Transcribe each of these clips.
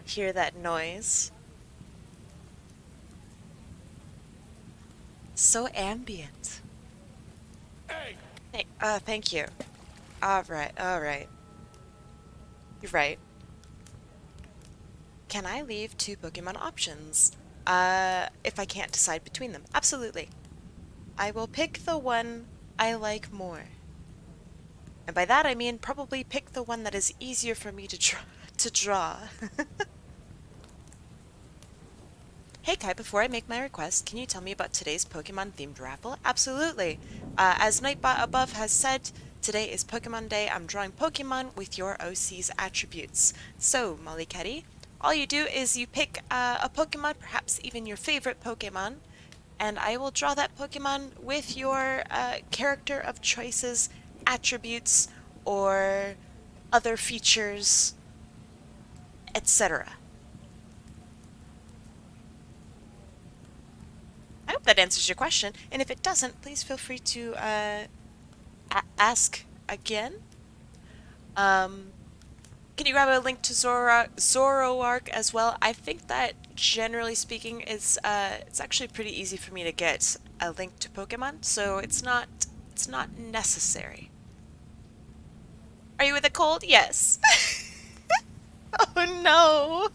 I hear that noise. So ambient. Hey, thank you. Alright, alright. You're right. Can I leave 2 Pokemon options? If I can't decide between them. Absolutely. I will pick the one I like more. And by that I mean probably pick the one that is easier for me to draw. Hey Kai, before I make my request, can you tell me about today's Pokemon-themed raffle? Absolutely. As Nightbot above has said, today is Pokemon Day. I'm drawing Pokemon with your OC's attributes. So, Mollyketty, all you do is you pick a Pokemon, perhaps even your favorite Pokemon, and I will draw that Pokemon with your character of choices, attributes, or other features, etc. I hope that answers your question, and if it doesn't, please feel free to ask again. Um, can you grab a link to Zoroark as well? I think that generally speaking, it's actually pretty easy for me to get a link to Pokemon, so it's not necessary. Are you with a cold? Yes. Oh no.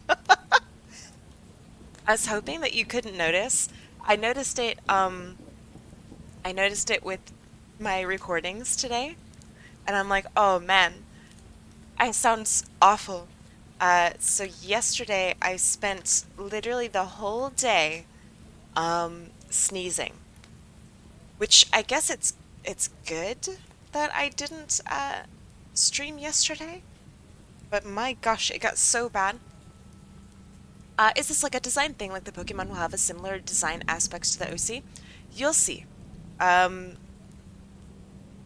I was hoping that you couldn't notice. I noticed it I noticed it with my recordings today, and I'm like, "Oh man, I sound awful." So yesterday I spent literally the whole day sneezing, which I guess it's good that I didn't stream yesterday, but my gosh, it got so bad. Is this like a design thing, like the Pokemon will have a similar design aspects to the OC? You'll see. Um,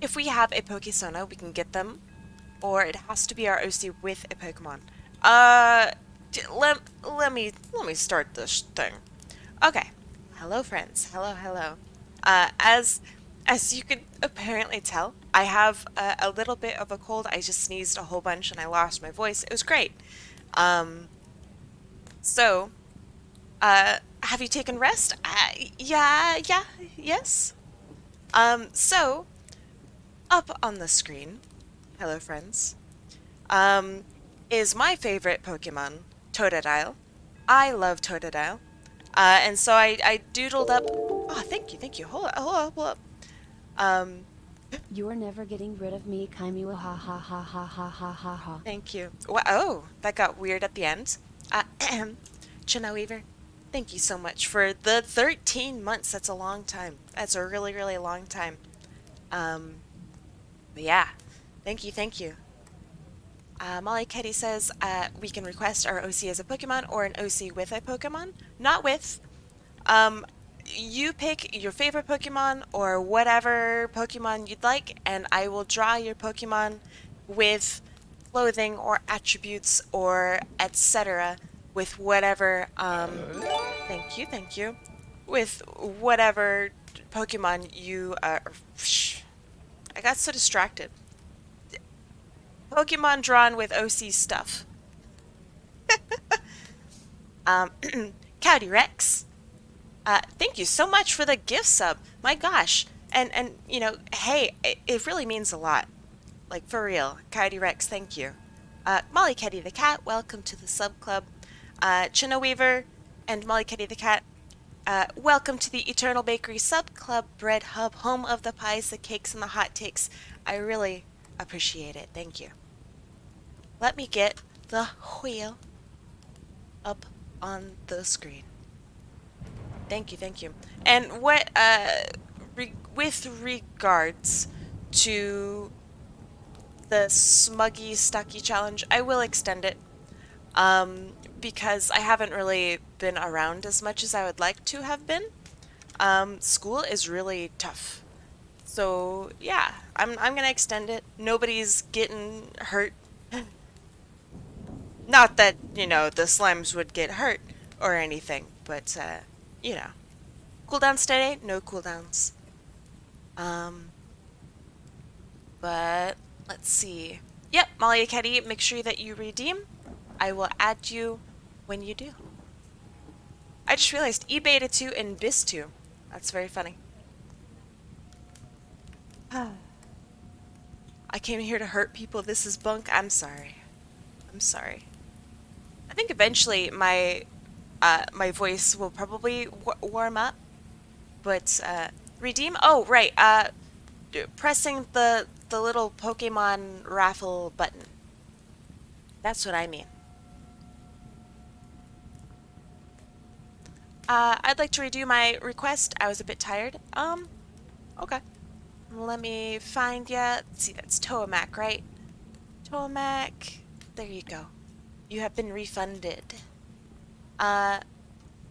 if we have a Pokesona, we can get them, or it has to be our OC with a Pokemon. Uh, let me start this thing. Okay. Hello, friends. Hello, hello. As you can apparently tell, I have a little bit of a cold. I just sneezed a whole bunch and I lost my voice. It was great. Um, so have you taken rest? Yeah, yes. So up on the screen, hello friends, um, is my favorite Pokemon, Totodile. I love Totodile. And so I doodled up. Oh, thank you. Hold up, hold up, hold up. Um, You're never getting rid of me, Kaimiwa, ha ha ha ha ha ha ha ha. Thank you. Oh, that got weird at the end. China Weaver, thank you so much for the 13 months. That's a long time. That's a really, really long time. Um, but yeah, thank you, thank you. Molly Ketty says we can request our OC as a Pokemon or an OC with a Pokemon. Not with. Um, you pick your favorite Pokemon or whatever Pokemon you'd like, and I will draw your Pokemon with clothing or attributes or etc. with whatever, thank you, with whatever Pokemon you, I got so distracted. Pokemon drawn with OC stuff. Um, Cowdy Rex. Thank you so much for the gift sub. My gosh. And hey, it really means a lot. Like for real. Coyote Rex, thank you. Molly Ketty the cat, welcome to the sub club. Chino Weaver and Molly Ketty the cat, welcome to the Eternal Bakery sub club bread hub, home of the pies, the cakes, and the hot takes. I really appreciate it. Thank you. Let me get the wheel up on the screen. Thank you, thank you. And with regards to the Smuggy Stucky challenge, I will extend it. Because I haven't really been around as much as I would like to have been. School is really tough. So yeah, I'm gonna extend it. Nobody's getting hurt. Not that, the slimes would get hurt or anything, but you know. Cooldowns today? No cooldowns. Um, but let's see. Yep, Molly Caddy, make sure that you redeem. I will add you when you do. I just realized eBeta 2 and BIS 2. That's very funny. I came here to hurt people. This is bunk. I'm sorry. I'm sorry. I think eventually my voice will probably warm up, but redeem. Oh, right. Pressing the little Pokemon raffle button. That's what I mean. I'd like to redo my request. I was a bit tired. Okay. Let me find ya. Let's see, that's Toemac, right? Toemac. There you go. You have been refunded. Uh,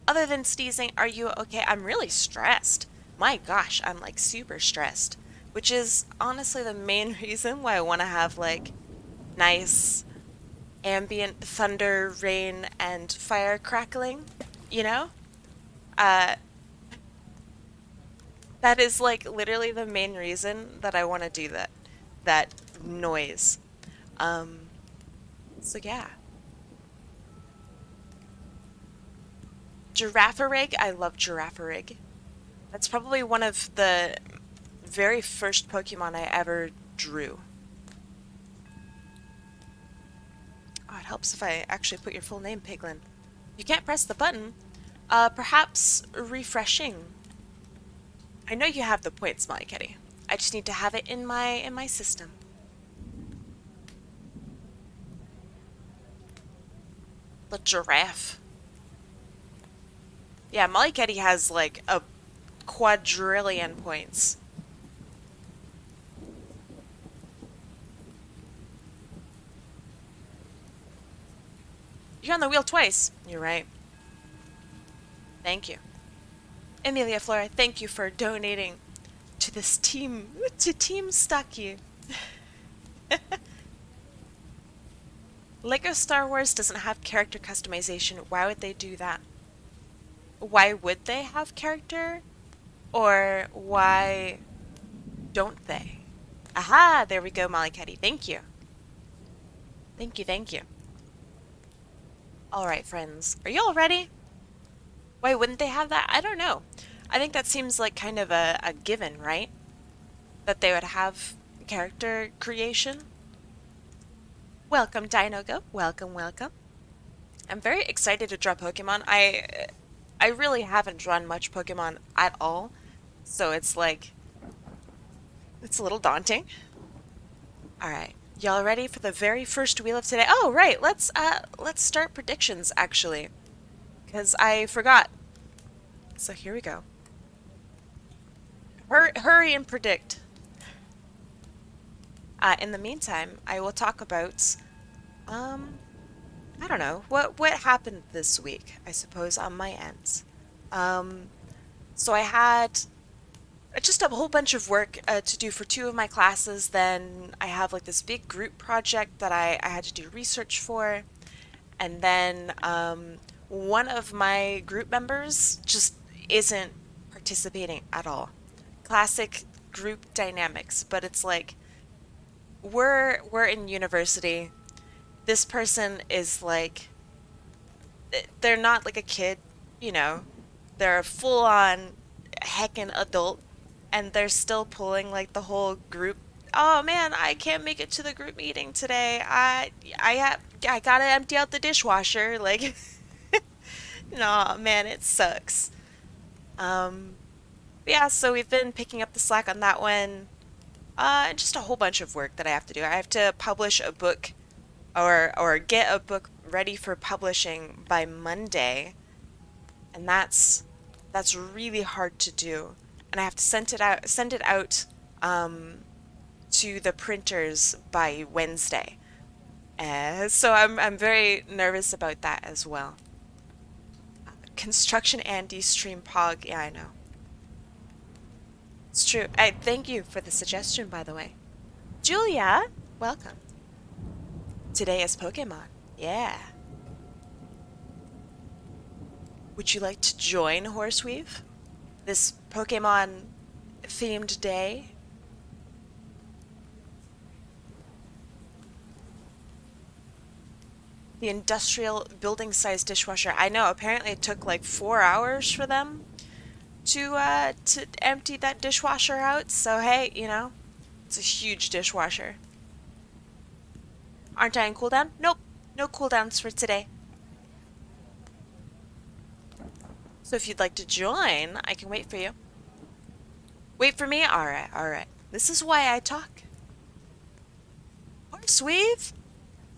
Other than sneezing, are you okay? I'm really stressed. My gosh, I'm like super stressed. Which is honestly the main reason why I want to have like nice ambient thunder, rain, and fire crackling, you know? Uh, that is like literally the main reason that I want to do that noise. Um, so yeah. Giraffe-rig, I love Giraffe-rig. That's probably one of the very first Pokemon I ever drew. Oh, it helps if I actually put your full name, Piglin. You can't press the button. Perhaps refreshing. I know you have the points, Mollyketty. I just need to have it in my system. The giraffe. Yeah, Mollyketty has like a quadrillion points. You're on the wheel twice. You're right. Thank you. Emilia Flora, thank you for donating to this team, to Team Stucky. Lego Star Wars doesn't have character customization. Why would they do that? Why would they have character? Or why don't they? Aha, there we go, Mollyketty. Thank you. Thank you, thank you. Alright, friends. Are you all ready? Why wouldn't they have that? I don't know. I think that seems like kind of a given, right? That they would have character creation. Welcome, Dinogo. Welcome, welcome. I'm very excited to draw Pokemon. I really haven't drawn much Pokemon at all, so it's like it's a little daunting. All right, y'all ready for the very first wheel of today? Oh, right. Let's start predictions actually, because I forgot. So here we go. Hurry and predict. In the meantime, I will talk about I don't know what happened this week. I suppose on my end. Um, so I had just a whole bunch of work to do for two of my classes. Then I have like this big group project that I had to do research for. And then one of my group members just isn't participating at all. Classic group dynamics, but it's like we're in university. This person is like they're not like a kid, you know. They're a full-on heckin' adult and they're still pulling like the whole group. Oh man, I can't make it to the group meeting today. I gotta empty out the dishwasher. Like, no, man, it sucks. Um, yeah, so we've been picking up the slack on that one. And just a whole bunch of work that I have to do. I have to publish a book or get a book ready for publishing by Monday, and that's really hard to do. And I have to send it out um, to the printers by Wednesday. So I'm very nervous about that as well. Construction Andy stream pog. Yeah, I know. It's true. I thank you for the suggestion, by the way. Julia, welcome. Today is Pokemon. Yeah. Would you like to join Horseweave? This Pokemon themed day? The industrial building size dishwasher. I know, apparently it took like 4 hours for them to empty that dishwasher out. So hey, you know, it's a huge dishwasher. Aren't I on cooldown? Nope. No cooldowns for today. So if you'd like to join, I can wait for you. Wait for me? Alright, alright. This is why I talk. Horseweave?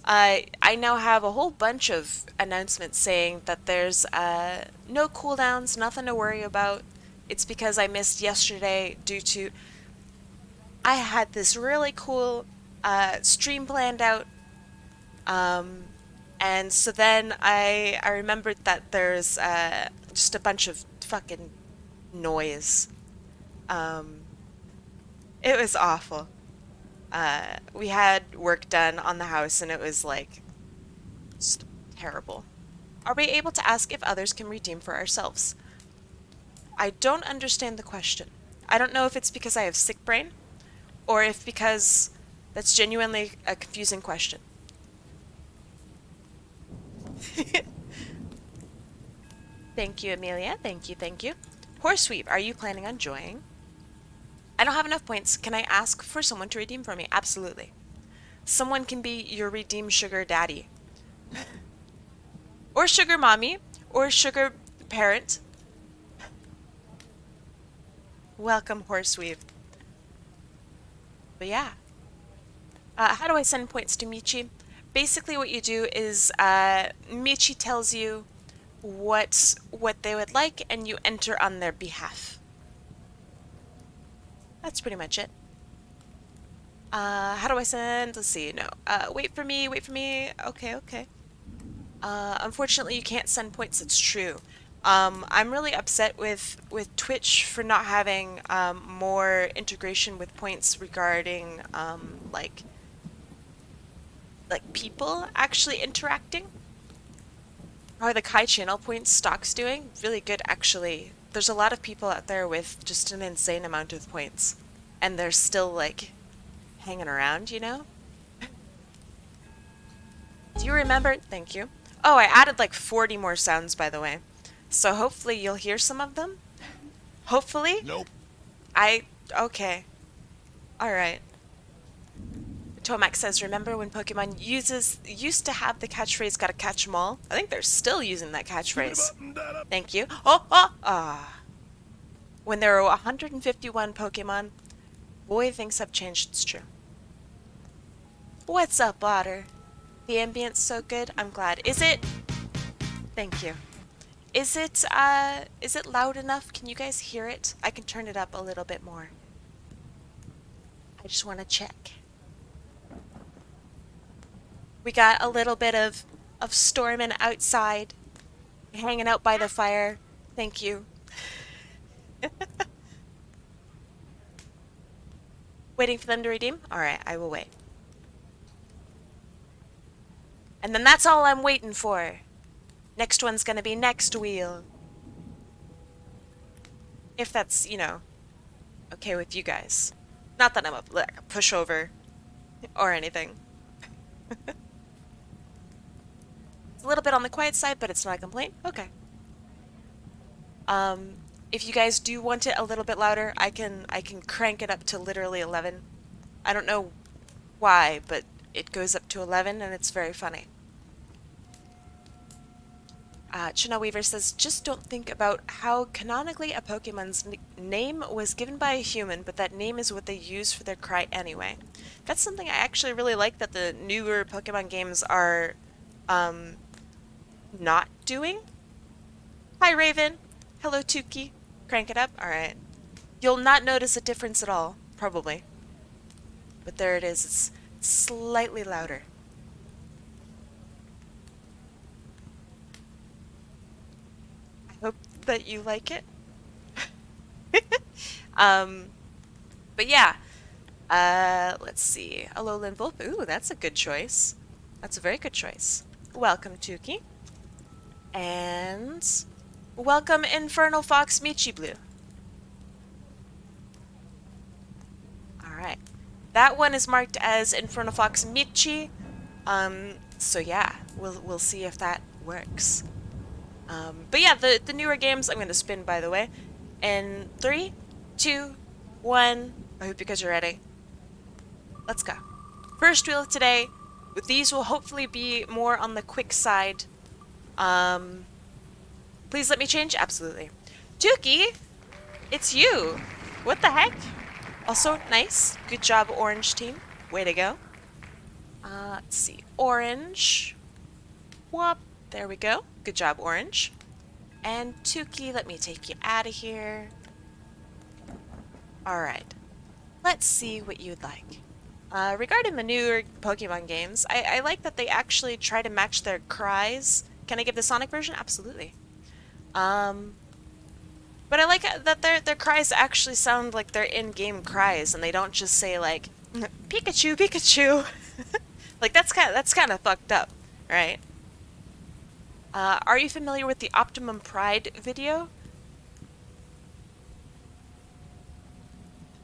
I now have a whole bunch of announcements saying that there's no cooldowns, nothing to worry about. It's because I missed yesterday due to I had this really cool stream planned out. And so then I remembered that there's just a bunch of fucking noise. Um, it was awful. We had work done on the house and it was like just terrible. Are we able to ask if others can redeem for ourselves? I don't understand the question. I don't know if it's because I have sick brain or if because that's genuinely a confusing question. Thank you, Amelia. Thank you, thank you. Horseweave, are you planning on joining? I don't have enough points. Can I ask for someone to redeem for me? Absolutely. Someone can be your redeem sugar daddy. Or sugar mommy. Or sugar parent. Welcome, Horseweave. But yeah. How do I send points to Michi? Basically what you do is Michi tells you what they would like and you enter on their behalf. That's pretty much it. How do I send? Let's see. No. Wait for me. Wait for me. Okay, okay. Unfortunately, you can't send points. It's true. I'm really upset with Twitch for not having more integration with points regarding like people actually interacting. How are the Kai channel points stocks doing? Really good, actually. There's a lot of people out there with just an insane amount of points, and they're still like hanging around, you know? Do you remember? Thank you. Oh, I added like 40 more sounds, by the way. So hopefully you'll hear some of them. Hopefully? Nope. Okay. Alright. Tomac says, remember when Pokemon used to have the catchphrase, gotta catch 'em all? I think they're still using that catchphrase. Thank you. When there were 151 Pokemon, boy, things have changed, it's true. What's up, Otter? The ambience so good, I'm glad. Is it? Thank you. Is it loud enough? Can you guys hear it? I can turn it up a little bit more. I just want to check. We got a little bit of storming outside, hanging out by the fire. Thank you. Waiting for them to redeem? Alright, I will wait. And then that's all I'm waiting for. Next one's gonna be next wheel. If that's, you know, okay with you guys. Not that I'm a pushover or anything. It's a little bit on the quiet side, but it's not a complaint. Okay. If you guys do want it a little bit louder, I can crank it up to literally 11. I don't know why, but it goes up to 11 and it's very funny. Chana Weaver says, just don't think about how canonically a Pokemon's name was given by a human, but that name is what they use for their cry anyway. That's something I actually really like that the newer Pokemon games are not doing. Hi, Raven. Hello, Tuki. Crank it up. Alright. You'll not notice a difference at all, probably. But there it is. It's slightly louder. I hope that you like it. But yeah. Let's see. Alolan Volp. Ooh, that's a good choice. That's a very good choice. Welcome, Tuki. And welcome, Infernal Fox Michi Blue. Alright. That one is marked as Infernal Fox Michi. So yeah, we'll see if that works. But yeah, the newer games I'm gonna spin, by the way. In 3, 2, 1. I hope you guys are ready. Let's go. First wheel of today. These will hopefully be more on the quick side. Um, Please let me change. Absolutely. Tuki, it's you. What the heck? Also, nice. Good job, orange team. Way to go. Let's see. Orange. Whoop. There we go. Good job, orange. And Tuki, let me take you out of here. Alright. Let's see what you'd like. Regarding the newer Pokemon games, I like that they actually try to match their cries. Can I give the Sonic version? Absolutely. Um, but I like that their cries actually sound like their in-game cries, and they don't just say like Pikachu, Pikachu. Like that's kind of fucked up, right? Are you familiar with the Optimum Pride video?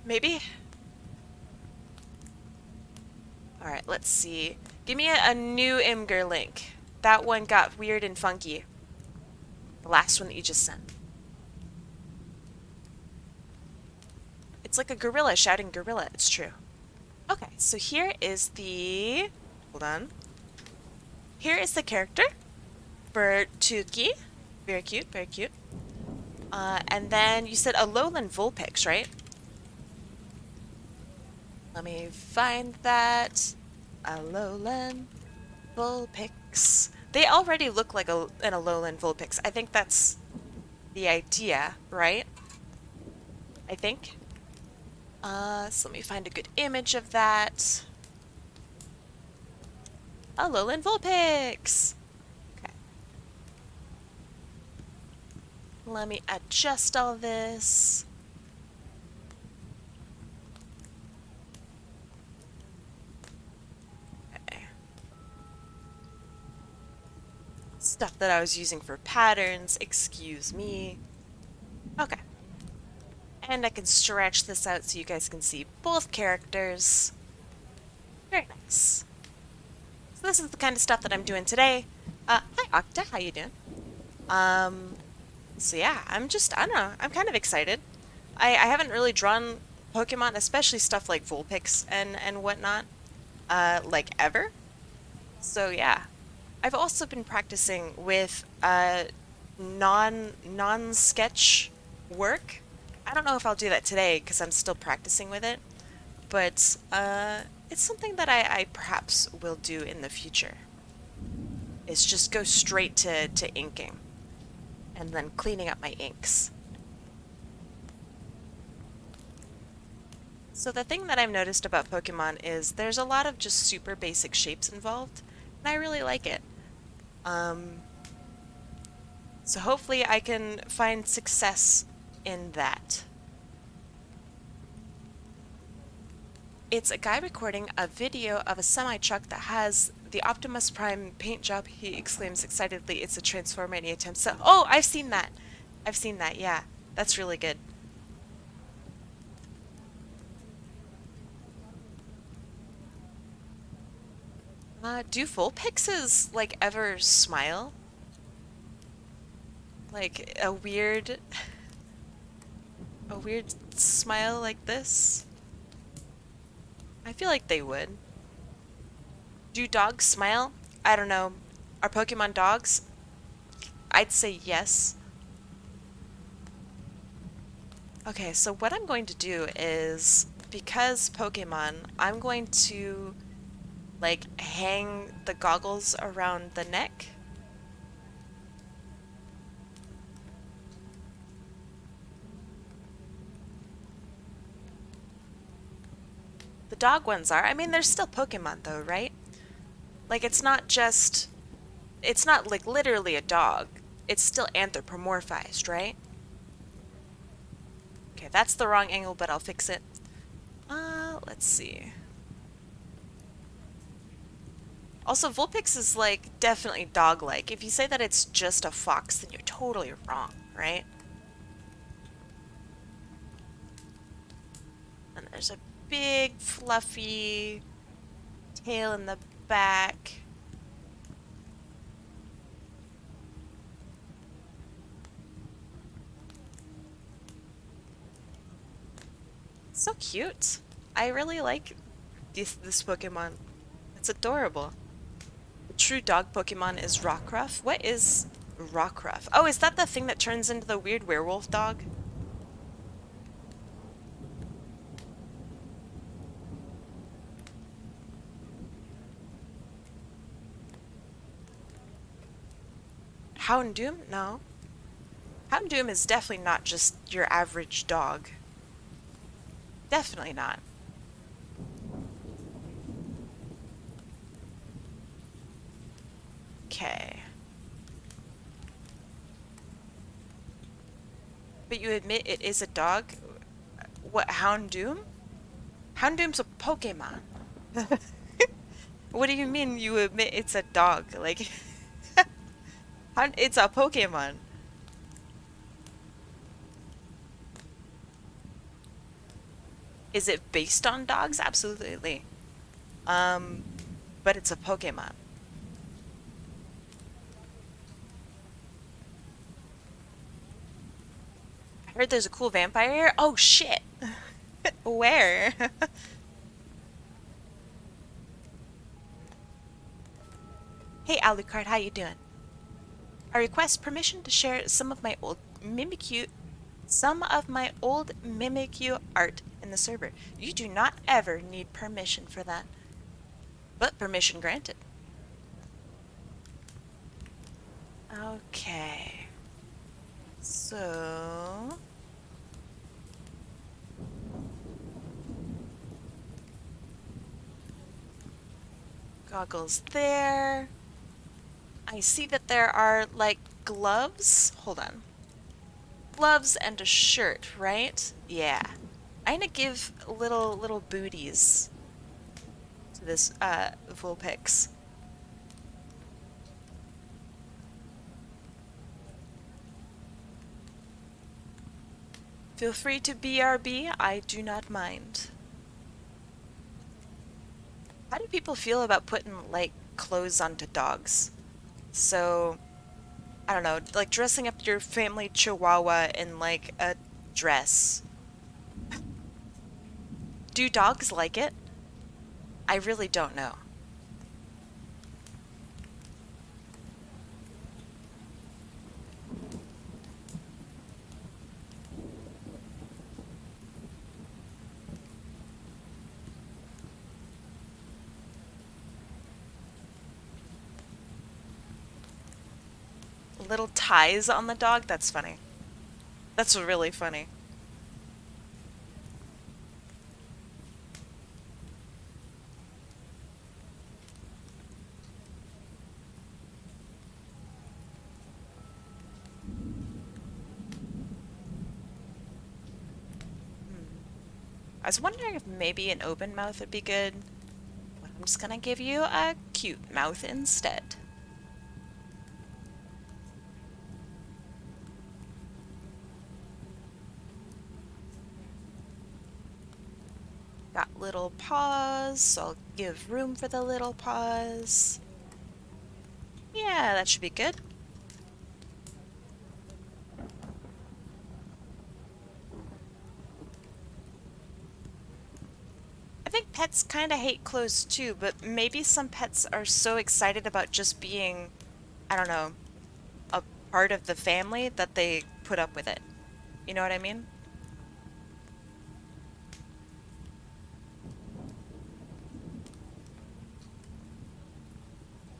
Maybe? Alright, let's see. Give me a new Imgur link. That one got weird and funky. The last one that you just sent. It's like a gorilla shouting gorilla. It's true. Okay, so here is the... Hold on. Here is the character for Tuki. Very cute, very cute. And then you said a lowland Vulpix, right? Let me find that. A lowland Vulpix. They already look like an Alolan Vulpix. I think that's the idea, right? I think. So let me find a good image of that. Alolan Vulpix! Okay. Let me adjust all this. Okay. Stuff that I was using for patterns, excuse me. Okay. And I can stretch this out so you guys can see both characters. Very nice. So this is the kind of stuff that I'm doing today. Hi Octa, how you doing? So yeah, I don't know, I'm kind of excited. I haven't really drawn Pokemon, especially stuff like Vulpix and whatnot, like ever. So yeah. I've also been practicing with non-sketch work. I don't know if I'll do that today because I'm still practicing with it, but it's something that I perhaps will do in the future. Is just go straight to inking and then cleaning up my inks. So the thing that I've noticed about Pokemon is there's a lot of just super basic shapes involved, and I really like it. So hopefully I can find success in that. It's a guy recording a video of a semi-truck that has the Optimus Prime paint job. He exclaims excitedly, "It's a Transformer," and he attempts to... Oh, I've seen that! I've seen that, yeah. That's really good. Do Vulpixes, like, ever smile? Like, a weird smile like this? I feel like they would. Do dogs smile? I don't know. Are Pokemon dogs? I'd say yes. Okay, so what I'm going to do is, because Pokemon, I'm going to, like, hang the goggles around the neck. The dog ones are. I mean, they're still Pokemon though, right? Like, it's not like literally a dog. It's still anthropomorphized, right? Okay, that's the wrong angle, but I'll fix it. Let's see. Also, Vulpix is, like, definitely dog-like. If you say that it's just a fox, then you're totally wrong, right? And there's a big, fluffy tail in the back. So cute. I really like this Pokemon. It's adorable. The true dog Pokemon is Rockruff. What is Rockruff? Oh, is that the thing that turns into the weird werewolf dog? Houndoom? No. Houndoom is definitely not just your average dog. Definitely not. Okay. But you admit it is a dog? What, Houndoom? Houndoom's a Pokemon. What do you mean you admit it's a dog? Like, it's a Pokemon. Is it based on dogs? Absolutely. Um, but it's a Pokemon. I heard there's a cool vampire here. Oh shit. Where? Hey Alucard, how you doing? I request permission to share some of my old Mimikyu art in the server. You do not ever need permission for that. But permission granted. Okay. So... goggles there. I see that there are, like, gloves. Hold on. Gloves and a shirt, right? Yeah. I'm gonna give little booties to this, Vulpix. Feel free to BRB, I do not mind. How do people feel about putting, like, clothes onto dogs? So, I don't know, like dressing up your family chihuahua in, like, a dress. Do dogs like it? I really don't know. Little ties on the dog? That's funny. That's really funny. I was wondering if maybe an open mouth would be good, but I'm just gonna give you a cute mouth instead. Got little paws, so I'll give room for the little paws. Yeah, that should be good. I think pets kind of hate clothes too, but maybe some pets are so excited about just being, I don't know, a part of the family that they put up with it. You know what I mean?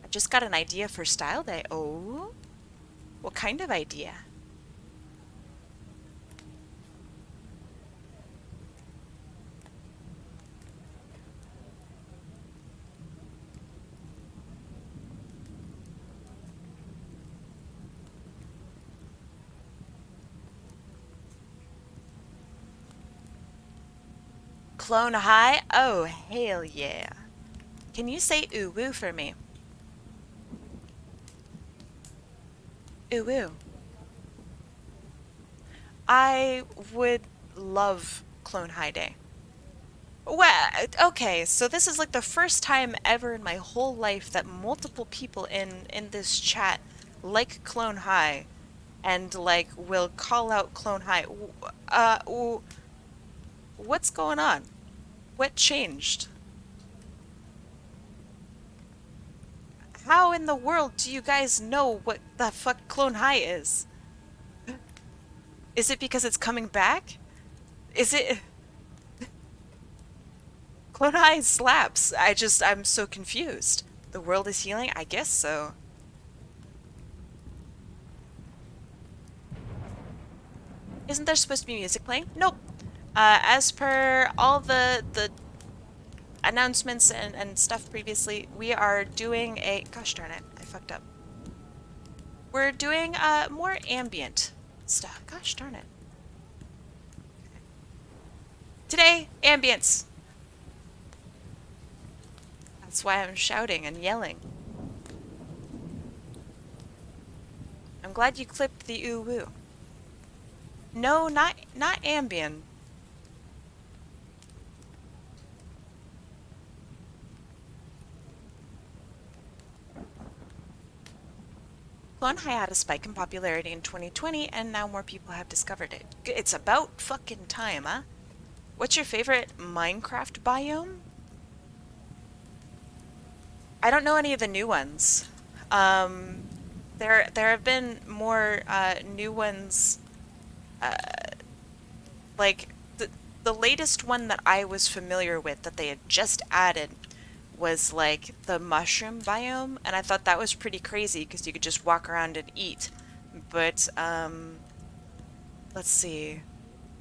I just got an idea for Style Day. Oh, what kind of idea? Clone High? Oh, hell yeah. Can you say ooh woo for me? Ooh woo. I would love Clone High Day. Well, okay, so this is like the first time ever in my whole life that multiple people in this chat like Clone High and like will call out Clone High. What's going on? What changed? How in the world do you guys know what the fuck Clone High is? Is it because it's coming back? Is it Clone High slaps? I'm so confused. The world is healing? I guess so. Isn't there supposed to be music playing? Nope. As per all the announcements and stuff previously, we are doing a... Gosh darn it, I fucked up. We're doing more ambient stuff. Gosh darn it. Today, ambience. That's why I'm shouting and yelling. I'm glad you clipped the ooh woo. No, not ambient. Clone High had a spike in popularity in 2020, and now more people have discovered it. It's about fucking time, huh? What's your favorite Minecraft biome? I don't know any of the new ones. Um, there have been more new ones. Uh, like the latest one that I was familiar with that they had just added was like the mushroom biome, and I thought that was pretty crazy because you could just walk around and eat. But let's see.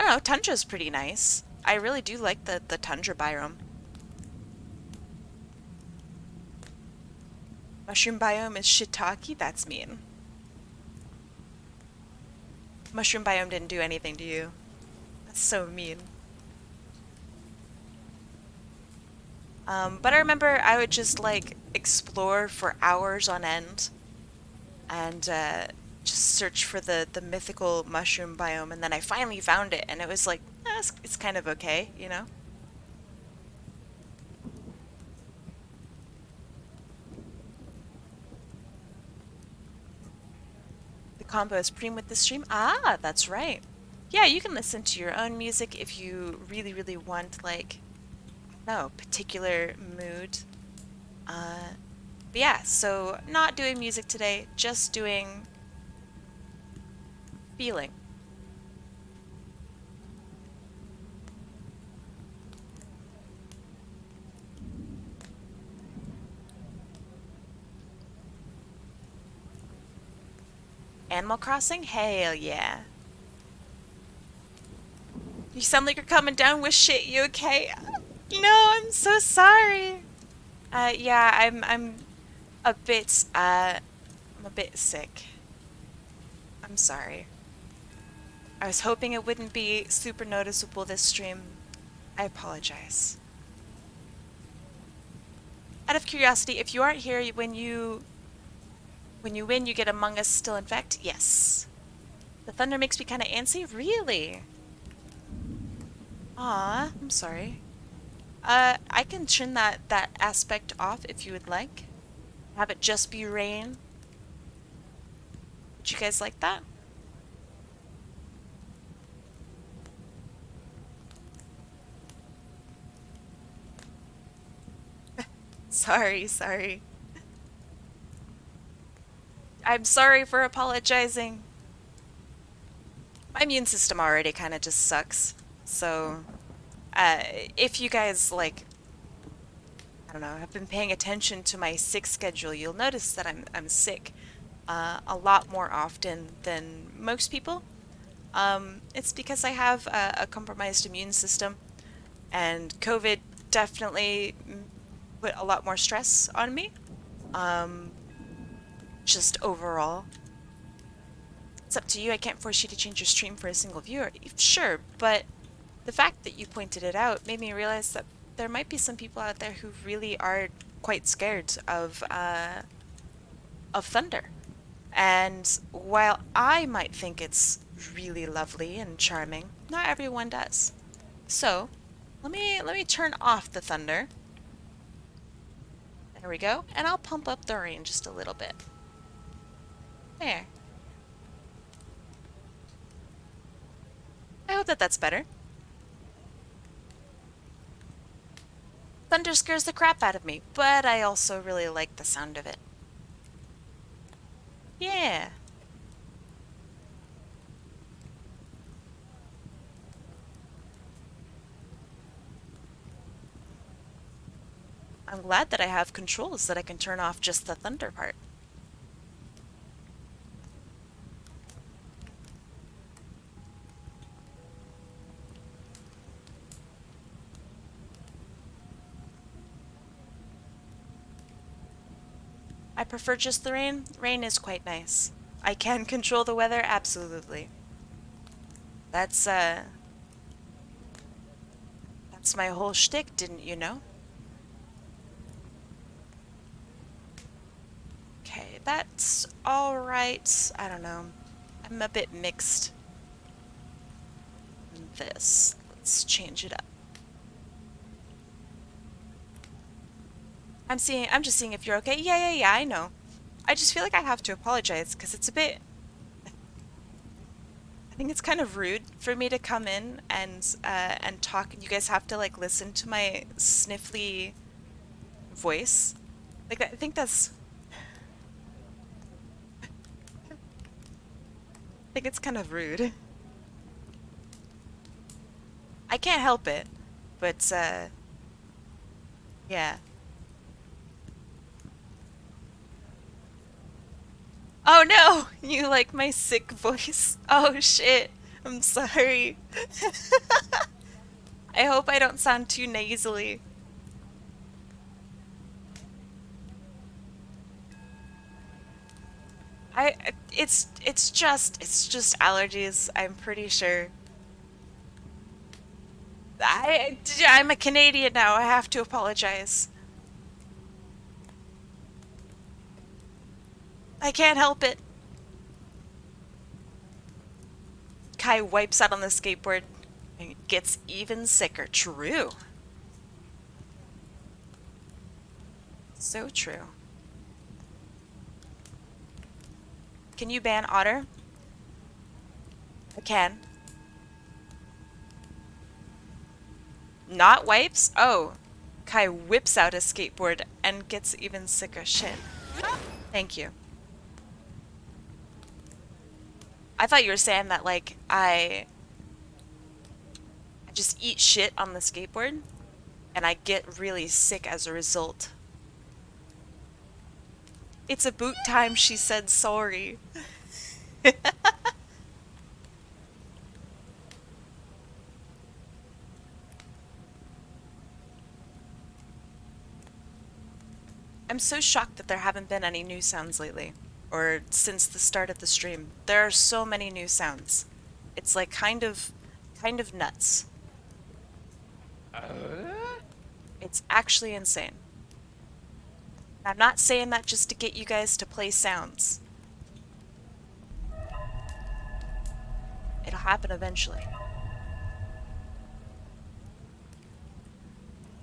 I don't know, tundra's pretty nice. I really do like the tundra biome. Mushroom biome is shiitake? That's mean. Mushroom biome didn't do anything to you. That's so mean. But I remember I would just like explore for hours on end and just search for the mythical mushroom biome, and then I finally found it, and it was like, it's kind of okay, you know? The combo is preem with the stream. Ah, that's right. Yeah, you can listen to your own music if you really, really want, like, no, particular mood. But yeah, so not doing music today, just doing feeling. Animal Crossing? Hell yeah. You sound like you're coming down with shit. You okay? No, I'm so sorry. Yeah, I'm a bit I'm a bit sick. I'm sorry. I was hoping it wouldn't be super noticeable this stream. I apologize. Out of curiosity, if you aren't here when you win, you get Among Us still infect? Yes. The thunder makes me kind of antsy? Really? Aw, I'm sorry. I can turn that aspect off if you would like. Have it just be rain. Would you guys like that? Sorry, sorry. I'm sorry for apologizing. My immune system already kind of just sucks. So, uh, if you guys, like, I don't know, have been paying attention to my sick schedule, you'll notice that I'm sick a lot more often than most people. It's because I have a compromised immune system, and COVID definitely put a lot more stress on me. Um, just overall. It's up to you. I can't force you to change your stream for a single viewer. Sure, but the fact that you pointed it out made me realize that there might be some people out there who really are quite scared of thunder. And while I might think it's really lovely and charming, not everyone does. So, let me turn off the thunder. There we go. And I'll pump up the rain just a little bit. There. I hope that that's better. Thunder scares the crap out of me, but I also really like the sound of it. Yeah. I'm glad that I have controls that I can turn off just the thunder part. I prefer just the rain. Rain is quite nice. I can control the weather, absolutely. That's that's my whole shtick, didn't you know? Okay, that's all right. I don't know. I'm a bit mixed on this. Let's change it up. I'm just seeing if you're okay. Yeah, I know. I just feel like I have to apologize because it's a bit, I think it's kind of rude for me to come in and talk and you guys have to like listen to my sniffly voice. Like I think I think it's kind of rude. I can't help it, but yeah. Oh no! You like my sick voice. Oh shit. I'm sorry. I hope I don't sound too nasally. It's just allergies, I'm pretty sure. I'm a Canadian now. I have to apologize. I can't help it. Kai wipes out on the skateboard and gets even sicker. True. So true. Can you ban Otter? I can. Not wipes? Oh. Kai whips out a skateboard and gets even sicker. Shit. Thank you. I thought you were saying that, like, I just eat shit on the skateboard and I get really sick as a result. It's about time she said sorry. I'm so shocked that there haven't been any new sounds lately, or since the start of the stream. There are so many new sounds. It's like kind of nuts. It's actually insane. I'm not saying that just to get you guys to play sounds. It'll happen eventually.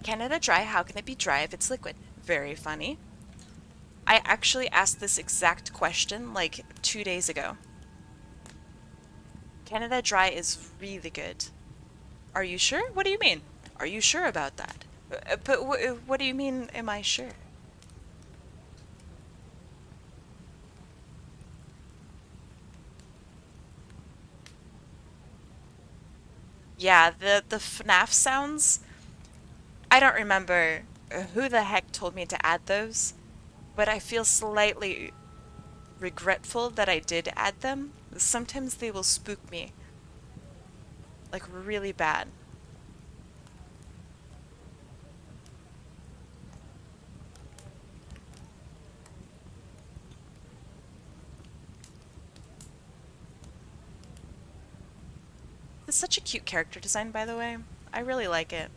Canada Dry, how can it be dry if it's liquid? Very funny. I actually asked this exact question like 2 days ago. Canada Dry is really good. Are you sure? What do you mean? Are you sure about that? But what do you mean, am I sure? Yeah, the FNAF sounds, I don't remember who the heck told me to add those, but I feel slightly regretful that I did add them. Sometimes they will spook me, like really bad. It's such a cute character design, by the way. I really like it.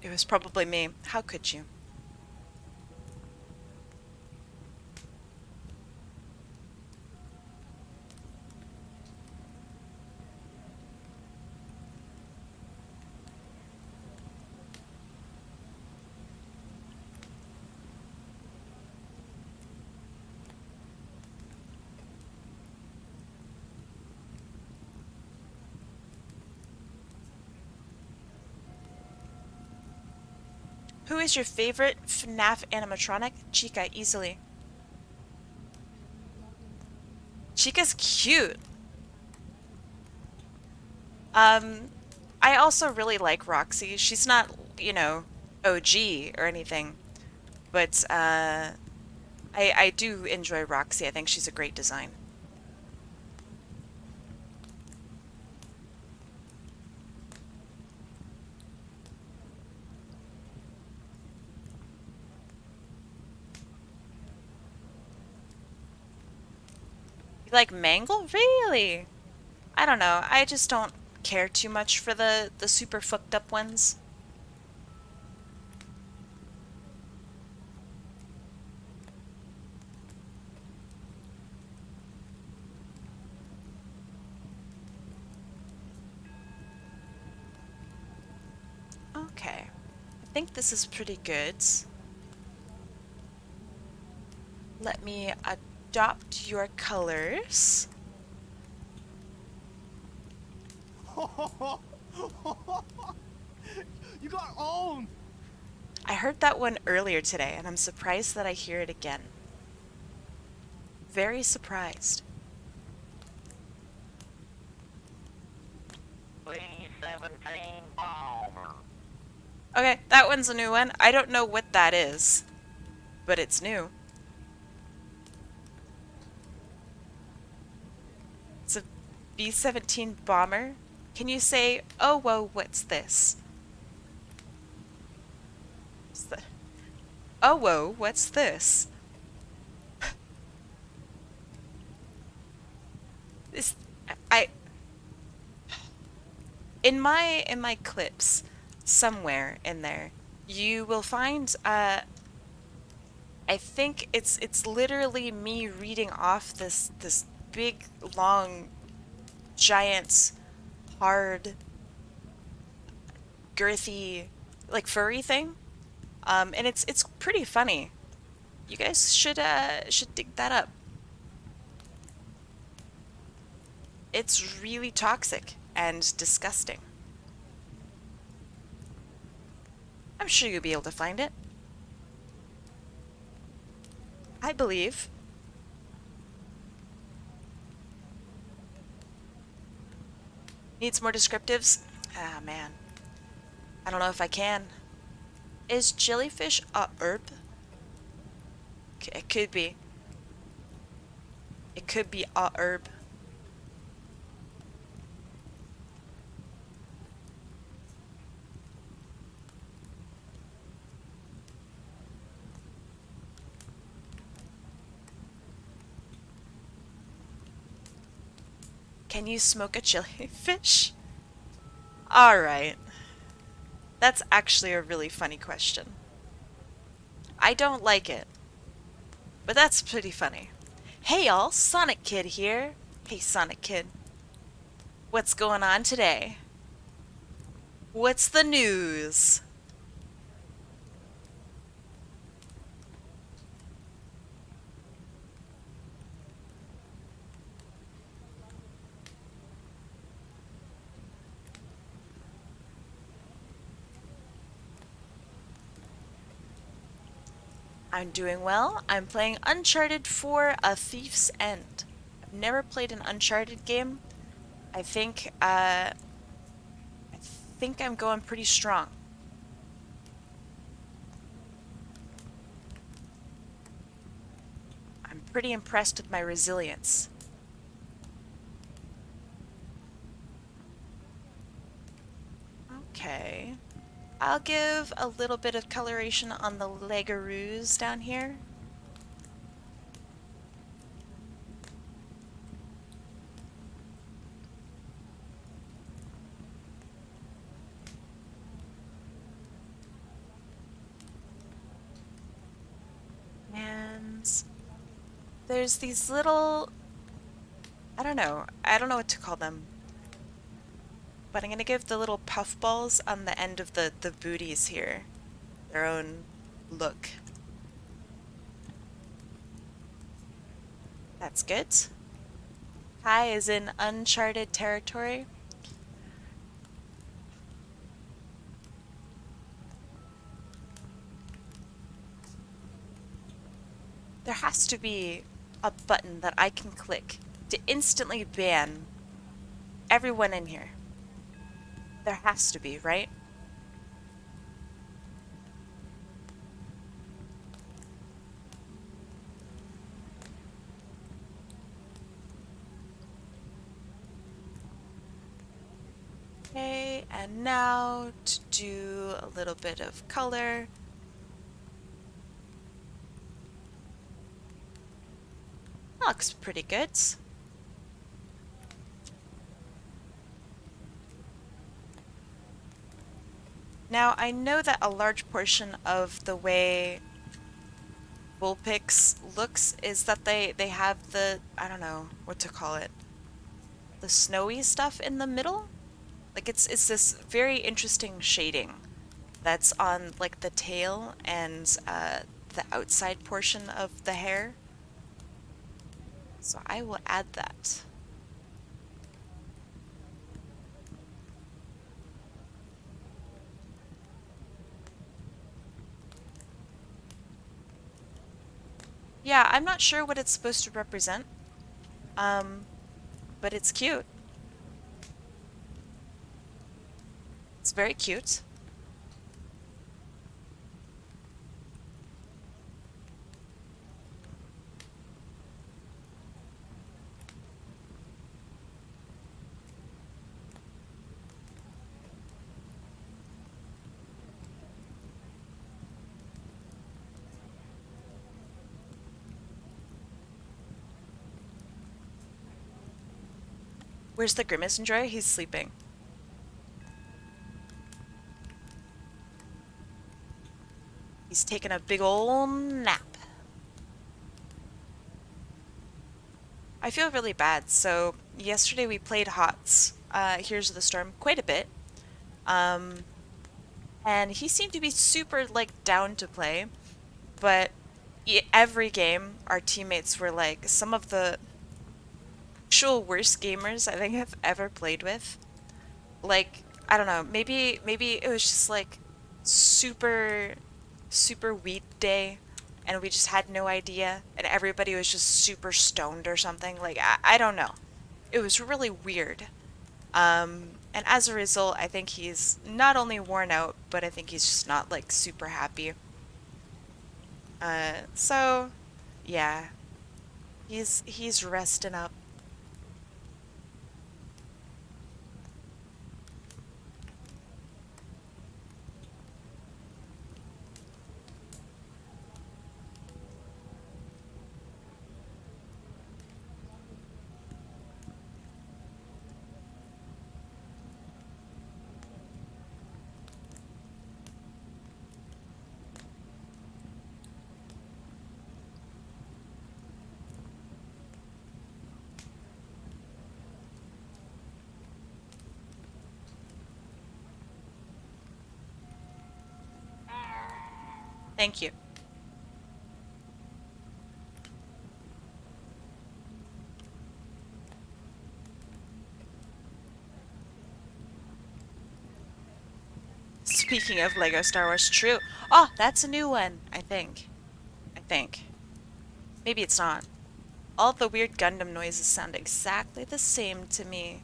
It was probably me. How could you? Who is your favorite FNAF animatronic? Chica, easily. Chica's cute. Um, I also really like Roxy. She's not, you know, OG or anything, but I do enjoy Roxy. I think she's a great design. You like Mangle? Really? I don't know. I just don't care too much for the super fucked up ones. Okay. I think this is pretty good. Let me adopt your colors. You got owned! I heard that one earlier today, and I'm surprised that I hear it again. Very surprised. P-17 bomber. Okay, that one's a new one. I don't know what that is, but it's new. It's a B-17 bomber. Can you say, oh, whoa, what's this? Oh, whoa, what's this? This, I, in my clips, somewhere in there, you will find, I think it's literally me reading off this big, long, giant, hard, girthy, like furry thing. And it's pretty funny. You guys should dig that up. It's really toxic and disgusting. I'm sure you'll be able to find it. I believe. Needs more descriptives? Ah, man. I don't know if I can. Is jellyfish a herb? It could be. It could be a herb. Can you smoke a jellyfish? Alright. That's actually a really funny question. I don't like it, but that's pretty funny. Hey y'all, Sonic Kid here. Hey Sonic Kid. What's going on today? What's the news? I'm doing well. I'm playing Uncharted 4: A Thief's End. I've never played an Uncharted game. I think I'm going pretty strong. I'm pretty impressed with my resilience. Okay. I'll give a little bit of coloration on the legaroos down here. And there's these little, I don't know what to call them. But I'm gonna give the little puffballs on the end of the booties here their own look. That's good. Kai is in uncharted territory. there has to be a button that I can click to instantly ban everyone in here. There has to be, right? Okay, and now to do a little bit of color. That looks pretty good. Now, I know that a large portion of the way Bullpix looks is that they have the, I don't know what to call it, the snowy stuff in the middle. Like it's this very interesting shading that's on like the tail and the outside portion of the hair. So I will add that. Yeah, I'm not sure what it's supposed to represent, but it's cute. It's very cute. Where's the Grimace Enjoyer? He's sleeping. He's taking a big ol' nap. I feel really bad. So yesterday we played HOTS, Here's the Storm, quite a bit. And he seemed to be super, like, down to play. But every game, our teammates were, like, some of the actual worst gamers I think I've ever played with. Like, I don't know, maybe it was just, like, super weed day, and we just had no idea, and everybody was just super stoned or something. Like, I don't know. It was really weird. And as a result, I think he's not only worn out, but I think he's just not, like, super happy. So, yeah. He's resting up. Thank you. Speaking of Lego Star Wars, true. Oh, that's a new one, I think. I think. Maybe it's not. All the weird Gundam noises sound exactly the same to me.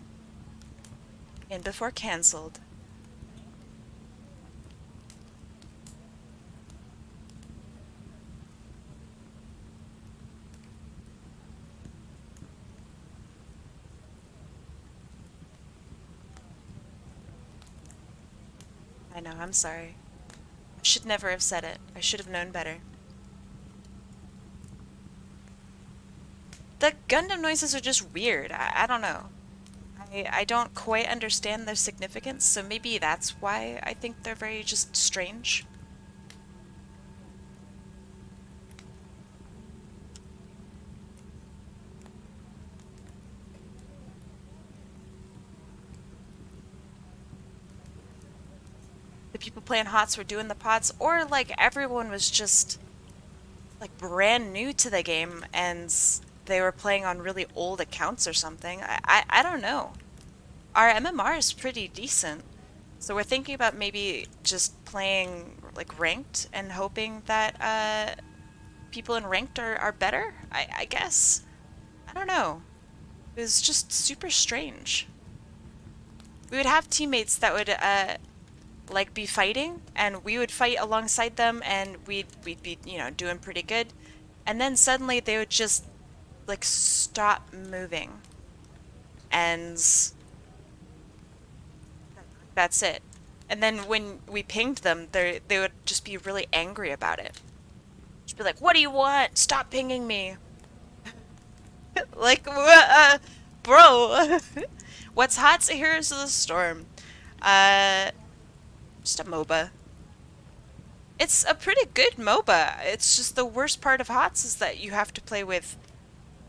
In before cancelled. I know, I'm sorry. I should never have said it. I should have known better. The Gundam noises are just weird. I don't know. I don't quite understand their significance, so maybe that's why I think they're very just strange. The people playing HOTS were doing the pods, or like everyone was just like brand new to the game and they were playing on really old accounts or something. I don't know. Our MMR is pretty decent. So we're thinking about maybe just playing like ranked and hoping that people in ranked are better, I guess. I don't know. It was just super strange. We would have teammates that would like be fighting, and we would fight alongside them, and we'd be, you know, doing pretty good. And then suddenly they would just like stop moving. And that's it. And then when we pinged them, they would just be really angry about it. Just be like, "What do you want? Stop pinging me." Like, bro. What's hot? Here's the storm. Uh, just a MOBA. It's a pretty good MOBA. It's just the worst part of HOTS is that you have to play with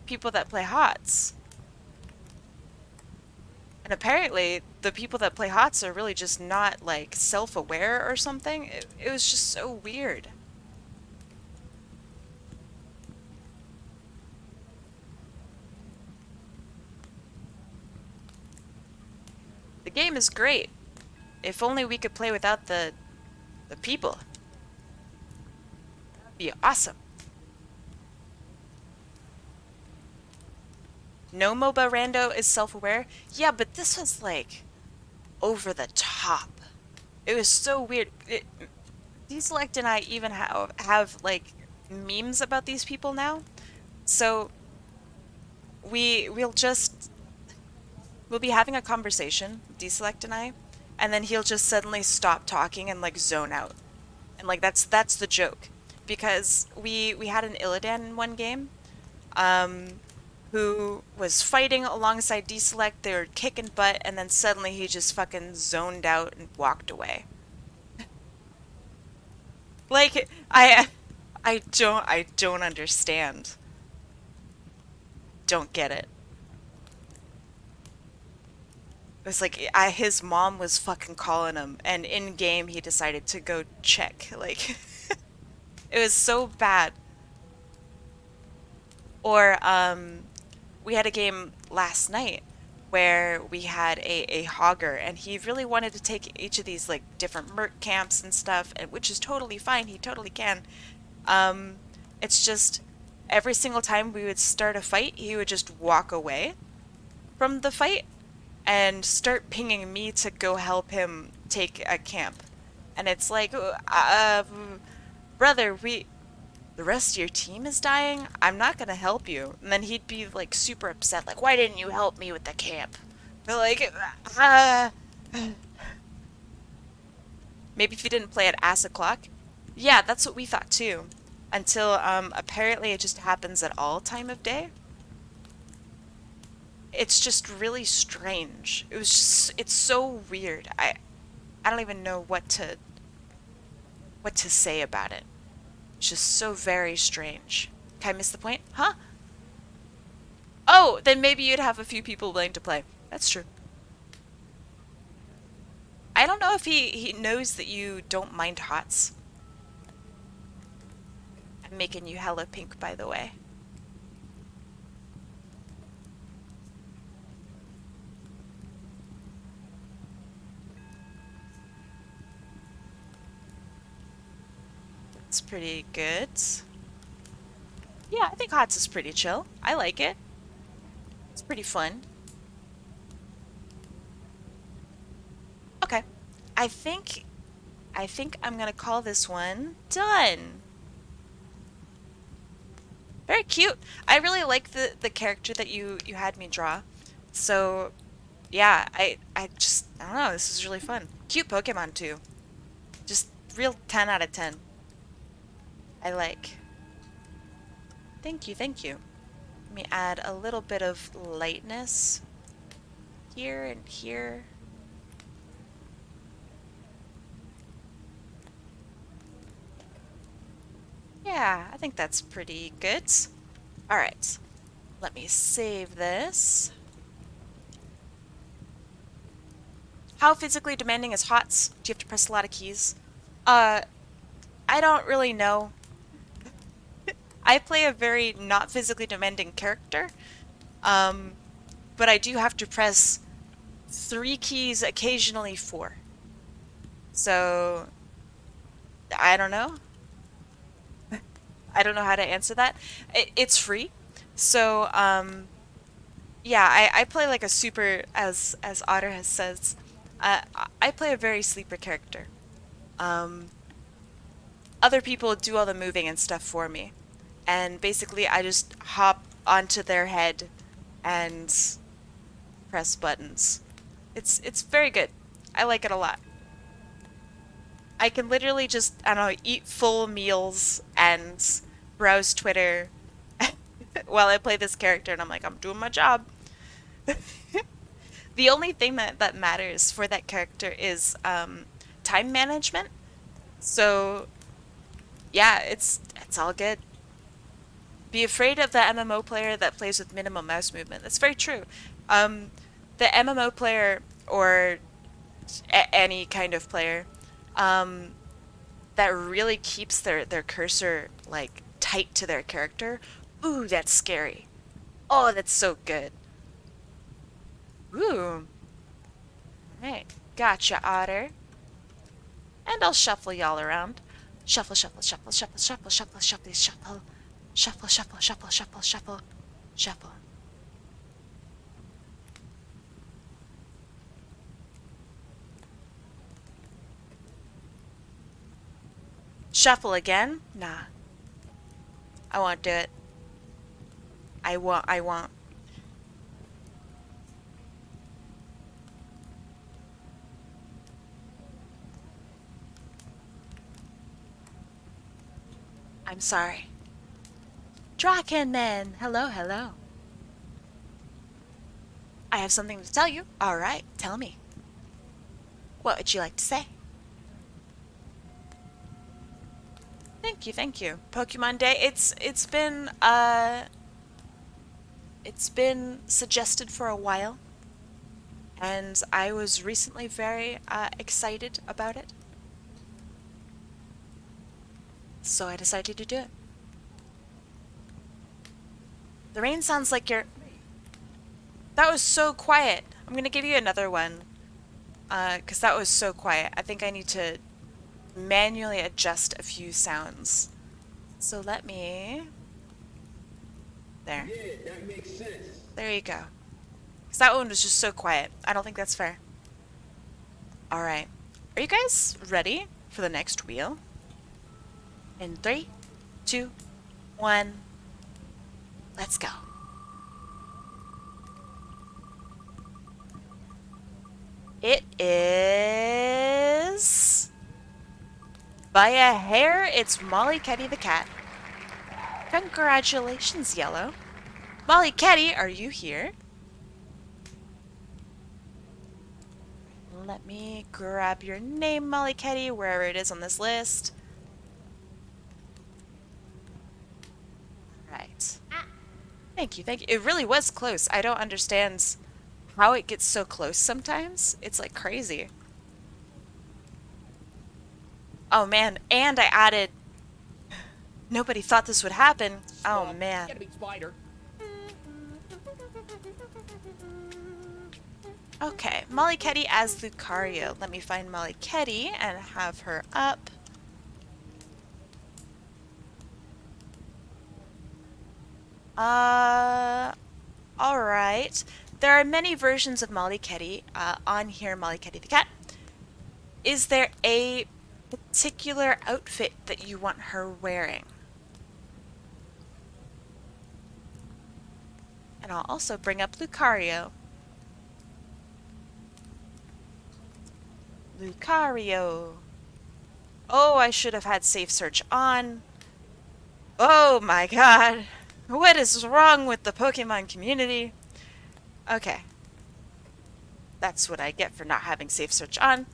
people that play HOTS. And apparently, the people that play HOTS are really just not, like, self-aware or something. It was just so weird. The game is great. If only we could play without the people. That'd be awesome. No MOBA rando is self-aware. Yeah, but this was like over the top. It was so weird. Deselect and I even have like memes about these people now. So we'll be having a conversation, Deselect and I, and then he'll just suddenly stop talking and like zone out. And like that's the joke. Because we had an Illidan in one game, who was fighting alongside Deselect, they were kicking butt, and then suddenly he just fucking zoned out and walked away. Like, I don't understand. Don't get it. It was like his mom was fucking calling him, and in game he decided to go check. Like, it was so bad. Or we had a game last night where we had a hogger, and he really wanted to take each of these like different merc camps and stuff, and which is totally fine. He totally can. It's just every single time we would start a fight, he would just walk away from the fight and start pinging me to go help him take a camp. And it's like, brother, the rest of your team is dying? I'm not gonna help you. And then he'd be like super upset, like, why didn't you help me with the camp? But like, maybe if you didn't play at ass o'clock. Yeah, that's what we thought too. Until apparently it just happens at all time of day. It's just really strange. It's so weird. I don't even know what to say about it. It's just so very strange. Can I miss the point? Huh? Oh, then maybe you'd have a few people willing to play. That's true. I don't know if he knows that you don't mind HOTS. I'm making you hella pink, by the way. It's pretty good. Yeah, I think HOTS is pretty chill. I like it. It's pretty fun. Okay. I think I'm gonna call this one done. Very cute. I really like the character that you had me draw. So yeah, I don't know, this is really fun. Cute Pokemon too. Just real 10 out of 10. I like. Thank you, thank you. Let me add a little bit of lightness here and here. Yeah, I think that's pretty good. Alright, let me save this. How physically demanding is HOTS? Do you have to press a lot of keys? I don't really know. I play a very not physically demanding character, but I do have to press 3 keys, occasionally 4. So, I don't know. I don't know how to answer that. It's free. So, yeah, I play like a super, as Otter has says, I play a very sleeper character. Um, Other people do all the moving and stuff for me. And basically I just hop onto their head and press buttons. It's very good. I like it a lot. I can literally just, I don't know, eat full meals and browse Twitter while I play this character, and I'm like, I'm doing my job. The only thing that matters for that character is time management. So yeah, it's all good. Be afraid of the MMO player that plays with minimal mouse movement. That's very true. Um, the MMO player or any kind of player um, that really keeps their cursor like tight to their character. Ooh, that's scary. Oh, that's so good. Ooh. Alright. Gotcha, Otter. And I'll shuffle y'all around. Shuffle, shuffle, shuffle, shuffle, shuffle, shuffle, shuffle, shuffle. Shuffle, shuffle, shuffle, shuffle, shuffle, shuffle. Shuffle again? Nah. I won't do it. I won't. I'm sorry. Drakenman! Hello, hello. I have something to tell you. Alright, tell me. What would you like to say? Thank you, thank you. Pokemon Day, it's been suggested for a while, and I was recently very excited about it. So I decided to do it. The rain sounds like you're... That was so quiet. I'm gonna give you another one. 'Cause that was so quiet. I think I need to manually adjust a few sounds. So let me... There. Yeah, that makes sense. There you go. Because that one was just so quiet. I don't think that's fair. Alright. Are you guys ready for the next wheel? In 3, 2, 1... Let's go. It is... By a hair, it's mollykettythecat. Congratulations, Yellow. Mollyketty, are you here? Let me grab your name, mollyketty, wherever it is on this list. Right. Thank you, thank you. It really was close. I don't understand how it gets so close sometimes. It's like crazy. Oh man, and I added... Nobody thought this would happen. Oh man. Gotta be spider. Okay, mollyketty as Lucario. Let me find mollyketty and have her up. Alright. There are many versions of mollyketty on here, mollykettythecat. Is there a particular outfit that you want her wearing? And I'll also bring up Lucario. Lucario. Oh, I should have had safe search on. Oh my god. What is wrong with the Pokemon community? Okay. That's what I get for not having safe search on.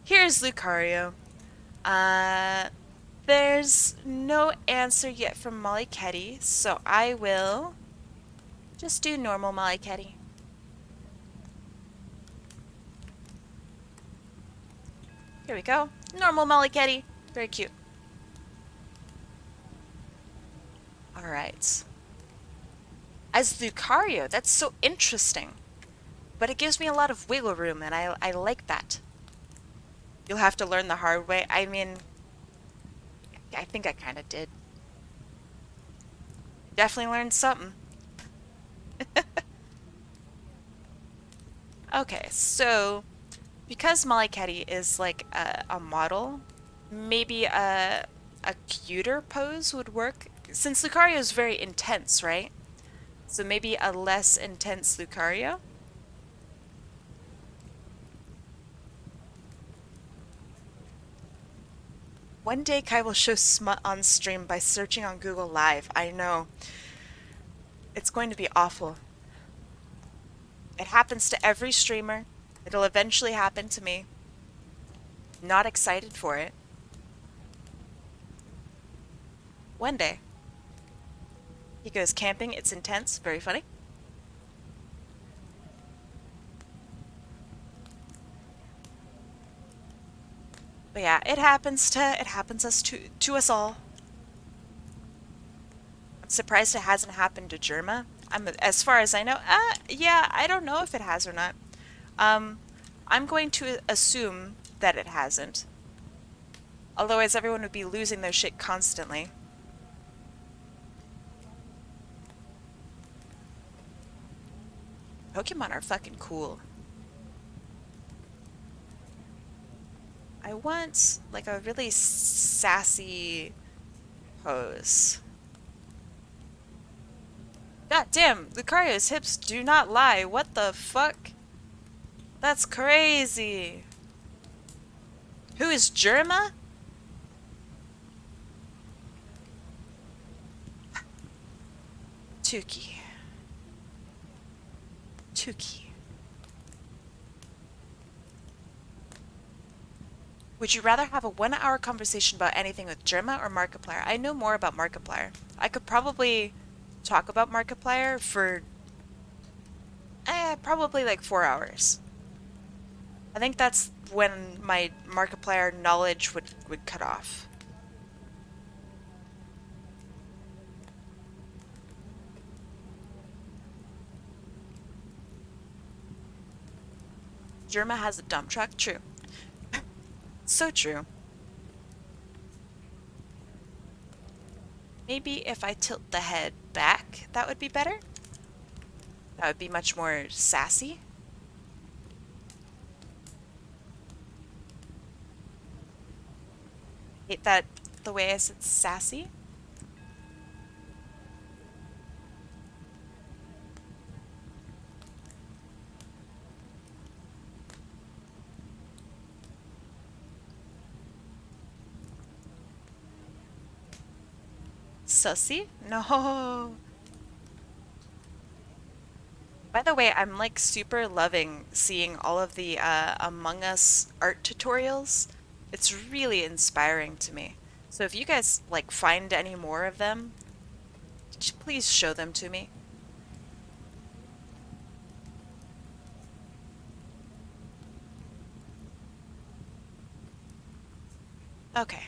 Here's Lucario. There's no answer yet from mollyketty, so I will just do normal mollyketty. Here we go. Normal mollyketty. Very cute. Alright. As Lucario, that's so interesting. But it gives me a lot of wiggle room, and I like that. You'll have to learn the hard way. I mean, I think I kind of did. Definitely learned something. Okay, so because Molly Ketty is like a model, maybe a cuter pose would work. Since Lucario is very intense, right? So maybe a less intense Lucario. One day Kai will show smut on stream by searching on Google Live. I know. It's going to be awful. It happens to every streamer. It'll eventually happen to me. Not excited for it. One day. He goes camping. It's intense. Very funny. But yeah, it happens to us all. I'm surprised it hasn't happened to Germa. As far as I know, yeah, I don't know if it has or not. Um, I'm going to assume that it hasn't. Otherwise, everyone would be losing their shit constantly. Pokemon are fucking cool. I want, like, a really sassy pose. God damn, Lucario's hips do not lie. What the fuck? That's crazy. Who is Germa? Tuki. Tuki. Would you rather have a 1 hour conversation about anything with Germa or Markiplier? I know more about Markiplier. I could probably talk about Markiplier for probably like 4 hours. I think that's when my Markiplier knowledge would cut off. Germa has a dump truck? True. So true. Maybe if I tilt the head back, that would be better? That would be much more sassy. Hate that the way I said sassy. Sussy? No. By the way, I'm like super loving seeing all of the Among Us art tutorials. It's really inspiring to me. So if you guys like find any more of them, please show them to me. Okay.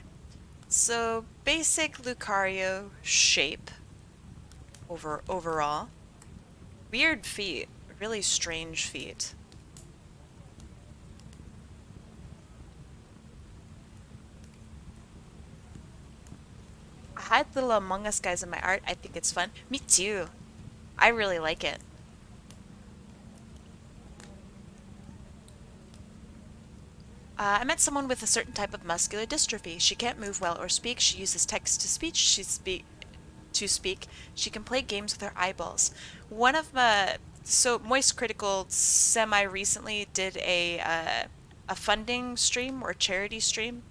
So basic Lucario shape overall. Weird feet, really strange feet. I hide little Among Us guys in my art. I think it's fun. Me too. I really like it. I met someone with a certain type of muscular dystrophy. She can't move well or speak. She uses text to speech. To speak. She can play games with her eyeballs. One of my so Moist Critical semi recently did a funding stream or charity stream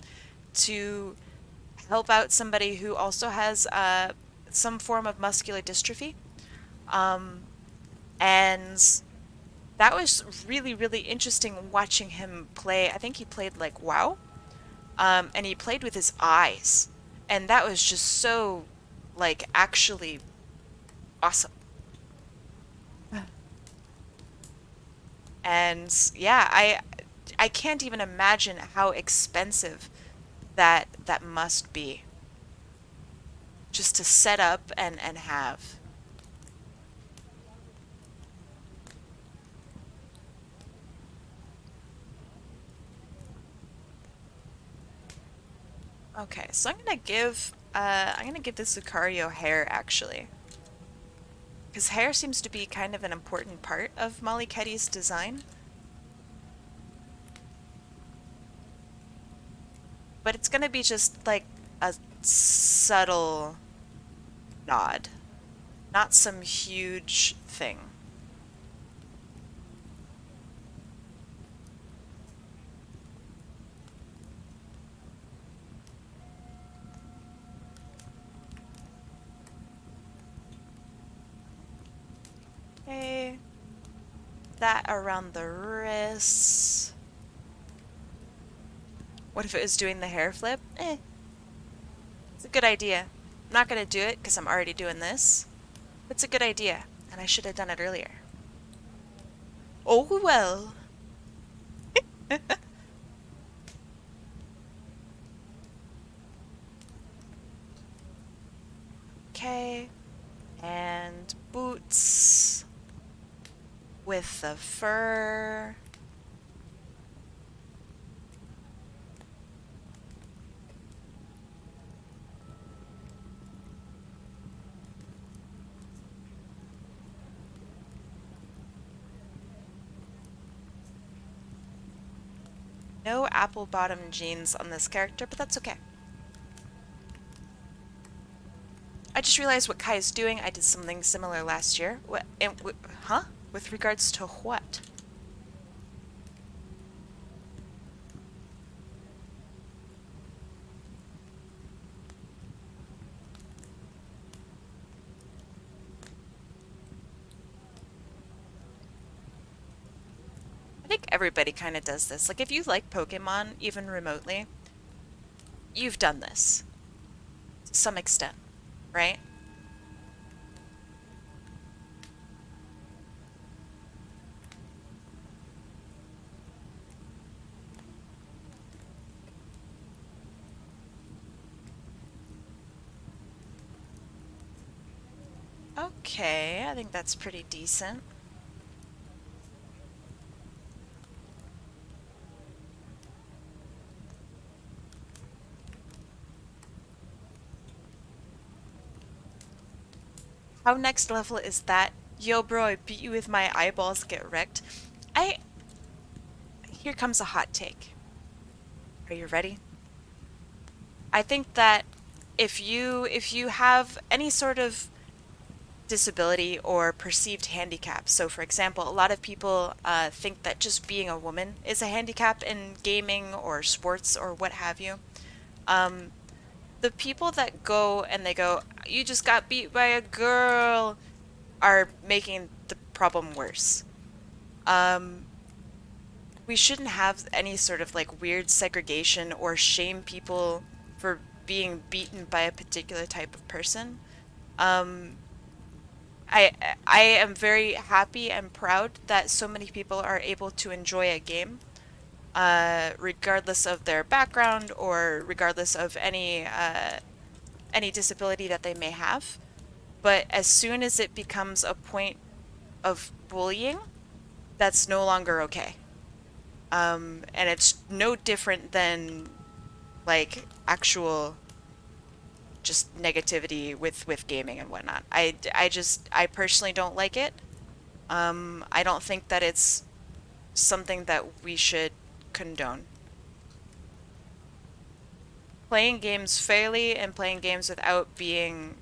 to help out somebody who also has some form of muscular dystrophy. Um, and that was really, really interesting watching him play. I think he played like WoW, and he played with his eyes, and that was just so, like, actually awesome. And yeah, I can't even imagine how expensive that must be just to set up and have. Okay, so I'm gonna give this Lucario hair actually. Because hair seems to be kind of an important part of Mollyketty's design. But it's gonna be just like a subtle nod, not some huge thing. Okay. That around the wrists. What if it was doing the hair flip? It's a good idea. I'm not gonna do it because I'm already doing this. But it's a good idea, and I should have done it earlier. Oh well. Okay. And boots with the fur. No apple bottom jeans on this character, but that's okay. I just realized what Kai is doing. I did something similar last year. What? Huh? With regards to what? I think everybody kind of does this. Like, if you like Pokemon, even remotely, you've done this to some extent, right? Okay, I think that's pretty decent. How next level is that? Yo, bro, I beat you with my eyeballs get wrecked. I... Here comes a hot take. Are you ready? I think that if you have any sort of disability or perceived handicap, so for example, a lot of people think that just being a woman is a handicap in gaming or sports or what have you. Um, the people that go and they go, you just got beat by a girl, are making the problem worse. Um, we shouldn't have any sort of like weird segregation or shame people for being beaten by a particular type of person. Um, I I am very happy and proud that so many people are able to enjoy a game, regardless of their background or regardless of any disability that they may have. But as soon as it becomes a point of bullying, that's no longer okay. And it's no different than like actual just negativity with gaming and whatnot. I personally don't like it. I don't think that it's something that we should condone. Playing games fairly and playing games without being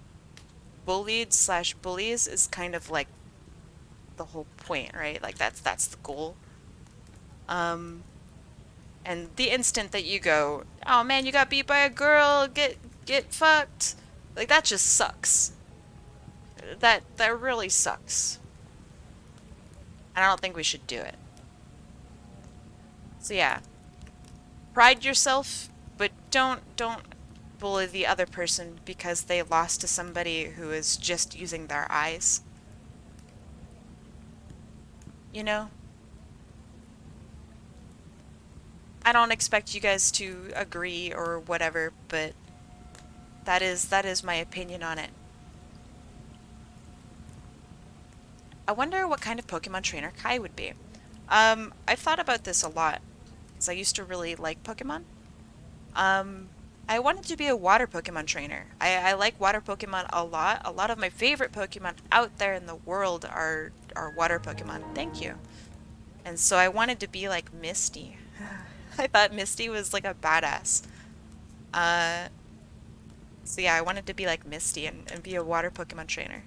bullied slash bullies is kind of like the whole point, right? Like that's the goal. Um, and the instant that you go, oh man, you got beat by a girl, get fucked, like that just sucks. That really sucks. And I don't think we should do it. So yeah, pride yourself, but don't bully the other person because they lost to somebody who is just using their eyes. You know? I don't expect you guys to agree or whatever, but that is my opinion on it. I wonder what kind of Pokemon trainer Kai would be. I've thought about this a lot, because I used to really like Pokemon. Um, I wanted to be a water Pokemon trainer. I like water Pokemon a lot. A lot of my favorite Pokemon out there in the world are water Pokemon. Thank you. And so I wanted to be like Misty. I thought Misty was like a badass. Uh, so yeah, I wanted to be like Misty and be a water Pokemon trainer.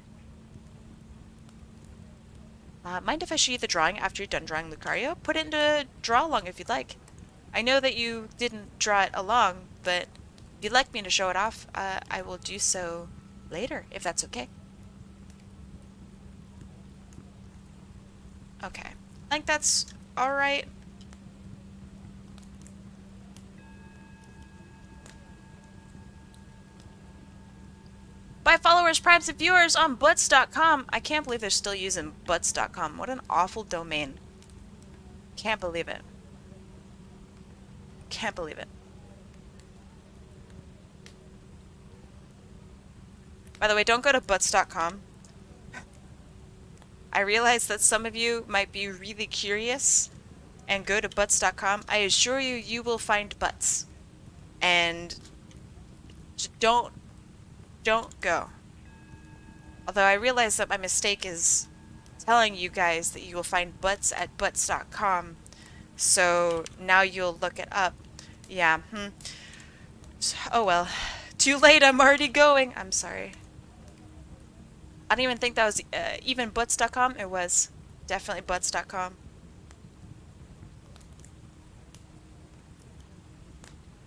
Mind if I show you the drawing after you're done drawing Lucario? Put it into draw along if you'd like. I know that you didn't draw it along, but if you'd like me to show it off, I will do so later, if that's okay. Okay. I think that's alright. By followers, primes, and viewers on butts.com. I can't believe they're still using butts.com. What an awful domain. Can't believe it. Can't believe it. By the way, don't go to butts.com. I realize that some of you might be really curious and go to butts.com. I assure you, you will find butts. And don't go. Although I realize that my mistake is telling you guys that you will find butts at butts.com. So now you'll look it up. Yeah, Oh well. Too late, I'm already going. I'm sorry. I don't even think that was even butts.com. It was definitely butts.com.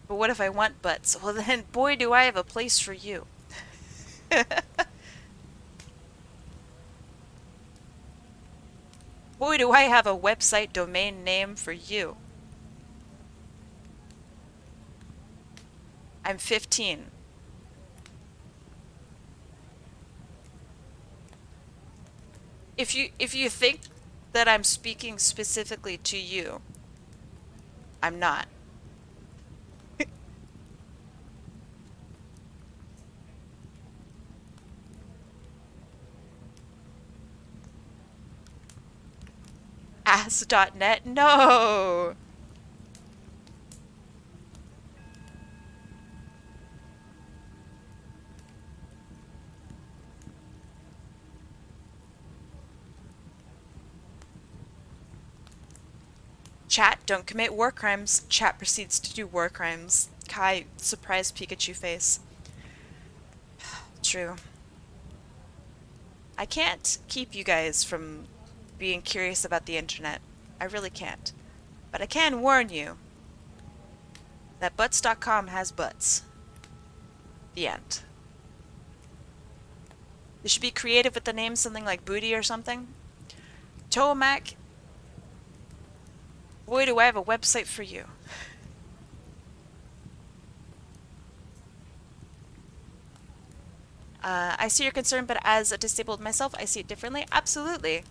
But what if I want butts? Well then, boy, do I have a place for you. Boy, do I have a website domain name for you. I'm 15. If you think that I'm speaking specifically to you, I'm not. Ass.net? No! Chat, don't commit war crimes. Chat proceeds to do war crimes. Kai, surprised Pikachu face. True. I can't keep you guys from being curious about the internet. I really can't. But I can warn you that butts.com has butts. The end. They should be creative with the name, something like Booty or something. Tomac, boy, do I have a website for you. I see your concern, but as a disabled myself, I see it differently. Absolutely.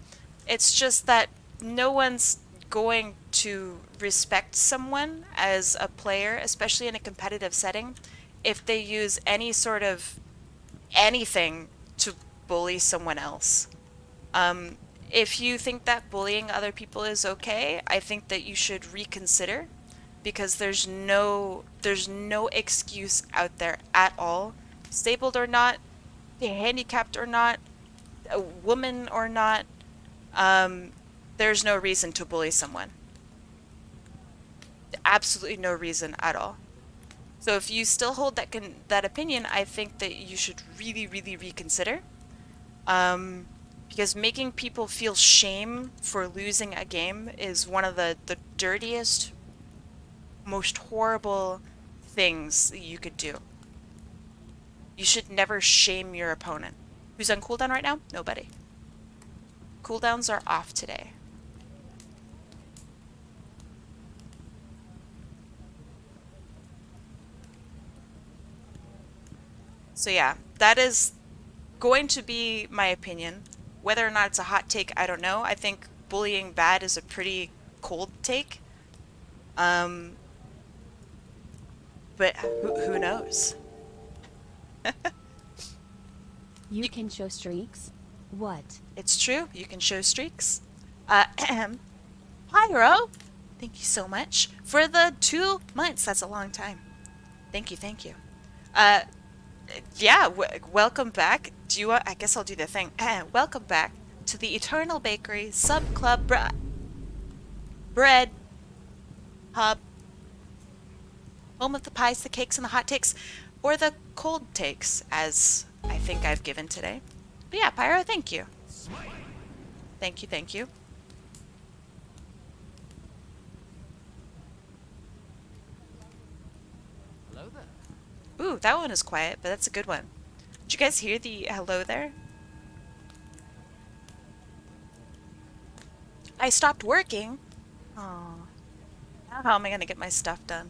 It's just that no one's going to respect someone as a player, especially in a competitive setting, if they use any sort of anything to bully someone else. If you think that bullying other people is okay, I think that you should reconsider, because there's no excuse out there at all, disabled or not, handicapped or not, a woman or not. There's no reason to bully someone. Absolutely no reason at all. So if you still hold that opinion, I think that you should really reconsider. Because making people feel shame for losing a game is one of the dirtiest, most horrible things that you could do. You should never shame your opponent. Who's on cooldown right now? Nobody. Cooldowns are off today. So yeah, that is going to be my opinion. Whether or not it's a hot take, I don't know. I think bullying bad is a pretty cold take. But who knows? You can show streaks? What? It's true. You can show streaks. Pyro, thank you so much for the 2 months. That's a long time. Thank you, thank you. Uh, yeah, welcome back. Do you want, I guess I'll do the thing. Welcome back to the Eternal Bakery Sub Club Bread Hub, home of the pies, the cakes, and the hot takes, or the cold takes, as I think I've given today. But yeah, Pyro, thank you. Thank you, thank you. Hello there. Ooh, that one is quiet, but that's a good one. Did you guys hear the hello there? I stopped working. Oh, now how am I gonna get my stuff done?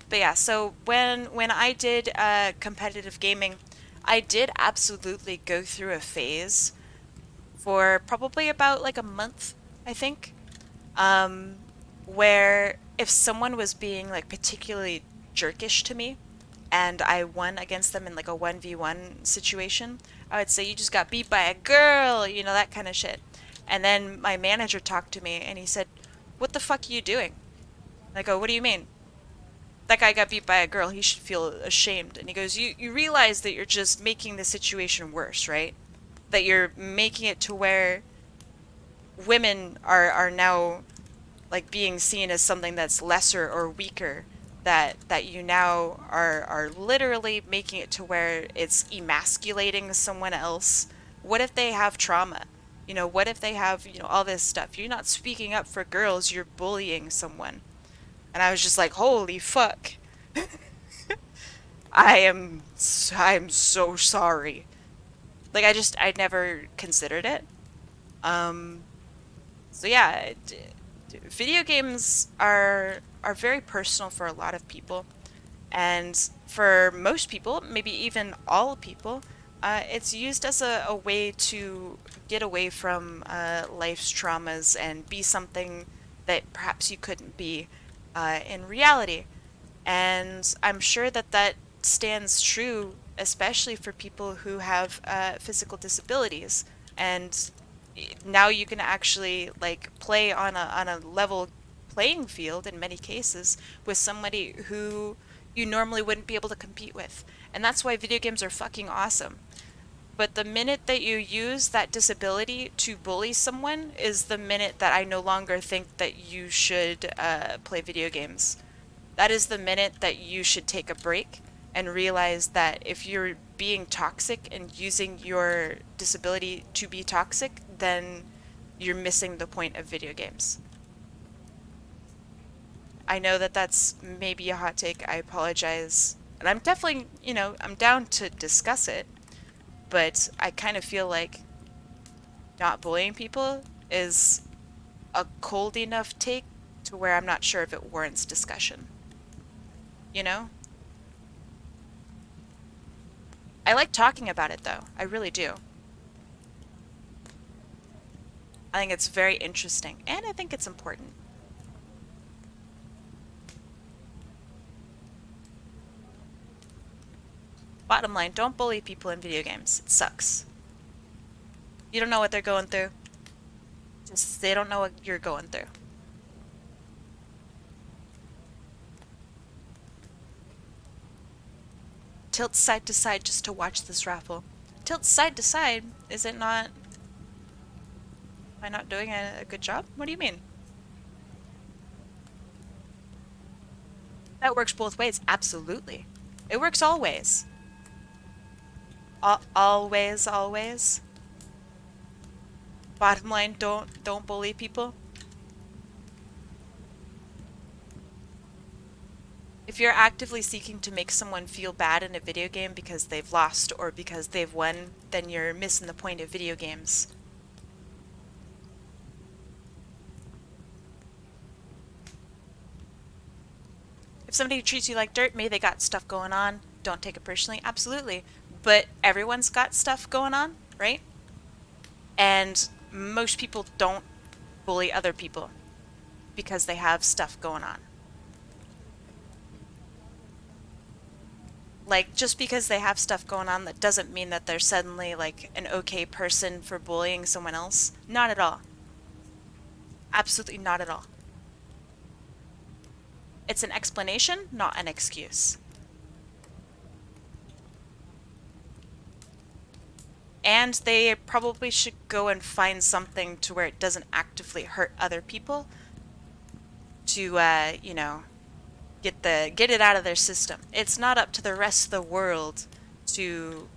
But yeah, so when I did competitive gaming, I did absolutely go through a phase for probably about like a month, I think, um, where if someone was being like particularly jerkish to me and I won against them in like a 1v1 situation, I would say, you just got beat by a girl, you know, that kind of shit. And then my manager talked to me and he said, "What the fuck are you doing?" And I go, "What do you mean?" "That guy got beat by a girl. He should feel ashamed." And he goes, you realize that you're just making the situation worse, right? That you're making it to where women are now like being seen as something that's lesser or weaker, that you now are literally making it to where it's emasculating someone else. What if they have trauma? You know, what if they have, you know, all this stuff? You're not speaking up for girls, you're bullying someone. And I was just like, holy fuck. I'm so sorry. Like I'd never considered it. Um so yeah, video games are very personal for a lot of people, and for most people, maybe even all people, it's used as a way to get away from life's traumas and be something that perhaps you couldn't be in reality. And I'm sure that that stands true, especially for people who have physical disabilities. And now you can actually like play on a level playing field in many cases with somebody who you normally wouldn't be able to compete with. And that's why video games are fucking awesome. But the minute that you use that disability to bully someone is the minute that I no longer think that you should play video games. That is the minute that you should take a break and realize that if you're being toxic and using your disability to be toxic, then you're missing the point of video games. I know that that's maybe a hot take. I apologize. And I'm definitely, you know, I'm down to discuss it, but I kind of feel like not bullying people is a cold enough take to where I'm not sure if it warrants discussion. You know? I like talking about it though. I really do. I think it's very interesting and I think it's important. Bottom line, don't bully people in video games. It sucks. You don't know what they're going through. Just they don't know what you're going through. Tilt side to side just to watch this raffle. Tilt side to side? Is it not? Am I not doing a good job? What do you mean? That works both ways. Absolutely. It works always. Always, always. Bottom line, don't bully people. If you're actively seeking to make someone feel bad in a video game because they've lost or because they've won, then you're missing the point of video games. If somebody treats you like dirt, maybe they got stuff going on. Don't take it personally. Absolutely. But everyone's got stuff going on, right? And most people don't bully other people because they have stuff going on. Like, just because they have stuff going on, that doesn't mean that they're suddenly, like, an okay person for bullying someone else. Not at all. Absolutely not at all. It's an explanation, not an excuse. And they probably should go and find something to where it doesn't actively hurt other people to, you know, get it out of their system. It's not up to the rest of the world to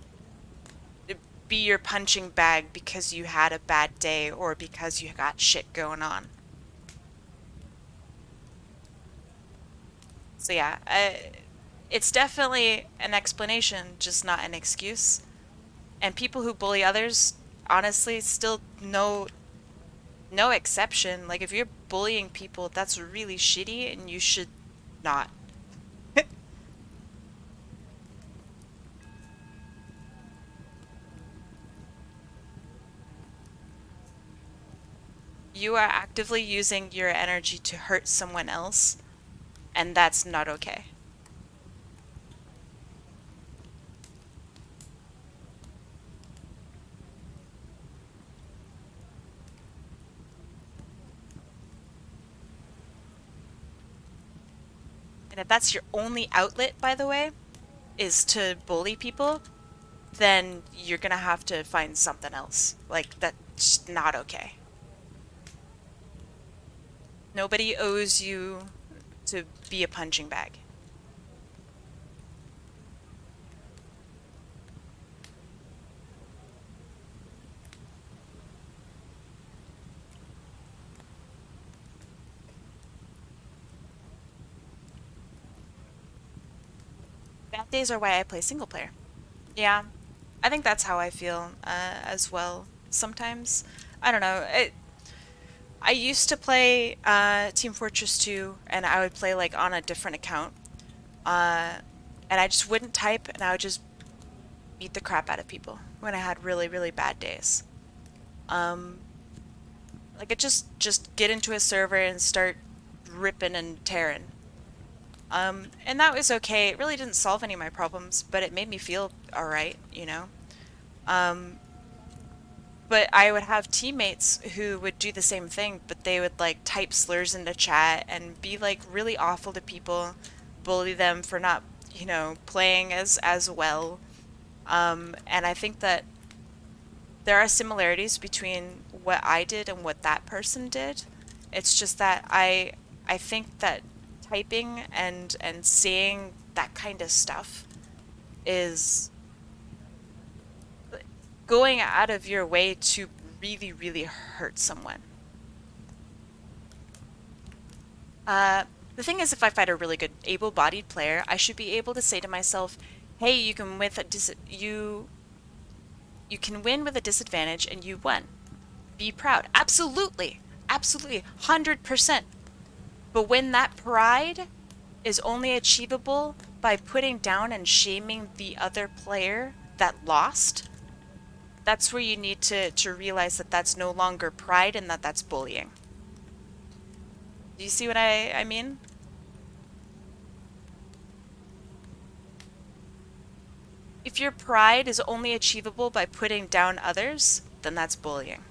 be your punching bag because you had a bad day or because you got shit going on. So yeah, it's definitely an explanation, just not an excuse. And people who bully others, honestly, still no exception. Like if you're bullying people, that's really shitty and you should not. You are actively using your energy to hurt someone else, and that's not okay. And if that's your only outlet, by the way, is to bully people, then you're gonna have to find something else. Like, that's not okay. Nobody owes you to be a punching bag. Bad days are why I play single player. Yeah, I think that's how I feel as well sometimes. I don't know. I used to play Team Fortress 2, and I would play like on a different account. Uh, and I just wouldn't type, and I would just beat the crap out of people when I had really, really bad days. Um, like I just get into a server and start ripping and tearing. And that was okay. It really didn't solve any of my problems, but it made me feel alright, you know? Um, but I would have teammates who would do the same thing, but they would like type slurs into chat and be like really awful to people, bully them for not, you know, playing as well. And I think that there are similarities between what I did and what that person did. It's just that I think that typing and seeing that kind of stuff is going out of your way to really, really hurt someone. Uh, the thing is, if I fight a really good able-bodied player, I should be able to say to myself, "Hey, you can win with a disadvantage, and you won. Be proud." Absolutely, absolutely, 100%. But when that pride is only achievable by putting down and shaming the other player that lost, that's where you need to realize that that's no longer pride and that that's bullying. Do you see what I mean? If your pride is only achievable by putting down others, then that's bullying.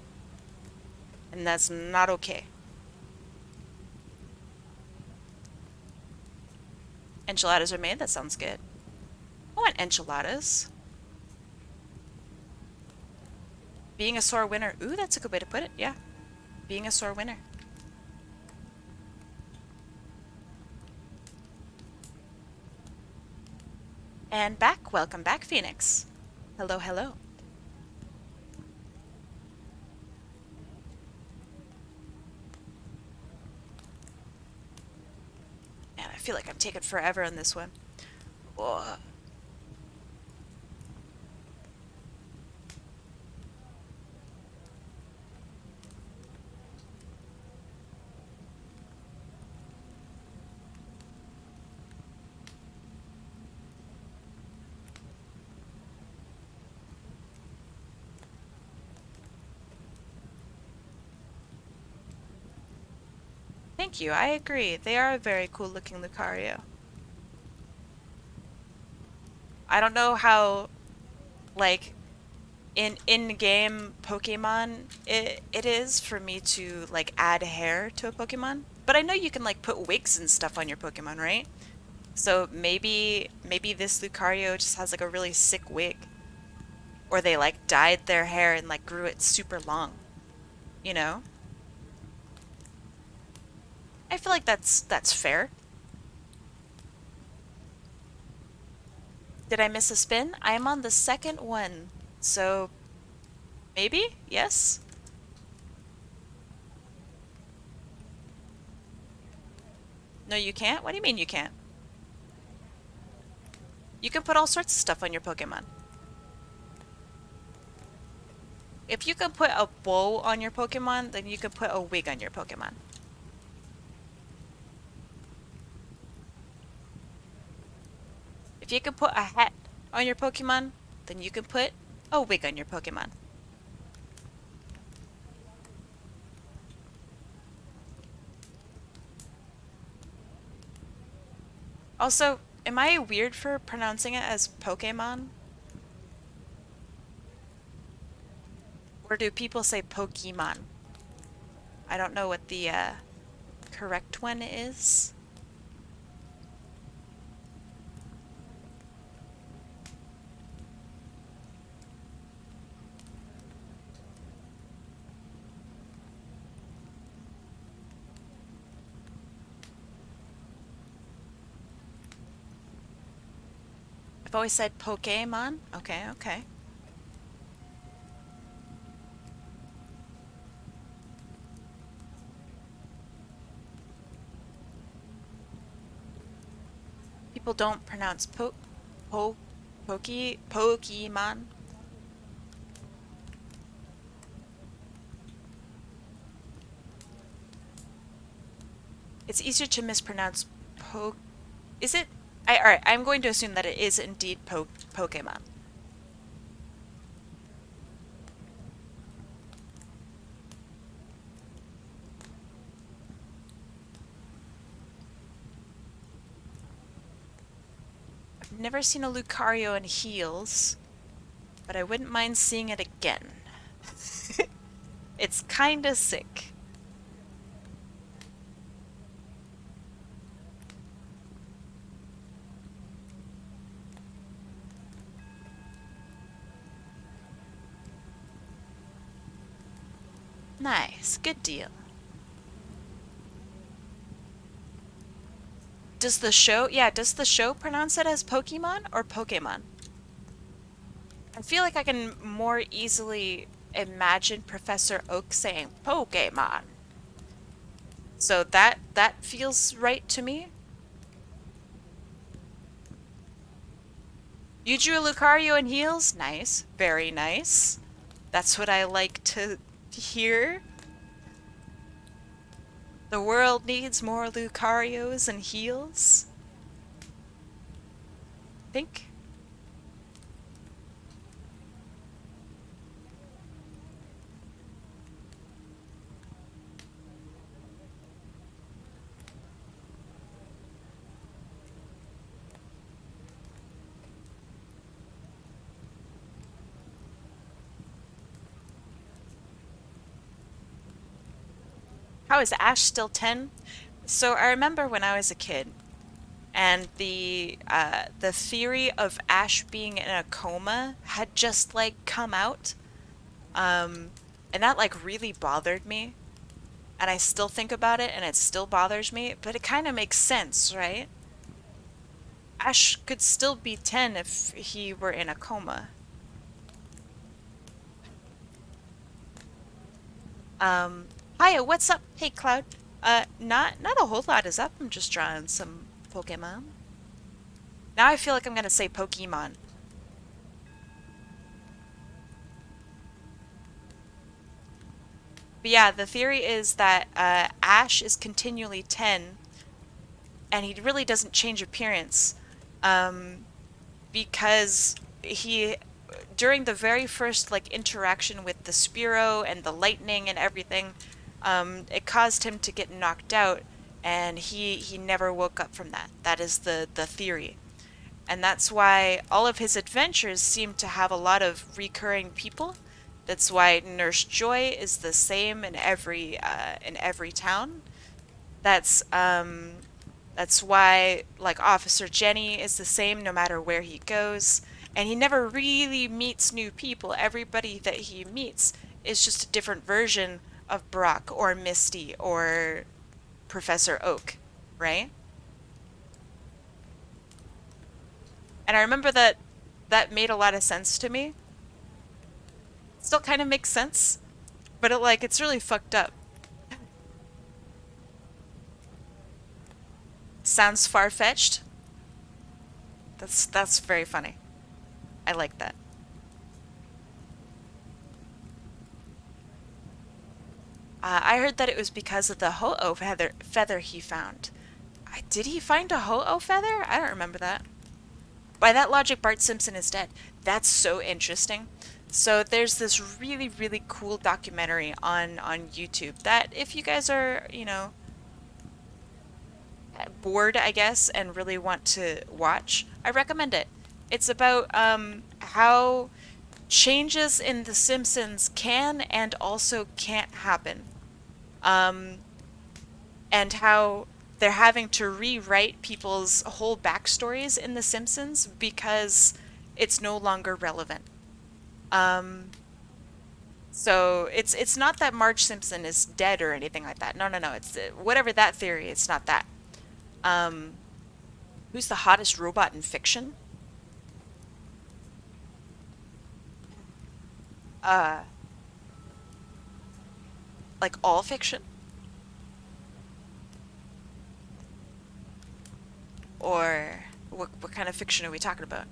And that's not okay. Enchiladas are made? That sounds good. I want enchiladas. Being a sore winner. Ooh, that's a good way to put it. Yeah. Being a sore winner. And back. Welcome back, Phoenix. Hello, hello. Man, I feel like I'm taking forever on this one. Whoa. Thank you. I agree. They are a very cool looking Lucario. I don't know how, like, in-game Pokemon it is for me to, like, add hair to a Pokemon. But I know you can, like, put wigs and stuff on your Pokemon, right? So maybe this Lucario just has, like, a really sick wig. Or they, like, dyed their hair and, like, grew it super long, you know? I feel like that's fair. Did I miss a spin? I am on the second one. So maybe? Yes? No, you can't? What do you mean you can't? You can put all sorts of stuff on your Pokemon. If you can put a bow on your Pokemon, then you can put a wig on your Pokemon. If you can put a hat on your Pokemon, then you can put a wig on your Pokemon. Also, am I weird for pronouncing it as Pokemon? Or do people say Pokemon? I don't know what the correct one is. I've always said Pokemon. Okay, okay. People don't pronounce Pokemon. It's easier to mispronounce po. Is it? All right, I'm going to assume that it is indeed Pokemon. I've never seen a Lucario in heels, but I wouldn't mind seeing it again. It's kinda sick. Nice, good deal. Does the show pronounce it as Pokemon or Pokemon? I feel like I can more easily imagine Professor Oak saying Pokemon. So that feels right to me. You drew a Lucario in heels? Nice. Very nice. That's what I like to hear. The world needs more Lucarios and heels. Think. How is Ash still 10? So I remember when I was a kid, and the theory of Ash being in a coma had just like come out, um, and that like really bothered me. And I still think about it, and it still bothers me. But it kind of makes sense, right? Ash could still be 10 if he were in a coma. Um, Hiya, what's up? Hey, Cloud. Not a whole lot is up. I'm just drawing some Pokemon. Now I feel like I'm gonna say Pokemon. But yeah, the theory is that Ash is continually 10, and he really doesn't change appearance, um, because he, during the very first like interaction with the Spearow and the lightning and everything, it caused him to get knocked out, and he never woke up from that. That is the theory. And that's why all of his adventures seem to have a lot of recurring people. That's why Nurse Joy is the same in every town. That's why like Officer Jenny is the same no matter where he goes. And he never really meets new people. Everybody that he meets is just a different version of Brock or Misty or Professor Oak, right? And I remember that made a lot of sense to me. Still kind of makes sense, but it's really fucked up. Sounds far-fetched. That's very funny. I like that. I heard that it was because of the ho-oh feather he found. Did he find a ho-oh feather? I don't remember that. By that logic, Bart Simpson is dead. That's so interesting. So there's this really, really cool documentary on YouTube that if you guys are, bored, I guess, and really want to watch, I recommend it. It's about how changes in The Simpsons can and also can't happen. And how they're having to rewrite people's whole backstories in The Simpsons because it's no longer relevant. Um, so it's not that Marge Simpson is dead or anything like that. No, no, no. It's whatever that theory. It's not that. Um, who's the hottest robot in fiction? Uh, like all fiction? Or what kind of fiction are we talking about?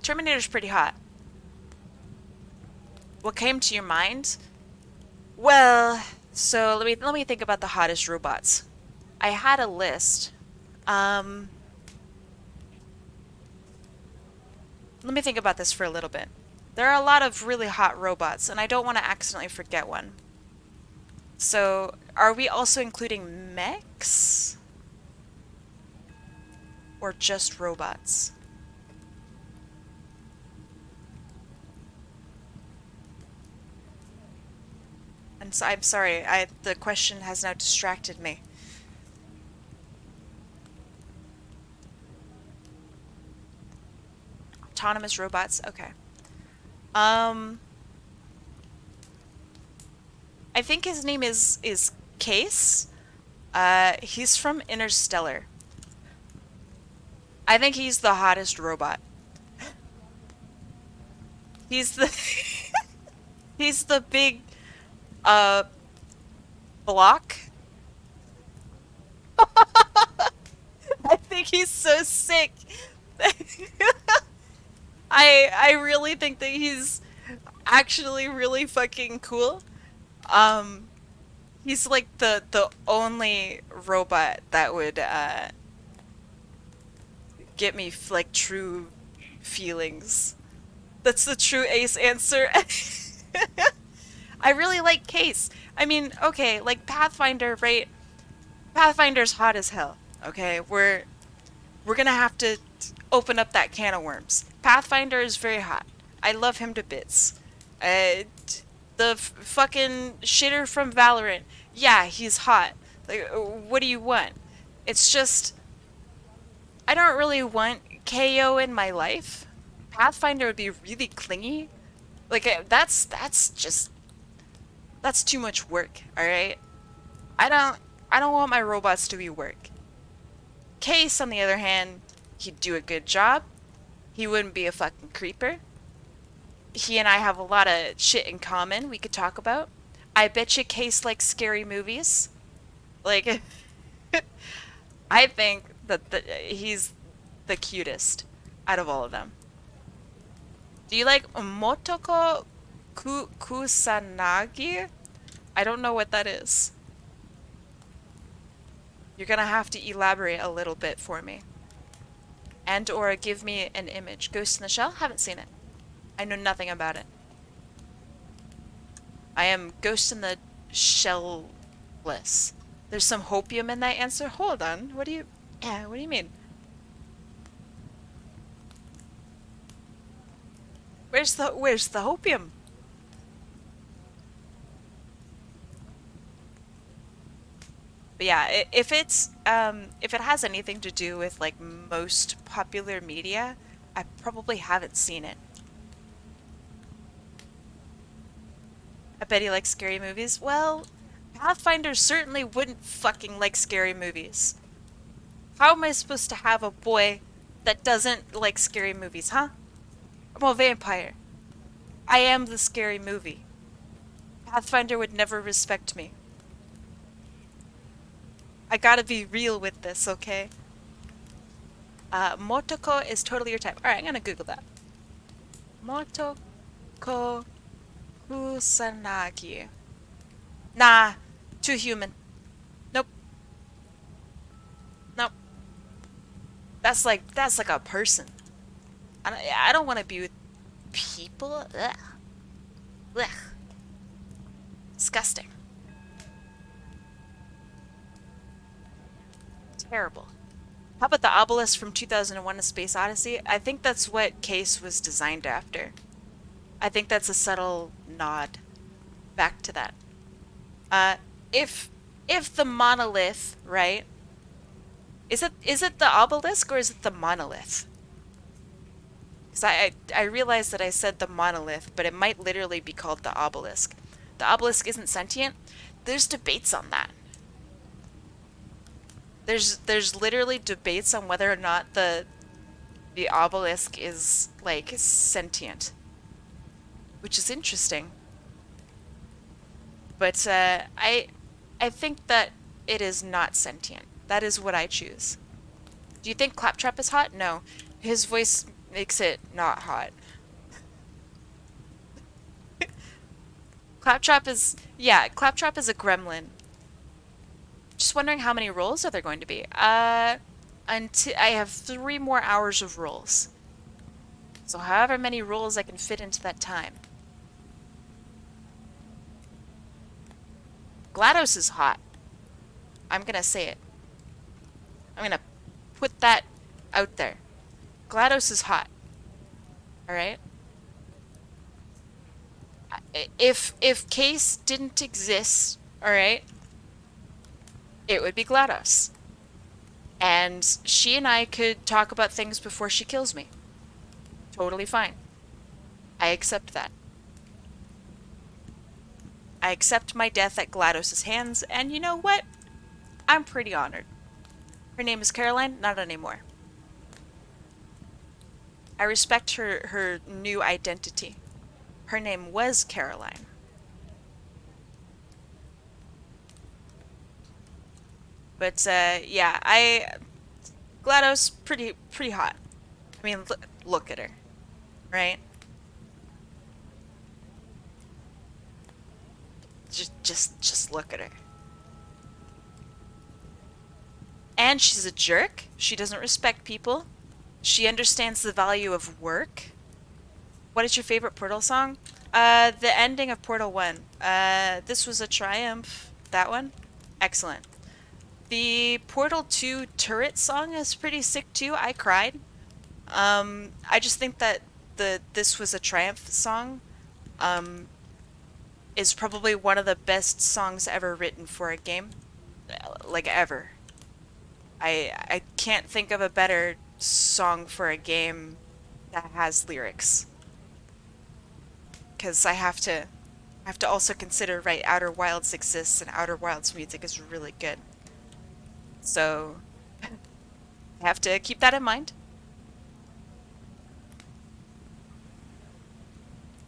Terminator's pretty hot. What came to your mind? Well, so let me think about the hottest robots. I had a list. Um, Let me think about this for a little bit. There are a lot of really hot robots, and I don't want to accidentally forget one. So, are we also including mechs? Or just robots? And so, I'm sorry, the question has now distracted me. Autonomous robots? Okay. I think his name is Case. He's from Interstellar. I think he's the hottest robot. He's the he's the big uh block. I think he's so sick. I really think that he's actually really fucking cool. Um, he's like the only robot that would get me like true feelings. That's the true ace answer. I really like Case. I mean, okay, like Pathfinder, right? Pathfinder's hot as hell. Okay, we're gonna have to open up that can of worms. Pathfinder is very hot. I love him to bits. The fucking shitter from Valorant. Yeah, he's hot. Like, what do you want? It's just, I don't really want KO in my life. Pathfinder would be really clingy. Like, that's too much work, alright? I don't want my robots to be work. Case, on the other hand, he'd do a good job. He wouldn't be a fucking creeper. He and I have a lot of shit in common we could talk about. I bet you Case likes scary movies. Like, I think that he's the cutest out of all of them. Do you like Motoko Kusanagi? I don't know what that is. You're gonna have to elaborate a little bit for me. And or give me an image. Ghost in the Shell? Haven't seen it. I know nothing about it. I am ghost in the shellless. There's some hopium in that answer. Hold on. What do you? Yeah. What do you mean? Where's the hopium? But yeah, if it has anything to do with like most popular media, I probably haven't seen it. I bet he likes scary movies. Well, Pathfinder certainly wouldn't fucking like scary movies. How am I supposed to have a boy that doesn't like scary movies, huh? I'm a vampire. I am the scary movie. Pathfinder would never respect me. I gotta be real with this, okay? Motoko is totally your type. Alright, I'm gonna Google that. Motoko Kusanagi. Nah, too human. Nope. Nope. That's like a person. I don't want to be with people. Ugh. Ugh. Disgusting. Terrible. How about the obelisk from 2001: A Space Odyssey? I think that's what Case was designed after. I think that's a subtle nod back to that. Uh, if the monolith, right? Is it the obelisk or is it the monolith? Because I realized that I said the monolith, but it might literally be called the obelisk. The obelisk isn't sentient. There's debates on that. There's literally debates on whether or not the obelisk is like sentient, which is interesting. But I think that it is not sentient. That is what I choose. Do you think Claptrap is hot? No. His voice makes it not hot. Claptrap is a gremlin. Just wondering how many rolls are there going to be. Until I have 3 more hours of rolls. So however many rolls I can fit into that time. GLaDOS is hot. I'm gonna say it. I'm gonna put that out there. GLaDOS is hot. Alright? If Case didn't exist, alright, it would be GLaDOS. And she and I could talk about things before she kills me. Totally fine. I accept that. I accept my death at GLaDOS' hands, and you know what? I'm pretty honored. Her name is Caroline, not anymore. I respect her new identity. Her name was Caroline. But yeah, GLaDOS pretty hot. I mean, look at her, right? Just look at her. And she's a jerk. She doesn't respect people. She understands the value of work. What is your favorite Portal song? The ending of Portal 1. This was a triumph. That one? Excellent. The Portal 2 turret song is pretty sick too. I cried. I just think that This Was a Triumph song is probably one of the best songs ever written for a game. Like ever. I can't think of a better song for a game that has lyrics. Because I have to also consider, right, Outer Wilds exists and Outer Wilds music is really good. So I have to keep that in mind.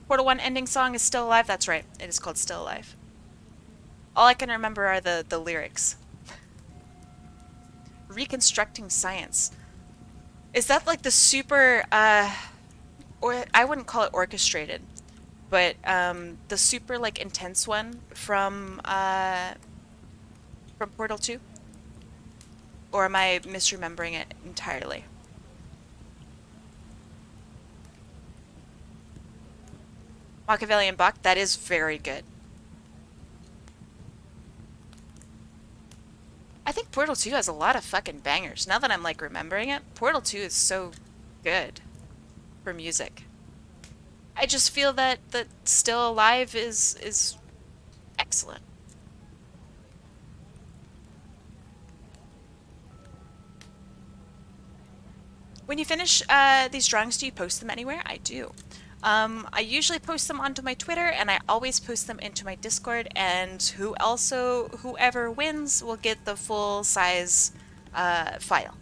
Portal 1 ending song is Still Alive. That's right. It is called Still Alive. All I can remember are the lyrics. Reconstructing Science. Is that like the super, or I wouldn't call it orchestrated, but the super like intense one from Portal 2? Or am I misremembering it entirely? Machiavellian Buck, that is very good. I think Portal 2 has a lot of fucking bangers. Now that I'm like remembering it, Portal 2 is so good for music. I just feel that Still Alive is excellent. When you finish these drawings, do you post them anywhere? I do. I usually post them onto my Twitter, and I always post them into my Discord, and whoever wins will get the full size file.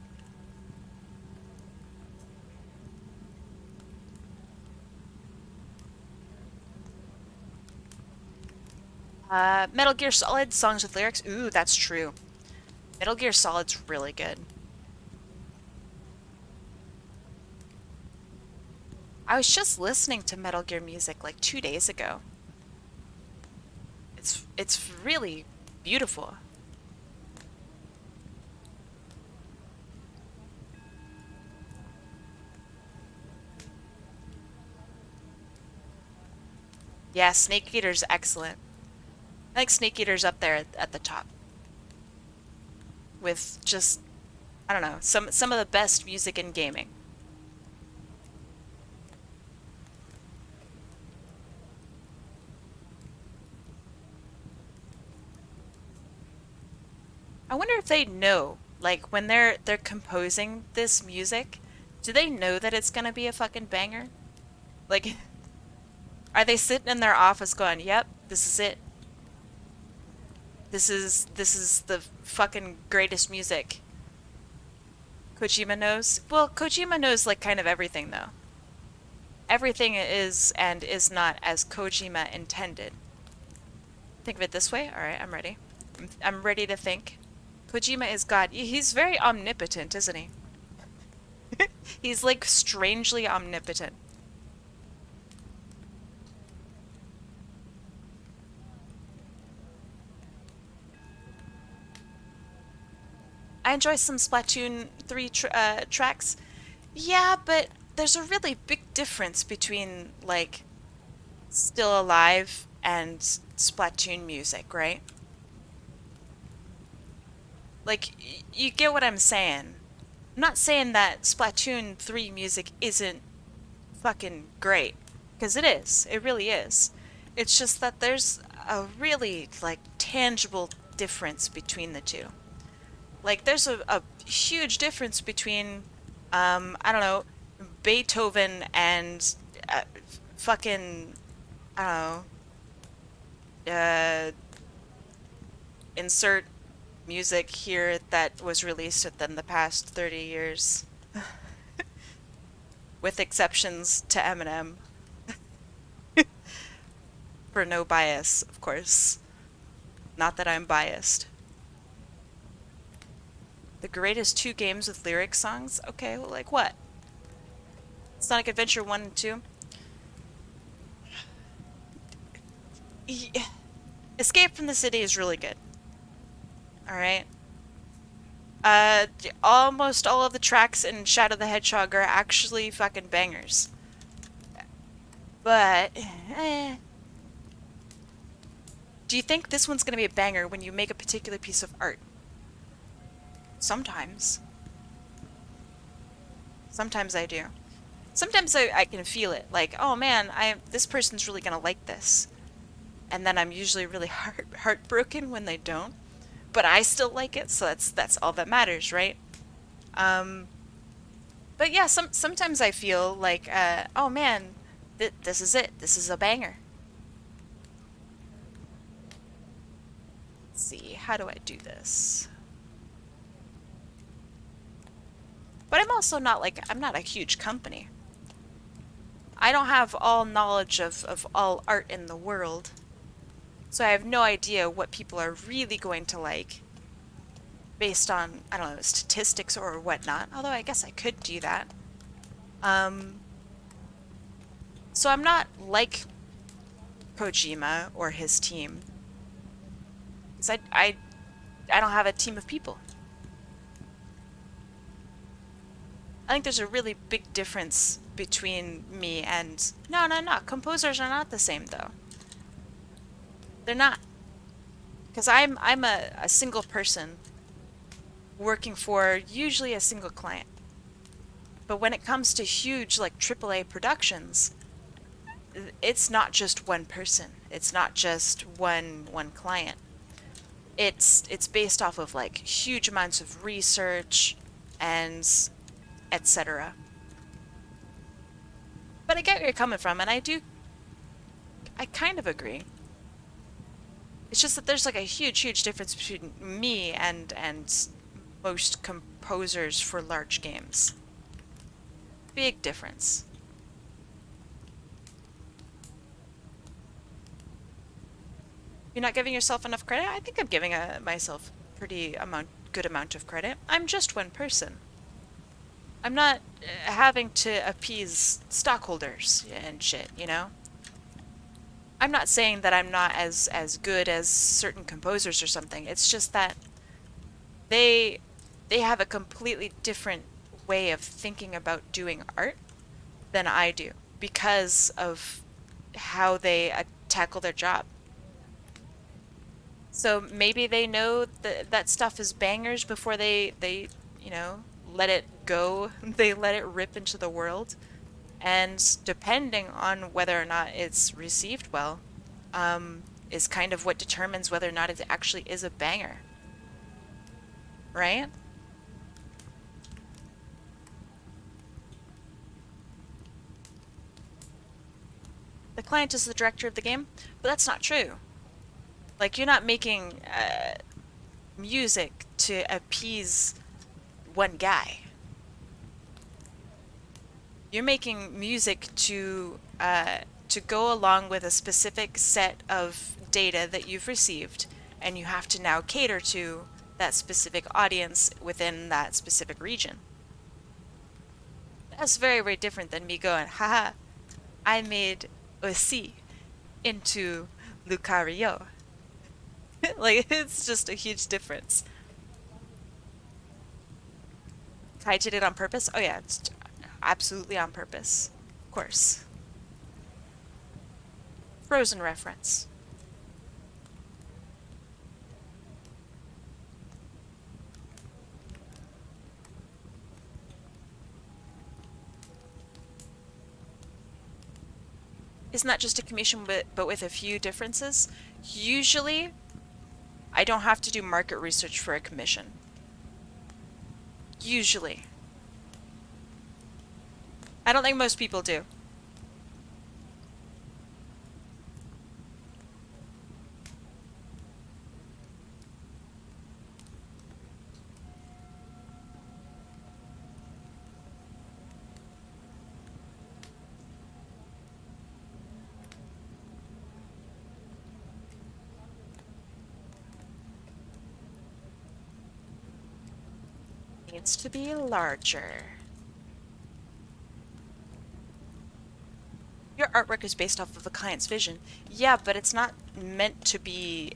Metal Gear Solid songs with lyrics. Ooh, that's true. Metal Gear Solid's really good. I was just listening to Metal Gear music like 2 days ago. It's really beautiful. Yeah, Snake Eater's excellent. I think Snake Eater's up there at the top. With just, I don't know, some of the best music in gaming. I wonder if they know, like when they're composing this music, do they know that it's gonna be a fucking banger? Like, are they sitting in their office going, "Yep, this is it. This is the fucking greatest music." Kojima knows. Well, Kojima knows like kind of everything though. Everything is and is not as Kojima intended. Think of it this way. All right, I'm ready. I'm ready to think. Kojima is God. He's very omnipotent, isn't he? He's like strangely omnipotent. I enjoy some Splatoon 3 tracks. Yeah, but there's a really big difference between like Still Alive and Splatoon music, right? Like, you get what I'm saying. I'm not saying that Splatoon 3 music isn't fucking great, because it is. It really is. It's just that there's a really, like, tangible difference between the two. Like, there's a huge difference between, I don't know, Beethoven and fucking, I don't know, insert music here that was released within the past 30 years. With exceptions to Eminem. For no bias, of course. Not that I'm biased. The greatest 2 games with lyric songs? Okay, well, like what? Sonic Adventure 1 and 2? Escape from the City is really good. Alright. Almost all of the tracks in Shadow the Hedgehog are actually fucking bangers. But, do you think this one's gonna be a banger when you make a particular piece of art? Sometimes. Sometimes I do. Sometimes I can feel it. Like, oh man, this person's really gonna like this. And then I'm usually really heartbroken when they don't. But I still like it, so that's all that matters, right? But yeah, sometimes I feel like, oh man, this is it. This is a banger. Let's see, how do I do this? But I'm also not like, I'm not a huge company. I don't have all knowledge of all art in the world. So I have no idea what people are really going to like based on, I don't know, statistics or whatnot. Although I guess I could do that. So I'm not like Kojima or his team. Because I don't have a team of people. I think there's a really big difference between me and... No. Composers are not the same, though. They're not. Because I'm a single person working for usually a single client. But when it comes to huge like AAA productions, it's not just one person. It's not just one client. It's based off of like huge amounts of research and etc. But I get where you're coming from, and I kind of agree. It's just that there's like a huge difference between me and most composers for large games. Big difference. You're not giving yourself enough credit? I think I'm giving myself pretty good amount of credit. I'm just one person. I'm not having to appease stockholders and shit, you know? I'm not saying that I'm not as good as certain composers or something. It's just that they have a completely different way of thinking about doing art than I do because of how they tackle their job. So maybe they know that stuff is bangers before they you know, let it go. They let it rip into the world. And depending on whether or not it's received well, is kind of what determines whether or not it actually is a banger. Right? The client is the director of the game, but that's not true. Like, you're not making music to appease one guy. You're making music to go along with a specific set of data that you've received, and you have to now cater to that specific audience within that specific region. That's very different than me going, haha, I made Osi into Lucario. Like, it's just a huge difference. Kai did it on purpose? Oh yeah, it's absolutely on purpose. Of course. Frozen reference. Isn't that just a commission but with a few differences? Usually, I don't have to do market research for a commission. Usually. I don't think most people do. Needs to be larger. Your artwork is based off of a client's vision. Yeah, but it's not meant to be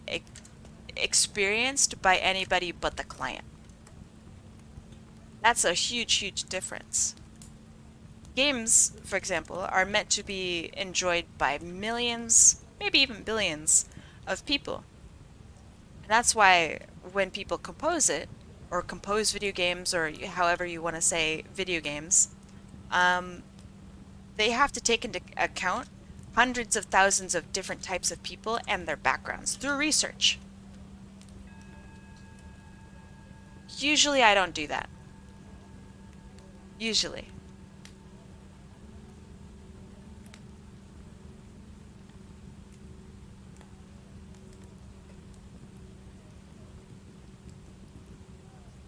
experienced by anybody but the client. That's a huge difference. Games, for example, are meant to be enjoyed by millions, maybe even billions of people. And that's why when people compose it, or compose video games, or however you want to say video games, they have to take into account hundreds of thousands of different types of people and their backgrounds through research. Usually I don't do that. Usually.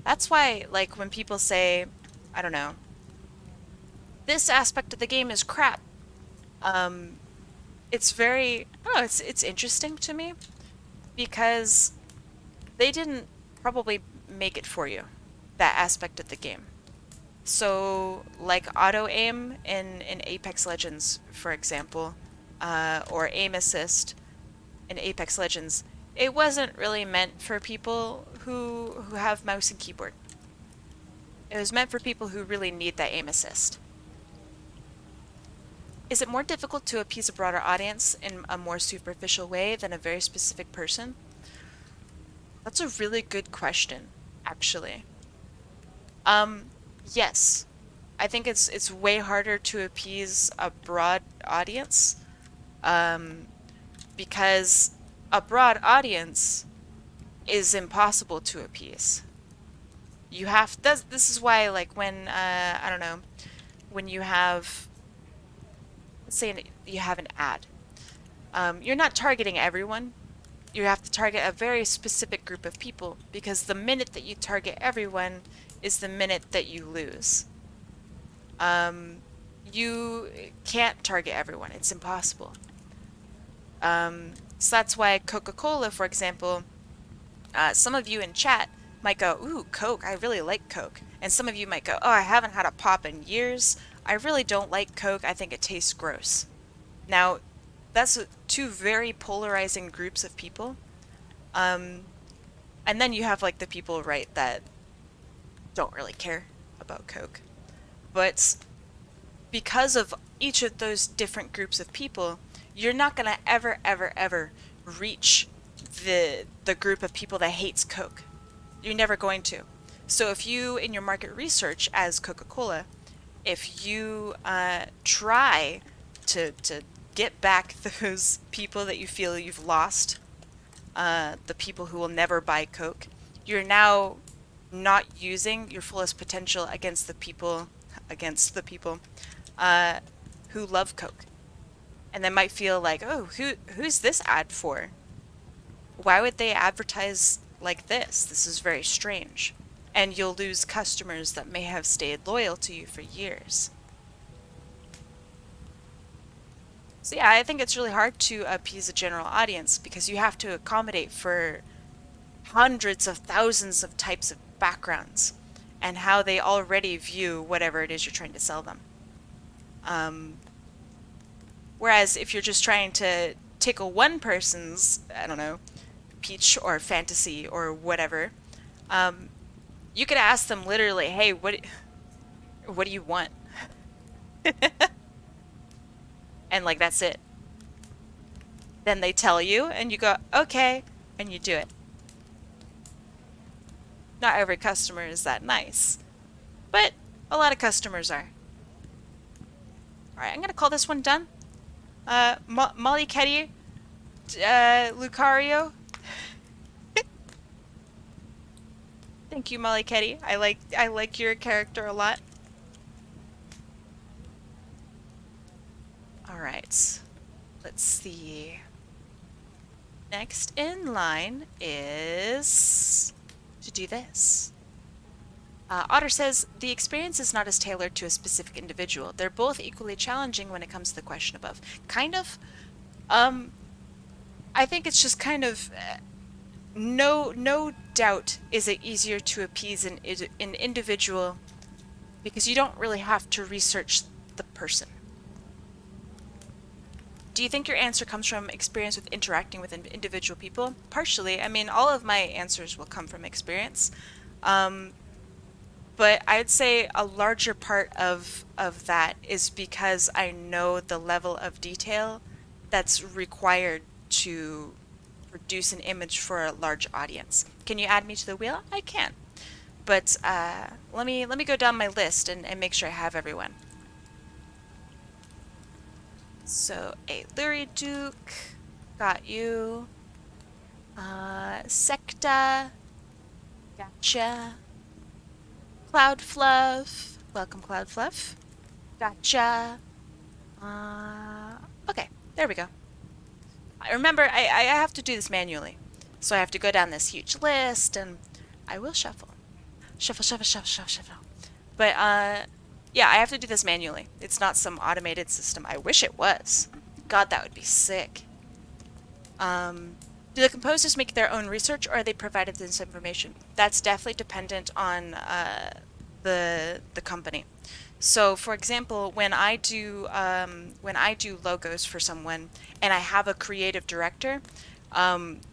That's why, like, when people say, I don't know, this aspect of the game is crap, it's very, oh, it's interesting to me because they didn't probably make it for you, that aspect of the game. So, like auto aim in Apex Legends, for example, or aim assist in Apex Legends, it wasn't really meant for people who have mouse and keyboard. It was meant for people who really need that aim assist. Is it more difficult to appease a broader audience in a more superficial way than a very specific person? That's a really good question, actually. Yes. I think it's way harder to appease a broad audience, um, because a broad audience is impossible to appease. You have this is why, like, when I don't know, when you have, let's say you have an ad, you're not targeting everyone. You have to target a very specific group of people, because the minute that you target everyone is the minute that you lose. You can't target everyone. It's impossible. So that's why Coca-Cola, for example, some of you in chat might go, ooh, Coke, I really like Coke. And some of you might go, oh, I haven't had a pop in years. I really don't like Coke. I think it tastes gross. Now, that's two very polarizing groups of people. And then you have, like, the people, right, that don't really care about Coke. But because of each of those different groups of people, you're not going to ever reach the group of people that hates Coke. You're never going to. So if you, in your market research as Coca-Cola, if you try to get back those people that you feel you've lost, the people who will never buy Coke, you're now not using your fullest potential against the people who love Coke. And they might feel like, oh, who's this ad for? Why would they advertise like this? This is very strange. And you'll lose customers that may have stayed loyal to you for years. So yeah, I think it's really hard to appease a general audience, because you have to accommodate for hundreds of thousands of types of backgrounds and how they already view whatever it is you're trying to sell them. Whereas if you're just trying to tickle one person's, I don't know, peach or fantasy or whatever, you could ask them literally, hey, what do you want? And, like, that's it. Then they tell you and you go, okay, and you do it. Not every customer is that nice, but a lot of customers are. Alright, I'm gonna call this one done. Mollyketty, Lucario. Thank you, Mollyketty. I like your character a lot. Alright. Let's see. Next in line is to do this. Otter says, the experience is not as tailored to a specific individual. They're both equally challenging when it comes to the question above. Kind of. I think it's just kind of... no doubt is it easier to appease an individual, because you don't really have to research the person. Do you think your answer comes from experience with interacting with individual people? Partially. I mean, all of my answers will come from experience. But I'd say a larger part of that is because I know the level of detail that's required to produce an image for a large audience. Can you add me to the wheel? I can. But let me go down my list and make sure I have everyone. So, a Luriduke, got you. Secta, gotcha. Cloudfluff, welcome Cloudfluff. Gotcha. Okay, there we go. Remember, I have to do this manually. So I have to go down this huge list, and I will shuffle. Shuffle, shuffle, shuffle, shuffle, shuffle. But, yeah, I have to do this manually. It's not some automated system. I wish it was. God, that would be sick. Do the composers make their own research, or are they provided this information? That's definitely dependent on the company. So, for example, when I do logos for someone and I have a creative director,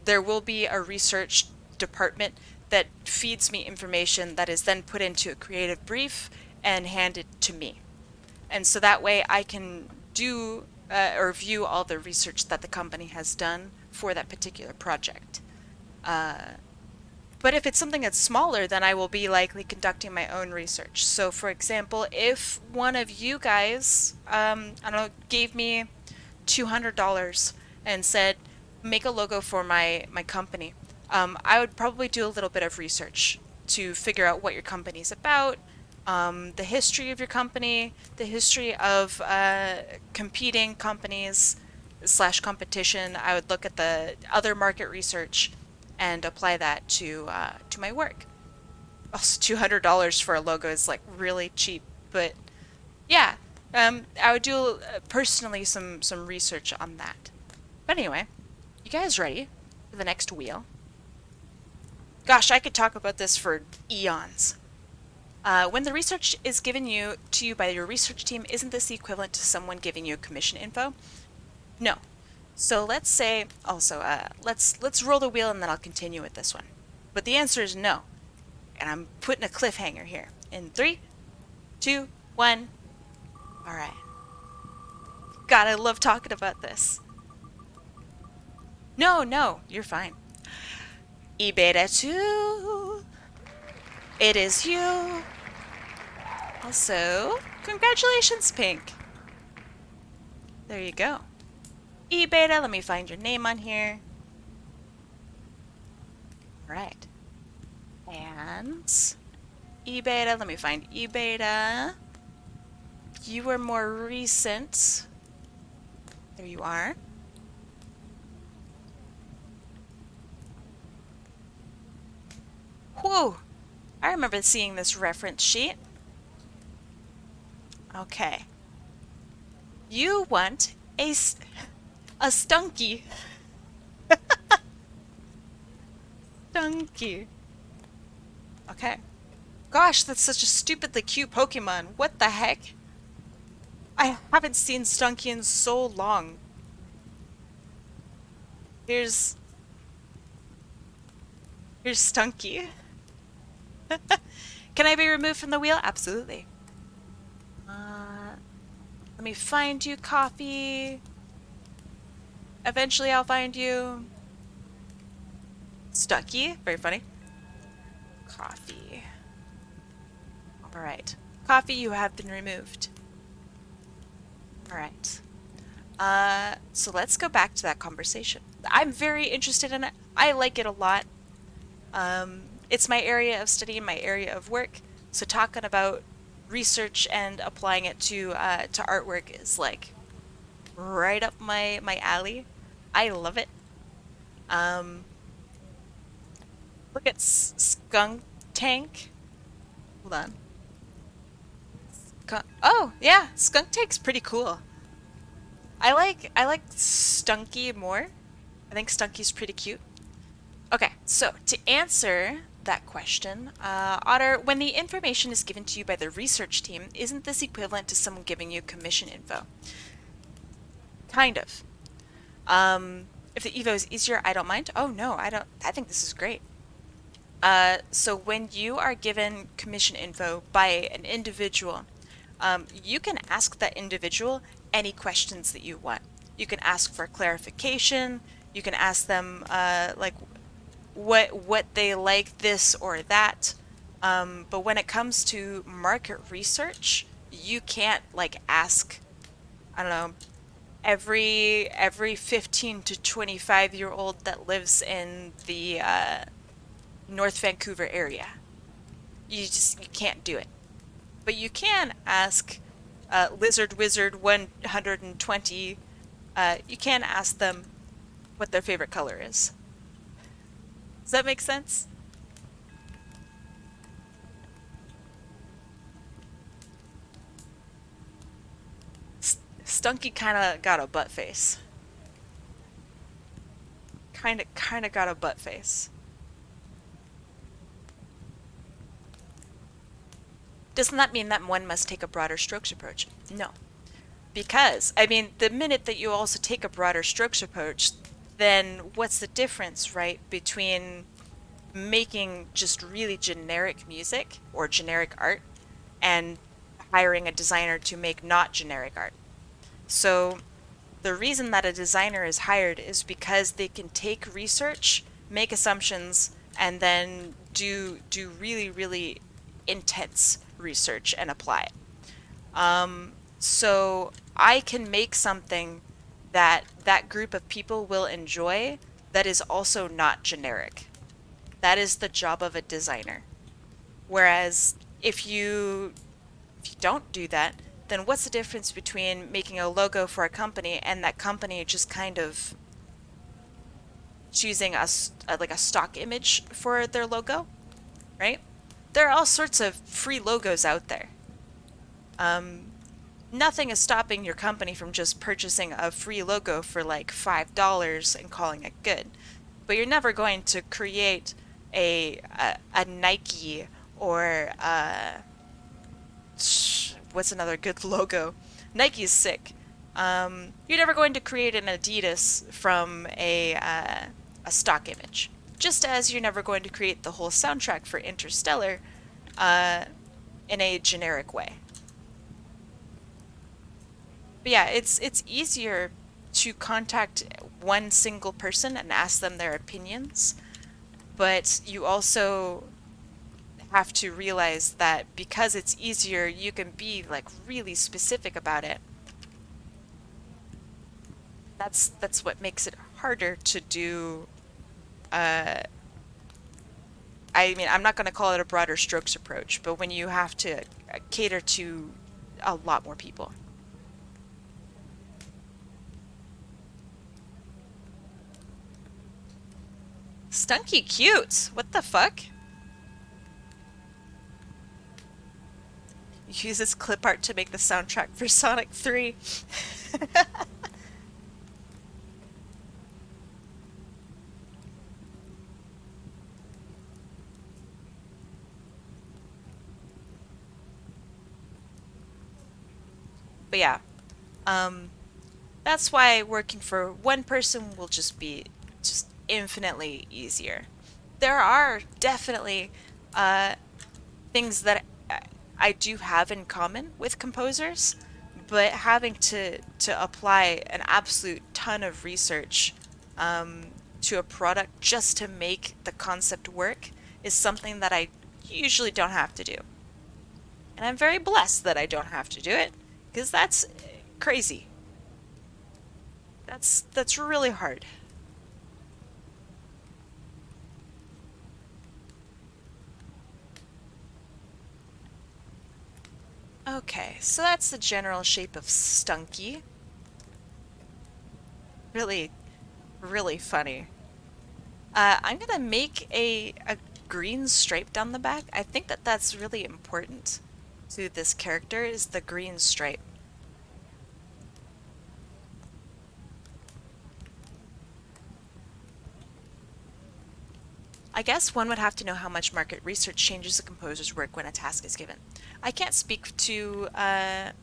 there will be a research department that feeds me information that is then put into a creative brief and handed to me. And so that way I can do or view all the research that the company has done for that particular project. But But if it's something that's smaller, then I will be likely conducting my own research. So for example, if one of you guys, I don't know, gave me $200 and said, make a logo for my company, I would probably do a little bit of research to figure out what your company is about, the history of your company, the history of competing companies slash competition. I would look at the other market research and apply that to my work. Also, $200 for a logo is like really cheap, but yeah, I would do personally some research on that. But anyway, you guys ready for the next wheel? Gosh, I could talk about this for eons. When the research is given to you by your research team, isn't this the equivalent to someone giving you commission info? No. So let's say also let's roll the wheel and then I'll continue with this one. But the answer is no. And I'm putting a cliffhanger here. In 3, 2, 1. All right. God, I love talking about this. No, you're fine. E beta 2. It is you. Also, congratulations, Pink. There you go. E beta, let me find your name on here. Right. And E beta, let me find E beta. You were more recent. There you are. Whoa! I remember seeing this reference sheet. Okay. You want a stunky. Stunky. Okay. Gosh, that's such a stupidly cute Pokemon. What the heck? I haven't seen Stunky in so long. Here's Stunky. Can I be removed from the wheel? Absolutely. Let me find you, Coffee. Eventually I'll find you. Stucky. Very funny. Coffee. Alright. Coffee, you have been removed. Alright. So let's go back to that conversation. I'm very interested in it. I like it a lot. It's my area of study and my area of work. So talking about research and applying it to artwork is like right up my alley. I love it. Look at Skunk Tank. Hold on. Oh yeah, Skunk Tank's pretty cool. I like Stunky more. I think Stunky's pretty cute. Okay, so to answer that question, Otter, when the information is given to you by the research team, isn't this equivalent to someone giving you commission info? Kind of. If the Evo is easier, I don't mind. Oh no, I don't. I think this is great. So when you are given commission info by an individual, you can ask that individual any questions that you want. You can ask for clarification. You can ask them like what they like, this or that. But when it comes to market research, you can't like ask, I don't know, every 15 to 25-year-old that lives in the North Vancouver area. You can't do it. But you can ask Lizard Wizard 120. You can ask them what their favorite color is. Does that make sense? Stunky kind of got a butt face. Kind of got a butt face. Doesn't that mean that one must take a broader strokes approach? No. Because, I mean, the minute that you also take a broader strokes approach, then what's the difference, right, between making just really generic music or generic art and hiring a designer to make not generic art? So the reason that a designer is hired is because they can take research, make assumptions, and then do really, really intense research and apply it. So I can make something that that group of people will enjoy that is also not generic. That is the job of a designer. Whereas if you don't do that, then what's the difference between making a logo for a company and that company just kind of choosing like a stock image for their logo, right? There are all sorts of free logos out there. Nothing is stopping your company from just purchasing a free logo for like $5 and calling it good. But you're never going to create a Nike or what's another good logo? Nike's sick. You're never going to create an Adidas from a stock image. Just as you're never going to create the whole soundtrack for Interstellar in a generic way. But yeah, it's easier to contact one single person and ask them their opinions, but you also have to realize that because it's easier, you can be like really specific about it. That's what makes it harder to do. I mean, I'm not going to call it a broader strokes approach, but when you have to cater to a lot more people. Stunky cute. What the fuck? Uses clip art to make the soundtrack for Sonic 3. But yeah, that's why working for one person will just be just infinitely easier. There are definitely things that I do have in common with composers, but having to apply an absolute ton of research to a product just to make the concept work is something that I usually don't have to do. And I'm very blessed that I don't have to do it, because that's crazy. That's really hard. Okay, so that's the general shape of Stunky. Really, really funny. I'm gonna make a green stripe down the back. I think that that's really important to this character, is the green stripe. I guess one would have to know how much market research changes a composer's work when a task is given. I can't speak to a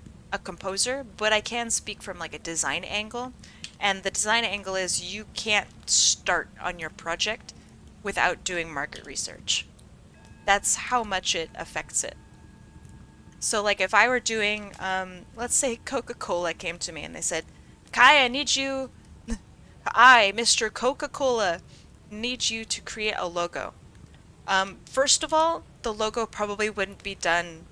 composer, but I can speak from like a design angle. And the design angle is you can't start on your project without doing market research. That's how much it affects it. So like if I were doing, let's say Coca-Cola came to me and they said, Kai, I need you, Mr. Coca-Cola, need you to create a logo. First of all, the logo probably wouldn't be done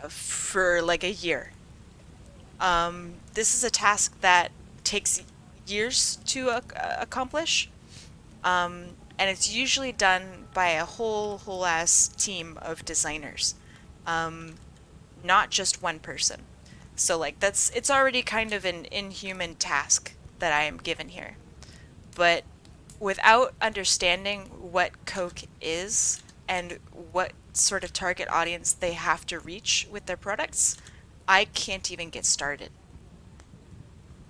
for like a year. This is a task that takes years to accomplish, and it's usually done by a whole ass team of designers, not just one person. So like it's already kind of an inhuman task that I am given here. But without understanding what Coke is and what sort of target audience they have to reach with their products, I can't even get started.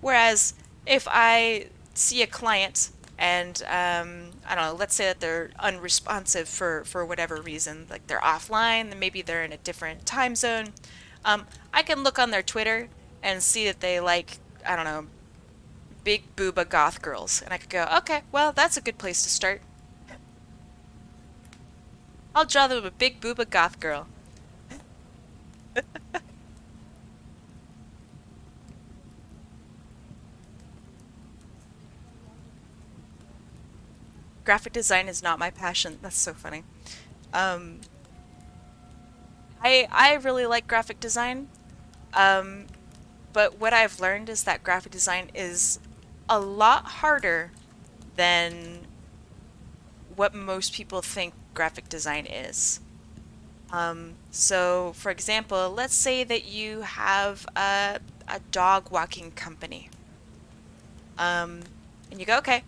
Whereas if I see a client and I don't know, let's say that they're unresponsive for whatever reason, like they're offline, then maybe they're in a different time zone. I can look on their Twitter and see that they like, I don't know, big booba goth girls, and I could go, okay, well, that's a good place to start. I'll draw them a big booba goth girl. graphic design is not my passion. That's so funny. Um, I really like graphic design. Um, but what I've learned is that graphic design is a lot harder than what most people think graphic design is. So for example, let's say that you have a dog walking company. Um, and you go, okay,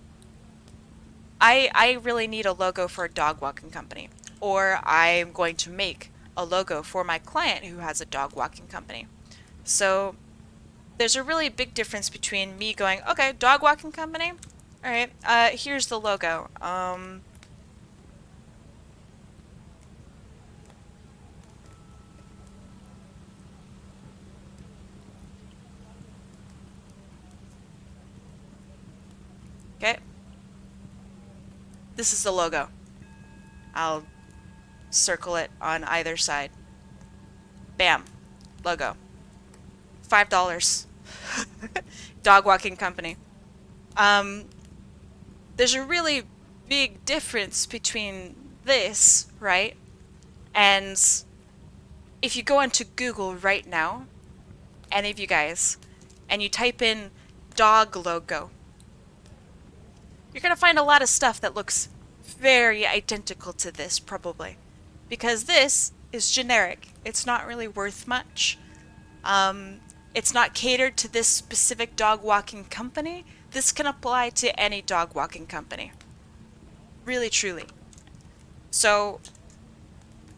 I really need a logo for a dog walking company. Or I'm going to make a logo for my client who has a dog walking company. So there's a really big difference between me going, okay, dog walking company. All right, here's the logo. Okay, this is the logo. I'll circle it on either side. Bam, logo. $5. Dog walking company. Um, there's a really big difference between this, right? And if you go onto Google right now, any of you guys, and you type in dog logo, you're going to find a lot of stuff that looks very identical to this, probably. Because this is generic. It's not really worth much. It's not catered to this specific dog walking company. This can apply to any dog walking company. Really, truly. So,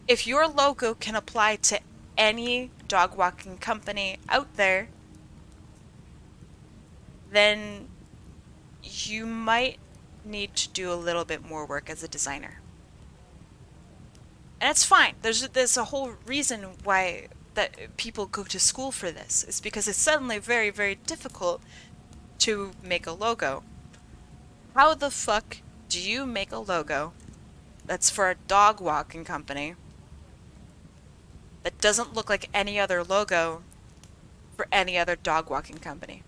if your logo can apply to any dog walking company out there, then you might need to do a little bit more work as a designer. And it's fine. There's a whole reason why that people go to school for this. It's because it's suddenly very, very difficult to make a logo. How the fuck do you make a logo that's for a dog walking company that doesn't look like any other logo for any other dog walking company?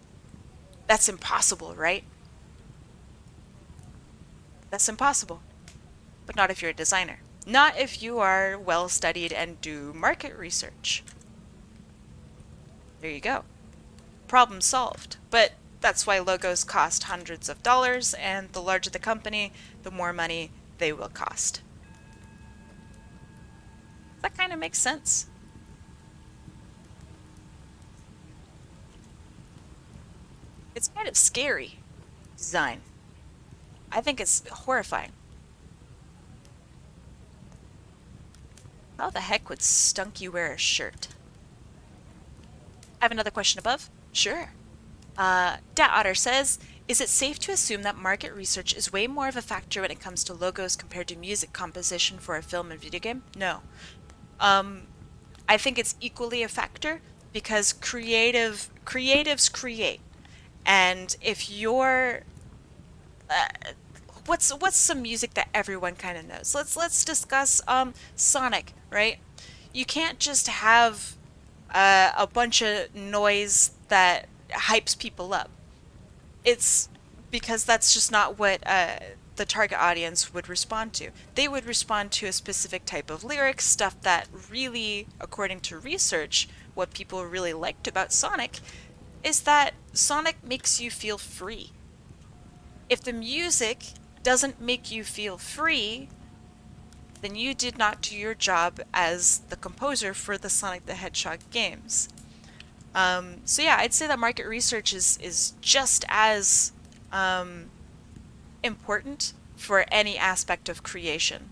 That's impossible, right? That's impossible. But not if you're a designer. Not if you are well studied and do market research. There you go. Problem solved. But that's why logos cost hundreds of dollars, and the larger the company, the more money they will cost. That kind of makes sense. It's kind of scary design. I think it's horrifying. How the heck would Stunky wear a shirt? I have another question above. Sure. Dat Otter says, is it safe to assume that market research is way more of a factor when it comes to logos compared to music composition for a film and video game? No. I think it's equally a factor because creatives create. And if you're what's some music that everyone kind of knows? Let's discuss Sonic, right? You can't just have a bunch of noise that hypes people up. It's because that's just not what the target audience would respond to. They would respond to a specific type of lyrics, stuff that really, according to research, what people really liked about Sonic is that Sonic makes you feel free. If the music doesn't make you feel free, then you did not do your job as the composer for the Sonic the Hedgehog games. So yeah, I'd say that market research is just as important for any aspect of creation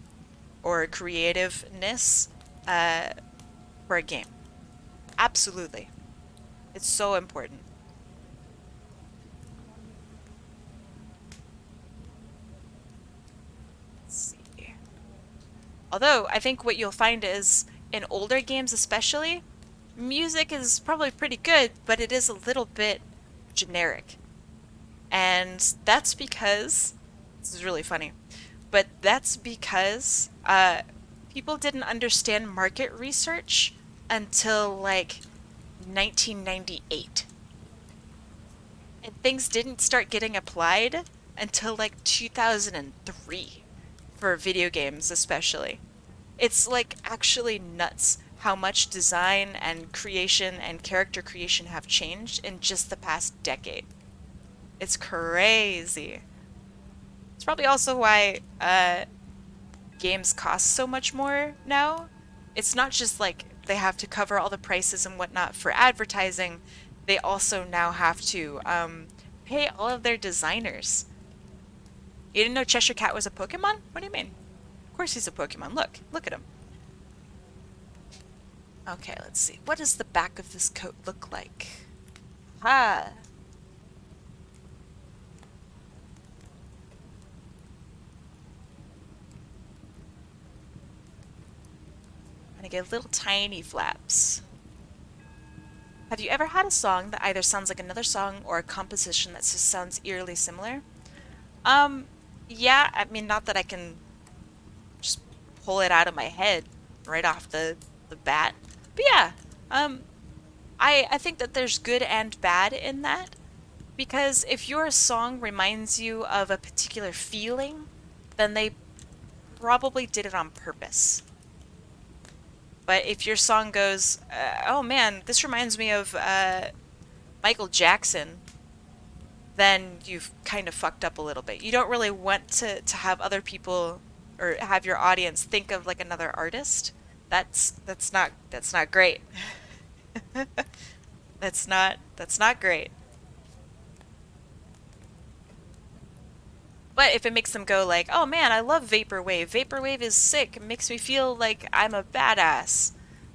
or creativeness for a game. Absolutely. It's so important. Let's see. Although, I think what you'll find is, in older games especially, music is probably pretty good, but it is a little bit generic. And that's because, this is really funny, but that's because people didn't understand market research until like 1998. And things didn't start getting applied until like 2003 for video games especially. It's like actually nuts how much design and creation and character creation have changed in just the past decade. It's crazy. It's probably also why games cost so much more now. It's not just like they have to cover all the prices and whatnot for advertising, they also now have to pay all of their designers. You didn't know Cheshire Cat was a Pokemon? What do you mean? Of course he's a Pokemon. Look at him. Okay, let's see. What does the back of this coat look like? Ha! I'm gonna get little tiny flaps. Have you ever had a song that either sounds like another song or a composition that just sounds eerily similar? Yeah, I mean, not that I can just pull it out of my head right off the bat. But yeah, I think that there's good and bad in that. Because if your song reminds you of a particular feeling, then they probably did it on purpose. But if your song goes, oh man, this reminds me of Michael Jackson, then you've kind of fucked up a little bit. You don't really want to have other people or have your audience think of like another artist. That's not great. That's not great. But if it makes them go like, oh man, I love Vaporwave. Vaporwave is sick. It makes me feel like I'm a badass.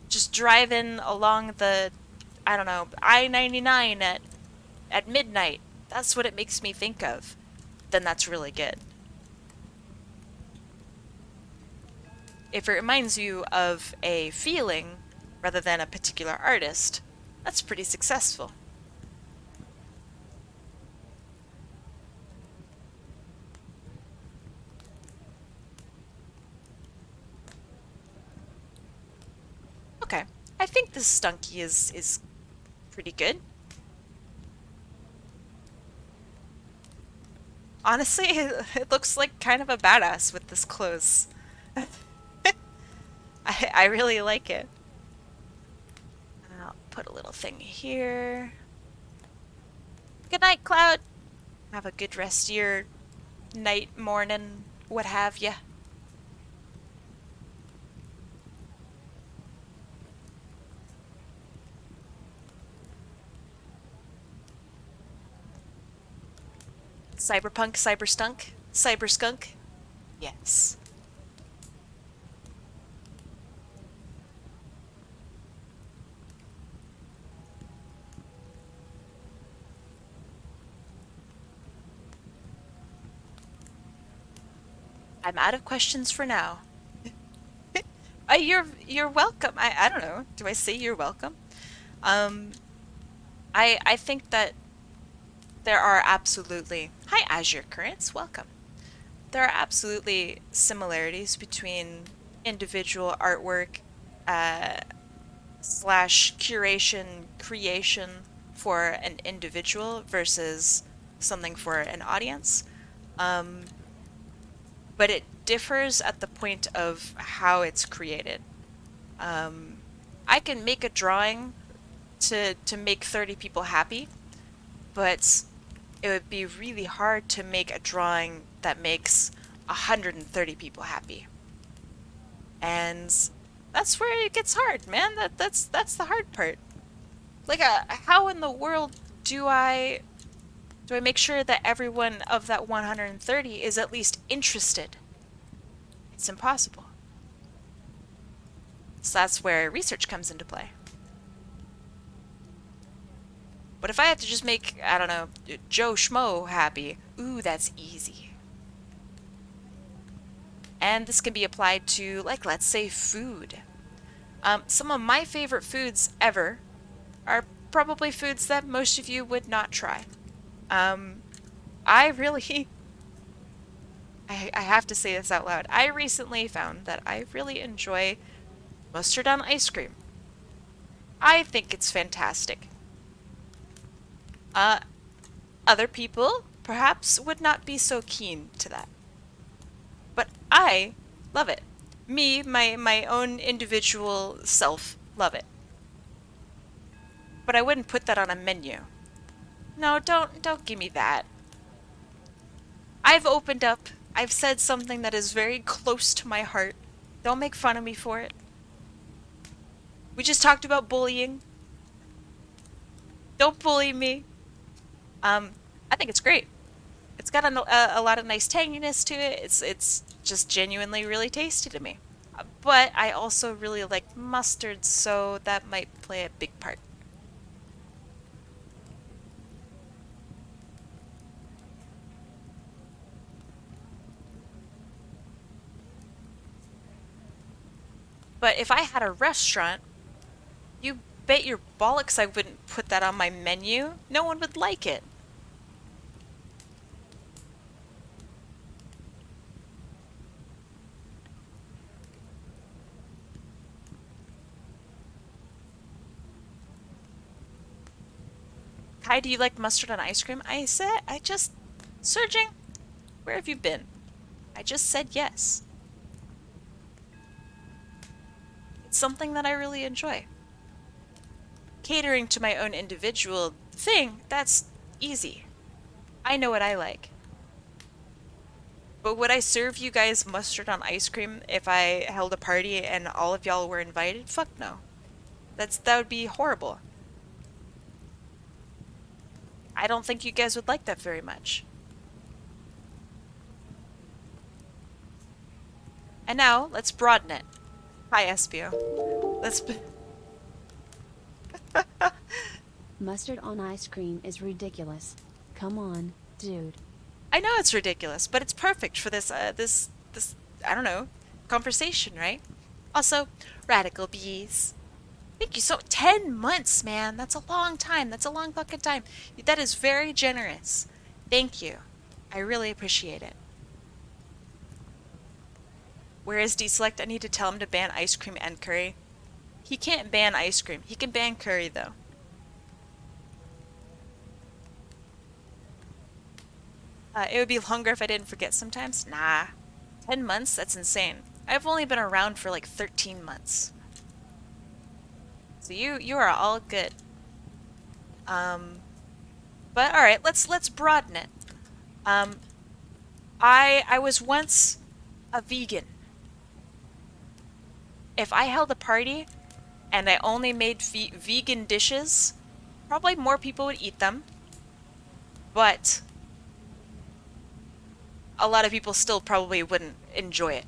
Just driving along the, I don't know, I-99 at midnight. That's what it makes me think of. Then that's really good. If it reminds you of a feeling rather than a particular artist, that's pretty successful. Okay, I think this Stunky is pretty good. Honestly, it looks like kind of a badass with this clothes. I really like it. I'll put a little thing here. Good night, Cloud. Have a good rest of your night, morning, what have ya. Cyberpunk, cyberstunk, cyberskunk. Yes. I'm out of questions for now. You're welcome. I don't know. Do I say you're welcome? Um, I think that there are absolutely, hi Azure Currents, welcome. There are absolutely similarities between individual artwork slash curation creation for an individual versus something for an audience. But it differs at the point of how it's created. I can make a drawing to make 30 people happy, but it would be really hard to make a drawing that makes 130 people happy. And that's where it gets hard, man. That's the hard part. Like, how in the world do I make sure that everyone of that 130 is at least interested? It's impossible. So that's where research comes into play. But if I have to just make, I don't know, Joe Schmo happy, ooh, that's easy. And this can be applied to, like, let's say food. Some of my favorite foods ever are probably foods that most of you would not try. I really, I have to say this out loud. I recently found that I really enjoy mustard on ice cream. I think it's fantastic. Other people perhaps would not be so keen to that. But I love it. Me, my own individual self, love it. But I wouldn't put that on a menu. No, don't give me that. I've opened up. I've said something that is very close to my heart. Don't make fun of me for it. We just talked about bullying. Don't bully me. I think it's great. It's got a lot of nice tanginess to it. It's just genuinely really tasty to me. But I also really like mustard, so that might play a big part. But if I had a restaurant, you bet your bollocks I wouldn't put that on my menu. No one would like it. Kai, do you like mustard on ice cream? I just... Surging, where have you been? I just said yes. It's something that I really enjoy. Catering to my own individual thing, that's easy. I know what I like. But would I serve you guys mustard on ice cream if I held a party and all of y'all were invited? Fuck no. That would be horrible. I don't think you guys would like that very much. And now, let's broaden it. Hi, Espio. Let's... Mustard on ice cream is ridiculous. Come on, dude. I know it's ridiculous, but it's perfect for this, this, I don't know, conversation, right? Also, radical bees. Thank you so... 10 months, man! That's a long time. That's a long fucking time. That is very generous. Thank you. I really appreciate it. Where is deselect? I need to tell him to ban ice cream and curry. He can't ban ice cream. He can ban curry, though. It would be longer if I didn't forget sometimes. Nah. 10 months? That's insane. I've only been around for like 13 months. So you are all good. But alright, let's broaden it. I was once a vegan. If I held a party and I only made vegan dishes, probably more people would eat them. But a lot of people still probably wouldn't enjoy it.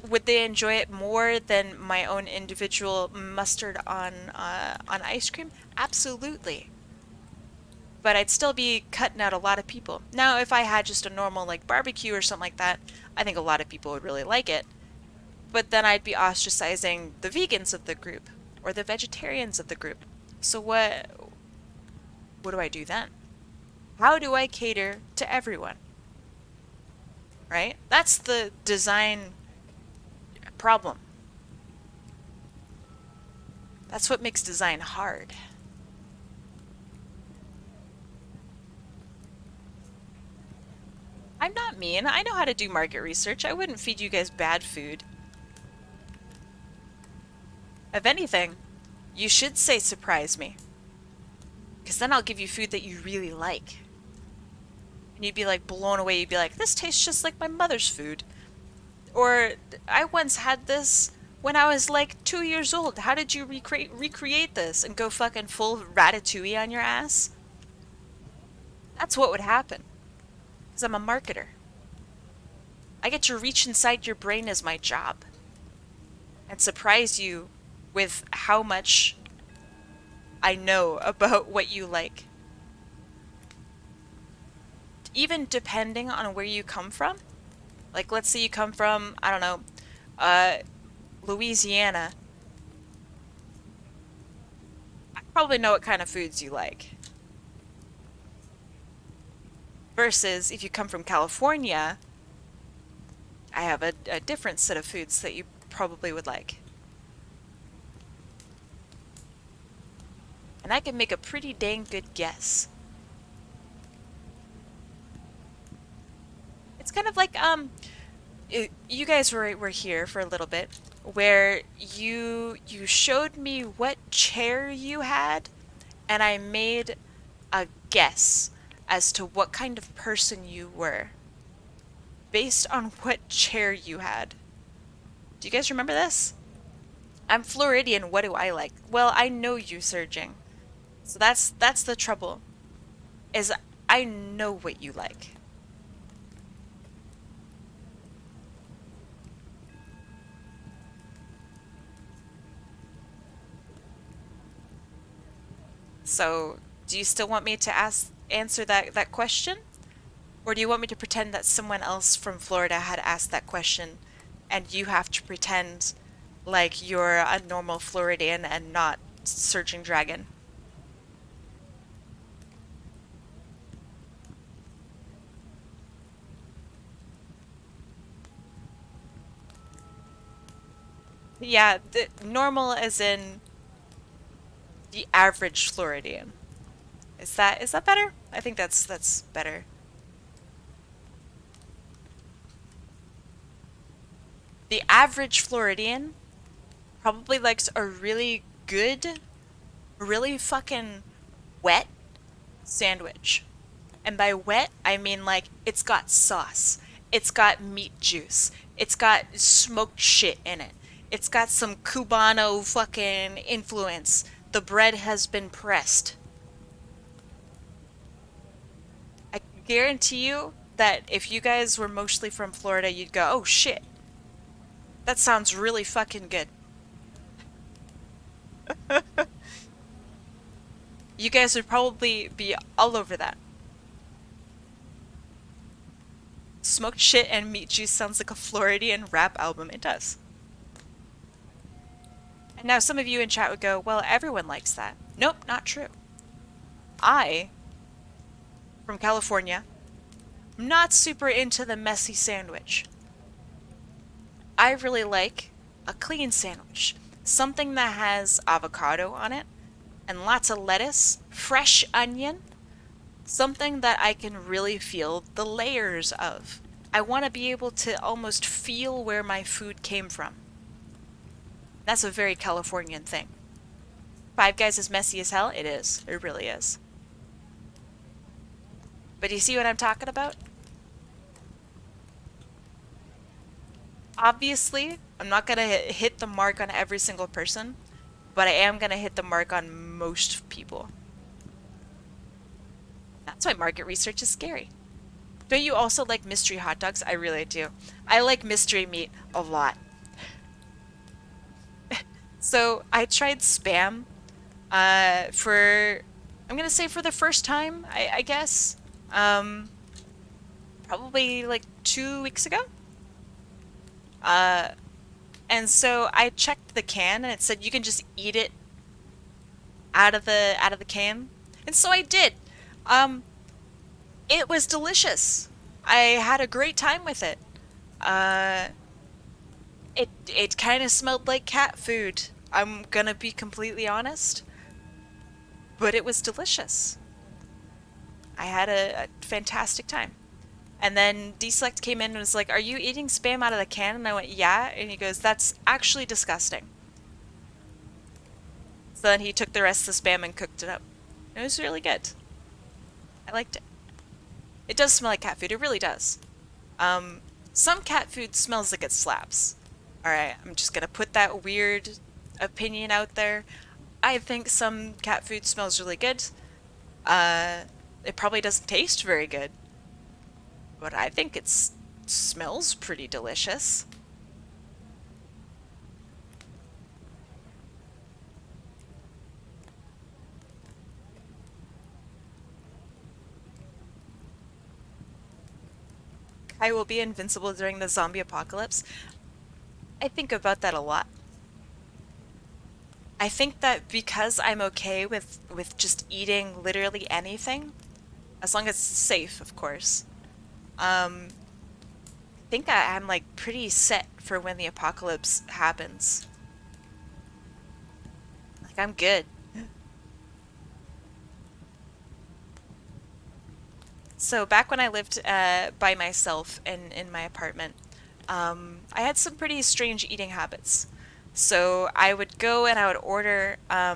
Would they enjoy it more than my own individual mustard on ice cream? Absolutely. But I'd still be cutting out a lot of people. Now, if I had just a normal like barbecue or something like that, I think a lot of people would really like it. But then I'd be ostracizing the vegans of the group or the vegetarians of the group. So what do I do then? How do I cater to everyone? Right? That's the design problem. That's what makes design hard. I'm not mean. I know how to do market research. I wouldn't feed you guys bad food. If anything, you should say surprise me. Because then I'll give you food that you really like. And you'd be like blown away. You'd be like, this tastes just like my mother's food. Or, I once had this when I was like 2 years old. How did you recreate this and go fucking full ratatouille on your ass? That's what would happen. Because I'm a marketer. I get to reach inside your brain as my job. And surprise you with how much I know about what you like. Even depending on where you come from. Like, let's say you come from, I don't know, Louisiana. I probably know what kind of foods you like. Versus, if you come from California, I have a different set of foods that you probably would like. And I can make a pretty dang good guess. kind of like you guys were here for a little bit, where you showed me what chair you had, and I made a guess as to what kind of person you were based on what chair you had. Do you guys remember this? I'm Floridian, what do I like? Well, I know you, Surging. So that's the trouble. Is I know what you like. So, do you still want me to answer that question? Or do you want me to pretend that someone else from Florida had asked that question and you have to pretend like you're a normal Floridian and not Surging Dragon? Yeah, the normal as in the average Floridian. Is that better? I think that's better. The average Floridian probably likes a really good, really fucking wet sandwich. And by wet, I mean like it's got sauce, it's got meat juice, it's got smoked shit in it, it's got some Cubano fucking influence. The bread has been pressed. I guarantee you that if you guys were mostly from Florida, you'd go, oh shit, that sounds really fucking good. You guys would probably be all over that. Smoked shit and meat juice sounds like a Floridian rap album. It does. And now some of you in chat would go, well, everyone likes that. Nope, not true. I, from California, am not super into the messy sandwich. I really like a clean sandwich. Something that has avocado on it and lots of lettuce, fresh onion, something that I can really feel the layers of. I want to be able to almost feel where my food came from. That's a very Californian thing. Five Guys is messy as hell? It is. It really is. But do you see what I'm talking about? Obviously, I'm not going to hit the mark on every single person, but I am going to hit the mark on most people. That's why market research is scary. Don't you also like mystery hot dogs? I really do. I like mystery meat a lot. So I tried Spam I'm gonna say for the first time, I guess. Probably like 2 weeks ago. Uh, and so I checked the can and it said you can just eat it out of the can. And so I did. Um, it was delicious. I had a great time with it. Uh, it kind of smelled like cat food. I'm gonna be completely honest, but it was delicious. I had a fantastic time. And then Deselect came in and was like, "Are you eating Spam out of the can?" And I went, "Yeah." And he goes, "That's actually disgusting." So then he took the rest of the Spam and cooked it up. It was really good. I liked it. It does smell like cat food. It really does. Um, some cat food smells like it slaps. Alright, I'm just gonna put that weird opinion out there. I think some cat food smells really good. It probably doesn't taste very good, but I think it smells pretty delicious. I will be invincible during the zombie apocalypse. I think about that a lot. I think that because I'm okay with just eating literally anything, as long as it's safe, of course. I think I'm like pretty set for when the apocalypse happens. Like I'm good. So back when I lived by myself in my apartment, I had some pretty strange eating habits. So I would go and I would order a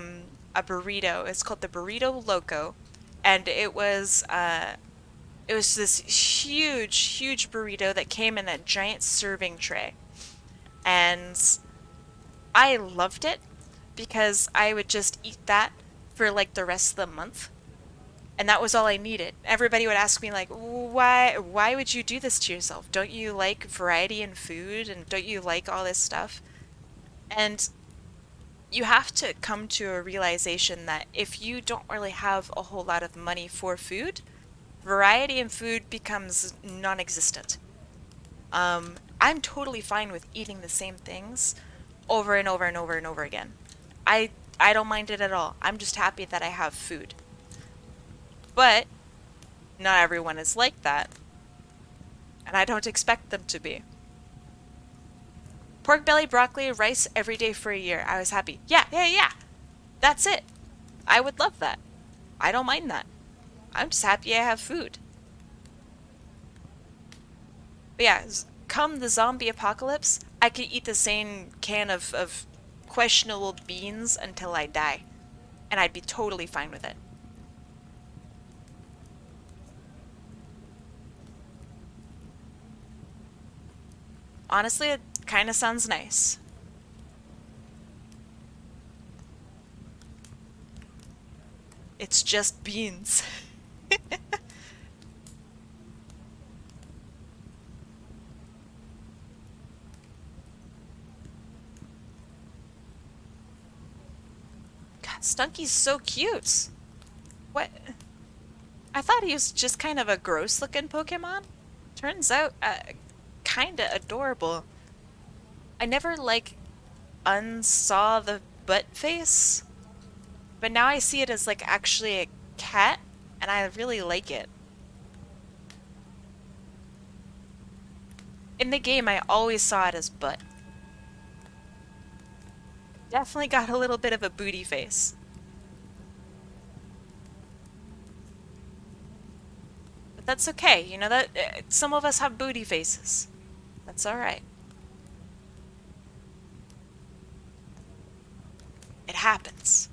burrito. It's called the Burrito Loco, and it was this huge, huge burrito that came in a giant serving tray. And I loved it because I would just eat that for like the rest of the month. And that was all I needed. Everybody would ask me like, why would you do this to yourself? Don't you like variety in food and don't you like all this stuff? And you have to come to a realization that if you don't really have a whole lot of money for food, variety in food becomes non-existent. I'm totally fine with eating the same things over and over and over and over again. I don't mind it at all. I'm just happy that I have food. But not everyone is like that, and I don't expect them to be. Pork belly, broccoli, rice every day for a year. I was happy. Yeah, yeah, yeah. That's it. I would love that. I don't mind that. I'm just happy I have food. But yeah, come the zombie apocalypse, I could eat the same can of questionable beans until I die. And I'd be totally fine with it. Honestly, it kind of sounds nice. It's just beans. God, Stunky's so cute. What? I thought he was just kind of a gross looking Pokemon. Turns out, kinda adorable. I never, like, unsaw the butt face, but now I see it as, like, actually a cat, and I really like it. In the game, I always saw it as butt. Definitely got a little bit of a booty face. But that's okay, you know, that some of us have booty faces. That's alright. It happens.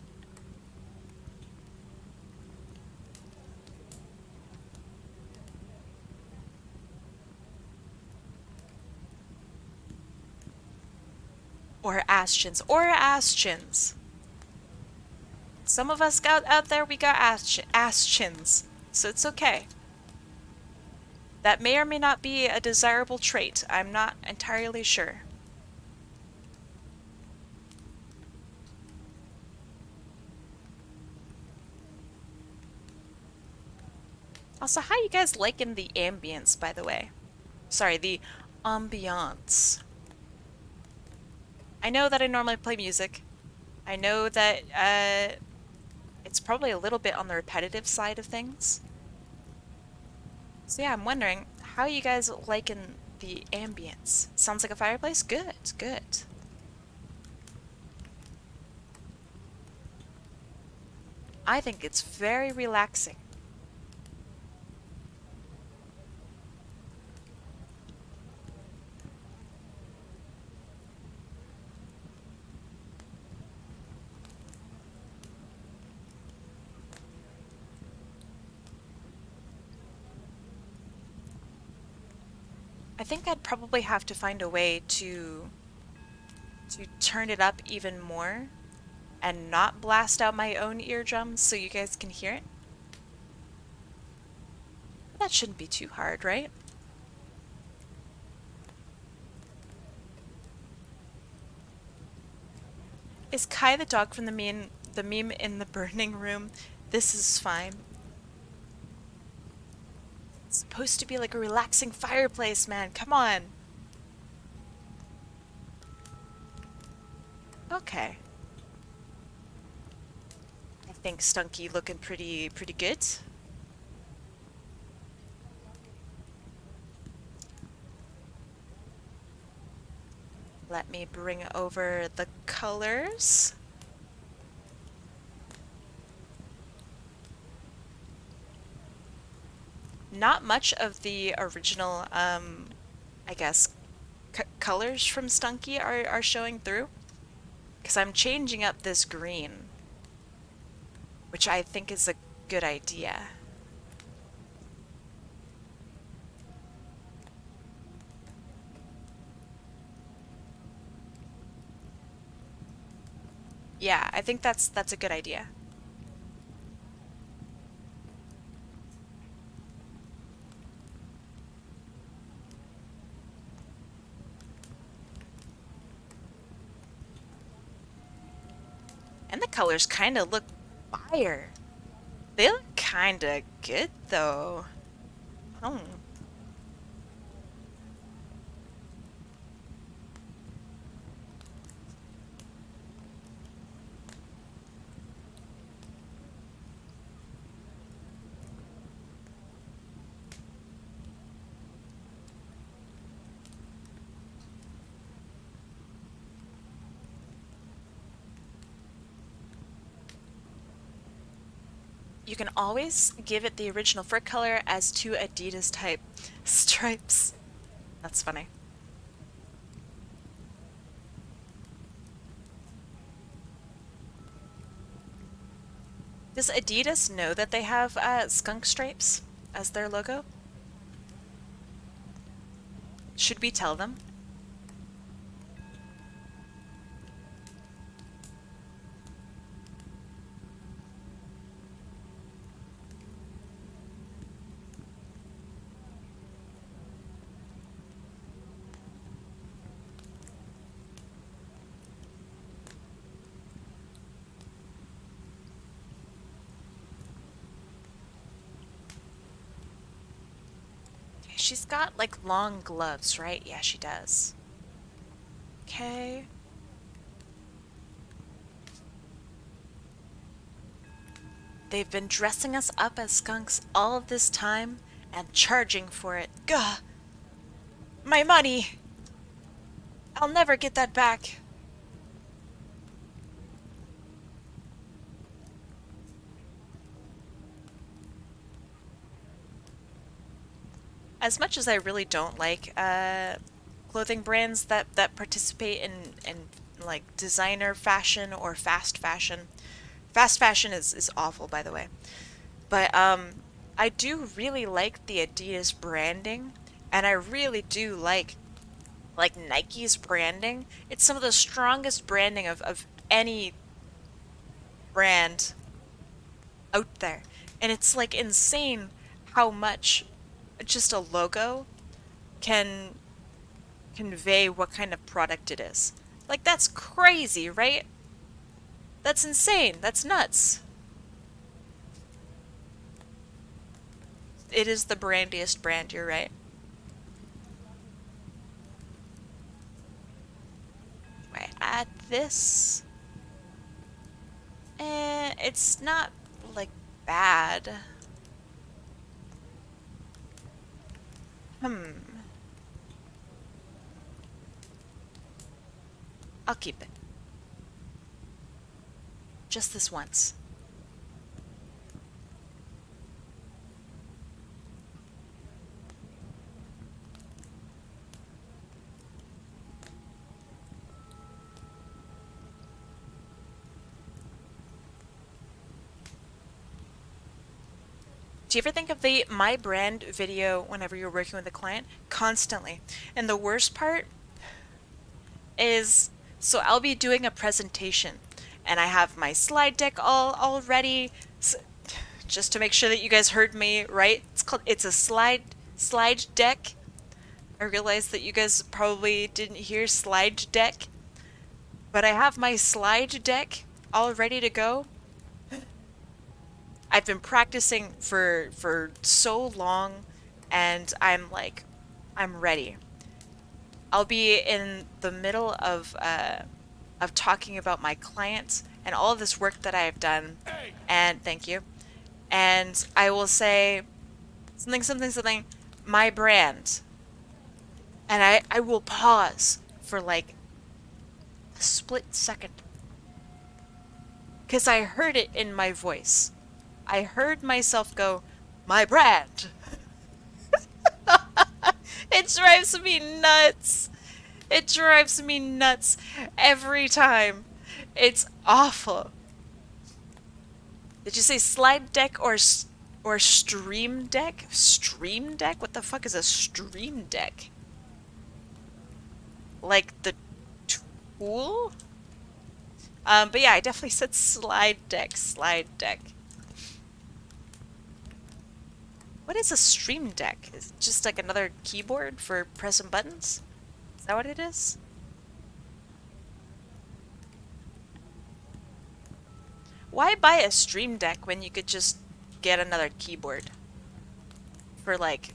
Or ass chins. Or ass chins. Some of us got out there, we got ass chins. So it's okay. That may or may not be a desirable trait. I'm not entirely sure. Also, how you guys liking the ambience, by the way? Sorry, the ambiance. I know that I normally play music. I know that it's probably a little bit on the repetitive side of things. So yeah, I'm wondering, how you guys liking the ambience? Sounds like a fireplace? Good, good. I think it's very relaxing. I think I'd probably have to find a way to turn it up even more and not blast out my own eardrums so you guys can hear it. That shouldn't be too hard, right? Is Kai the dog from the meme in the burning room? This is fine. It's supposed to be like a relaxing fireplace, man. Come on. Okay. I think Stunky looking pretty good. Let me bring over the colors. not much of the original, I guess, colors from Stunky are showing through. Because I'm changing up this green, which I think is a good idea. Yeah, I think that's a good idea. And the colors kind of look fire. They look kind of good though. Oh. You can always give it the original fur color as two Adidas type stripes. That's funny. Does Adidas know that they have skunk stripes as their logo? Should we tell them? She's got like long gloves, right? Yeah, she does. Okay. They've been dressing us up as skunks all of this time and charging for it. Gah! My money! I'll never get that back. As much as I really don't like clothing brands that participate in like designer fashion or fast fashion. Fast fashion is awful, by the way. But I do really like the Adidas branding, and I really do like Nike's branding. It's some of the strongest branding of any brand out there. And it's like insane how much just a logo can convey what kind of product it is. Like, that's crazy, right? That's insane. That's nuts. It is the brandiest brand, you're right. Right, add this. It's not, like, bad. I'll keep it. Just this once. Do you ever think of the My Brand video whenever you're working with a client? Constantly. And the worst part is, so I'll be doing a presentation and I have my slide deck all ready, so, just to make sure that you guys heard me right. It's a slide deck. I realize that you guys probably didn't hear slide deck, but I have my slide deck all ready to go. I've been practicing for so long, and I'm like, I'm ready. I'll be in the middle of talking about my clients and all of this work that I have done, and thank you. And I will say something, my brand. And I will pause for like a split second. Because I heard it in my voice. I heard myself go, my brand. It drives me nuts. It drives me nuts every time. It's awful. Did you say slide deck or stream deck? Stream deck? What the fuck is a stream deck? Like the tool? But yeah, I definitely said slide deck, slide deck. What is a stream deck? Is it just like another keyboard for pressing buttons? Is that what it is? Why buy a stream deck when you could just get another keyboard for like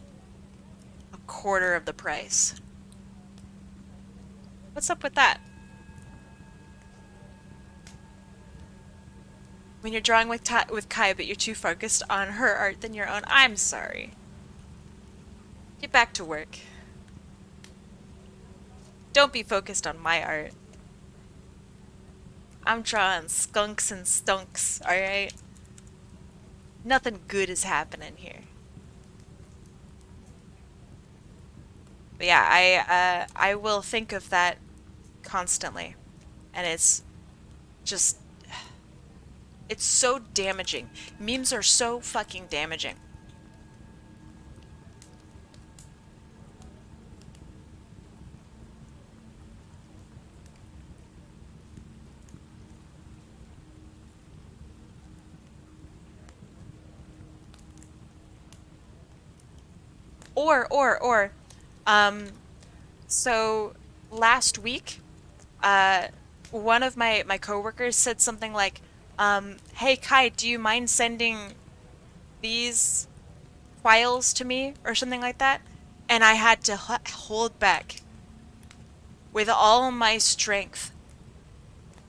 a quarter of the price? What's up with that? When you're drawing with Kai, but you're too focused on her art than your own. I'm sorry. Get back to work. Don't be focused on my art. I'm drawing skunks and stunks, alright? Nothing good is happening here. But yeah, I will think of that constantly. And it's just... It's so damaging. Memes are so fucking damaging. So last week, one of my coworkers said something like, hey Kai, do you mind sending these files to me or something like that? And I had to hold back with all my strength.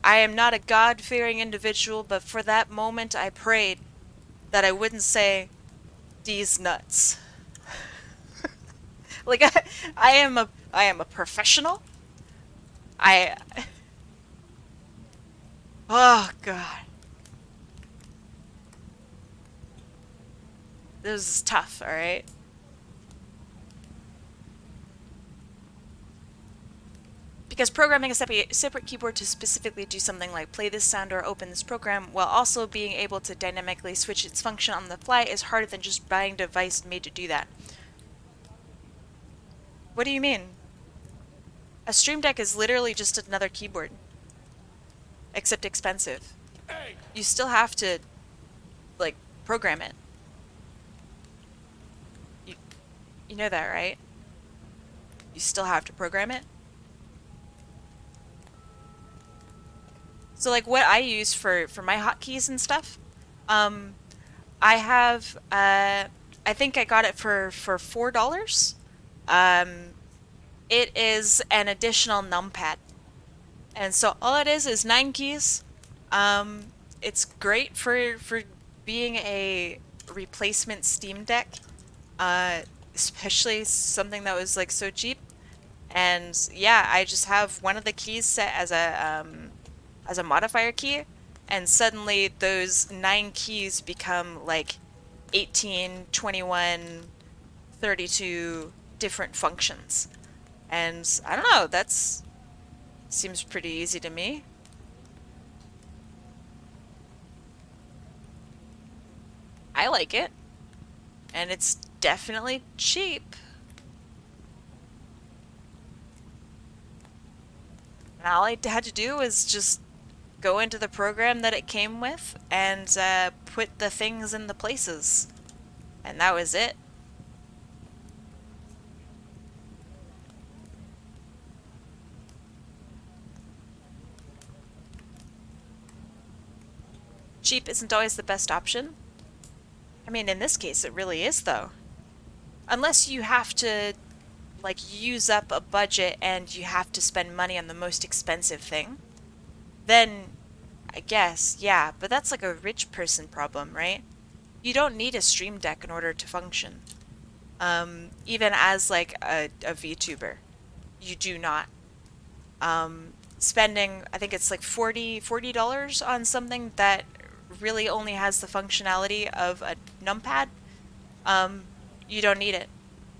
I am not a God-fearing individual, but for that moment I prayed that I wouldn't say these nuts. Like I am a professional. Oh god. This is tough, alright? Because programming a separate keyboard to specifically do something like play this sound or open this program while also being able to dynamically switch its function on the fly is harder than just buying a device made to do that. What do you mean? A Stream Deck is literally just another keyboard. Except expensive. You still have to, like, program it. You know that, right? You still have to program it. So like what I use for my hotkeys and stuff, I have I think I got it for $4. It is an additional numpad, and so all it is 9 keys. It's great for being a replacement Steam Deck, especially something that was like so cheap. And yeah, I just have one of the keys set as a modifier key, and suddenly those 9 keys become like 18, 21, 32 different functions. And I don't know, that's seems pretty easy to me. I like it. And it's definitely cheap. And all I had to do was just go into the program that it came with and put the things in the places. And that was it. Cheap isn't always the best option. I mean, in this case, it really is, though. Unless you have to, like, use up a budget and you have to spend money on the most expensive thing, then I guess, yeah, but that's like a rich person problem, right? You don't need a Stream Deck in order to function. Even as like a VTuber, you do not. Spending, I think it's like $40 on something that really only has the functionality of a numpad, you don't need it.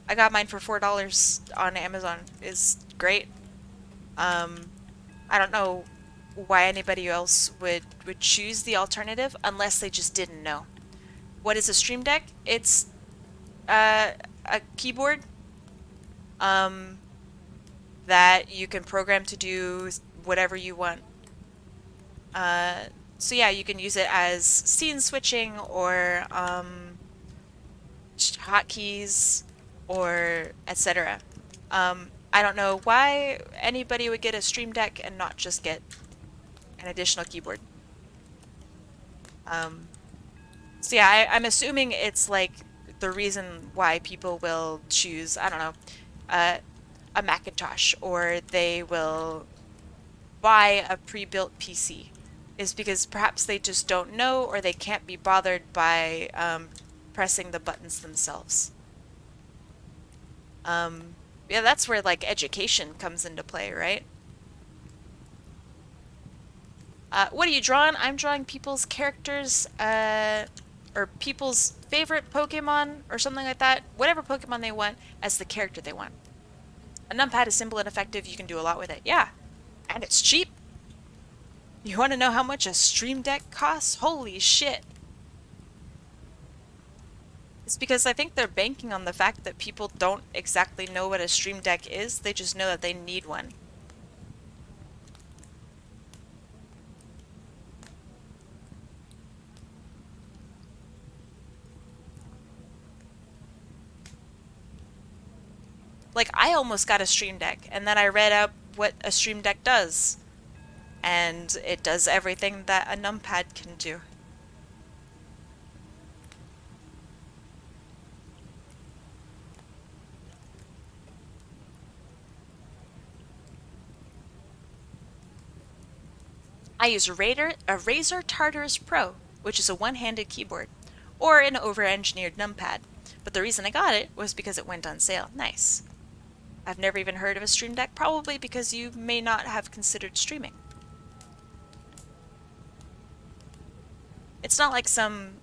I got mine for $4 on Amazon. It's great. Um, I don't know why anybody else would choose the alternative unless they just didn't know. What is a Stream Deck? It's a keyboard um, that you can program to do whatever you want. Uh, so yeah, you can use it as scene switching or hotkeys or etc. I don't know why anybody would get a Stream Deck and not just get an additional keyboard. Um, so yeah, I'm assuming it's like the reason why people will choose, I don't know, uh, a Macintosh or they will buy a pre-built PC is because perhaps they just don't know or they can't be bothered by pressing the buttons themselves. Yeah, that's where like education comes into play, right? What are you drawing? I'm drawing people's characters, or people's favorite Pokemon or something like that. Whatever Pokemon they want as the character they want. A numpad is simple and effective. You can do a lot with it. Yeah, and it's cheap. You want to know how much a Stream Deck costs? Holy shit. It's because I think they're banking on the fact that people don't exactly know what a Stream Deck is. They just know that they need one. Like, I almost got a Stream Deck, and then I read up what a Stream Deck does. And it does everything that a numpad can do. I use a Razer Tartarus Pro, which is a one-handed keyboard, or an over-engineered numpad. But the reason I got it was because it went on sale. Nice. I've never even heard of a Stream Deck, probably because you may not have considered streaming. It's not like some,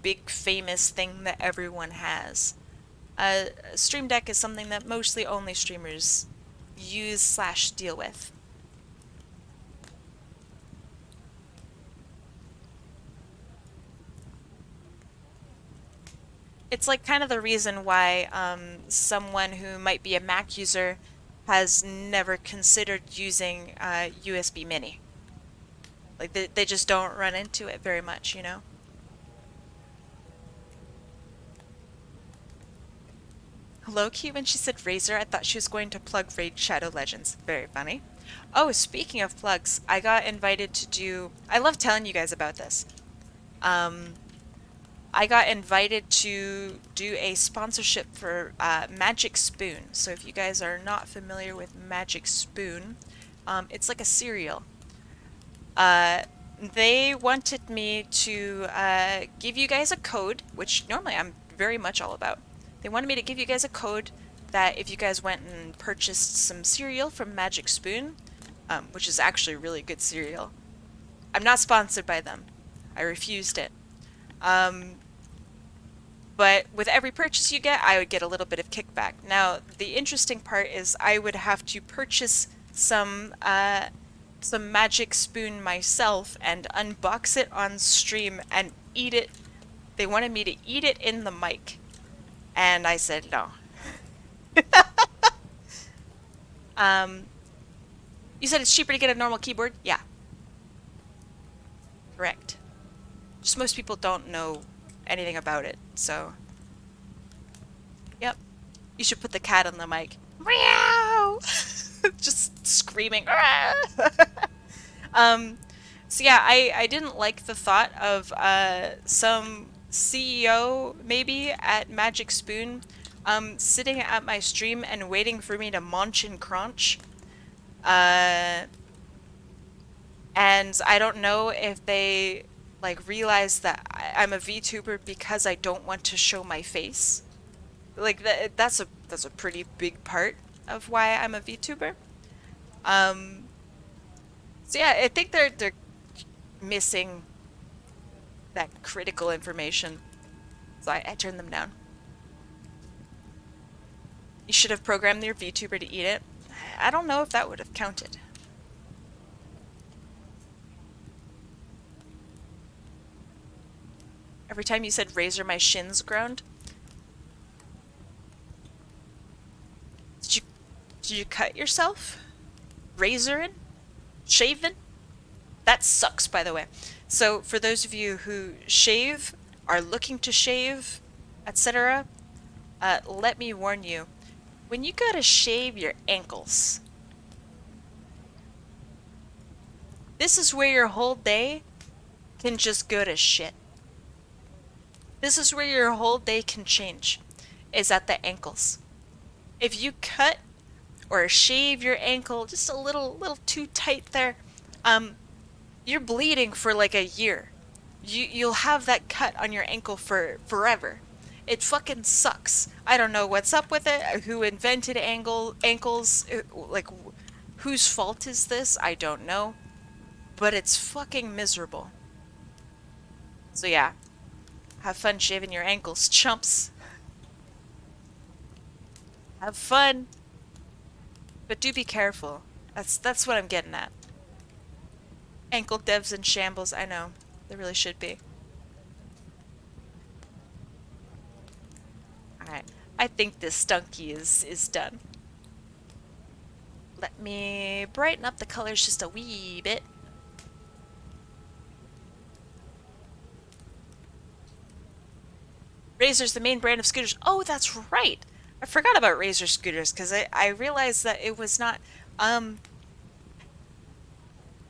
big famous thing that everyone has. A Stream Deck is something that mostly only streamers use/deal with. It's like kind of the reason why someone who might be a Mac user has never considered using USB Mini. Like they just don't run into it very much, you know? Low-key, when she said Razer, I thought she was going to plug Raid Shadow Legends. Very funny. Oh, speaking of plugs, I got invited to do... I love telling you guys about this. I got invited to do a sponsorship for Magic Spoon. So if you guys are not familiar with Magic Spoon, it's like a cereal. They wanted me to give you guys a code, which normally I'm very much all about. They wanted me to give you guys a code that if you guys went and purchased some cereal from Magic Spoon, which is actually really good cereal. I'm not sponsored by them. I refused it. But with every purchase you get, I would get a little bit of kickback. Now, the interesting part is I would have to purchase some Magic Spoon myself and unbox it on stream and eat it. They wanted me to eat it in the mic. And I said no. You said it's cheaper to get a normal keyboard? Yeah. Correct. Just most people don't know anything about it, so... Yep. You should put the cat on the mic. Meow! Just screaming. So yeah, I didn't like the thought of some CEO, maybe, at Magic Spoon, sitting at my stream and waiting for me to munch and crunch. And I don't know if they like realize that I'm a VTuber because I don't want to show my face. Like that's a pretty big part of why I'm a VTuber. So yeah, I think they're missing that critical information. So I turned them down. You should have programmed your VTuber to eat it. I don't know if that would have counted. Every time you said razor, my shins groaned. Did you cut yourself? Razoring? Shaving? That sucks, by the way. So, for those of you who shave, are looking to shave, etc., let me warn you. When you gotta shave your ankles, this is where your whole day can just go to shit. This is where your whole day can change, is at the ankles. If you cut or shave your ankle just a little too tight there, you're bleeding for like a year. You'll have that cut on your ankle for forever. It fucking sucks. I don't know what's up with it. Who invented ankles? Like, whose fault is this? I don't know. But it's fucking miserable. So yeah, have fun shaving your ankles, chumps. Have fun. But do be careful. That's what I'm getting at. Ankle devs in shambles, I know. They really should be. Alright. I think this stunky is done. Let me brighten up the colors just a wee bit. Razor's the main brand of scooters. Oh, that's right! I forgot about Razor scooters because I realized that it was not,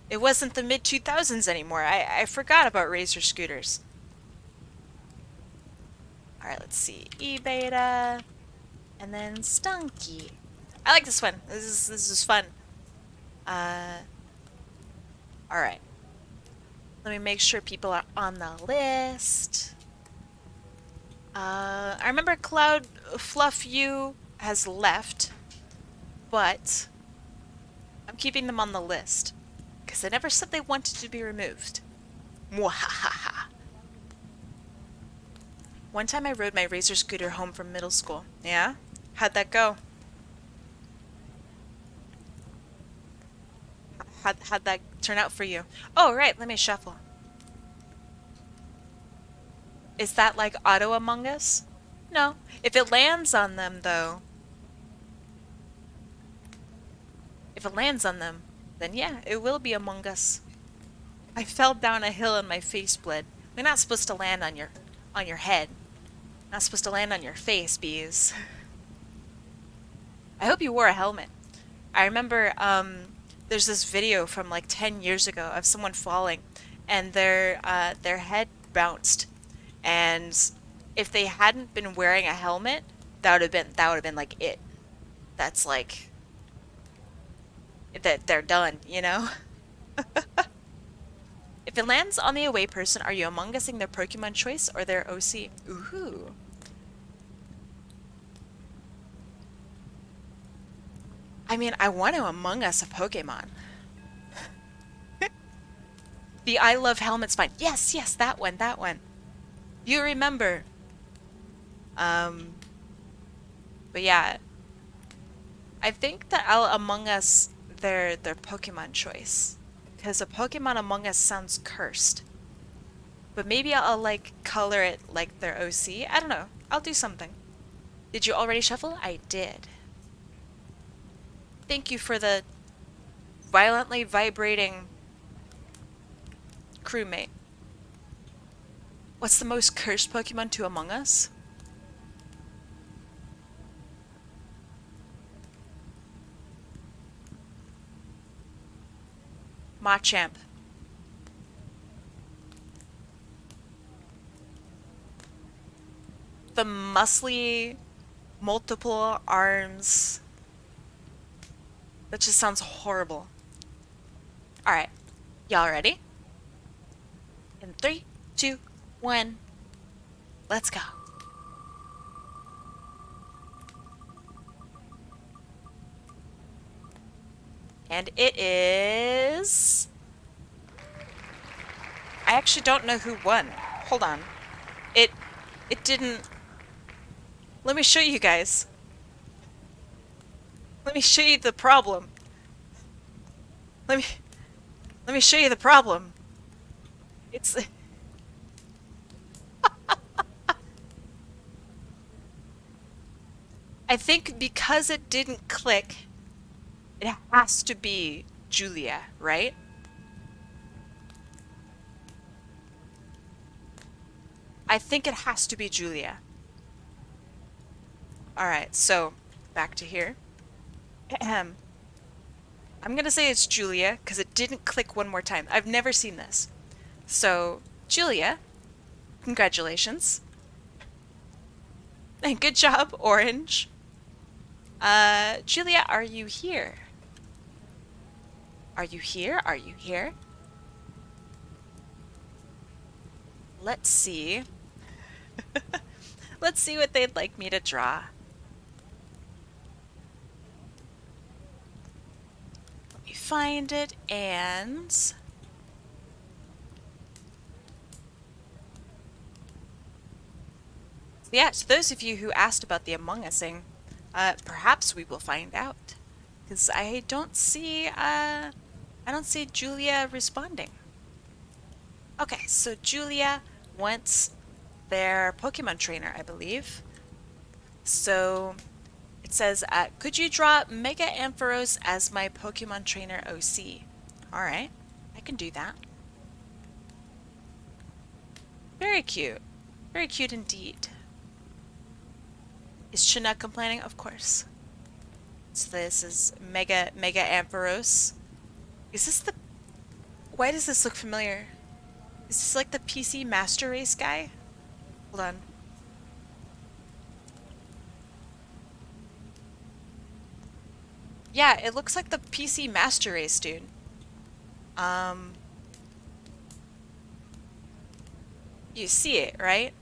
it wasn't the mid-2000s anymore. I forgot about Razor scooters. Alright, let's see. E-beta. And then Stunky. I like this one. This is fun. Alright. Let me make sure people are on the list. I remember Cloud Fluff U has left, but I'm keeping them on the list because they never said they wanted to be removed. Mwahaha. One time I rode my Razor scooter home from middle school. Yeah? How'd that go? How'd that turn out for you? Oh, right, let me shuffle. Is that like Auto Among Us? No. If it lands on them, though. If it lands on them, then yeah, it will be Among Us. I fell down a hill and my face bled. We're not supposed to land on your head. Not supposed to land on your face, bees. I hope you wore a helmet. I remember there's this video from like 10 years ago of someone falling and their head bounced. And if they hadn't been wearing a helmet, that would have been like it. That's like that they're done, you know? If it lands on the away person, are you Among Us-ing their Pokemon choice or their OC? Ooh. I mean, I want to Among Us a Pokemon. The I love helmets fine. Yes, that one. You remember. But yeah. I think that I'll Among Us their Pokemon choice. Because a Pokemon Among Us sounds cursed. But maybe I'll like color it like their OC. I don't know. I'll do something. Did you already shuffle? I did. Thank you for the violently vibrating crewmate. What's the most cursed Pokemon to Among Us? Machamp. The muscly, multiple arms. That just sounds horrible. Alright. Y'all ready? In 3, 2, 1. Let's go. And it is... I actually don't know who won. Hold on. It didn't... Let me show you guys. Let me show you the problem. Let me let me show you the problem. It's I think because it didn't click, it has to be Julia, right? I think it has to be Julia. Alright, so back to here. Ahem. I'm gonna say it's Julia because it didn't click one more time. I've never seen this. So, Julia, congratulations. And good job, Orange. Julia, are you here? Are you here? Are you here? Let's see. Let's see what they'd like me to draw. Let me find it and... Yeah, so those of you who asked about the Among Us-ing, perhaps we will find out. Because I don't see Julia responding. Okay, so Julia wants their Pokemon trainer, I believe. So it says, could you draw Mega Ampharos as my Pokemon trainer OC? Alright, I can do that. Very cute. Very cute indeed. Is Chinook complaining? Of course. So this is Mega Ampharos. Is this the... Why does this look familiar? Is this like the PC Master Race guy? Hold on. Yeah, it looks like the PC Master Race dude. You see it, right?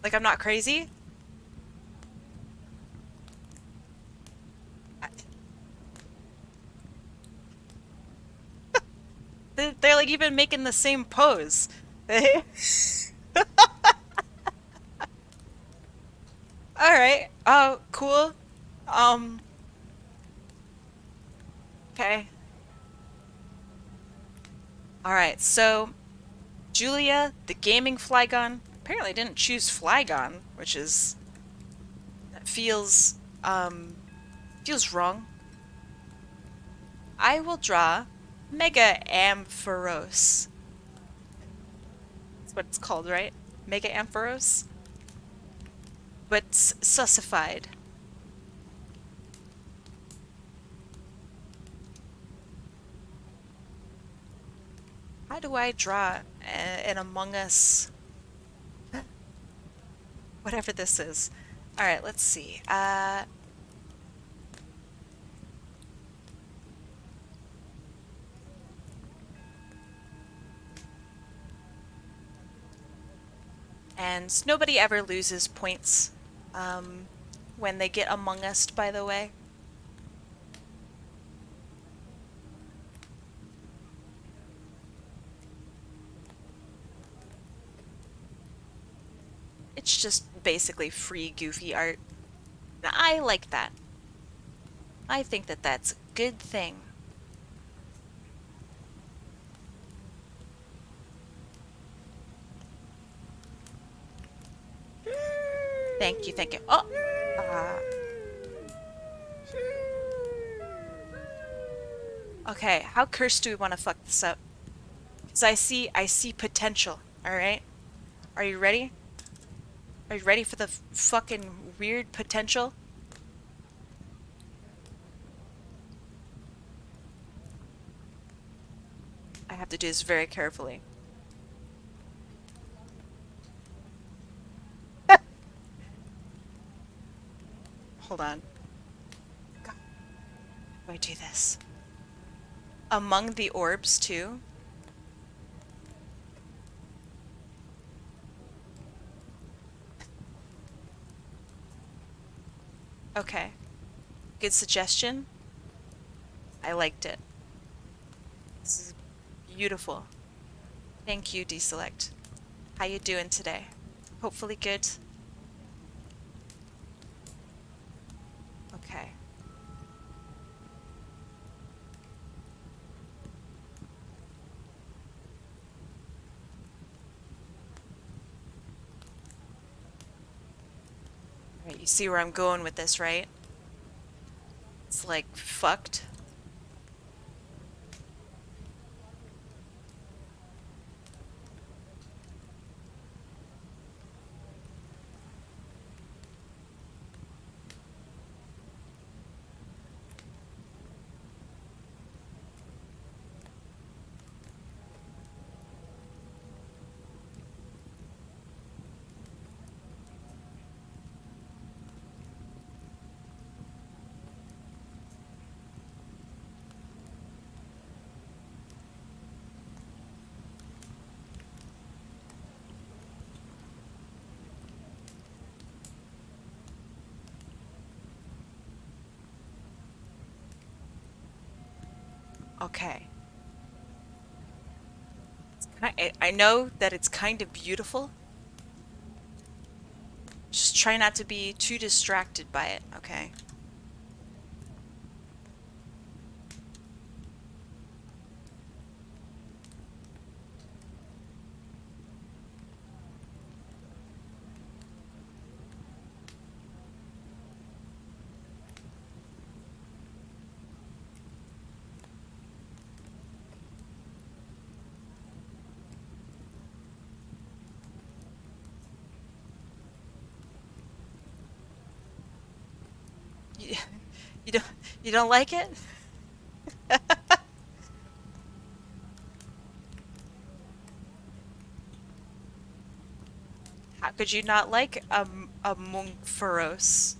Like, I'm not crazy? They're like even making the same pose. Alright. Oh, cool. Okay. Alright, so Julia, the gaming Flygon, apparently didn't choose Flygon, which is... that feels wrong. I will draw Mega Ampharos. That's what it's called, right? Mega Ampharos? But sussified. How do I draw an Among Us? Whatever this is. Alright, let's see. And nobody ever loses points when they get Among Us, by the way. It's just basically free goofy art. I like that. I think that that's a good thing. Thank you, thank you. Oh! Okay, how cursed do we want to fuck this up? Because I see potential, alright? Are you ready? Are you ready for the fucking weird potential? I have to do this very carefully. Hold on. God. How do I do this? Among the orbs, too? Okay. Good suggestion. I liked it. This is beautiful. Thank you, Deselect. How you doing today? Hopefully good. Right, you see where I'm going with this, right? It's like fucked. Okay. I know that it's kind of beautiful. Just try not to be too distracted by it, okay? You, you don't you don't like it? How could you not like a monk feroce?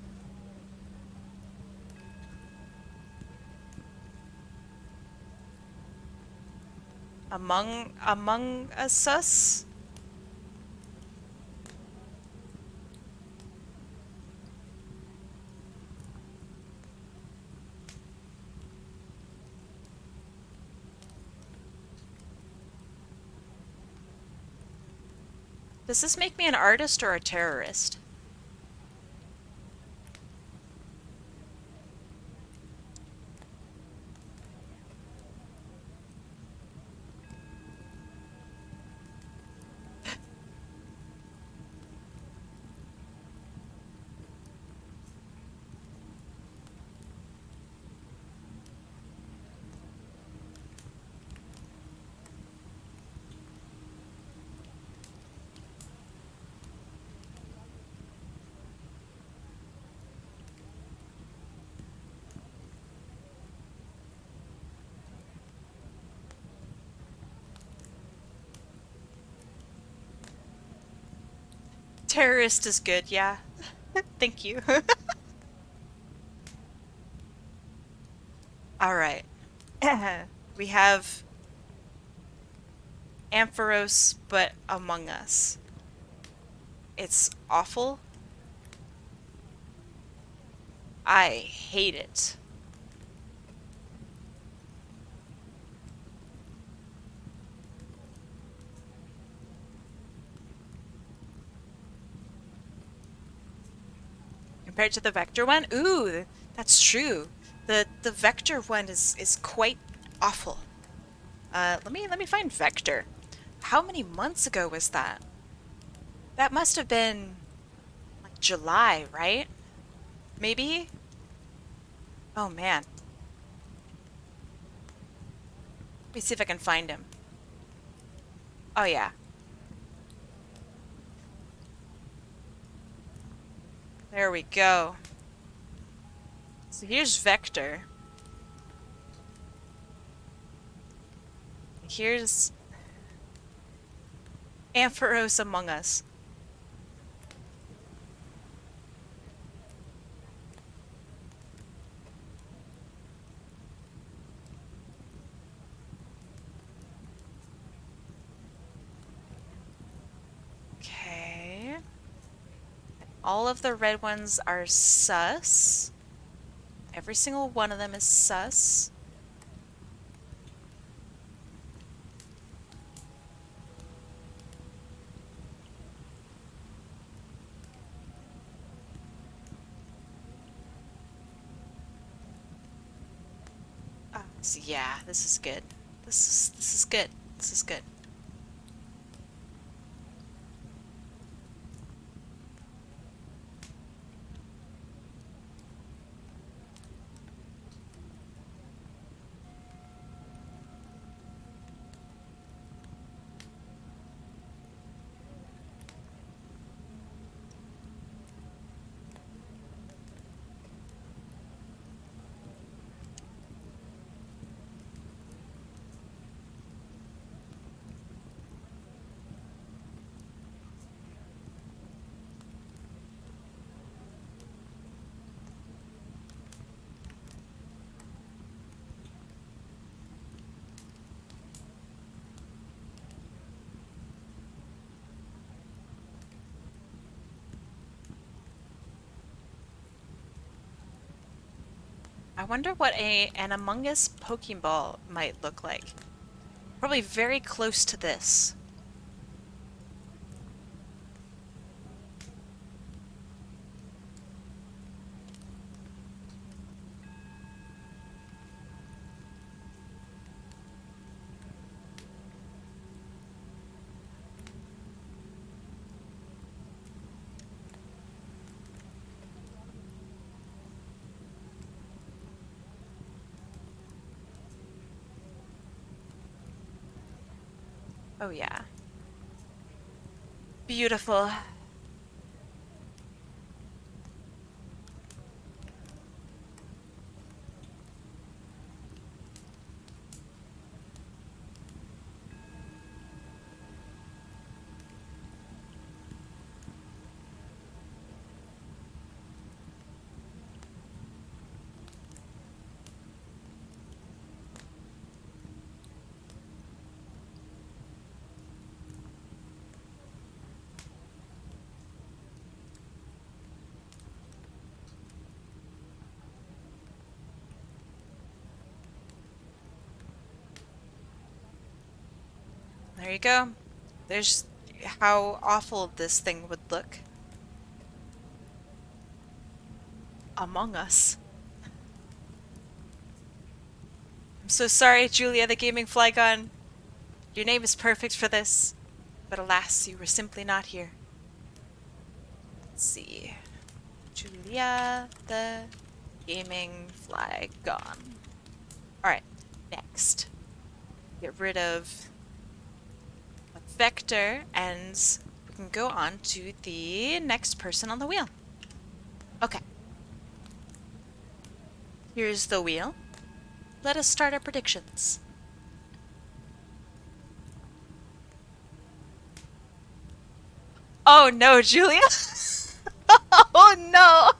Among us? Does this make me an artist or a terrorist? Terrorist is good, yeah. Thank you. All right. We have Ampharos, but among us. It's awful. I hate it. Compared to the vector one? Ooh, that's true. The vector one is quite awful. Let me find vector. How many months ago was that? That must have been like July, right? Maybe? Oh man. Let me see if I can find him. Oh yeah. There we go. So here's vector. Here's Ampharos among us. Okay. All of the red ones are sus. Every single one of them is sus. So yeah, this is good. This is good. This is good. I wonder what an Among Us Pokeball might look like. Probably very close to this. Oh yeah. Beautiful. There you go. There's how awful this thing would look. Among Us. I'm so sorry, Julia the Gaming Flygon. Your name is perfect for this, but alas, you were simply not here. Let's see. Julia the Gaming Flygon. Alright, next. Get rid of a vector, and we can go on to the next person on the wheel. Okay. Here's the wheel. Let us start our predictions. Oh no, Julia! Oh no!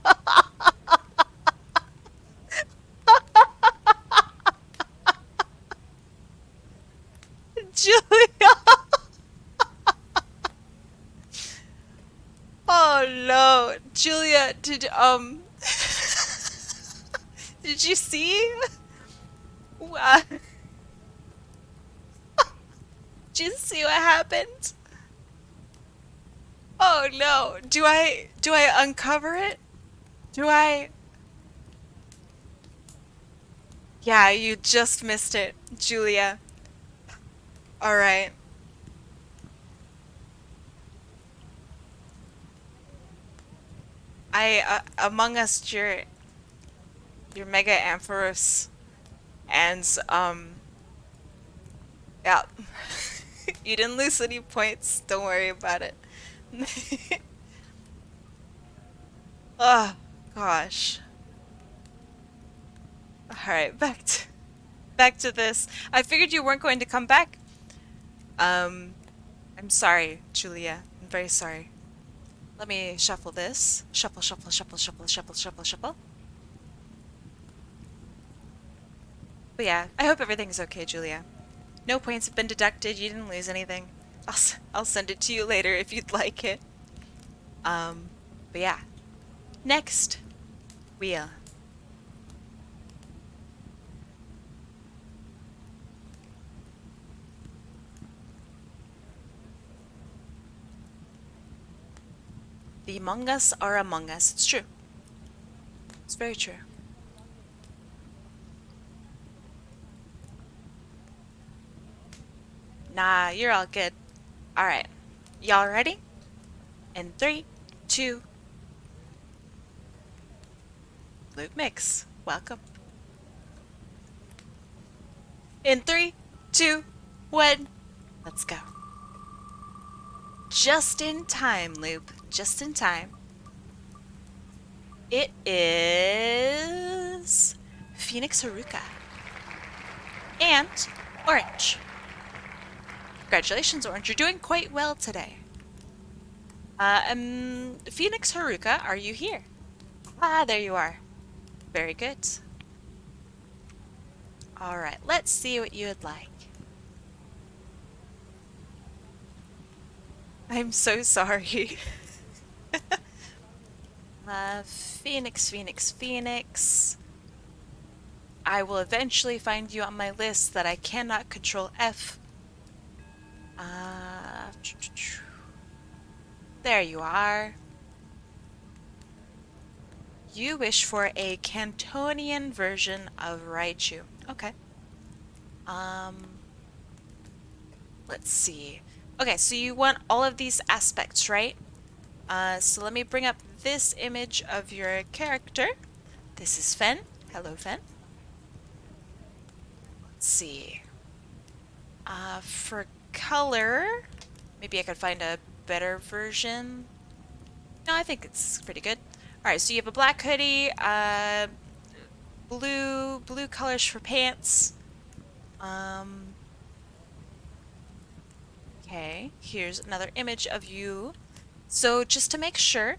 Julia! Oh no! Julia, did you see? What? Did you see what happened? Oh no! Do I uncover it? Do I? Yeah, you just missed it, Julia. Alright. Among Us, your Mega Ampharos, and, yeah. You didn't lose any points, don't worry about it. Oh, gosh. Alright, back to this. I figured you weren't going to come back. I'm sorry, Julia. I'm very sorry. Let me shuffle this. Shuffle, shuffle, shuffle, shuffle, shuffle, shuffle, shuffle. But yeah, I hope everything's okay, Julia. No points have been deducted. You didn't lose anything. I'll send it to you later if you'd like it. But yeah. Next wheel. The Among Us are among us. It's true. It's very true. Nah, you're all good. Alright. Y'all ready? In 3, 2... Loot Mix. Welcome. In 3, 2, 1... Let's go. Just in time, Loop. Just in time. It is... phoenixharuka. And Orange. Congratulations, Orange. You're doing quite well today. phoenixharuka, are you here? Ah, there you are. Very good. Alright, let's see what you would like. I'm so sorry. Phoenix, Phoenix, Phoenix. I will eventually find you on my list that I cannot control F. There you are. You wish for a Cantonian version of Raichu. Okay. Let's see. Okay, so you want all of these aspects, right? So let me bring up this image of your character. This is Fen. Hello, Fen. Let's see. For color, maybe I could find a better version. No, I think it's pretty good. All right, so you have a black hoodie, blue colors for pants. Okay, here's another image of you. So just to make sure,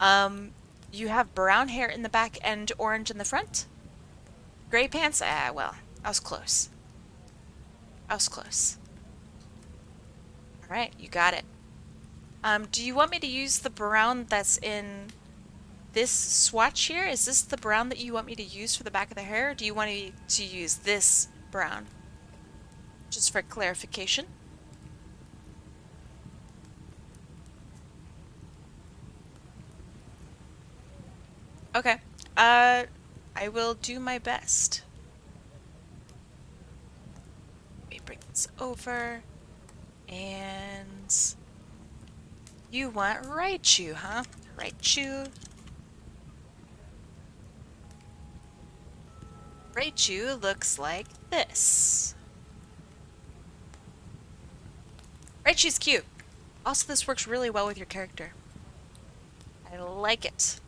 you have brown hair in the back and orange in the front. Gray pants? Ah, well, I was close. I was close. All right, you got it. Do you want me to use the brown that's in this swatch here? Is this the brown that you want me to use for the back of the hair? Or do you want me to use this brown? Just for clarification. Okay. I will do my best. Let me bring this over. And you want Raichu, huh? Raichu. Raichu looks like this. Raichu's cute. Also, this works really well with your character. I like it.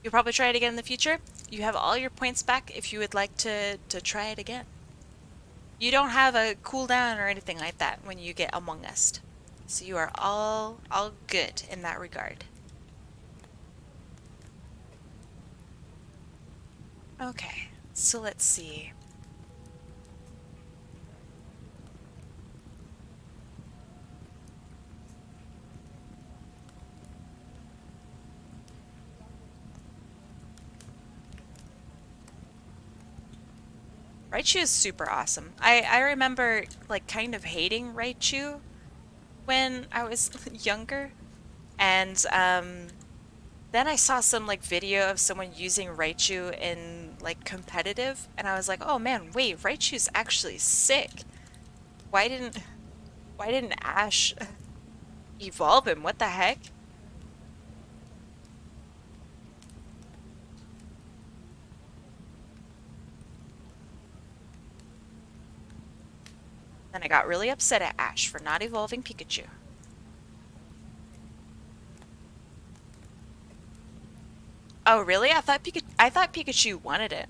You'll probably try it again in the future. You have all your points back if you would like to try it again. You don't have a cooldown or anything like that when you get Among Us. So you are all good in that regard. Okay, so let's see. Raichu is super awesome. I remember like kind of hating Raichu when I was younger, and then I saw some like video of someone using Raichu in like competitive, and I was like, oh man, wait, Raichu's actually sick. Why didn't Ash evolve him? What the heck? Then I got really upset at Ash for not evolving Pikachu. Oh, really? I thought Pikachu wanted it.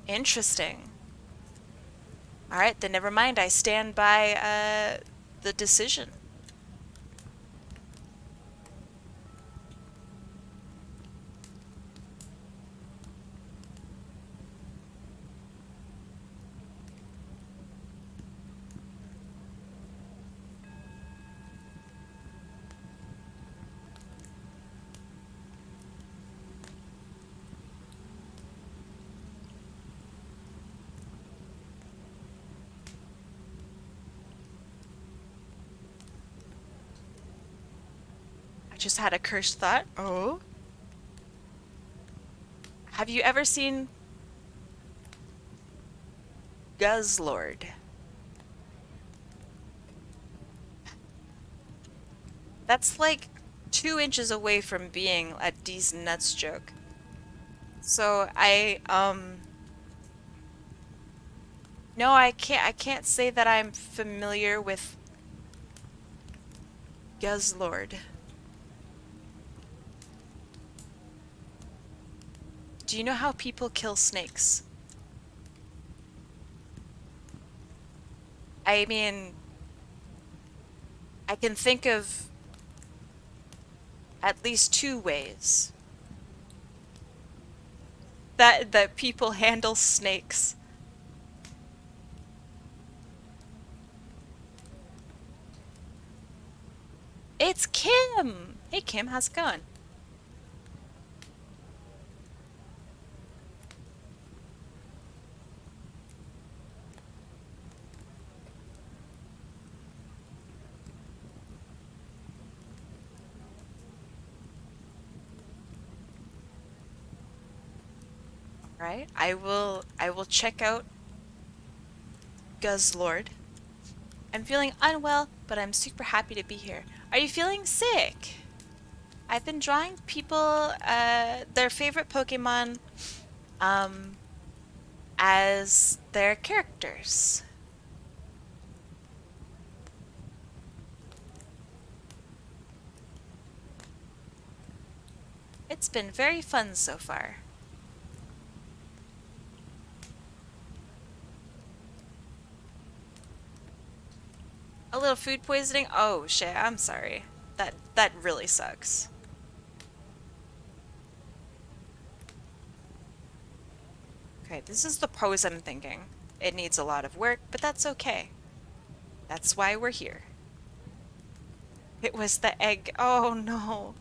Interesting. All right, then never mind. I stand by the decision. I just had a cursed thought. Oh. Have you ever seen Guzzlord? That's like 2 inches away from being a D's nuts joke. So no, I can't say that I'm familiar with Guzzlord. Do you know how people kill snakes? I mean, I can think of at least 2 ways that people handle snakes. It's Kim! Hey Kim, how's it going? Right? I will check out Guzzlord. I'm feeling unwell, but I'm super happy to be here. Are you feeling sick? I've been drawing people their favorite Pokemon um as their characters. It's been very fun so far. A little food poisoning? Oh shit, I'm sorry. That really sucks. Okay, this is the pose I'm thinking. It needs a lot of work, but that's okay. That's why we're here. It was the egg. Oh no.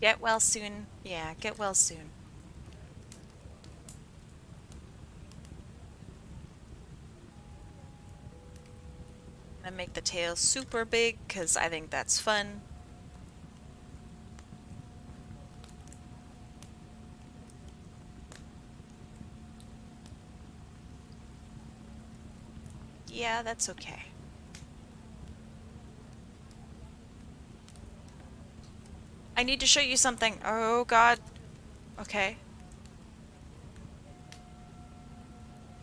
Get well soon. Yeah, get well soon. I make the tail super big because I think that's fun. Yeah, that's okay. I need to show you something. Oh god. Okay.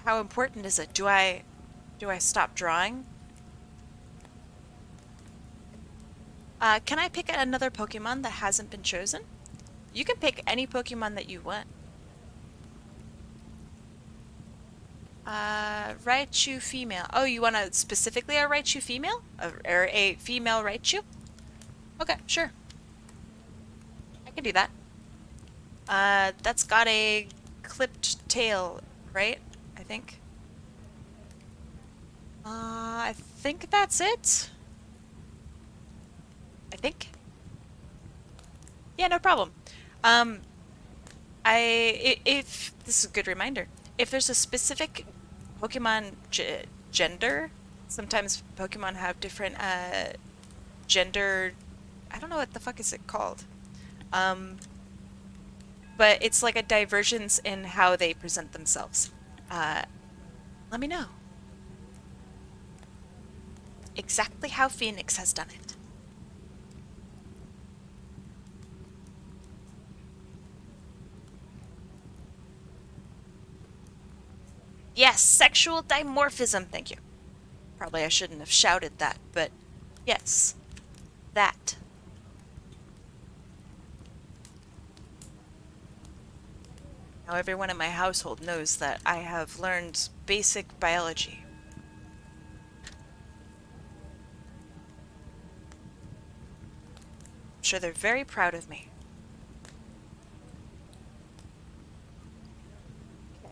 How important is it? Do I stop drawing? Can I pick another Pokemon that hasn't been chosen? You can pick any Pokemon that you want. Raichu female. Oh, you want specifically a Raichu female? Or a female Raichu? Okay, sure. I can do that. That's got a clipped tail, right? I think. I think that's it. I think. Yeah, no problem. Um, if this is a good reminder, if there's a specific Pokemon gender, sometimes Pokemon have different gender. I don't know what the fuck is it called. Um, but it's like a divergence in how they present themselves. Uh, let me know exactly how Phoenix has done it. Yes, sexual dimorphism. Thank you. Probably I shouldn't have shouted that, but yes, that. Now everyone in my household knows that I have learned basic biology. I'm sure they're very proud of me.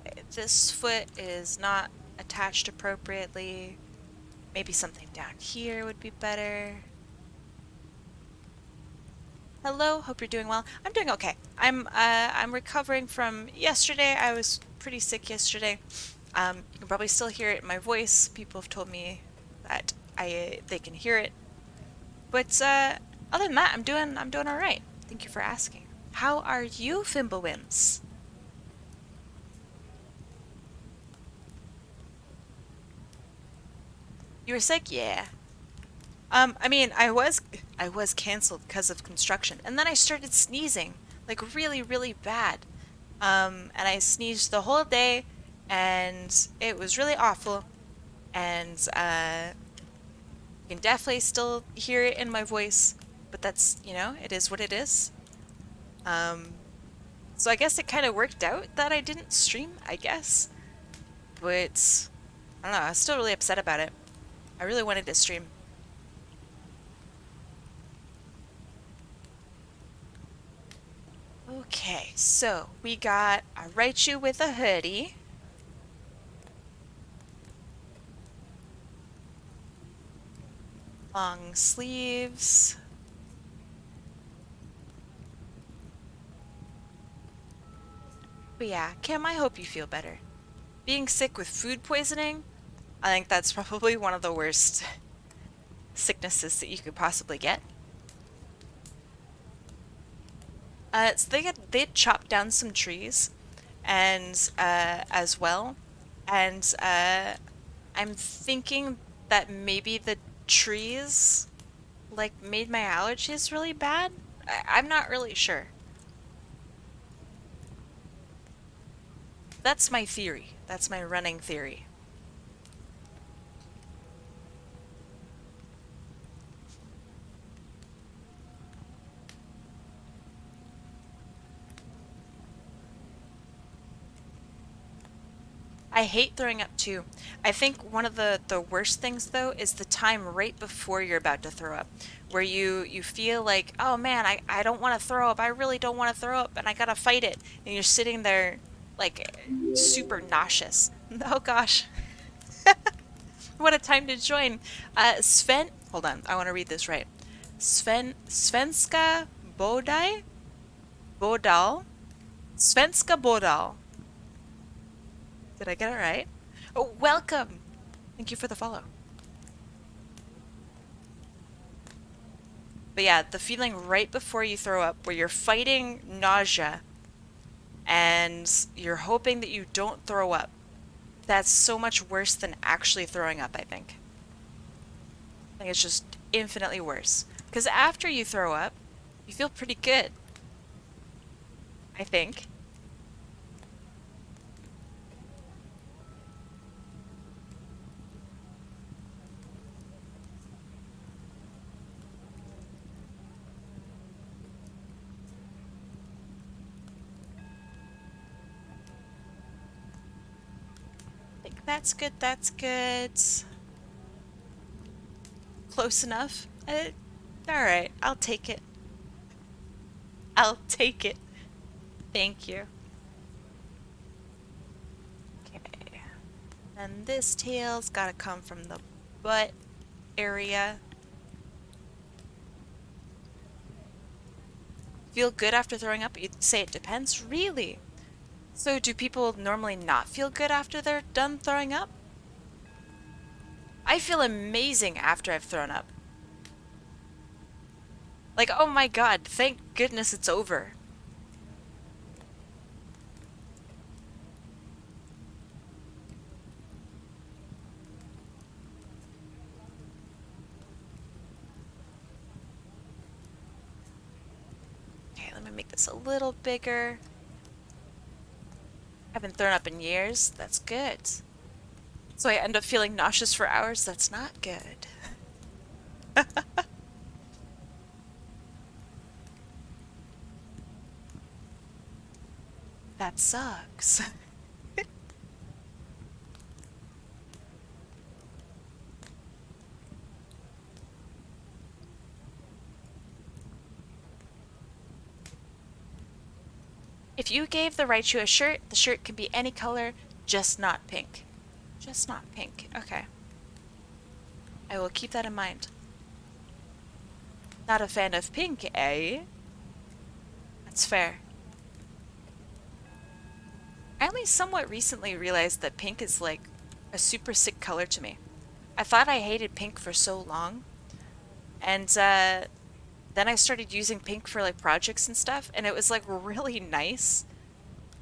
Okay, this foot is not attached appropriately. Maybe something down here would be better. Hello, hope you're doing well. I'm doing okay. I'm recovering from yesterday. I was pretty sick yesterday. You can probably still hear it in my voice. People have told me that they can hear it. But other than that, I'm doing all right. Thank you for asking. How are you, Fimblewims? You were sick? Yeah. I mean, I was canceled because of construction, and then I started sneezing, like really, really bad. And I sneezed the whole day, and it was really awful. And you can definitely still hear it in my voice, but that's, it is what it is. Um, so I guess it kind of worked out that I didn't stream, I guess. But I don't know, I was still really upset about it. I really wanted to stream. Okay, so we got a Raichu with a hoodie. Long sleeves. But yeah, Kim, I hope you feel better. Being sick with food poisoning, I think that's probably one of the worst sicknesses that you could possibly get. So they had chopped down some trees, and as well, and I'm thinking that maybe the trees like made my allergies really bad. I'm not really sure. That's my theory. That's my running theory. I hate throwing up too. I think one of the worst things though is the time right before you're about to throw up, where you feel like, oh man, I don't want to throw up. I really don't want to throw up, and I gotta fight it. And you're sitting there like super nauseous. Oh gosh, what a time to join. Hold on, I want to read this right. Svenska Bodal, Svenska Bodal. Did I get it right? Oh, welcome. Thank you for the follow. But yeah, the feeling right before you throw up, where you're fighting nausea and you're hoping that you don't throw up, that's so much worse than actually throwing up, I think. I think it's just infinitely worse. Because after you throw up, you feel pretty good, I think. I think that's good, that's good. Close enough. Alright, I'll take it. I'll take it. Thank you. Okay. And this tail's gotta come from the butt area. Feel good after throwing up? You'd say it depends? Really? So do people normally not feel good after they're done throwing up? I feel amazing after I've thrown up. Like, oh my god, thank goodness it's over. Okay, let me make this a little bigger. I haven't thrown up in years. That's good. So I end up feeling nauseous for hours. That's not good. That sucks. If you gave the Raichu a shirt, the shirt can be any color, just not pink. Just not pink. Okay. I will keep that in mind. Not a fan of pink, eh? That's fair. I only somewhat recently realized that pink is like a super sick color to me. I thought I hated pink for so long, and then I started using pink for like projects and stuff, and it was like really nice.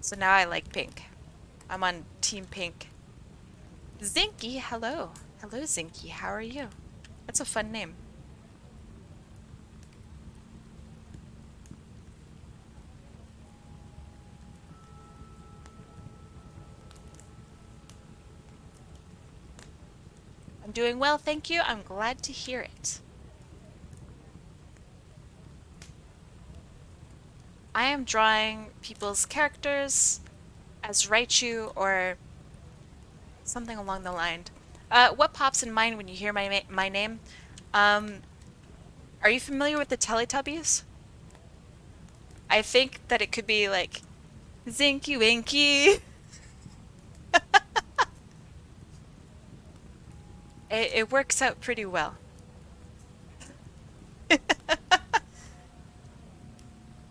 So now I like pink. I'm on Team Pink. Zinky, hello. Hello, Zinky. How are you? That's a fun name. I'm doing well, thank you. I'm glad to hear it. I am drawing people's characters as Raichu or something along the line. What pops in mind when you hear my name? Are you familiar with the Teletubbies? I think that it could be like Zinky Winky. It works out pretty well.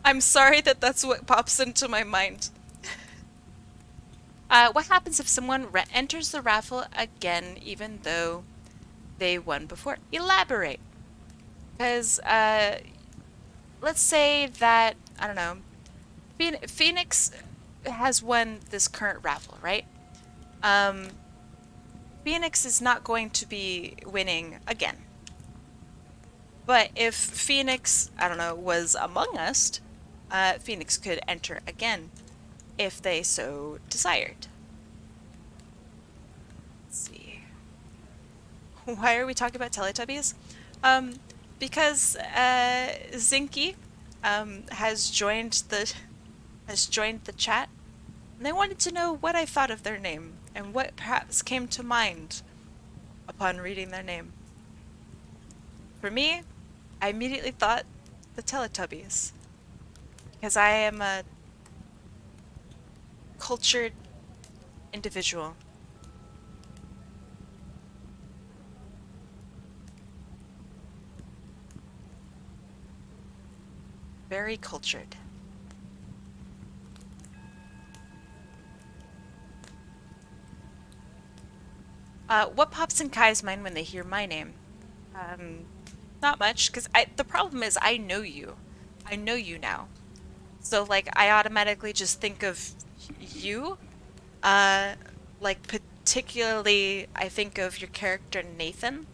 I'm sorry that that's what pops into my mind. What happens if someone enters the raffle again even though they won before? Elaborate. Because, let's say that, I don't know, Phoenix has won this current raffle, right? Um, Phoenix is not going to be winning again. But if Phoenix, I don't know, was among us, Phoenix could enter again if they so desired. Let's see. Why are we talking about Teletubbies? Um, because Zinky has joined the chat, and they wanted to know what I thought of their name and what perhaps came to mind upon reading their name. For me, I immediately thought the Teletubbies, because I am a cultured individual. Very cultured. What pops in Kai's mind when they hear my name? Not much, because the problem is I know you. I know you now. So, like, I automatically just think of you. Uh, like, particularly, I think of your character Nathan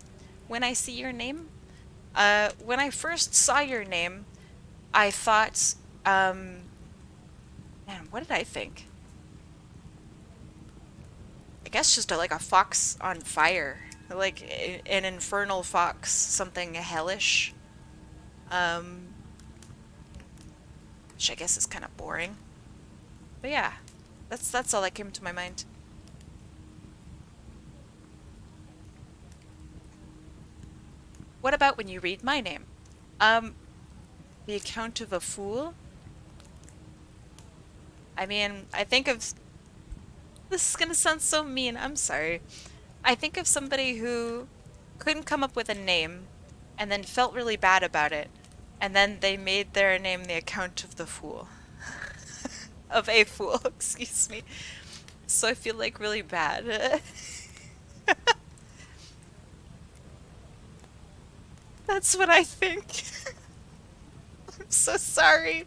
when I see your name. When I first saw your name, I thought, man, what did I think? I guess just like a fox on fire. Like an infernal fox, something hellish. Um, which I guess is kind of boring. But yeah, that's all that came to my mind. What about when you read my name? Um, the account of a fool? I mean, I think of... This is gonna sound so mean, I'm sorry. I think of somebody who couldn't come up with a name and then felt really bad about it, and then they made their name the account of the fool. Of a fool, excuse me. So I feel like really bad. That's what I think. I'm so sorry.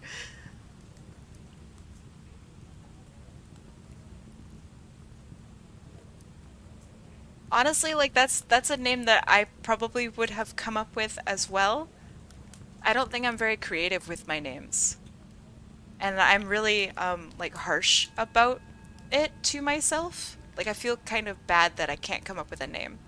Honestly, like that's a name that I probably would have come up with as well. I don't think I'm very creative with my names. And I'm really like harsh about it to myself. Like I feel kind of bad that I can't come up with a name.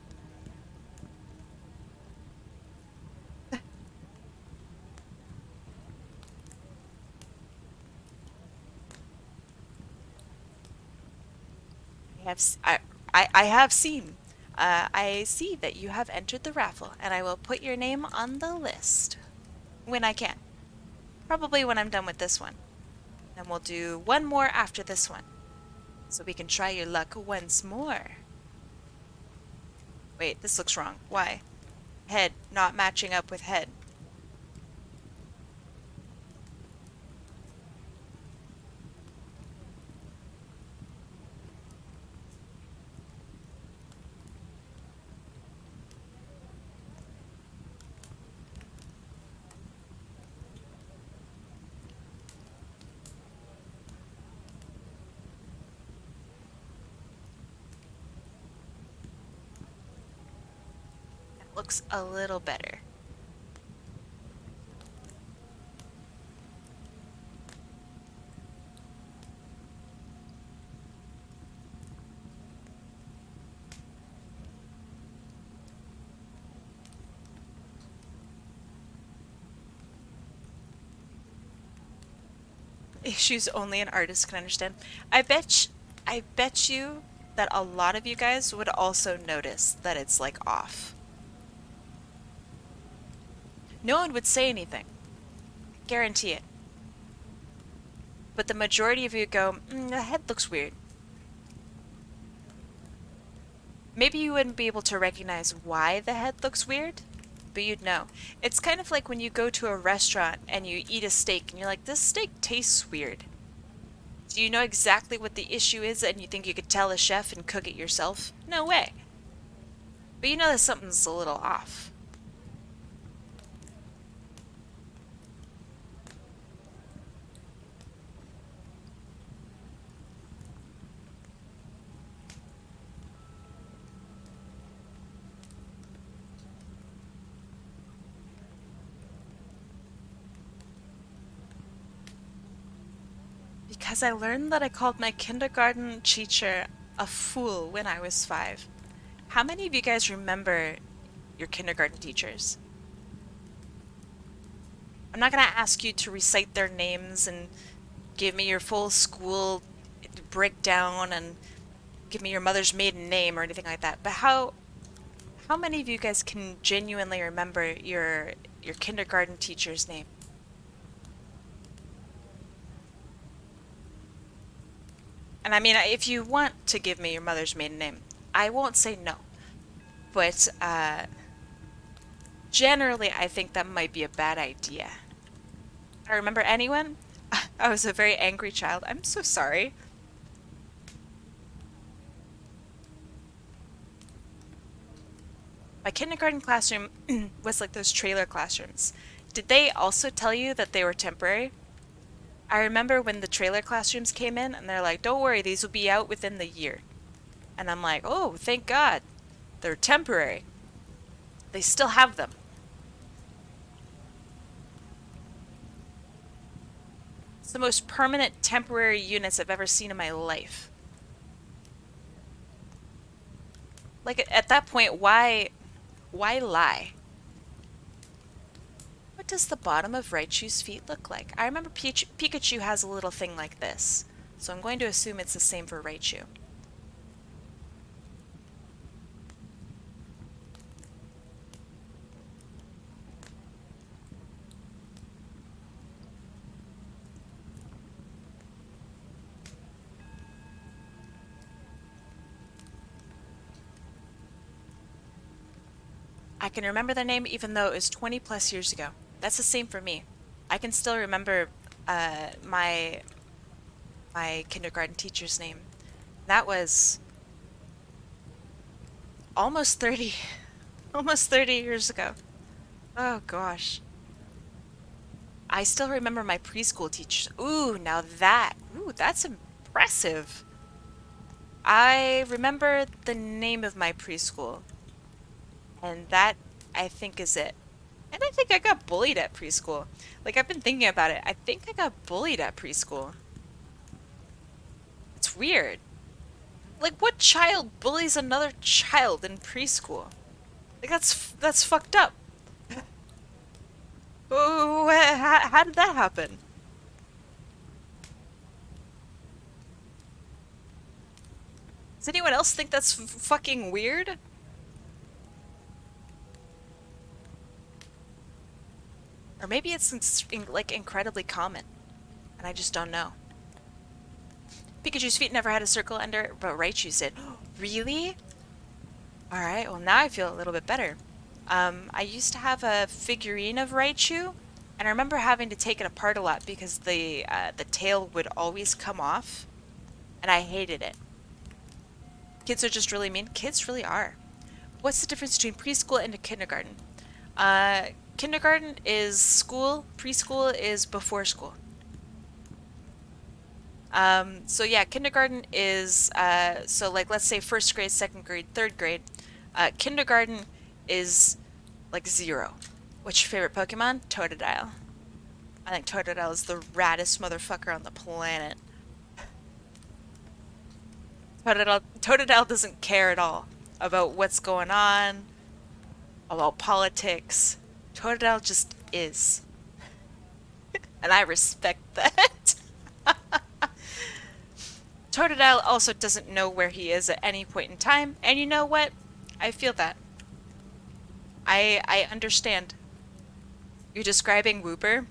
I have seen. I see that you have entered the raffle, and I will put your name on the list when I can. Probably when I'm done with this one. Then we'll do one more after this one, so we can try your luck once more. Wait, this looks wrong. Why? Head not matching up with head. That looks a little better. Issues only an artist can understand. I bet you that a lot of you guys would also notice that it's like off. No one would say anything. Guarantee it. but the majority of you go, the head looks weird. Maybe you wouldn't be able to recognize why the head looks weird, but you'd know. It's kind of like when you go to a restaurant and you eat a steak and you're like, this steak tastes weird. Do you know exactly what the issue is and you think you could tell a chef and cook it yourself? No way. But you know that something's a little off. Because I learned that I called my kindergarten teacher a fool when I was 5. How many of you guys remember your kindergarten teachers? I'm not going to ask you to recite their names and give me your full school breakdown and give me your mother's maiden name or anything like that. But how many of you guys can genuinely remember your kindergarten teacher's name? And I mean, if you want to give me your mother's maiden name, I won't say no. But generally, I think that might be a bad idea. I remember anyone? I was a very angry child. I'm so sorry. My kindergarten classroom was like those trailer classrooms. Did they also tell you that they were temporary? I remember when the trailer classrooms came in and they're like, don't worry, these will be out within the year. And I'm like, oh, thank God. They're temporary. They still have them. It's the most permanent temporary units I've ever seen in my life. Like, at that point, why lie? What does the bottom of Raichu's feet look like? I remember Pikachu has a little thing like this, so I'm going to assume it's the same for Raichu. I can remember their name even though it was 20 plus years ago. That's the same for me. I can still remember my kindergarten teacher's name. That was almost 30 almost 30 years ago. Oh gosh. I still remember my preschool teachers. Ooh, that's impressive. I remember the name of my preschool. And that, I think, is it. And I think I got bullied at preschool. Like, I've been thinking about it. I think I got bullied at preschool. It's weird. Like, what child bullies another child in preschool? Like, that's fucked up. Oh, how did that happen? Does anyone else think that's fucking weird? Or maybe it's like incredibly common, and I just don't know. Pikachu's feet never had a circle under it, but Raichu's did. Really? Alright, well now I feel a little bit better. I used to have a figurine of Raichu, and I remember having to take it apart a lot because the tail would always come off, and I hated it. Kids are just really mean. Kids really are. What's the difference between preschool and a kindergarten? Kindergarten is school, preschool is before school. So yeah, kindergarten is, so like let's say first grade, second grade, third grade. Kindergarten is like 0. What's your favorite Pokemon? Totodile. I think Totodile is the raddest motherfucker on the planet. Totodile doesn't care at all about what's going on, about politics. Totodile just is. And I respect that. Totodile also doesn't know where he is at any point in time, and you know what? I feel that. I understand. You're describing Wooper?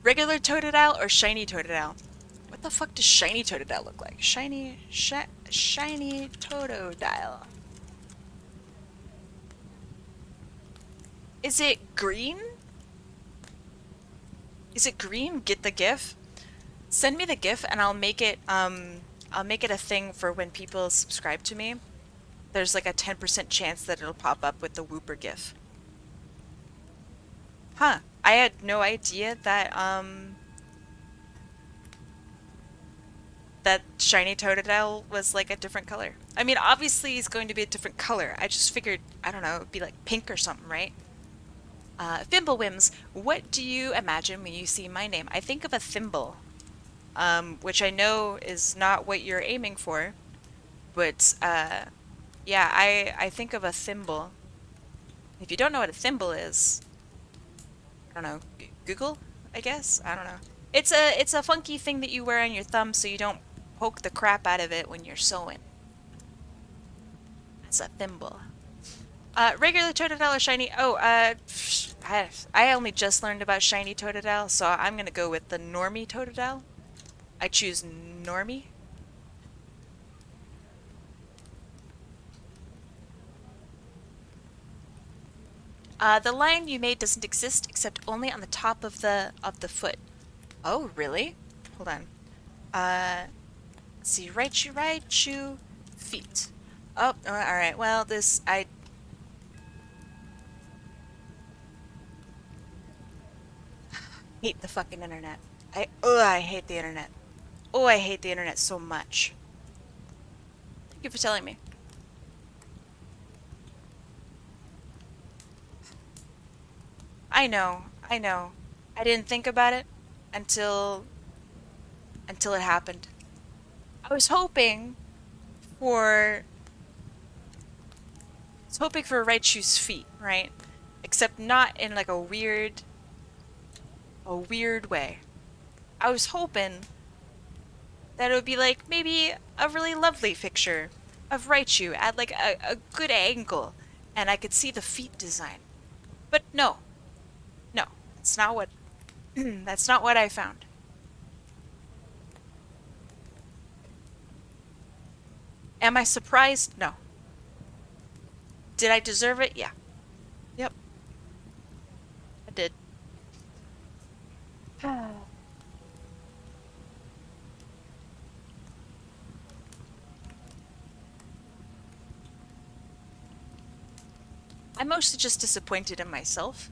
Regular totodile or shiny totodile? What the fuck does shiny totodile look like? Shiny totodile. Is it green? Is it green? Get the GIF. Send me the GIF and I'll make it a thing for when people subscribe to me. There's like a 10% chance that it'll pop up with the Whooper GIF. Huh. I had no idea that that shiny totodile was like a different color. I mean, obviously he's going to be a different color. I just figured, I don't know, it'd be like pink or something, right? Thimblewims, what do you imagine when you see my name? I think of a thimble, which I know is not what you're aiming for, but yeah, I think of a thimble. If you don't know what a thimble is, I don't know, Google, I guess? I don't know. It's a funky thing that you wear on your thumb so you don't poke the crap out of it when you're sewing. That's a thimble. Regular totodile or shiny? Oh, I only just learned about shiny totodile, so I'm gonna go with the normie totodile. I choose normie. The line you made doesn't exist except only on the top of the foot. Oh, really? Hold on. Let's see. Right shoe, feet. Oh, all right. Well, I hate the fucking internet. I hate the internet. Oh, I hate the internet so much. Thank you for telling me. I know. I didn't think about it until it happened. I was hoping for right shoe's feet, right? Except not in like a weird way. I was hoping that it would be like maybe a really lovely picture of Raichu at like a good angle and I could see the feet design. But no. No, that's not what that's not what I found. Am I surprised? No. Did I deserve it? Yeah. Yep. I did. I'm mostly just disappointed in myself.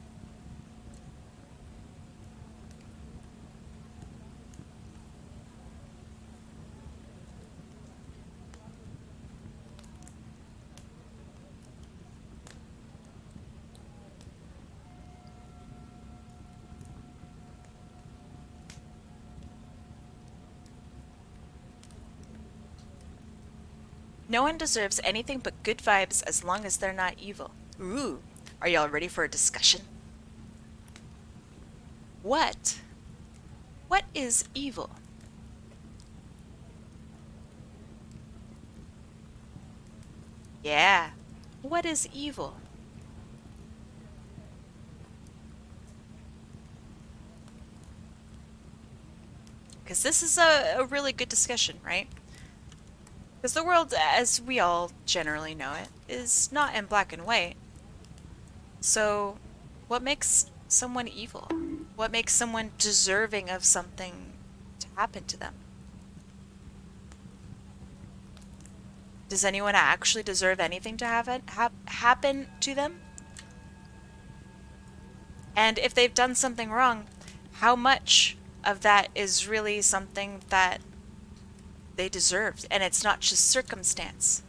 No one deserves anything but good vibes as long as they're not evil. Ooh, are y'all ready for a discussion? What? What is evil? Yeah. What is evil? Because this is a really good discussion, right? Because the world, as we all generally know it, is not in black and white. So, what makes someone evil? What makes someone deserving of something to happen to them? Does anyone actually deserve anything to happen to them? And if they've done something wrong, how much of that is really something that they deserved? And it's not just circumstance.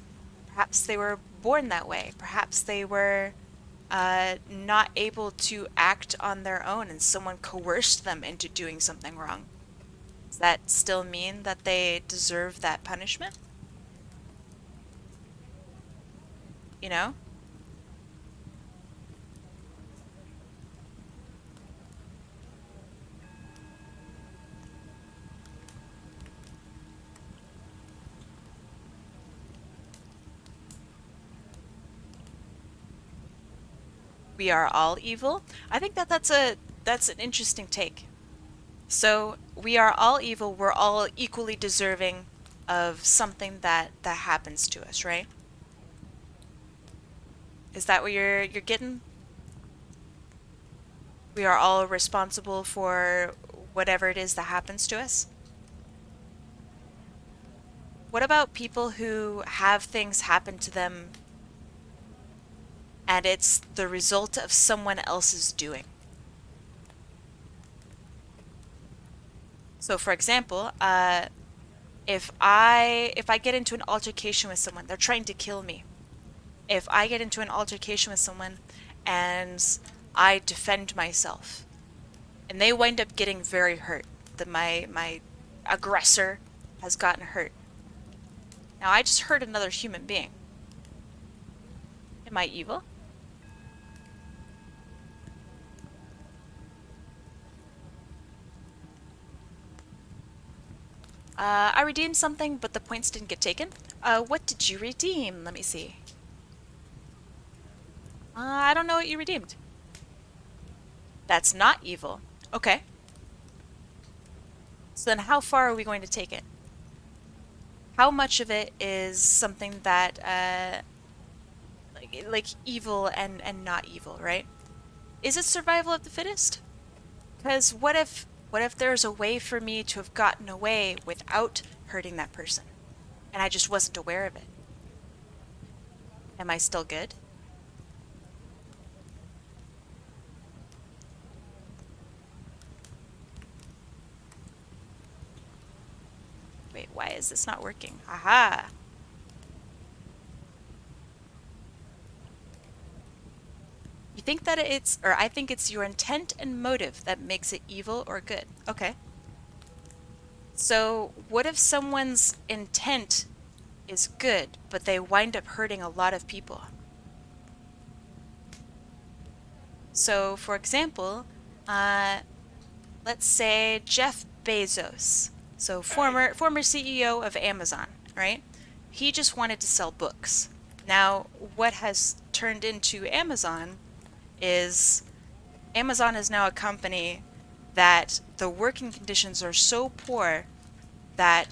Perhaps they were born that way. Perhaps they were not able to act on their own and someone coerced them into doing something wrong. Does that still mean that they deserve that punishment? You know? We are all evil. I think that that's a that's an interesting take. So we are all evil. We're all equally deserving of something that happens to us, right? Is that what you're getting? We are all responsible for whatever it is that happens to us. What about people who have things happen to them and it's the result of someone else's doing? So for example, if I get into an altercation with someone, they're trying to kill me. If I get into an altercation with someone and I defend myself and they wind up getting very hurt, that my aggressor has gotten hurt. Now I just hurt another human being. Am I evil? I redeemed something, but the points didn't get taken. What did you redeem? Let me see. I don't know what you redeemed. That's not evil. Okay. So then how far are we going to take it? How much of it is something that, like evil and not evil, right? Is it survival of the fittest? Because what if there's a way for me to have gotten away without hurting that person, and I just wasn't aware of it? Am I still good? Wait, why is this not working? Aha! You think that I think it's your intent and motive that makes it evil or good. Okay. So, what if someone's intent is good, but they wind up hurting a lot of people? So, for example, let's say Jeff Bezos, so former CEO of Amazon, right? He just wanted to sell books. Now, what has turned into Amazon is now a company that the working conditions are so poor that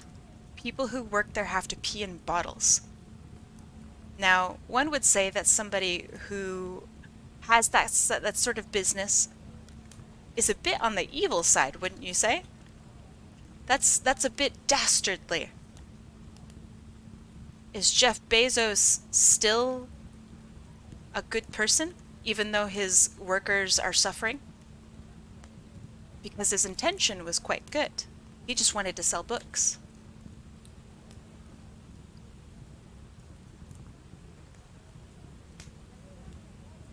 people who work there have to pee in bottles. Now, one would say that somebody who has that sort of business is a bit on the evil side, wouldn't you say? That's a bit dastardly. Is Jeff Bezos still a good person, even though his workers are suffering? Because his intention was quite good. He just wanted to sell books.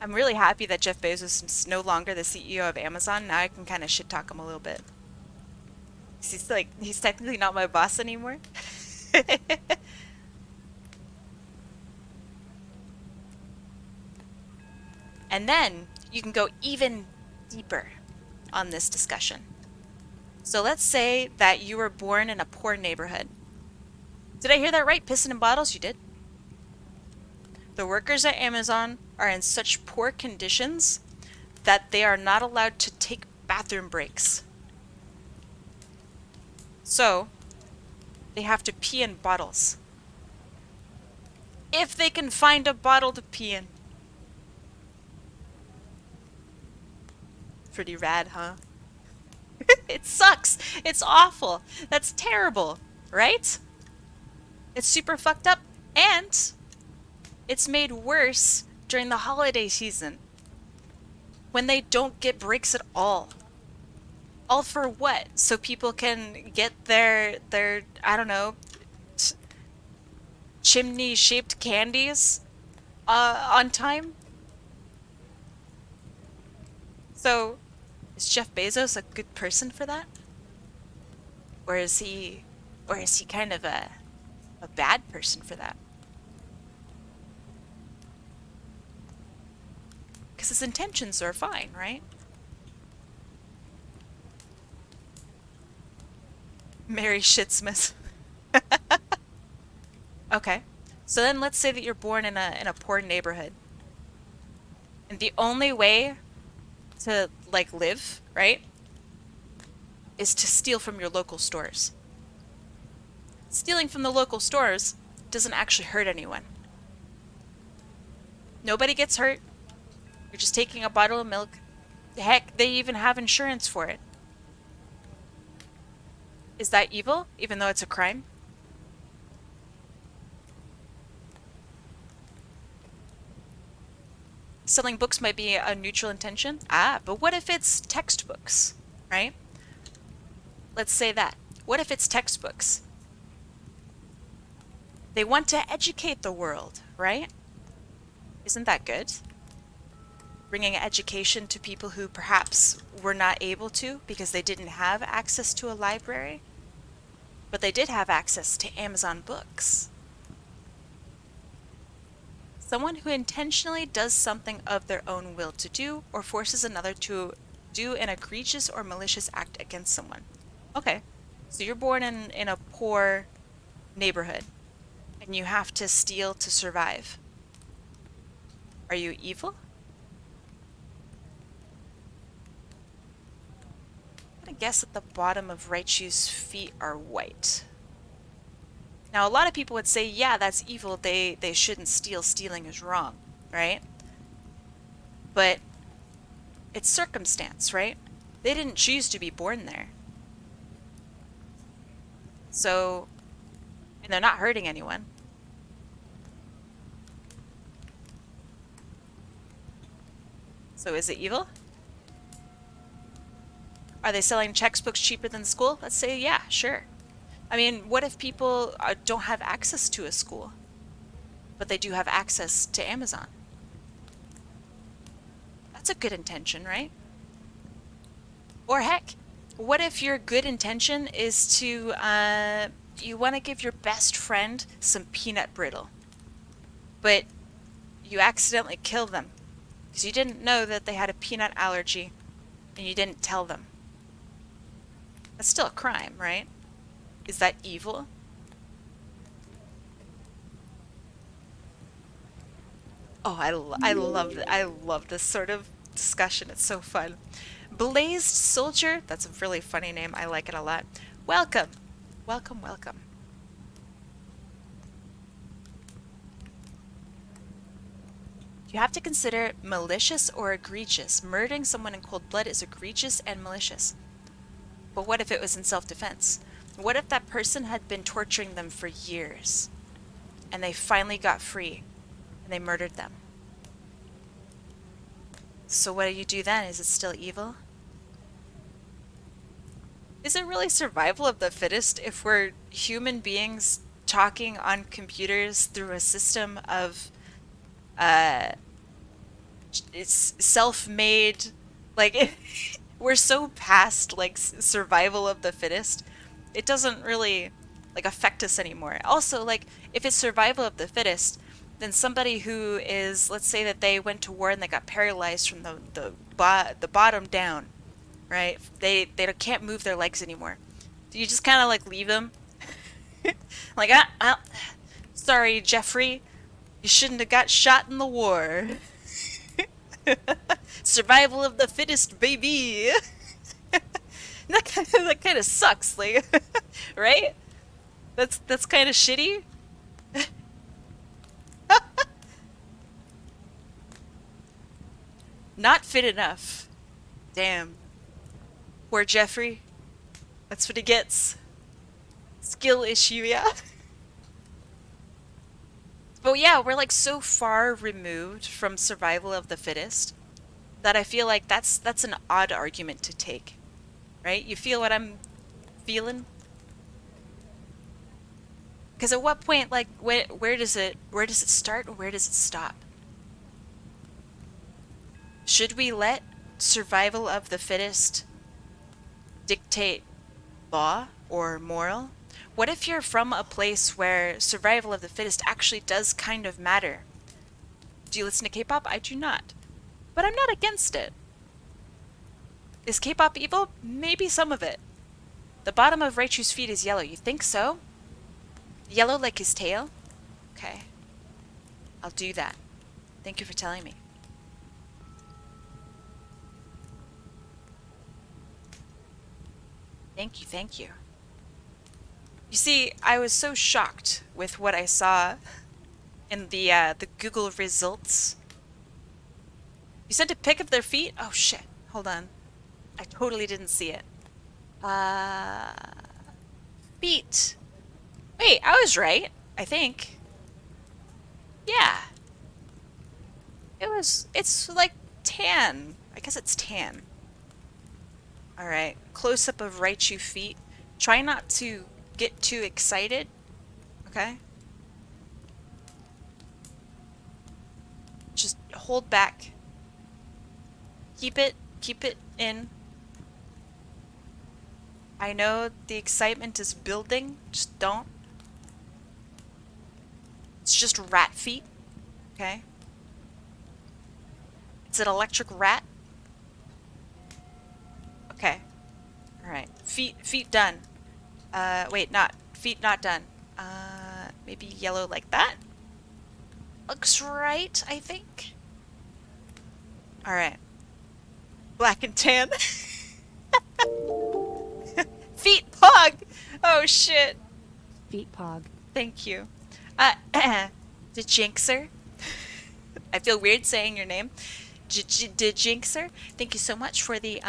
I'm really happy that Jeff Bezos is no longer the CEO of Amazon. Now I can kind of shit talk him a little bit. He's technically not my boss anymore. And then you can go even deeper on this discussion. So let's say that you were born in a poor neighborhood. Did I hear that right? Pissing in bottles? You did. The workers at Amazon are in such poor conditions that they are not allowed to take bathroom breaks. So, they have to pee in bottles. If they can find a bottle to pee in. Pretty rad, huh? It sucks. It's awful. That's terrible, right? It's super fucked up, and it's made worse during the holiday season when they don't get breaks at all. All for what? So people can get their I don't know, chimney-shaped candies on time? So, is Jeff Bezos a good person for that? Or is he kind of a bad person for that? Because his intentions are fine, right? Mary Shitsmith. Okay. So then let's say that you're born in a poor neighborhood. And the only way to like live, right, is to steal from your local stores. Stealing from the local stores doesn't actually hurt anyone. Nobody gets hurt. You're just taking a bottle of milk. Heck, they even have insurance for it. Is that evil, even though it's a crime? Selling books might be a neutral intention. But what if it's textbooks, right? Let's say that. What if it's textbooks? They want to educate the world, right? Isn't that good? Bringing education to people who perhaps were not able to because they didn't have access to a library, but they did have access to Amazon books. Someone who intentionally does something of their own will to do or forces another to do an egregious or malicious act against someone. Okay, so you're born in a poor neighborhood and you have to steal to survive. Are you evil? I'm gonna guess at the bottom of Raichu's feet are white. Now, a lot of people would say, yeah, that's evil. They shouldn't steal. Stealing is wrong, right? But it's circumstance, right? They didn't choose to be born there. So, and they're not hurting anyone. So is it evil? Are they selling textbooks cheaper than school? Let's say, yeah, sure. I mean, what if people don't have access to a school, but they do have access to Amazon? That's a good intention, right? Or heck, what if your good intention is to, you want to give your best friend some peanut brittle, but you accidentally kill them because you didn't know that they had a peanut allergy and you didn't tell them. That's still a crime, right? Is that evil? Oh, I love this sort of discussion. It's so fun. Blazed Soldier, that's a really funny name. I like it a lot. Welcome. Welcome, welcome. You have to consider malicious or egregious. Murdering someone in cold blood is egregious and malicious. But what if it was in self-defense? What if that person had been torturing them for years and they finally got free and they murdered them? So what do you do then? Is it still evil? Is it really survival of the fittest if we're human beings talking on computers through a system of it's self-made, like we're so past like survival of the fittest, it doesn't really like affect us anymore. Also, like if it's survival of the fittest, then somebody who is, let's say that they went to war and they got paralyzed from the bottom down, right? They can't move their legs anymore. Do you just kind of like leave them? Like, sorry, Jeffrey, you shouldn't have got shot in the war. Survival of the fittest, baby. That kind of sucks, like, right? That's kind of shitty. Not fit enough. Damn. Poor Jeffrey. That's what he gets. Skill issue, yeah. But yeah, we're like so far removed from survival of the fittest that I feel like that's an odd argument to take. Right? You feel what I'm feeling? Because at what point, like, where does it start and where does it stop? Should we let survival of the fittest dictate law or moral? What if you're from a place where survival of the fittest actually does kind of matter? Do you listen to K-pop? I do not. But I'm not against it. Is K-pop evil? Maybe some of it. The bottom of Raichu's feet is yellow. You think so? Yellow like his tail? Okay. I'll do that. Thank you for telling me. Thank you, thank you. You see, I was so shocked with what I saw in the Google results. You sent a pic of their feet? Oh shit. Hold on. I totally didn't see it. Uh feet. Wait, I was right, I think. Yeah. It's like tan. I guess it's tan. Alright, close up of right shoe feet. Try not to get too excited. Okay? Just hold back. Keep it in. I know the excitement is building, just don't. It's just rat feet, okay? It's an electric rat. Okay. Alright. Feet done. Wait, feet not done. Maybe yellow like that? Looks right, I think. Alright. Black and tan. Feet pog! Oh shit. Feet pog. Thank you. The Jinxer. I feel weird saying your name. The Jinxer. Thank you so much for the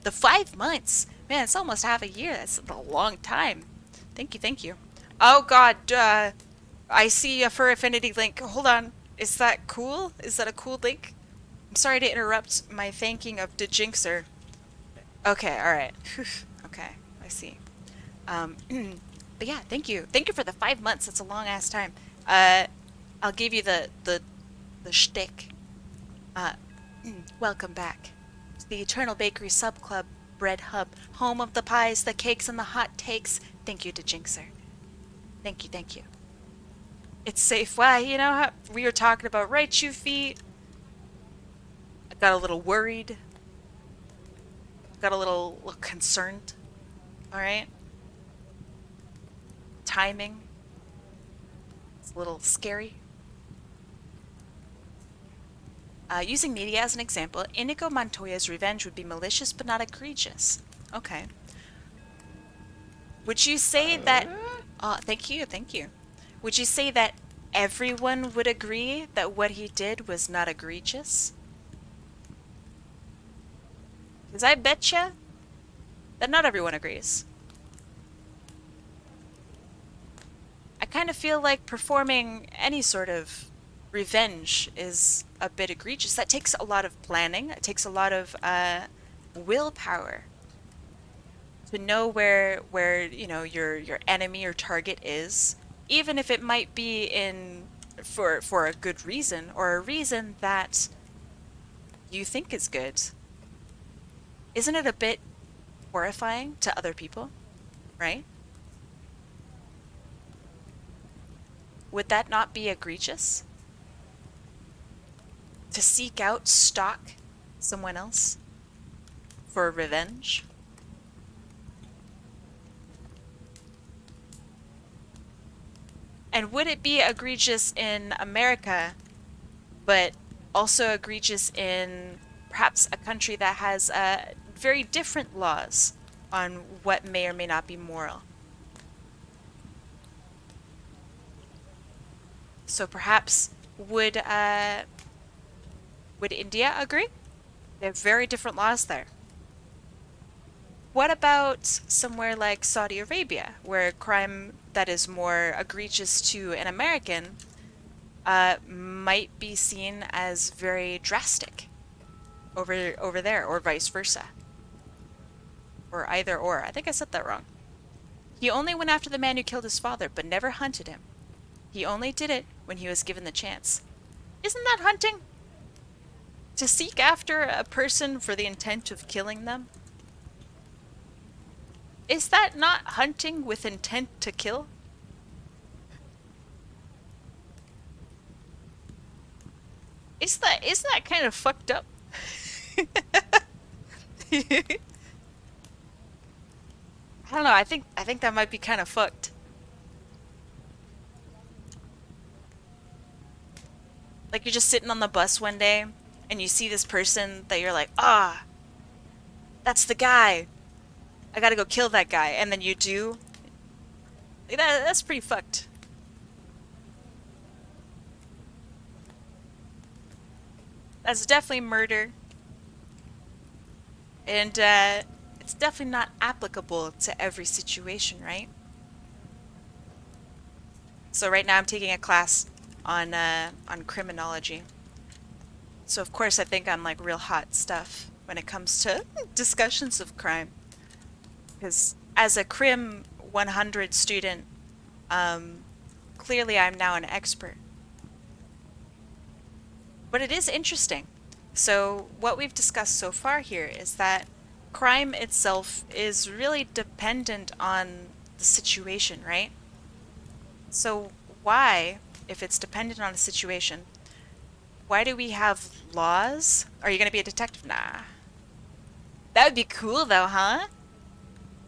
5 months. Man, it's almost half a year. That's a long time. Thank you, thank you. Oh god, I see a Fur Affinity link. Hold on. Is that cool? Is that a cool link? I'm sorry to interrupt my thanking of the Jinxer. Okay, alright. Okay, I see. But yeah, thank you. Thank you for the 5 months. That's a long ass time. I'll give you the shtick. Welcome back to the Eternal Bakery Sub Club Bread Hub, home of the pies, the cakes, and the hot takes. Thank you to Jinxer. Thank you, thank you. It's safe. Why, you know how we were talking about right shoe feet. I got a little worried. Got a little concerned. Alright? Timing. It's a little scary. Using media as an example, Inigo Montoya's revenge would be malicious but not egregious. Okay. Would you say that... thank you, thank you. Would you say that everyone would agree that what he did was not egregious? Because I betcha that not everyone agrees. I kind of feel like performing any sort of revenge is a bit egregious. That takes a lot of planning. It takes a lot of willpower to know where you know your enemy or target is, even if it might be for a good reason or a reason that you think is good. Isn't it a bit horrifying to other people, right? Would that not be egregious? To seek out, stalk someone else for revenge? And would it be egregious in America, but also egregious in perhaps a country that has very different laws on what may or may not be moral? So perhaps would India agree? They have very different laws there. What about somewhere like Saudi Arabia, where crime that is more egregious to an American might be seen as very drastic over there, or vice versa? Or either or. I think I said that wrong. He only went after the man who killed his father, but never hunted him. He only did it when he was given the chance. Isn't that hunting? To seek after a person for the intent of killing them? Is that not hunting with intent to kill? Isn't that kind of fucked up? I don't know, I think that might be kind of fucked. Like you're just sitting on the bus one day and you see this person that you're like, ah, that's the guy. I gotta go kill that guy, and then you do. Like that's pretty fucked. That's definitely murder. And it's definitely not applicable to every situation, right? So right now I'm taking a class on criminology. So of course I think I'm like real hot stuff when it comes to discussions of crime. Because as a Crim 100 student, um, clearly I'm now an expert. But it is interesting. So what we've discussed so far here is that crime itself is really dependent on the situation, right? So why, if it's dependent on a situation, why do we have laws? Are you going to be a detective? Nah. That would be cool though, huh?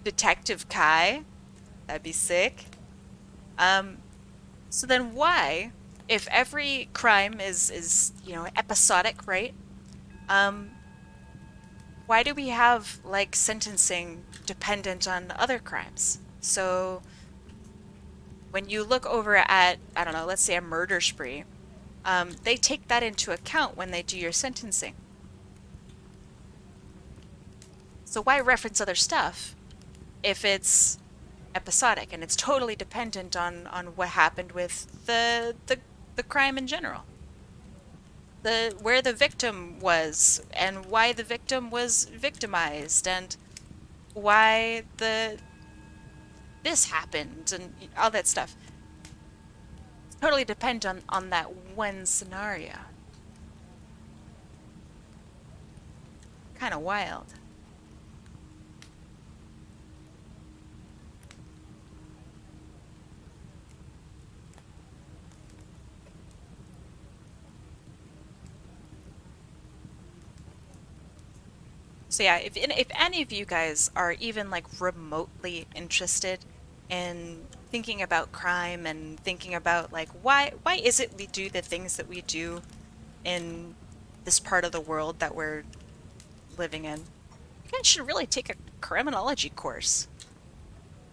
Detective Kai. That'd be sick. Um, so then why, if every crime is, episodic, right? Um, why do we have like sentencing dependent on other crimes? So when you look over at, I don't know, let's say a murder spree, they take that into account when they do your sentencing. So why reference other stuff if it's episodic and it's totally dependent on what happened with the crime in general? Where the victim was and why the victim was victimized and why this happened and all that stuff. It's totally dependent on that one scenario. Kind of wild. So yeah, if any of you guys are even like remotely interested in thinking about crime and thinking about like why is it we do the things that we do in this part of the world that we're living in, you guys should really take a criminology course.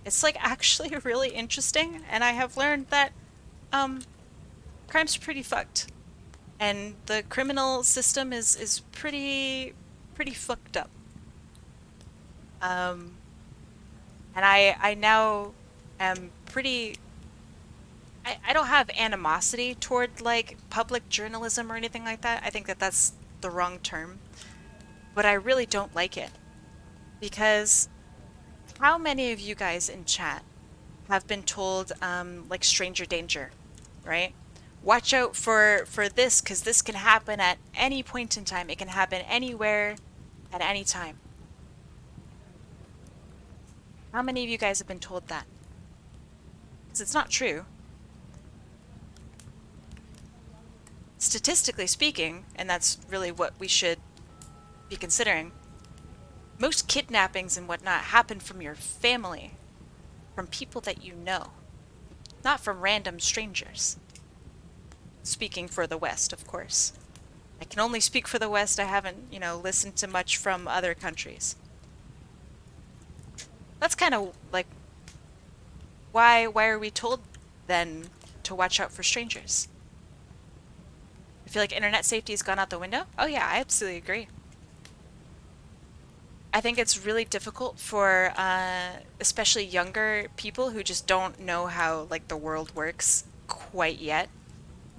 It's like actually really interesting, and I have learned that um crime's pretty fucked. And the criminal system is pretty fucked up. Um and I now am pretty I don't have animosity toward like public journalism or anything like that. I think that that's the wrong term. But I really don't like it because how many of you guys in chat have been told like stranger danger, right? Watch out for this because this can happen at any point in time. It can happen anywhere at any time. How many of you guys have been told that? Because it's not true. Statistically speaking, and that's really what we should be considering, most kidnappings and whatnot happen from your family, from people that you know, not from random strangers. Speaking for the West, of course. I can only speak for the West. I haven't, listened to much from other countries. That's kind of like why are we told then to watch out for strangers? I feel like internet safety has gone out the window. Oh yeah, I absolutely agree. I think it's really difficult for especially younger people who just don't know how like the world works quite yet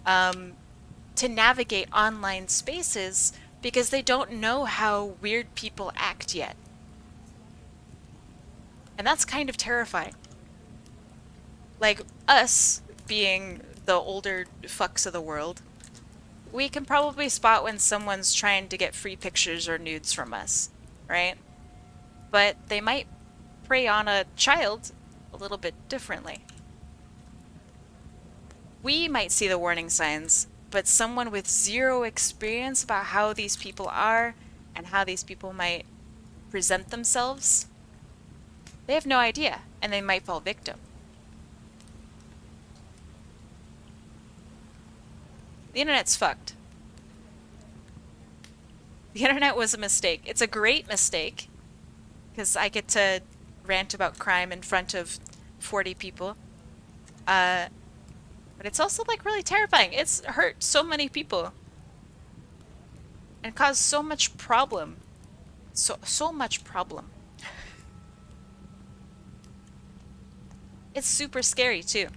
to navigate online spaces because they don't know how weird people act yet. And that's kind of terrifying. Like us being the older fucks of the world, we can probably spot when someone's trying to get free pictures or nudes from us, right? But they might prey on a child a little bit differently. We might see the warning signs, but someone with zero experience about how these people are and how these people might present themselves, they have no idea, and they might fall victim. The internet's fucked. The internet was a mistake. It's a great mistake, because I get to rant about crime in front of 40 people. But it's also like really terrifying. It's hurt so many people and caused so much problem. So much problem. It's super scary too.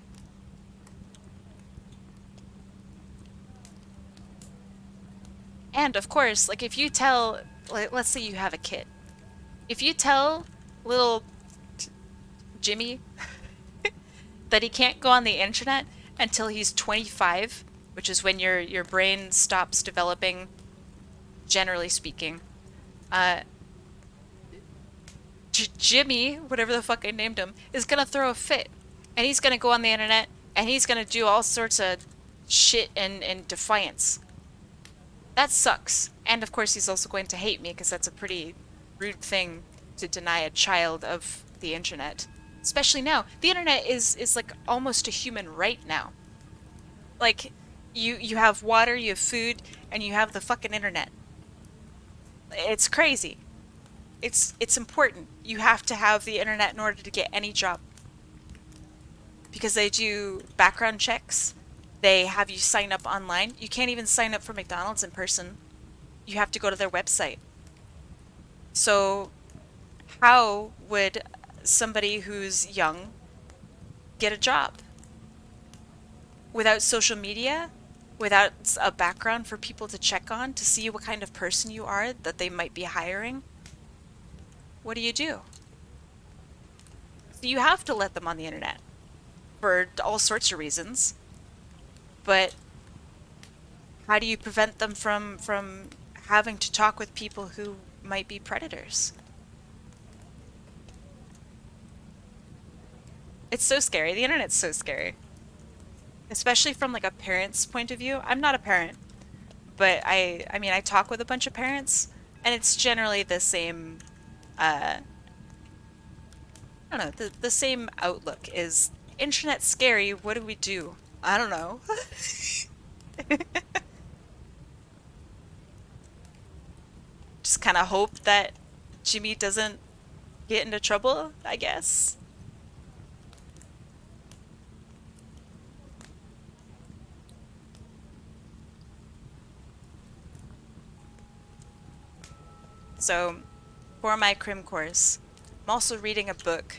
And of course, like if you tell, like, let's say you have a kid. If you tell little Jimmy that he can't go on the internet until he's 25, which is when your brain stops developing, generally speaking. Jimmy, whatever the fuck I named him, is gonna throw a fit, and he's gonna go on the internet and he's gonna do all sorts of shit in defiance. That sucks. And of course, he's also going to hate me because that's a pretty rude thing to deny a child of the internet. Especially now. The internet is like almost a human right now. Like, you have water, you have food, and you have the fucking internet. It's crazy. It's important. You have to have the internet in order to get any job. Because they do background checks. They have you sign up online. You can't even sign up for McDonald's in person. You have to go to their website. So how would somebody who's young get a job? Without social media? Without a background for people to check on to see what kind of person you are that they might be hiring? What do you do? So you have to let them on the internet for all sorts of reasons. But how do you prevent them from having to talk with people who might be predators? It's so scary. The internet's so scary. Especially from like a parent's point of view. I'm not a parent, but I mean I talk with a bunch of parents and it's generally the same I don't know, the same outlook is internet's scary, what do we do? I don't know. Just kind of hope that Jimmy doesn't get into trouble, I guess. So, for my crim course, I'm also reading a book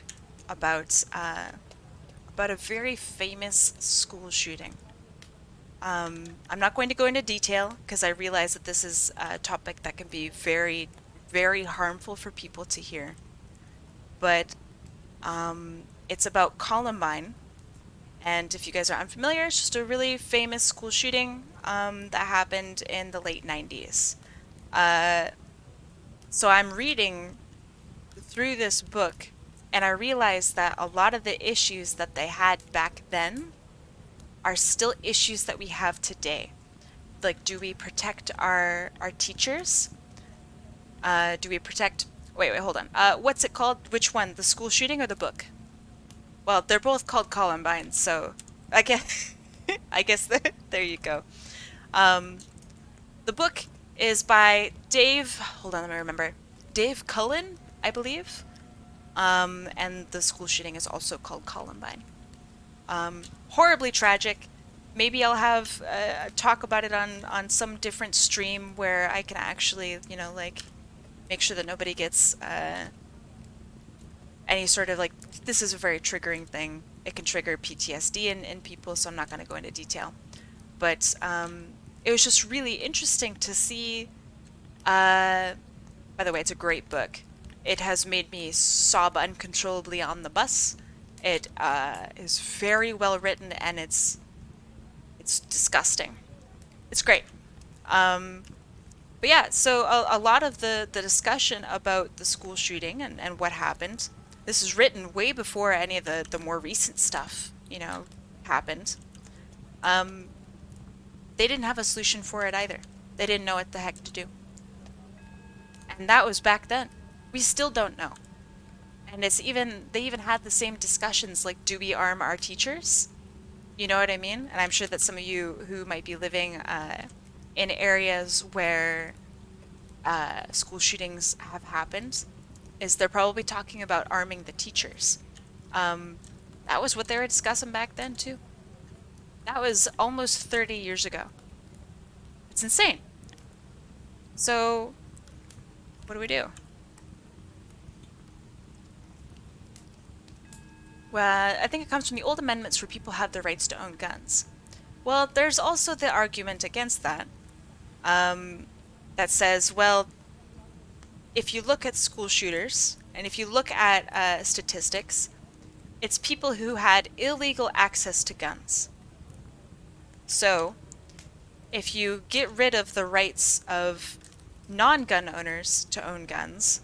about a very famous school shooting. I'm not going to go into detail because I realize that this is a topic that can be very, very harmful for people to hear. But it's about Columbine, and if you guys are unfamiliar, it's just a really famous school shooting that happened in the late 90s. So I'm reading through this book, and I realized that a lot of the issues that they had back then are still issues that we have today. Like, do we protect our teachers? Do we protect... Wait, hold on. What's it called? Which one? The school shooting or the book? Well, they're both called Columbine, so I guess... I guess there you go. The book is by Dave... Hold on, let me remember. Dave Cullen, I believe. And the school shooting is also called Columbine. Horribly tragic. Maybe I'll have talk about it on some different stream where I can actually, you know, like, make sure that nobody gets any sort of, like, this is a very triggering thing. It can trigger PTSD in people, so I'm not going to go into detail. But it was just really interesting to see. By the way, it's a great book. It has made me sob uncontrollably on the bus. It is very well written, and it's disgusting. It's great. But yeah, so a lot of the discussion about the school shooting and what happened, this is written way before any of the more recent stuff, you know, happened. They didn't have a solution for it either. They didn't know what the heck to do. And that was back then. We still don't know. And they even had the same discussions, like, do we arm our teachers? You know what I mean? And I'm sure that some of you who might be living in areas where school shootings have happened, is they're probably talking about arming the teachers. That was what they were discussing back then too. That was almost 30 years ago. It's insane. So, what do we do? Well, I think it comes from the old amendments where people have the rights to own guns. Well, there's also the argument against that, that says, well, if you look at school shooters, and if you look at statistics, it's people who had illegal access to guns. So, if you get rid of the rights of non-gun owners to own guns,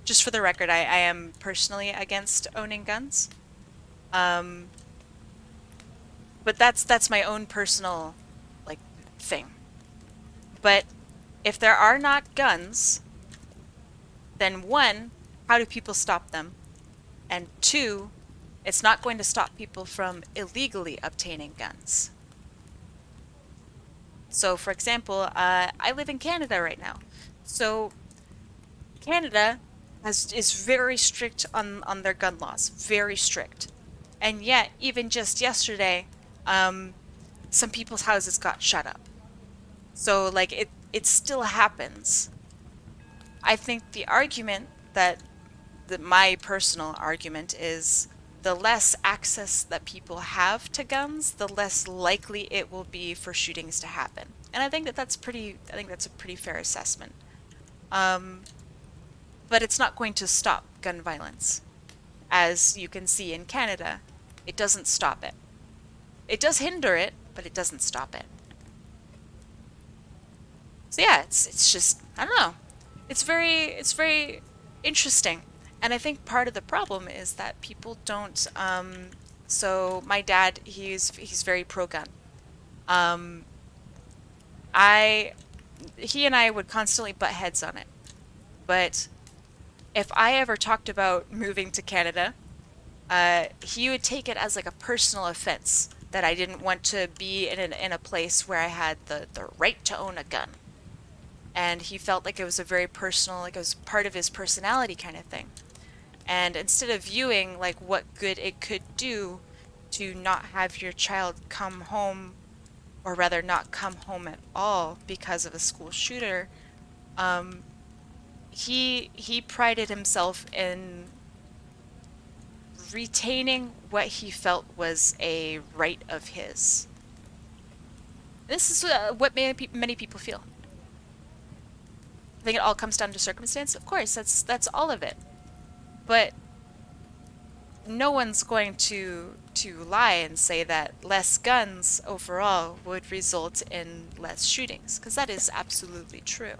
just for the record, I am personally against owning guns. But that's my own personal, like, thing. But if there are not guns, then one, how do people stop them? And two, it's not going to stop people from illegally obtaining guns. So, for example, I live in Canada right now. So, Canada is very strict on their gun laws, very strict. And yet, even just yesterday, some people's houses got shut up. So, like, it still happens. I think the argument my personal argument is the less access that people have to guns, the less likely it will be for shootings to happen. And I think that's a pretty fair assessment. But it's not going to stop gun violence. As you can see in Canada, it doesn't stop it. It does hinder it, but it doesn't stop it. So yeah, it's just, I don't know. It's very interesting. And I think part of the problem is that people don't, so my dad, he's very pro-gun. He and I would constantly butt heads on it. But if I ever talked about moving to Canada, he would take it as like a personal offense that I didn't want to be in a place where I had the right to own a gun. And he felt like it was a very personal, like it was part of his personality kind of thing. And instead of viewing like what good it could do to not have your child come home, or rather not come home at all because of a school shooter, he prided himself in retaining what he felt was a right of his. This is what many people feel. I think it all comes down to circumstance. Of course, that's all of it. But no one's going to lie and say that less guns overall would result in less shootings, because that is absolutely true.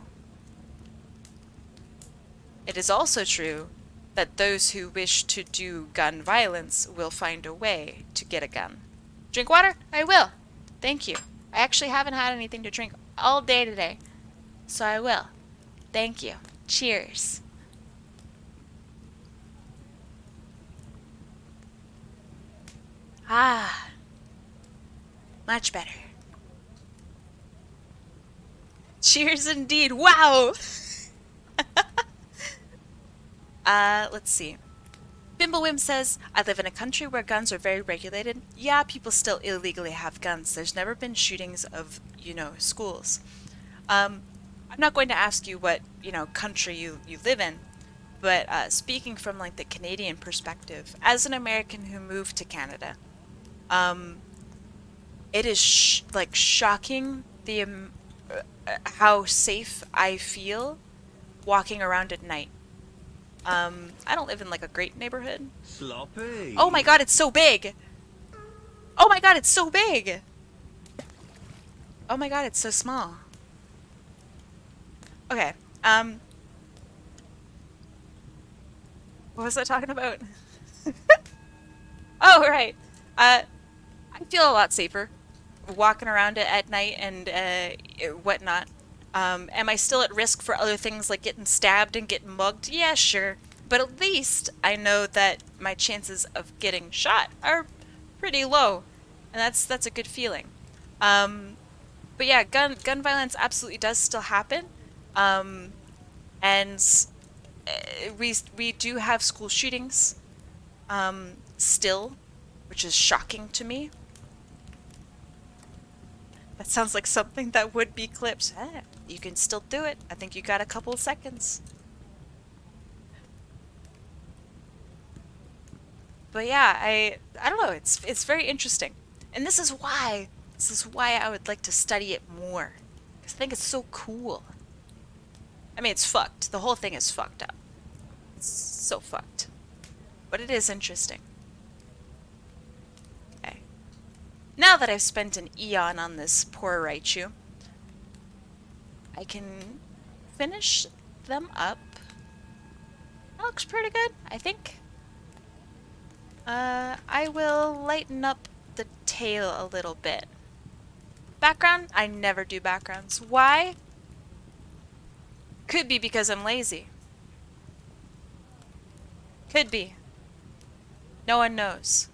It is also true that those who wish to do gun violence will find a way to get a gun. Drink water? I will. Thank you. I actually haven't had anything to drink all day today, so I will. Thank you. Cheers. Ah, much better. Cheers indeed. Wow. Let's see. Bimblewim says, I live in a country where guns are very regulated. Yeah, people still illegally have guns. There's never been shootings of, schools. I'm not going to ask you what, country you live in, but speaking from like the Canadian perspective, as an American who moved to Canada, it is shocking how safe I feel walking around at night. I don't live in like a great neighborhood. Sloppy. Oh my god, it's so big! Oh my god, it's so big! Oh my god, it's so small. Okay, what was I talking about? Oh, right. I feel a lot safer walking around it at night and whatnot. Am I still at risk for other things like getting stabbed and getting mugged? Yeah, sure. But at least I know that my chances of getting shot are pretty low. And that's a good feeling. But yeah, gun violence absolutely does still happen. And we do have school shootings still, which is shocking to me. That sounds like something that would be clipped. You can still do it. I think you got a couple of seconds. But yeah, I don't know, it's very interesting. And this is why I would like to study it more. Because I think it's so cool. I mean, it's fucked. The whole thing is fucked up. It's so fucked. But it is interesting. Okay. Now that I've spent an eon on this poor Raichu, I can finish them up. That looks pretty good, I think. I will lighten up the tail a little bit. Background? I never do backgrounds. Why? Could be because I'm lazy. Could be. No one knows.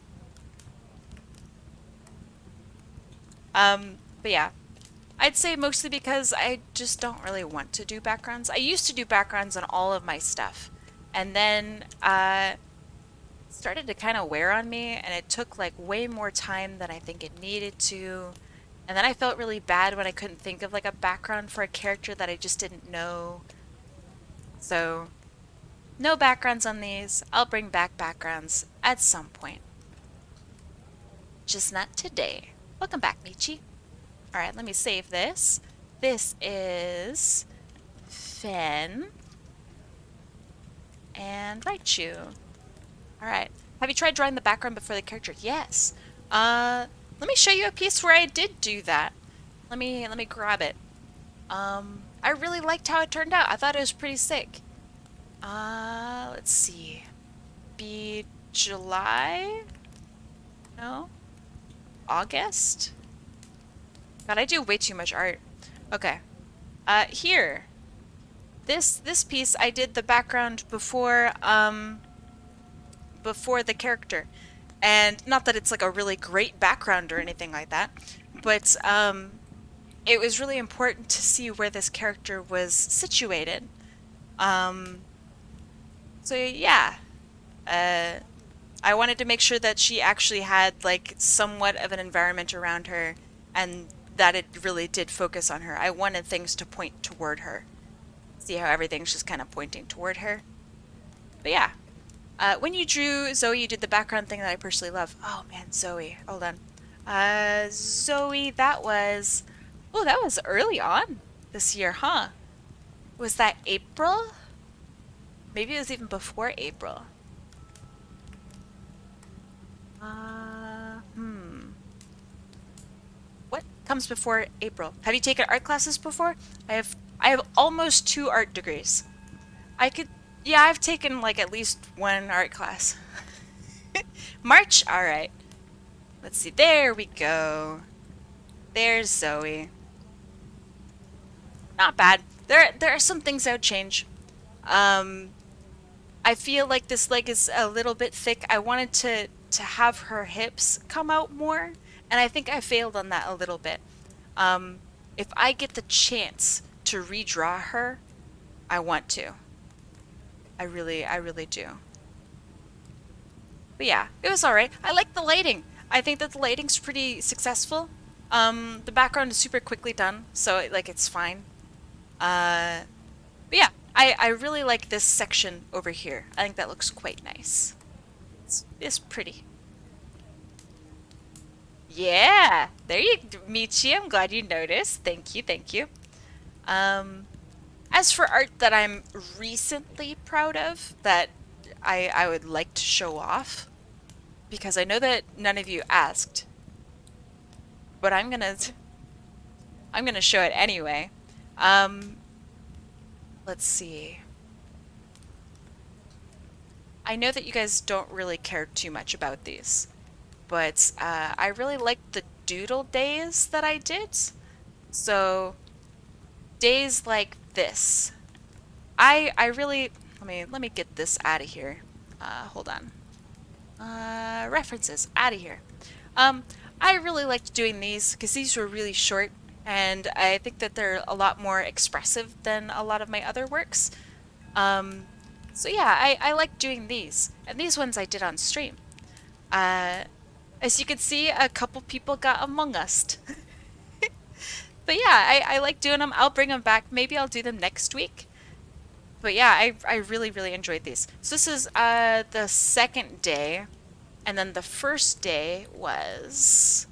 But yeah. I'd say mostly because I just don't really want to do backgrounds. I used to do backgrounds on all of my stuff. And then, started to kind of wear on me, and it took like way more time than I think it needed to. And then I felt really bad when I couldn't think of like a background for a character that I just didn't know. So, no backgrounds on these. I'll bring back backgrounds at some point. Just not today. Welcome back, Michi. Alright, let me save this. This is Fen and Raichu. Alright. Have you tried drawing the background before the character? Yes. Let me show you a piece where I did do that. Let me grab it. I really liked how it turned out. I thought it was pretty sick. Let's see. Be July? No? August? God, I do way too much art. Okay. Here. This piece, I did the background before the character. And not that it's like a really great background or anything like that, but it was really important to see where this character was situated. So yeah, I wanted to make sure that she actually had like somewhat of an environment around her, and that it really did focus on her. I wanted things to point toward her. See how everything's just kind of pointing toward her? But yeah. When you drew Zoe, you did the background thing that I personally love. Oh man, Zoe. Hold on. Zoe, that was... Oh, that was early on this year, huh? Was that April? Maybe it was even before April. What comes before April? Have you taken art classes before? I have almost 2 art degrees. Yeah, I've taken like at least 1 art class. March? Alright. Let's see. There we go. There's Zoe. Not bad. There are some things I would change. I feel like this leg is a little bit thick. I wanted to have her hips come out more, and I think I failed on that a little bit. If I get the chance to redraw her, I want to. I really do. But yeah, it was alright. I like the lighting. I think that the lighting's pretty successful. The background is super quickly done, so like it's fine. But yeah, I really like this section over here. I think that looks quite nice. It's pretty. Yeah, there you go, Michi. I'm glad you noticed. Thank you, thank you. As for art that I'm recently proud of, that I would like to show off, because I know that none of you asked, but I'm gonna show it anyway. Let's see. I know that you guys don't really care too much about these, but I really liked the doodle days that I did. So days like this, I really let me get this out of here. Hold on. References out of here. I really liked doing these because these were really short, and I think that they're a lot more expressive than a lot of my other works. So yeah, I like doing these. And these ones I did on stream. Uh, as you can see, a couple people got Among Us. But yeah, I like doing them. I'll bring them back. Maybe I'll do them next week. But yeah, I really, really enjoyed these. So this is the second day. And then the first day was...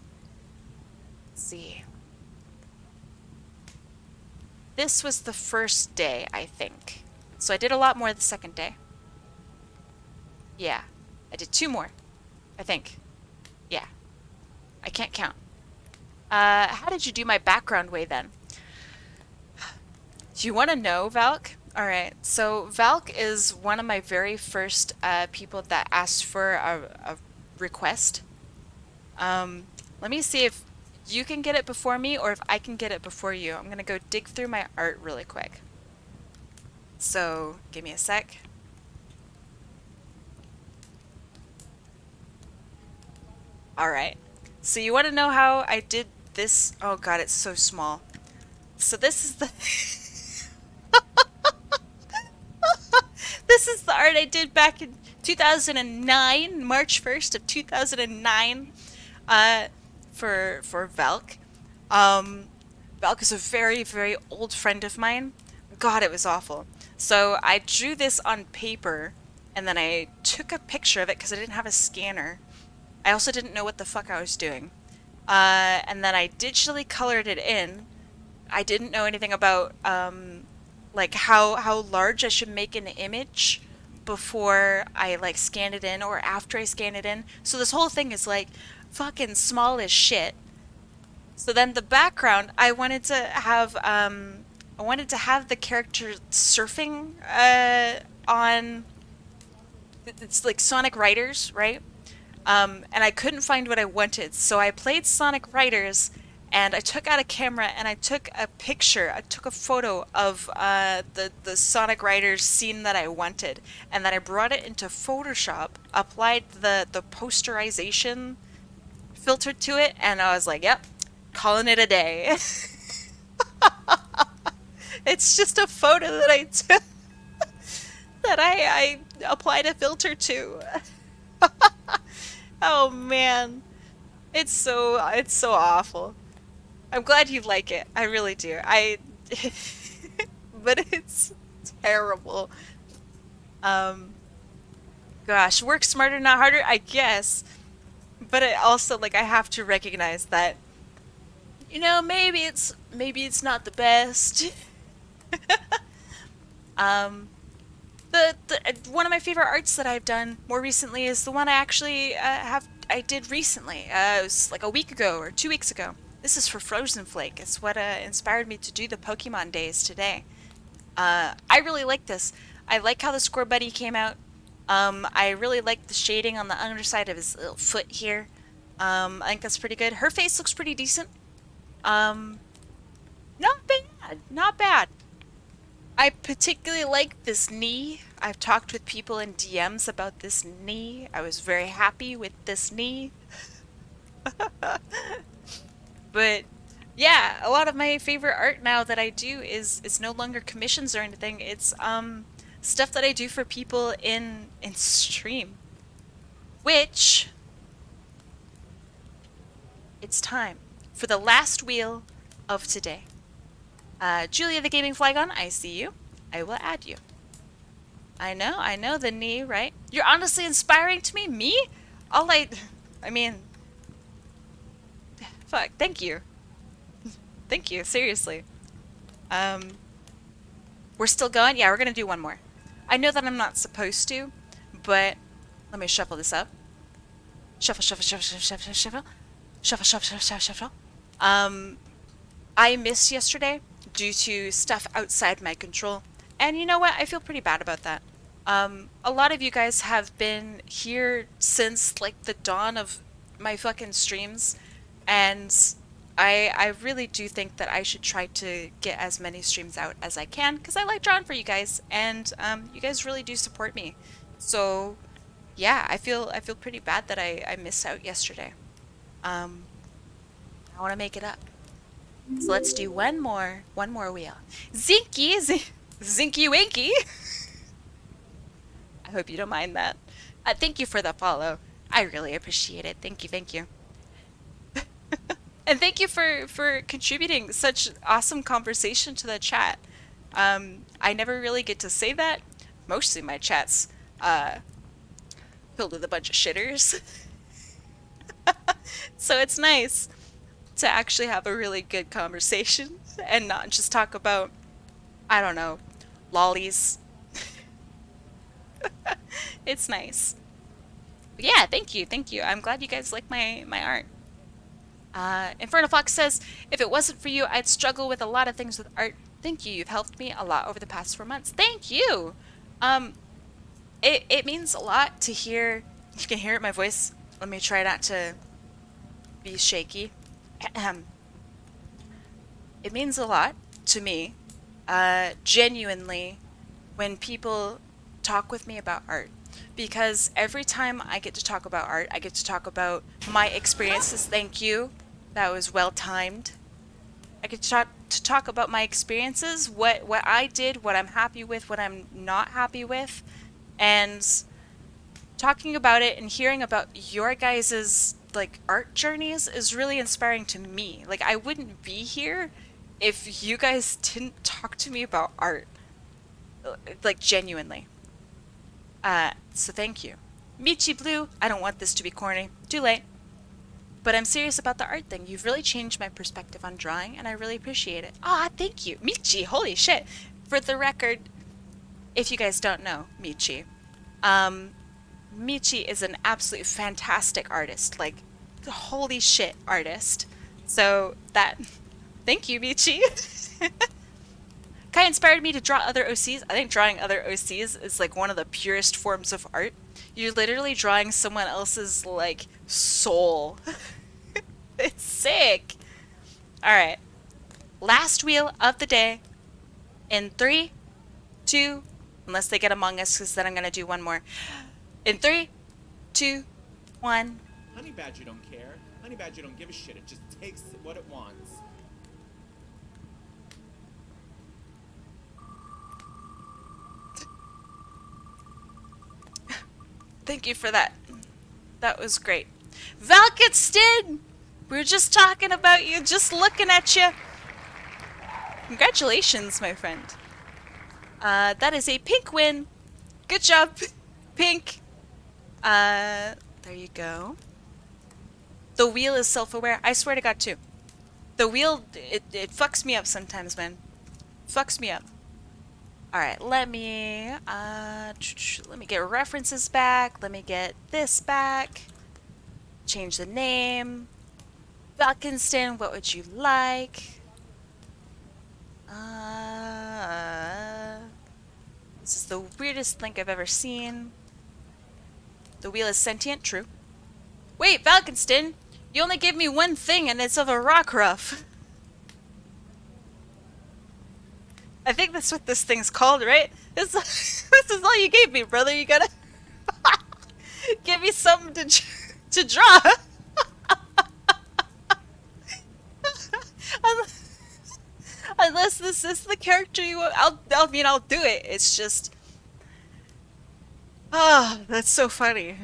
Let's see. This was the first day, I think. So I did a lot more the second day. Yeah. I did 2 more, I think. Yeah. I can't count. How did you do my background way then? Do you want to know, Valk? Alright, so Valk is one of my very first people that asked for a request. Let me see if you can get it before me or if I can get it before you. I'm gonna go dig through my art really quick. So, give me a sec. Alright, so you want to know how I did this? Oh god, it's so small. So this is the... This is the art I did back in 2009, March 1st of 2009, for Valk. Valk is a very, very old friend of mine. God, it was awful. So I drew this on paper, and then I took a picture of it because I didn't have a scanner. I also didn't know what the fuck I was doing. And then I digitally colored it in. I didn't know anything about, like how large I should make an image before I like scan it in or after I scan it in. So this whole thing is like fucking small as shit. So then the background, I wanted to have the character surfing on, it's like Sonic Riders, right? And I couldn't find what I wanted, so I played Sonic Riders, and I took out a camera and I took a picture. I took a photo of the Sonic Riders scene that I wanted, and then I brought it into Photoshop, applied the posterization filter to it, and I was like, "Yep, calling it a day." It's just a photo that I took that I applied a filter to. Oh man, it's so awful. I'm glad you like it. I really do. But it's terrible. Gosh, work smarter, not harder, I guess. But it also, like, I have to recognize that, you know, maybe it's not the best. The one of my favorite arts that I've done more recently is the one I actually I did recently. It was like a week ago or 2 weeks ago. This is for Frozen Flake. It's what inspired me to do the Pokemon days today. I really like this. I like how the Score Buddy came out. I really like the shading on the underside of his little foot here. I think that's pretty good. Her face looks pretty decent. Not bad. Not bad. I particularly like this knee. I've talked with people in DMs about this knee. I was very happy with this knee. But yeah, a lot of my favorite art now that I do is no longer commissions or anything. It's stuff that I do for people in stream. Which it's time for the last wheel of today. Julia the Gaming Flygon, I see you. I will add you. I know the knee, right? You're honestly inspiring to me? Me? I mean, fuck, thank you. Thank you, seriously. We're still going? Yeah, we're gonna do one more. I know that I'm not supposed to, but let me shuffle this up. Shuffle, shuffle, shuffle, shuffle, shuffle, shuffle. Shuffle, shuffle, shuffle, shuffle. I missed yesterday due to stuff outside my control. And you know what? I feel pretty bad about that. A lot of you guys have been here since like the dawn of my fucking streams, and I really do think that I should try to get as many streams out as I can because I like drawing for you guys, and you guys really do support me. So yeah, I feel pretty bad that I missed out yesterday. I want to make it up. So let's do one more wheel. Zinky Winky. I hope you don't mind that. Thank you for the follow. I really appreciate it. Thank you, thank you. And thank you for contributing such awesome conversation to the chat. I never really get to say that. Mostly my chat's filled with a bunch of shitters. So it's nice to actually have a really good conversation and not just talk about, I don't know, lollies. It's nice. But yeah, thank you, thank you. I'm glad you guys like my art. Inferno Fox says, if it wasn't for you, I'd struggle with a lot of things with art. Thank you. You've helped me a lot over the past 4 months. Thank you. It means a lot to hear. You can hear it in my voice. Let me try not to be shaky. It means a lot to me, genuinely, when people talk with me about art. Because every time I get to talk about art, I get to talk about my experiences. Thank you. That was well timed. I get to talk about my experiences, what I did, what I'm happy with, what I'm not happy with, and talking about it and hearing about your guys's like art journeys is really inspiring to me. Like I wouldn't be here if you guys didn't talk to me about art, like genuinely. So thank you. Michi Blue, I don't want this to be corny. Too late. But I'm serious about the art thing. You've really changed my perspective on drawing, and I really appreciate it. Ah, thank you. Michi, holy shit. For the record, if you guys don't know Michi, Michi is an absolute fantastic artist. Like, holy shit artist. So that... Thank you, Michi. Kai inspired me to draw other OCs. I think drawing other OCs is like one of the purest forms of art. You're literally drawing someone else's like soul. It's sick. All right. Last wheel of the day. In 3, 2, unless they get Among Us, because then I'm gonna do one more. In 3, 2, 1. Honey Badger don't care. Honey Badger don't give a shit. It just takes what it wants. Thank you for that. That was great. Valkinstin! We were just talking about you, just looking at you. Congratulations, my friend. That is a pink win. Good job, pink. There you go. The wheel is self-aware. I swear to God, too. The wheel, it fucks me up sometimes, man. Fucks me up. All right, let me get references back. Let me get this back. Change the name. Valkinstin, what would you like? This is the weirdest link I've ever seen. The wheel is sentient, true. Wait, Valkinstin, you only gave me one thing and it's of a rock ruff. I think that's what this thing's called, right? This is all you gave me, brother. You gotta give me something to draw. Unless this is the character you want, I'll do it. It's just, oh, that's so funny.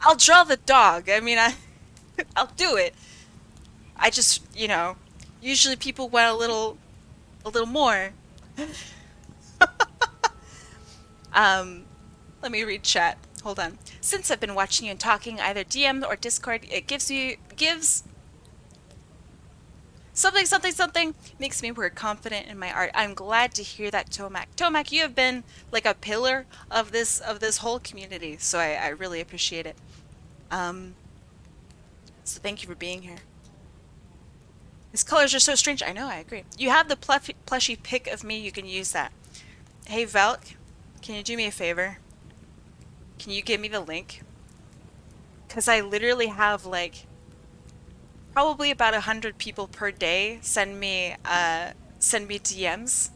I'll draw the dog. I mean, I'll do it. I just, usually people want a little more. Let me read chat. Hold on. Since I've been watching you and talking, either DM or Discord, it gives something makes me more confident in my art. I'm glad to hear that, Tomac. Tomac, you have been like a pillar of this whole community, so I really appreciate it. So thank you for being here. His colors are so strange. I know, I agree. You have the plushy pic of me. You can use that. Hey, Valk, can you do me a favor? Can you give me the link? Because I literally have, like, probably about 100 people per day send me DMs.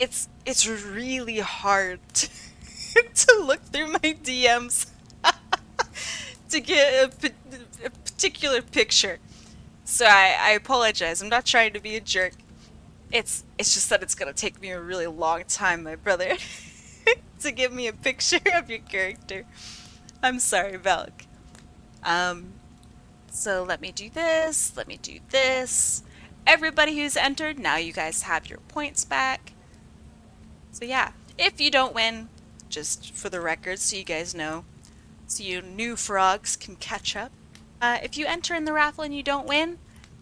It's really hard to look through my DMs to get a particular picture. So I apologize. I'm not trying to be a jerk. It's just that it's gonna take me a really long time, my brother. to give me a picture of your character. I'm sorry, Valk. So let me do this, let me do this. Everybody who's entered, now you guys have your points back. So yeah, if you don't win, just for the record so you guys know, so you new frogs can catch up. If you enter in the raffle and you don't win,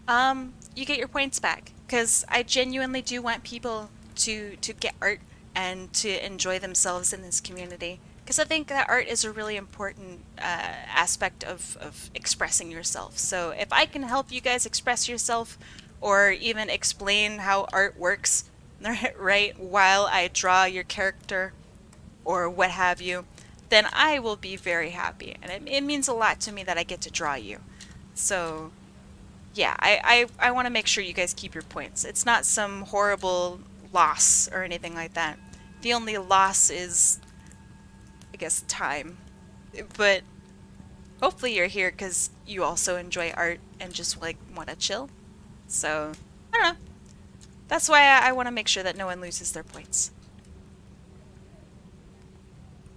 you get your points back. Because I genuinely do want people to get art and to enjoy themselves in this community. Because I think that art is a really important aspect of expressing yourself. So if I can help you guys express yourself, or even explain how art works, right, while I draw your character or what have you, then I will be very happy. And it means a lot to me that I get to draw you. So yeah, I want to make sure you guys keep your points. It's not some horrible loss or anything like that. The only loss is, I guess, time. But hopefully you're here because you also enjoy art and just like want to chill. So, I don't know. That's why I want to make sure that no one loses their points.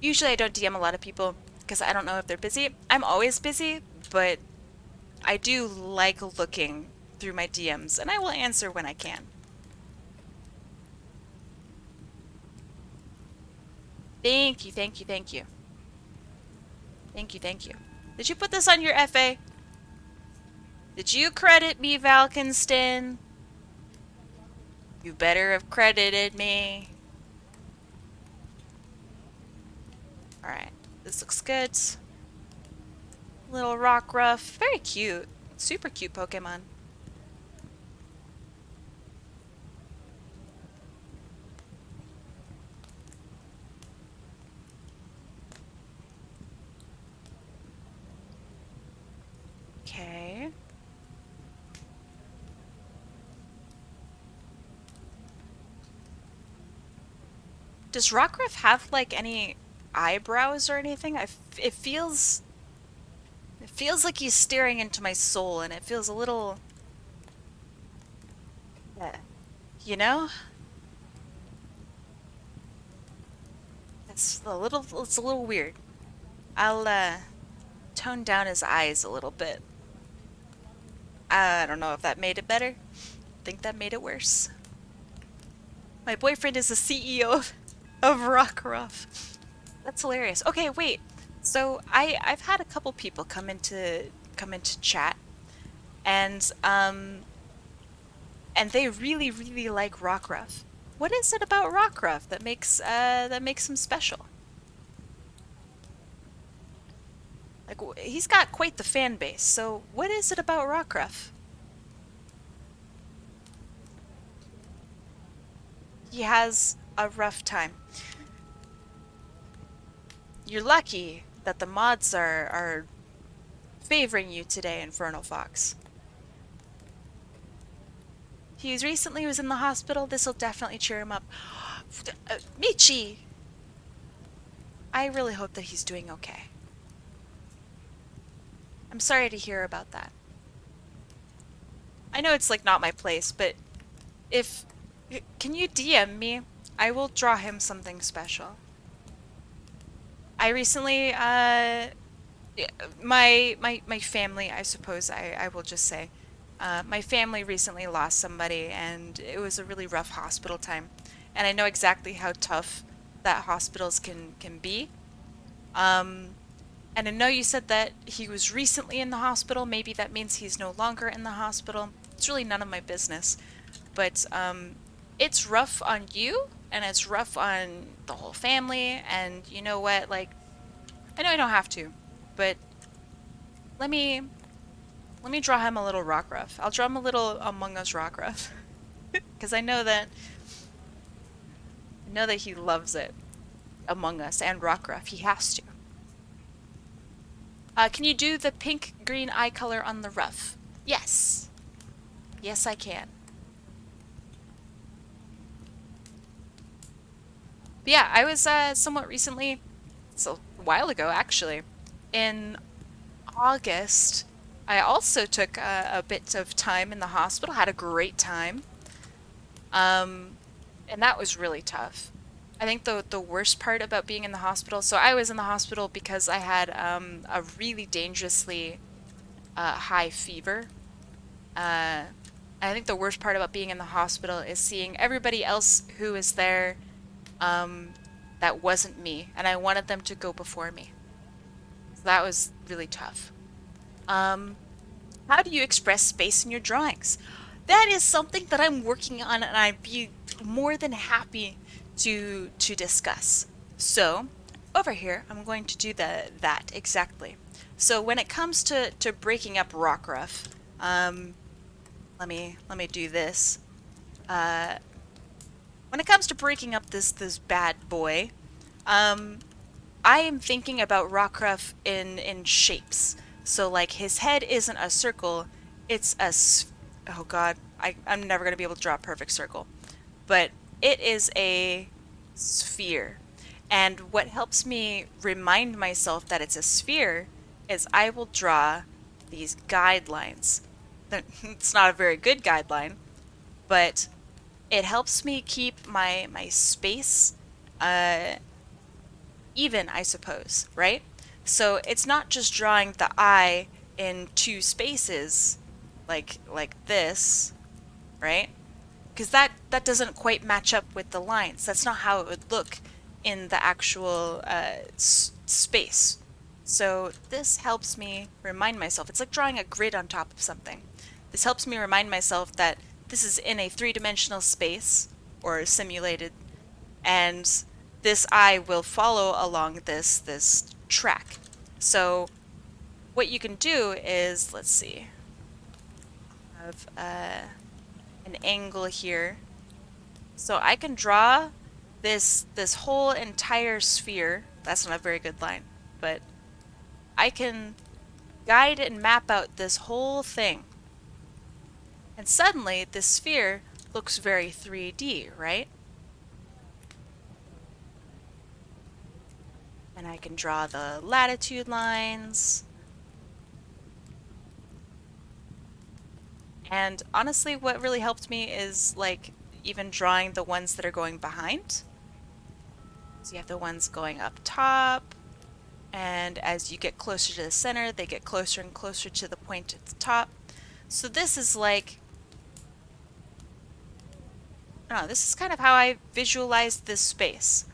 Usually I don't DM a lot of people because I don't know if they're busy. I'm always busy, but I do like looking through my DMs, and I will answer when I can. Thank you, thank you, thank you. Thank you, thank you. Did you put this on your FA? Did you credit me, Valkinstin? You better have credited me. Alright, this looks good. Little rock ruff. Very cute. Super cute Pokemon. Okay. Does Rockruff have like any eyebrows or anything? It feels like he's staring into my soul, and it feels a little, you know? It's a little weird. I'll tone down his eyes a little bit. I don't know if that made it better. I think that made it worse. My boyfriend is the CEO of Rockruff. That's hilarious. Okay, wait. So I've had a couple people come into chat, and they really like Rockruff. What is it about Rockruff that makes him special? Like, he's got quite the fan base. So what is it about Rockruff? He has a rough time. You're lucky that the mods are favoring you today, Infernal Fox. He recently was in the hospital. This'll definitely cheer him up. Michi! I really hope that he's doing okay. I'm sorry to hear about that. I know it's like not my place, but can you DM me? I will draw him something special. I recently, my family, I suppose I will just say, my family recently lost somebody, and it was a really rough hospital time. And I know exactly how tough that hospitals can be. And I know you said that he was recently in the hospital. Maybe that means he's no longer in the hospital. It's really none of my business. But it's rough on you, and it's rough on the whole family. And you know what? Like, I know I don't have to, but let me draw him a little Rockruff. I'll draw him a little Among Us Rockruff, because I know that he loves it. Among Us and Rockruff. He has to. Can you do the pink-green eye color on the ruff? Yes. Yes, I can. But yeah, I was somewhat recently, it's a while ago actually, in August, I also took a bit of time in the hospital, had a great time. And that was really tough. I think the worst part about being in the hospital, so I was in the hospital because I had a really dangerously high fever. I think the worst part about being in the hospital is seeing everybody else who is there um, that wasn't me, and I wanted them to go before me. So that was really tough. Um, how do you express space in your drawings? That is something that I'm working on, and I'd be more than happy to discuss. So, over here, I'm going to do that exactly. So when it comes to breaking up Rockruff, let me do this. When it comes to breaking up this bad boy, I am thinking about Rockruff in shapes. So like his head isn't a circle, it's oh god, I'm never gonna be able to draw a perfect circle. But it is a sphere. And what helps me remind myself that it's a sphere is I will draw these guidelines. It's not a very good guideline, but it helps me keep my space even, I suppose, right? So it's not just drawing the eye in two spaces like this, right? Because that doesn't quite match up with the lines. That's not how it would look in the actual space. So this helps me remind myself. It's like drawing a grid on top of something. This helps me remind myself that this is in a three-dimensional space, or simulated, and this eye will follow along this track. So what you can do is, let's see, have an angle here. So I can draw this whole entire sphere. That's not a very good line, but I can guide and map out this whole thing. And suddenly this sphere looks very 3D, right? And I can draw the latitude lines. And honestly, what really helped me is like even drawing the ones that are going behind. So you have the ones going up top, and as you get closer to the center, they get closer and closer to the point at the top. So this is like, I don't know, this is kind of how I visualized this space,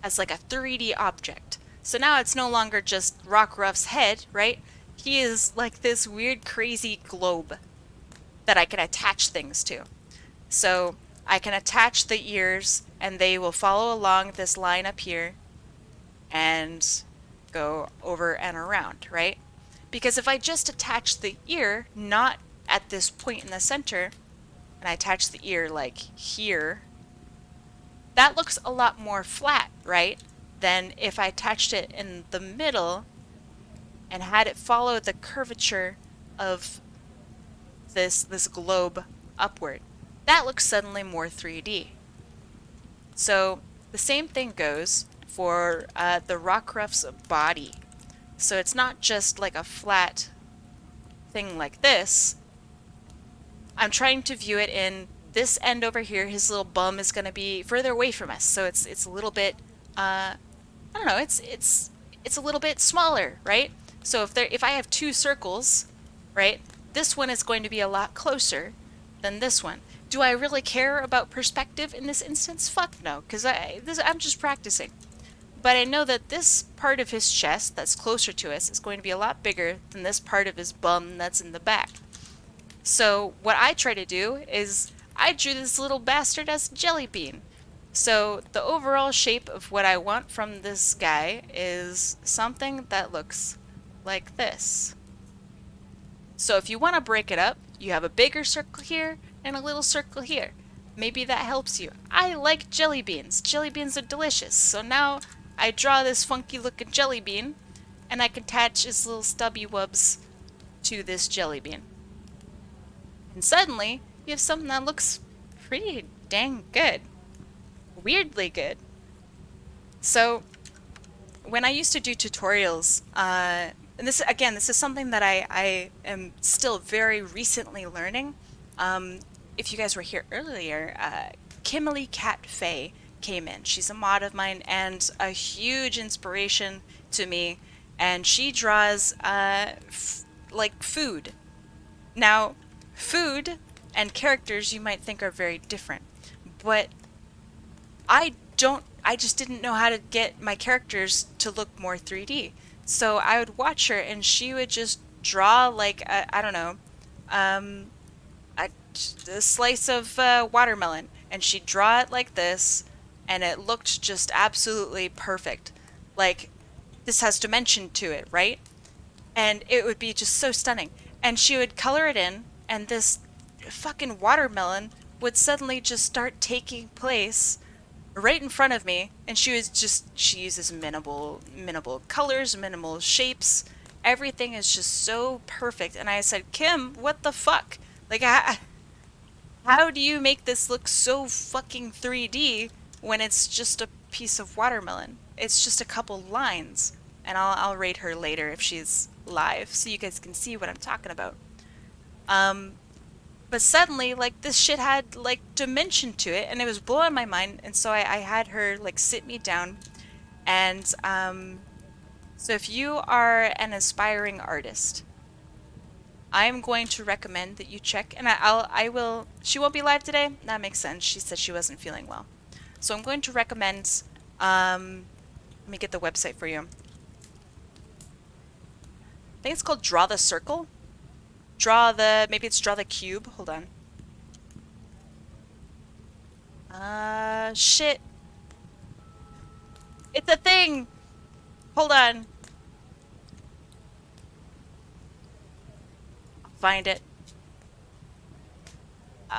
as like a 3D object. So now it's no longer just Rockruff's head, right? He is like this weird, crazy globe that I can attach things to. So I can attach the ears, and they will follow along this line up here and go over and around, right? Because if I just attach the ear, not at this point in the center, and I attach the ear like here, that looks a lot more flat, right? Than if I attached it in the middle and had it follow the curvature of this globe upward. That looks suddenly more 3D. So the same thing goes for the Rockruff's body. So it's not just like a flat thing like this. I'm trying to view it in this end over here. His little bum is going to be further away from us, so it's a little bit I don't know, it's a little bit smaller, right? So if I have two circles, right, this one is going to be a lot closer than this one. Do I really care about perspective in this instance? Fuck no, because I'm just practicing. But I know that this part of his chest that's closer to us is going to be a lot bigger than this part of his bum that's in the back. So what I try to do is I drew this little bastard as a jelly bean. So the overall shape of what I want from this guy is something that looks like this. So if you want to break it up, you have a bigger circle here and a little circle here. Maybe that helps you. I like jelly beans. Jelly beans are delicious. So now I draw this funky looking jelly bean, and I can attach his little stubby wubs to this jelly bean. And suddenly, you have something that looks pretty dang good. Weirdly good. So, when I used to do tutorials, and this is something that I am still very recently learning. If you guys were here earlier, Kimberly Cat Faye came in. She's a mod of mine and a huge inspiration to me. And she draws like food. Now, food and characters you might think are very different, but I just didn't know how to get my characters to look more 3D. So I would watch her and she would just draw like I don't know, um, a, a slice of watermelon, and she'd draw it like this, and it looked just absolutely perfect. Like, this has dimension to it, right? And it would be just so stunning. And she would color it in, and this fucking watermelon would suddenly just start taking place right in front of me. And she uses minimal colors, minimal shapes. Everything is just so perfect. And I said, Kim, what the fuck? Like, how do you make this look so fucking 3D when it's just a piece of watermelon? It's just a couple lines. And I'll rate her later if she's live so you guys can see what I'm talking about. But suddenly, like, this shit had, like, dimension to it, and it was blowing my mind, and so I had her, like, sit me down, and, so if you are an aspiring artist, I'm going to recommend that you check, and I will, she won't be live today? That makes sense. She said she wasn't feeling well. So I'm going to recommend, let me get the website for you. I think it's called Draw the Circle. Maybe it's Draw the Cube. Hold on. Shit. It's a thing! Hold on. I'll find it. Do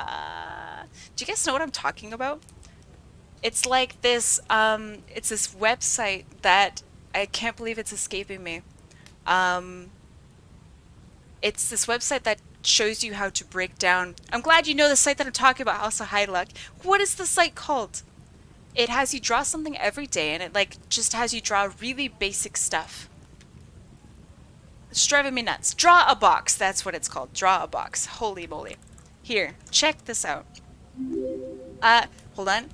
you guys know what I'm talking about? It's like this, it's this website that I can't believe it's escaping me. It's this website that shows you how to break down. I'm glad you know the site that I'm talking about, also High Luck. What is the site called? It has you draw something every day, and it like just has you draw really basic stuff. It's driving me nuts. Draw a box, that's what it's called. Draw a box. Holy moly. Here, check this out. Hold on.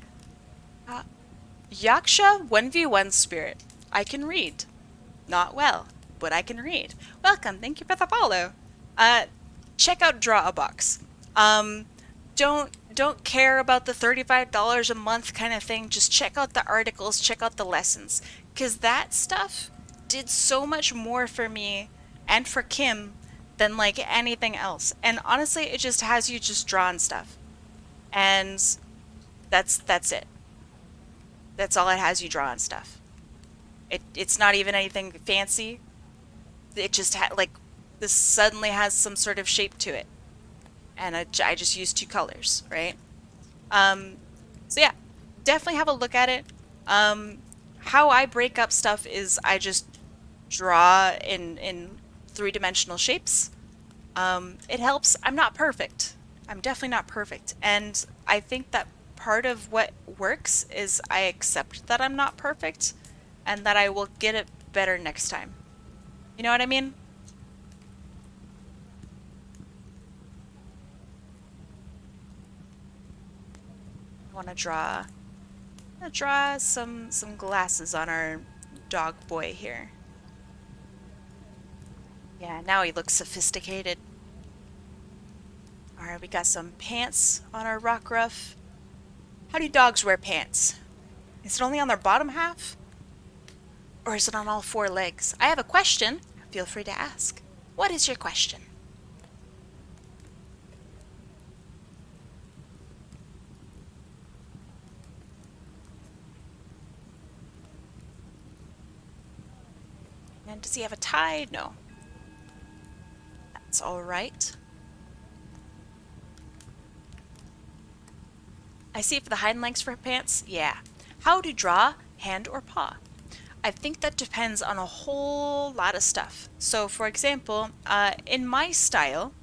Yaksha 1v1 Spirit. I can read. Not well, but I can read. Welcome, thank you for the follow. Check out Draw a Box. Don't care about the $35 a month kind of thing. Just check out the articles, check out the lessons. Because that stuff did so much more for me and for Kim than like anything else. And honestly, it just has you just drawing stuff. And that's it. That's all it has you drawing stuff. It's not even anything fancy. It just like this suddenly has some sort of shape to it, and I just used 2 colors, right? So yeah, definitely have a look at it. How I break up stuff is I just draw in 3-dimensional shapes. It helps. I'm not perfect. I'm definitely not perfect, and I think that part of what works is I accept that I'm not perfect, and that I will get it better next time. You know what I mean? I want to draw. I'm gonna draw some glasses on our dog boy here. Yeah, now he looks sophisticated. All right, we got some pants on our rock ruff. How do dogs wear pants? Is it only on their bottom half? Or is it on all 4 legs? I have a question. Feel free to ask. What is your question? And does he have a tie? No. That's all right. I see for the hind legs for pants. Yeah. How to draw hand or paw? I think that depends on a whole lot of stuff. So, for example, in my style,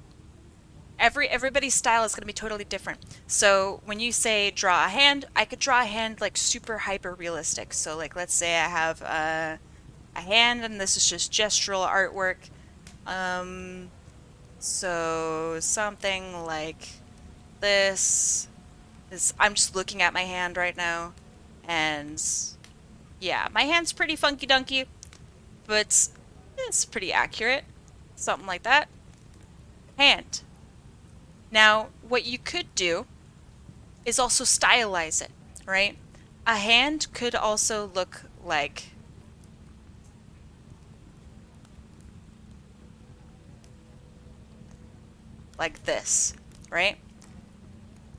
everybody's style is going to be totally different. So, when you say draw a hand, I could draw a hand like super hyper realistic. So, like, let's say I have a hand, and this is just gestural artwork. So something like this. I'm just looking at my hand right now, And yeah, my hand's pretty funky dunky, but it's pretty accurate. Something like that. Hand. Now, what you could do is also stylize it, right? A hand could also look like this, right?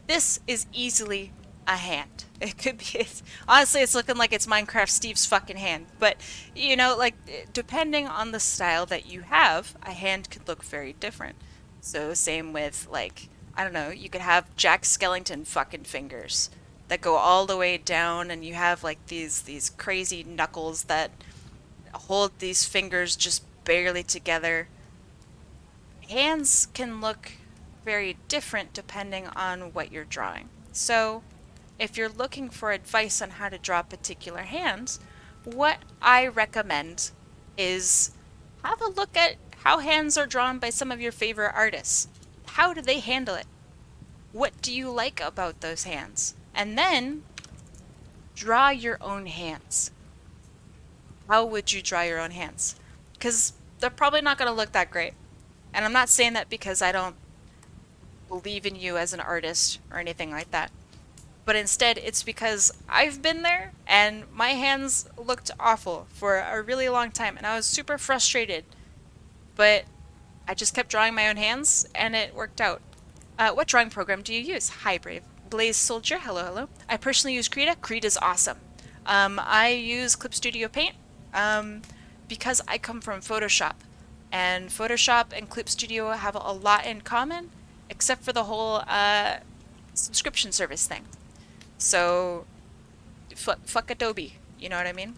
This is easily a hand. It could be, honestly, it's looking like it's Minecraft Steve's fucking hand. But, you know, like, depending on the style that you have, a hand could look very different. So, same with, like, I don't know, you could have Jack Skellington fucking fingers that go all the way down, and you have, like, these crazy knuckles that hold these fingers just barely together. Hands can look very different depending on what you're drawing. So, if you're looking for advice on how to draw particular hands, what I recommend is have a look at how hands are drawn by some of your favorite artists. How do they handle it? What do you like about those hands? And then draw your own hands. How would you draw your own hands? Because they're probably not going to look that great. And I'm not saying that because I don't believe in you as an artist or anything like that. But instead, it's because I've been there and my hands looked awful for a really long time and I was super frustrated. But I just kept drawing my own hands and it worked out. What drawing program do you use? Hi, Brave. Blaze Soldier, hello, hello. I personally use Krita. Krita's awesome. I use Clip Studio Paint because I come from Photoshop. And Photoshop and Clip Studio have a lot in common, except for the whole subscription service thing. So, fuck Adobe, you know what I mean?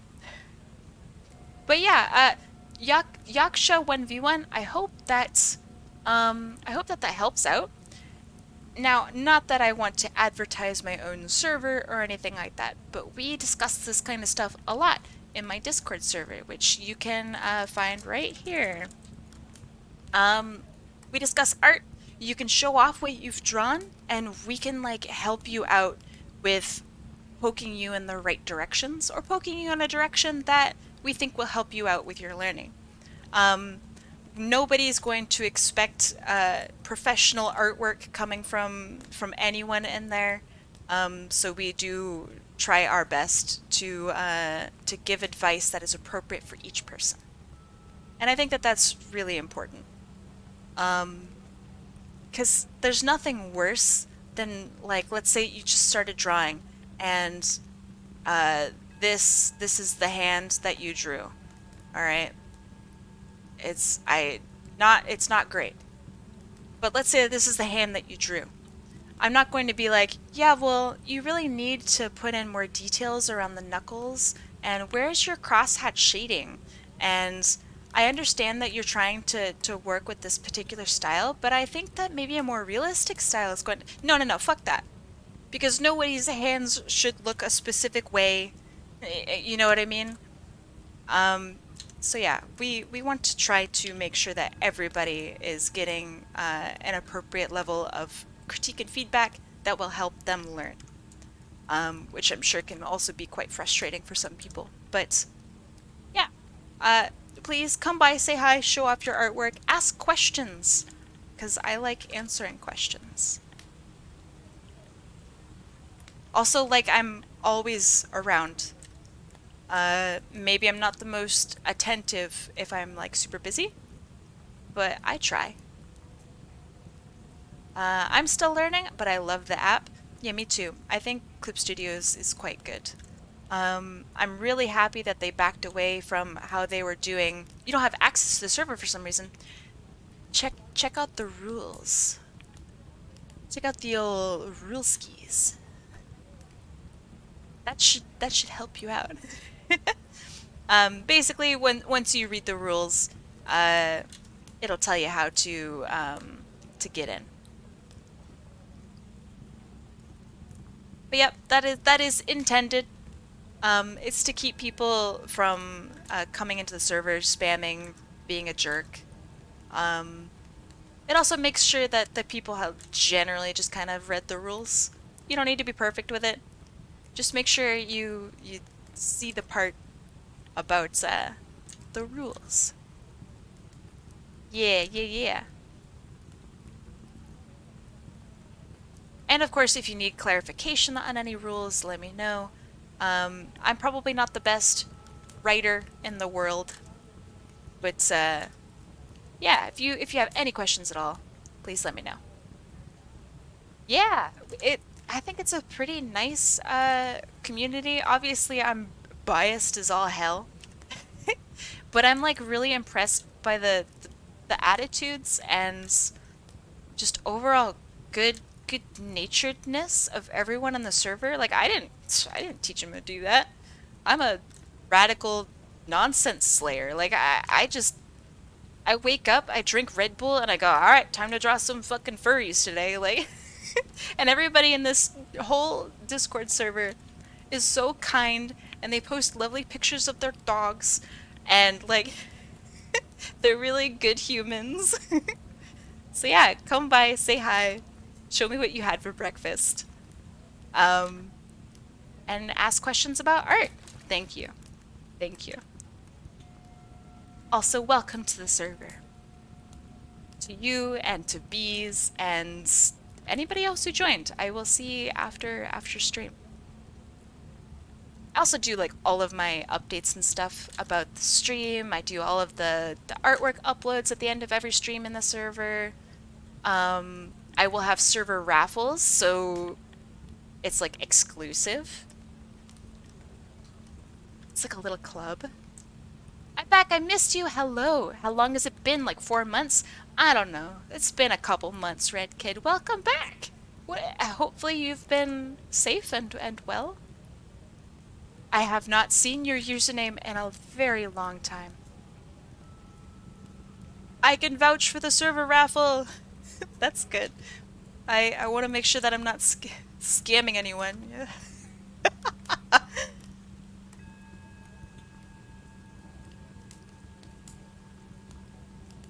But yeah, Yaksha 1v1, I hope that helps out. Now, not that I want to advertise my own server or anything like that, but we discuss this kind of stuff a lot in my Discord server, which you can find right here. We discuss art. You can show off what you've drawn, and we can like help you out with poking you in the right directions or poking you in a direction that we think will help you out with your learning. Nobody's going to expect professional artwork coming from anyone in there. So we do try our best to give advice that is appropriate for each person. And I think that that's really important. Because there's nothing worse than, like, let's say you just started drawing and this is the hand that you drew. All right? It's not great. But let's say this is the hand that you drew. I'm not going to be like, yeah, well, you really need to put in more details around the knuckles, and where's your crosshatch shading? And I understand that you're trying to work with this particular style, but I think that maybe a more realistic style is going to... No, fuck that. Because nobody's hands should look a specific way. You know what I mean? So yeah, we want to try to make sure that everybody is getting an appropriate level of critique and feedback that will help them learn. Which I'm sure can also be quite frustrating for some people. But yeah, please come by, say hi, show off your artwork, ask questions, because I like answering questions. Also, like, I'm always around. Maybe I'm not the most attentive if I'm, like, super busy, but I try. I'm still learning, but I love the app. Yeah, me too. I think Clip Studio is quite good. I'm really happy that they backed away from how they were doing. You don't have access to the server for some reason. Check out the rules. Check out the old rule skis. That should help you out. Basically, once you read the rules, it'll tell you how to get in. But yep, that is intended. It's to keep people from coming into the server, spamming, being a jerk. It also makes sure that the people have generally just kind of read the rules. You don't need to be perfect with it. Just make sure you see the part about the rules. Yeah, yeah, yeah. And of course, if you need clarification on any rules, let me know. I'm probably not the best writer in the world, but yeah, if you have any questions at all, please let me know. Yeah, I think it's a pretty nice community. Obviously, I'm biased as all hell, but I'm like really impressed by the attitudes and just overall good naturedness of everyone on the server. Like I didn't teach him to do that. I'm a radical nonsense slayer. Like I wake up, I drink Red Bull, and I go, all right, time to draw some fucking furries today. Like, and everybody in this whole Discord server is so kind, and they post lovely pictures of their dogs, and like, they're really good humans. So yeah, come by, say hi, show me what you had for breakfast, and ask questions about art. Thank you. Thank you. Also, welcome to the server. To you and to Bees and anybody else who joined. I will see after stream. I also do like all of my updates and stuff about the stream. I do all of the artwork uploads at the end of every stream in the server. I will have server raffles, so it's like exclusive. It's like a little club. I'm back. I missed you. Hello. How long has it been? Like 4 months? I don't know. It's been a couple months, Red Kid. Welcome back. Hopefully you've been safe and well. I have not seen your username in a very long time. I can vouch for the server raffle. That's good. I want to make sure that I'm not scamming anyone. Yeah.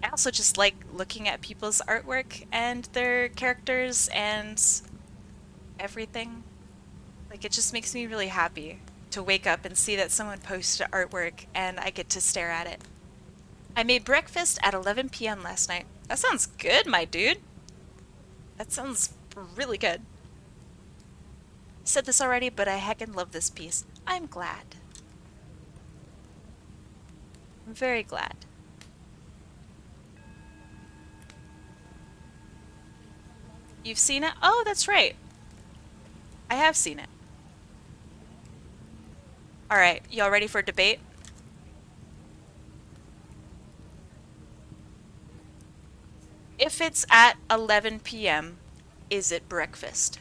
I also just like looking at people's artwork and their characters and everything. Like, it just makes me really happy to wake up and see that someone posted artwork and I get to stare at it. I made breakfast at 11 p.m. last night. That sounds good, my dude. That sounds really good. I said this already, but I heckin' love this piece. I'm glad. I'm very glad. You've seen it? Oh, that's right. I have seen it. Alright, y'all ready for a debate? If it's at 11 p.m., is it breakfast?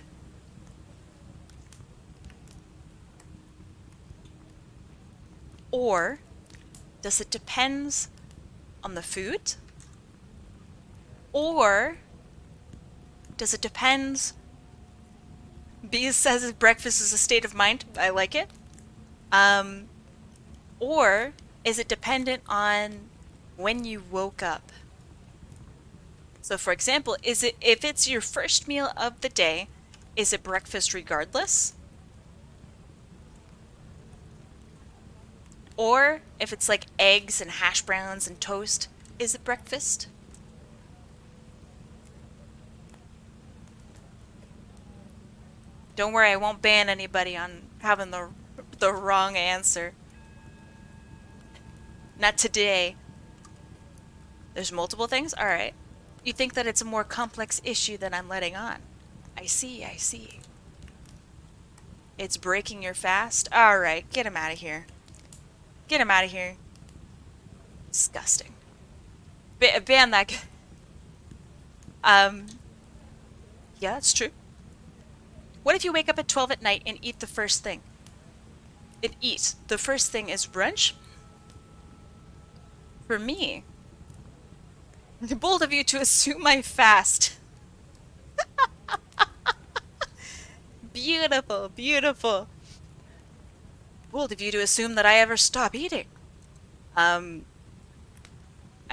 Or does it depend on the food? Or does it depend? Bees says breakfast is a state of mind. I like it. Or is it dependent on when you woke up? So for example, if it's your first meal of the day, is it breakfast regardless? Or if it's like eggs and hash browns and toast, is it breakfast? Don't worry, I won't ban anybody on having the wrong answer. Not today. There's multiple things? Alright. You think that it's a more complex issue than I'm letting on. I see, I see. It's breaking your fast? Alright, get him out of here. Get him out of here. Disgusting. Ban that guy. Yeah, that's true. What if you wake up at 12 at night and eat the first thing? The first thing is brunch? For me, bold of you to assume I fast. Beautiful, beautiful. Bold of you to assume that I ever stop eating. I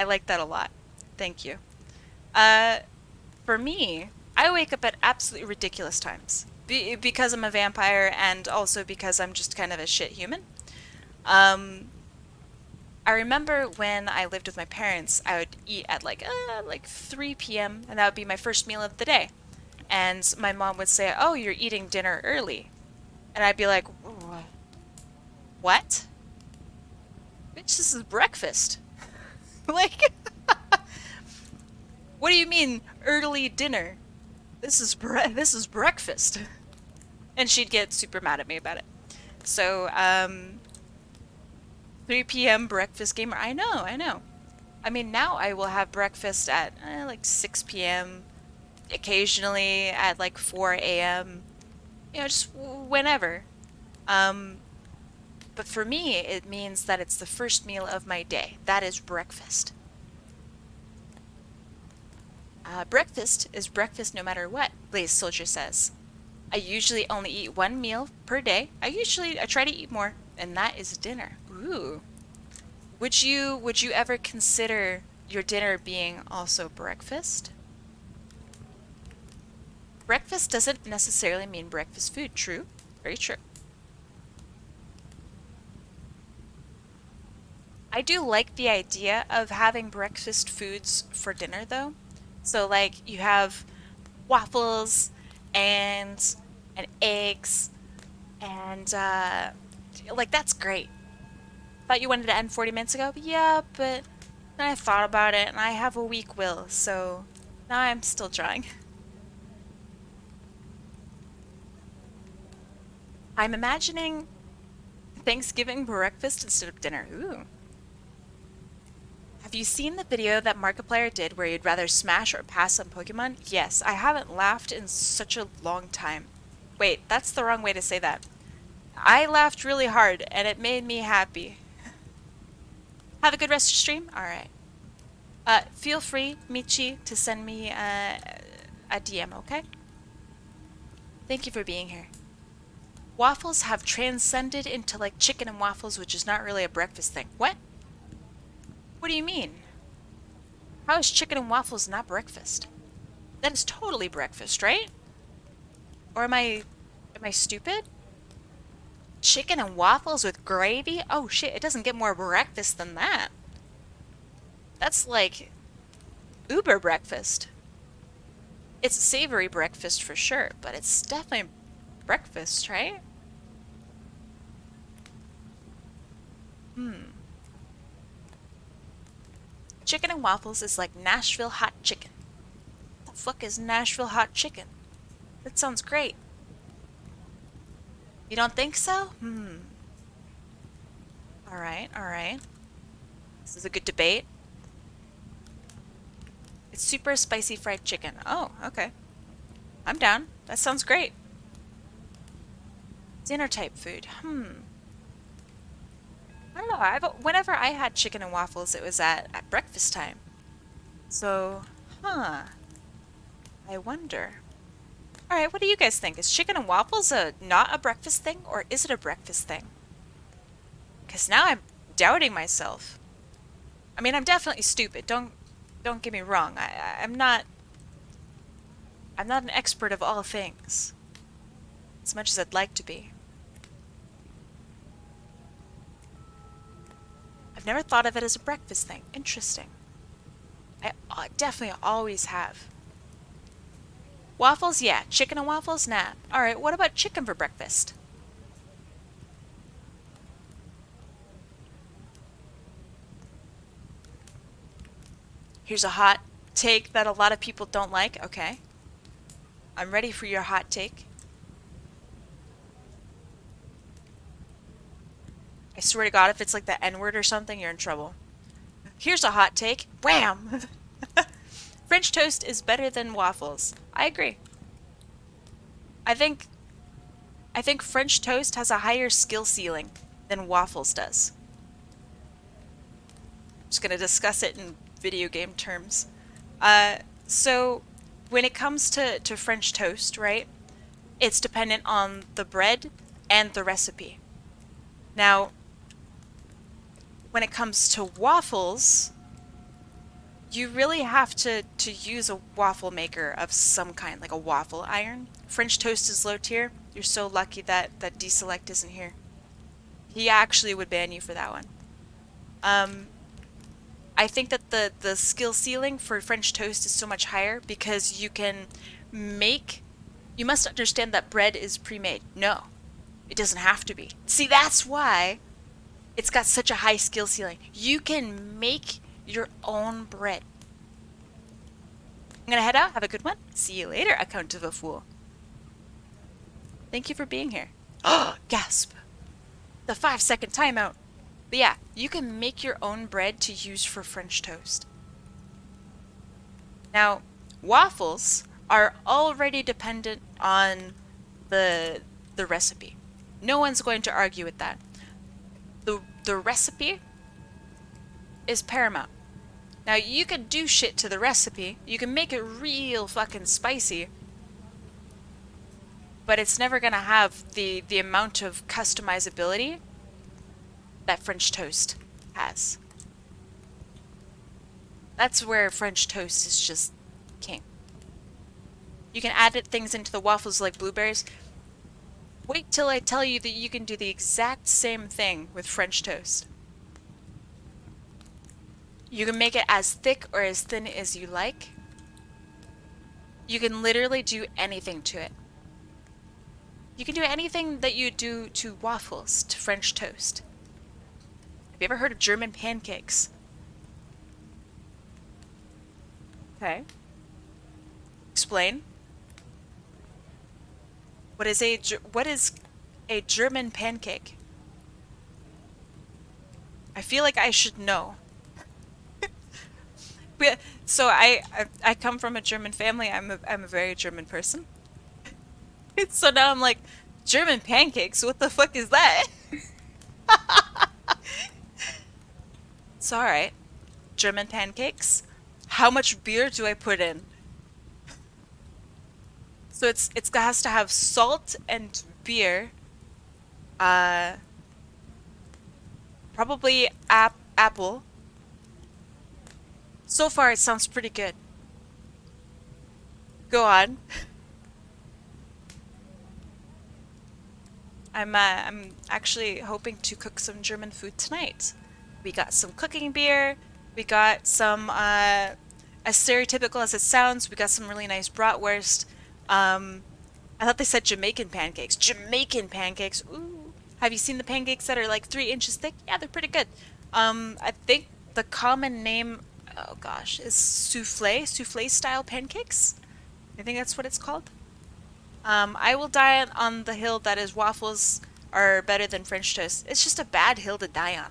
like that a lot. Thank you. For me, I wake up at absolutely ridiculous times. because I'm a vampire and also because I'm just kind of a shit human. I remember when I lived with my parents, I would eat at like 3 p.m. and that would be my first meal of the day. And my mom would say, "Oh, you're eating dinner early." And I'd be like, "What? Bitch, this is breakfast." Like, what do you mean early dinner? This is breakfast. And she'd get super mad at me about it. So, 3 p.m. breakfast gamer. I know. I mean, now I will have breakfast at like 6 p.m. Occasionally at like 4 a.m. You know, just whenever. But for me, it means that it's the first meal of my day. That is breakfast. Breakfast is breakfast no matter what, Blaze Soldier says. I usually only eat one meal per day. I try to eat more, and that is dinner. Ooh. Would you ever consider your dinner being also breakfast? Breakfast doesn't necessarily mean breakfast food. True. Very true. I do like the idea of having breakfast foods for dinner though. So like you have waffles and eggs and like that's great. Thought you wanted to end 40 minutes ago? Yeah, but then I thought about it and I have a weak will, so now I'm still trying. I'm imagining Thanksgiving breakfast instead of dinner. Ooh. Have you seen the video that Markiplier did where you'd rather smash or pass on Pokemon? Yes, I haven't laughed in such a long time. Wait, that's the wrong way to say that. I laughed really hard and it made me happy. Have a good rest of your stream? Alright. Feel free, Michi, to send me a DM, okay? Thank you for being here. Waffles have transcended into like chicken and waffles, which is not really a breakfast thing. What? What do you mean? How is chicken and waffles not breakfast? That is totally breakfast, right? Or am I stupid? Chicken and waffles with gravy? Oh shit, it doesn't get more breakfast than that. That's like uber breakfast. It's a savory breakfast for sure, but it's definitely breakfast, right? Chicken and waffles is like Nashville hot chicken. What the fuck is Nashville hot chicken? That sounds great. You don't think so? Alright. This is a good debate. It's super spicy fried chicken. Oh, okay. I'm down. That sounds great. Dinner type food. I don't know. Whenever I had chicken and waffles, it was at breakfast time. So, I wonder. Alright, what do you guys think? Is chicken and waffles not a breakfast thing, or is it a breakfast thing? Because now I'm doubting myself. I mean, I'm definitely stupid. Don't get me wrong. I'm not an expert of all things. As much as I'd like to be. I've never thought of it as a breakfast thing. Interesting. I definitely always have. Waffles, yeah. Chicken and waffles, nah. Alright, what about chicken for breakfast? Here's a hot take that a lot of people don't like. Okay. I'm ready for your hot take. I swear to God, if it's like the N-word or something, you're in trouble. Here's a hot take. Wham! French toast is better than waffles. I agree. I think French toast has a higher skill ceiling than waffles does. I'm just gonna discuss it in video game terms. So when it comes to French toast, right? It's dependent on the bread and the recipe. Now, when it comes to waffles, you really have to use a waffle maker of some kind, like a waffle iron. French toast is low tier. You're so lucky that deselect isn't here. He actually would ban you for that one. I think that the skill ceiling for French toast is so much higher because you can make. You must understand that bread is pre-made. No, it doesn't have to be. See, that's why it's got such a high skill ceiling. You can make your own bread. I'm gonna head out. Have a good one. See you later, account of a fool. Thank you for being here. Oh, gasp. The 5-second timeout. But yeah, you can make your own bread to use for French toast. Now, waffles are already dependent on the recipe. No one's going to argue with that. The recipe is paramount. Now, you can do shit to the recipe. You can make it real fucking spicy. But it's never gonna have the amount of customizability that French toast has. That's where French toast is just king. You can add things into the waffles like blueberries. Wait till I tell you that you can do the exact same thing with French toast. You can make it as thick or as thin as you like. You can literally do anything to it. You can do anything that you do to waffles, to French toast. Have you ever heard of German pancakes? Okay. Explain. What is a German pancake? I feel like I should know. So I come from a German family. I'm a very German person. So now I'm like, German pancakes? What the fuck is that? It's alright. German pancakes. How much beer do I put in? So it has to have salt and beer. Probably apple. So far it sounds pretty good. Go on. I'm actually hoping to cook some German food tonight. We got some cooking beer. We got some, as stereotypical as it sounds, we got some really nice bratwurst. I thought they said Jamaican pancakes. Jamaican pancakes. Ooh. Have you seen the pancakes that are like 3 inches thick? Yeah, they're pretty good. I think the common name, oh gosh, is souffle style pancakes. I think that's what it's called. I will die on the hill that is waffles are better than French toast. It's just a bad hill to die on.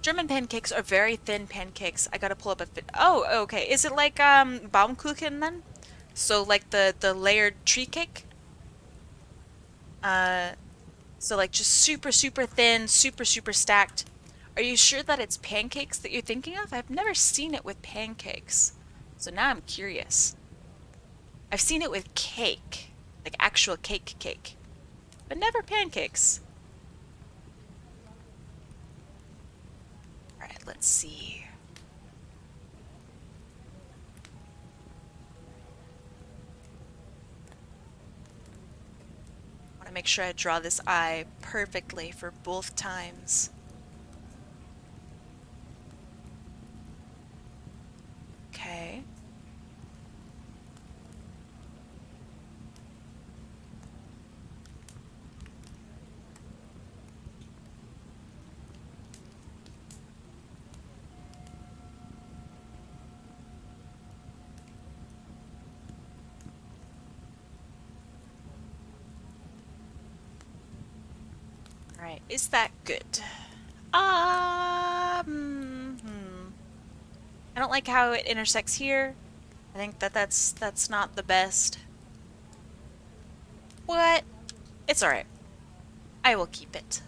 German pancakes are very thin pancakes. I gotta pull up a bit. Oh, okay. Is it like Baumkuchen then? So like the layered tree cake? So like just super thin, super stacked. Are you sure that it's pancakes that you're thinking of? I've never seen it with pancakes. So now I'm curious. I've seen it with cake. Like actual cake. But never pancakes. Alright, let's see. I want to make sure I draw this eye perfectly for both times. Okay. Alright, is that good? I don't like how it intersects here. I think that's not the best. What? It's alright. I will keep it.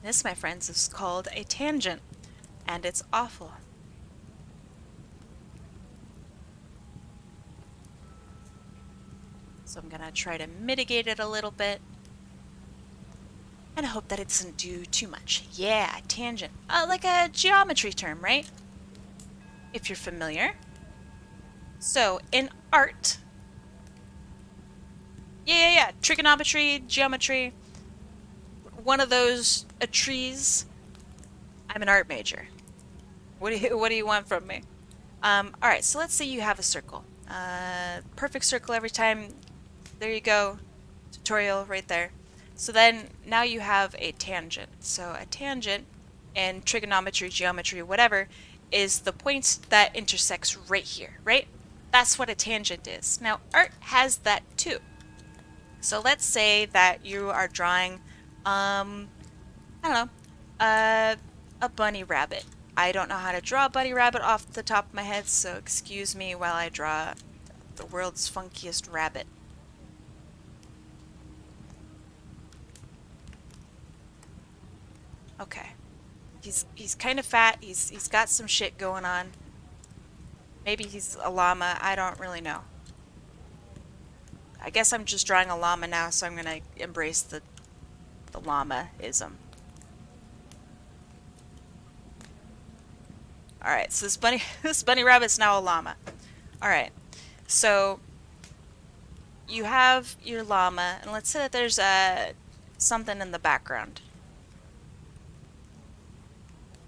This, my friends, is called a tangent. And it's awful. So I'm gonna try to mitigate it a little bit. And hope that it doesn't do too much. Yeah, tangent. Like a geometry term, right? If you're familiar. So, in art... Yeah. Trigonometry, geometry. One of those trees. I'm an art major. What do you want from me? Alright, so let's say you have a circle. Perfect circle every time. There you go. Tutorial right there. So then, now you have a tangent. So a tangent in trigonometry, geometry, whatever, is the point that intersects right here, right? That's what a tangent is. Now, art has that too. So let's say that you are drawing, I don't know, a bunny rabbit. I don't know how to draw a bunny rabbit off the top of my head, so excuse me while I draw the world's funkiest rabbit. Okay. He's kind of fat. He's got some shit going on. Maybe he's a llama. I don't really know. I guess I'm just drawing a llama now, so I'm gonna embrace the llama-ism. Alright, so this bunny rabbit's now a llama. Alright, so you have your llama, and let's say that there's something in the background.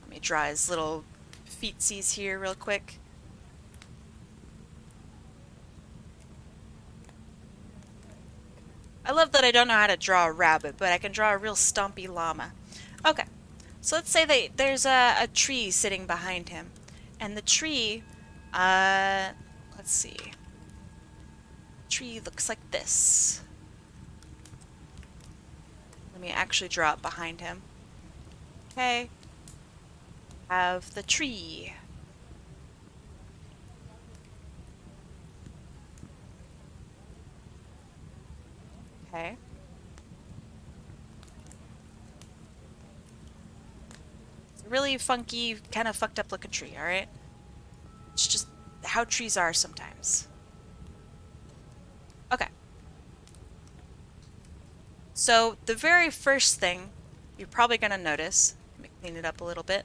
Let me draw his little feetsies here real quick. I love that I don't know how to draw a rabbit, but I can draw a real stompy llama. Okay, so let's say that there's a tree sitting behind him. And the tree, let's see. The tree looks like this. Let me actually draw it behind him. Okay. Have the tree. Okay. It's a really funky, kind of fucked up looking tree, alright? It's just how trees are sometimes. Okay. So, the very first thing you're probably going to notice, let me clean it up a little bit.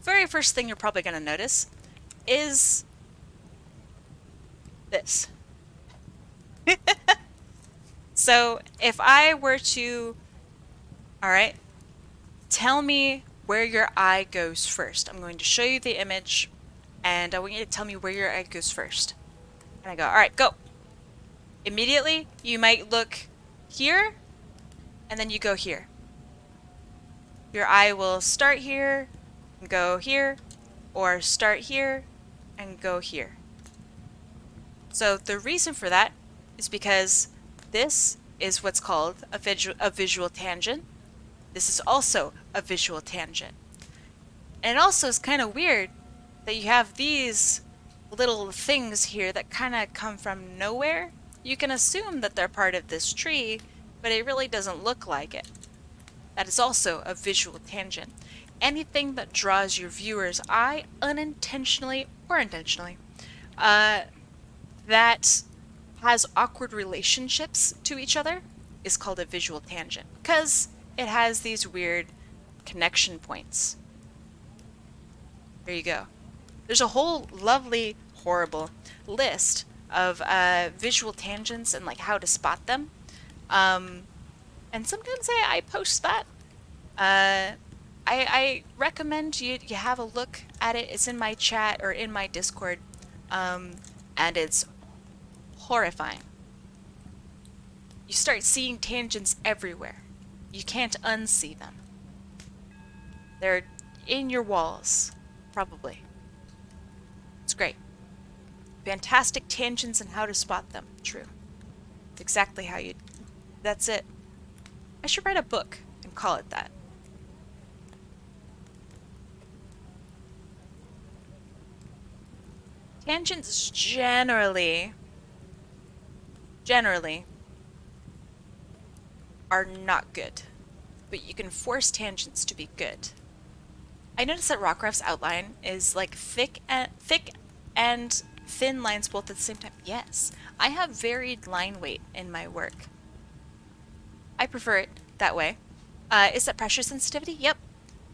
Very first thing you're probably going to notice is this. So if I were to, alright, tell me where your eye goes first. I'm going to show you the image and I want you to tell me where your eye goes first. And I go, alright, go. Immediately, you might look here and then you go here. Your eye will start here and go here, or start here and go here. So the reason for that is because this is what's called a visual tangent. This is also a visual tangent. And it also is kind of weird that you have these little things here that kind of come from nowhere. You can assume that they're part of this tree, but it really doesn't look like it. That is also a visual tangent. Anything that draws your viewer's eye unintentionally or intentionally, that has awkward relationships to each other is called a visual tangent, because it has these weird connection points. There you go. There's a whole lovely, horrible list of visual tangents and like how to spot them. And sometimes I post that. I recommend you have a look at it. It's in my chat or in my Discord. And it's horrifying. You start seeing tangents everywhere. You can't unsee them. They're in your walls, probably. It's great. Fantastic tangents and how to spot them. True. Exactly how you... That's it. I should write a book and call it that. Tangents generally are not good, but you can force tangents to be good. I noticed that Rockruff's outline is like thick and thin lines both at the same time. Yes, I have varied line weight in my work. I prefer it that way. Is that pressure sensitivity? Yep.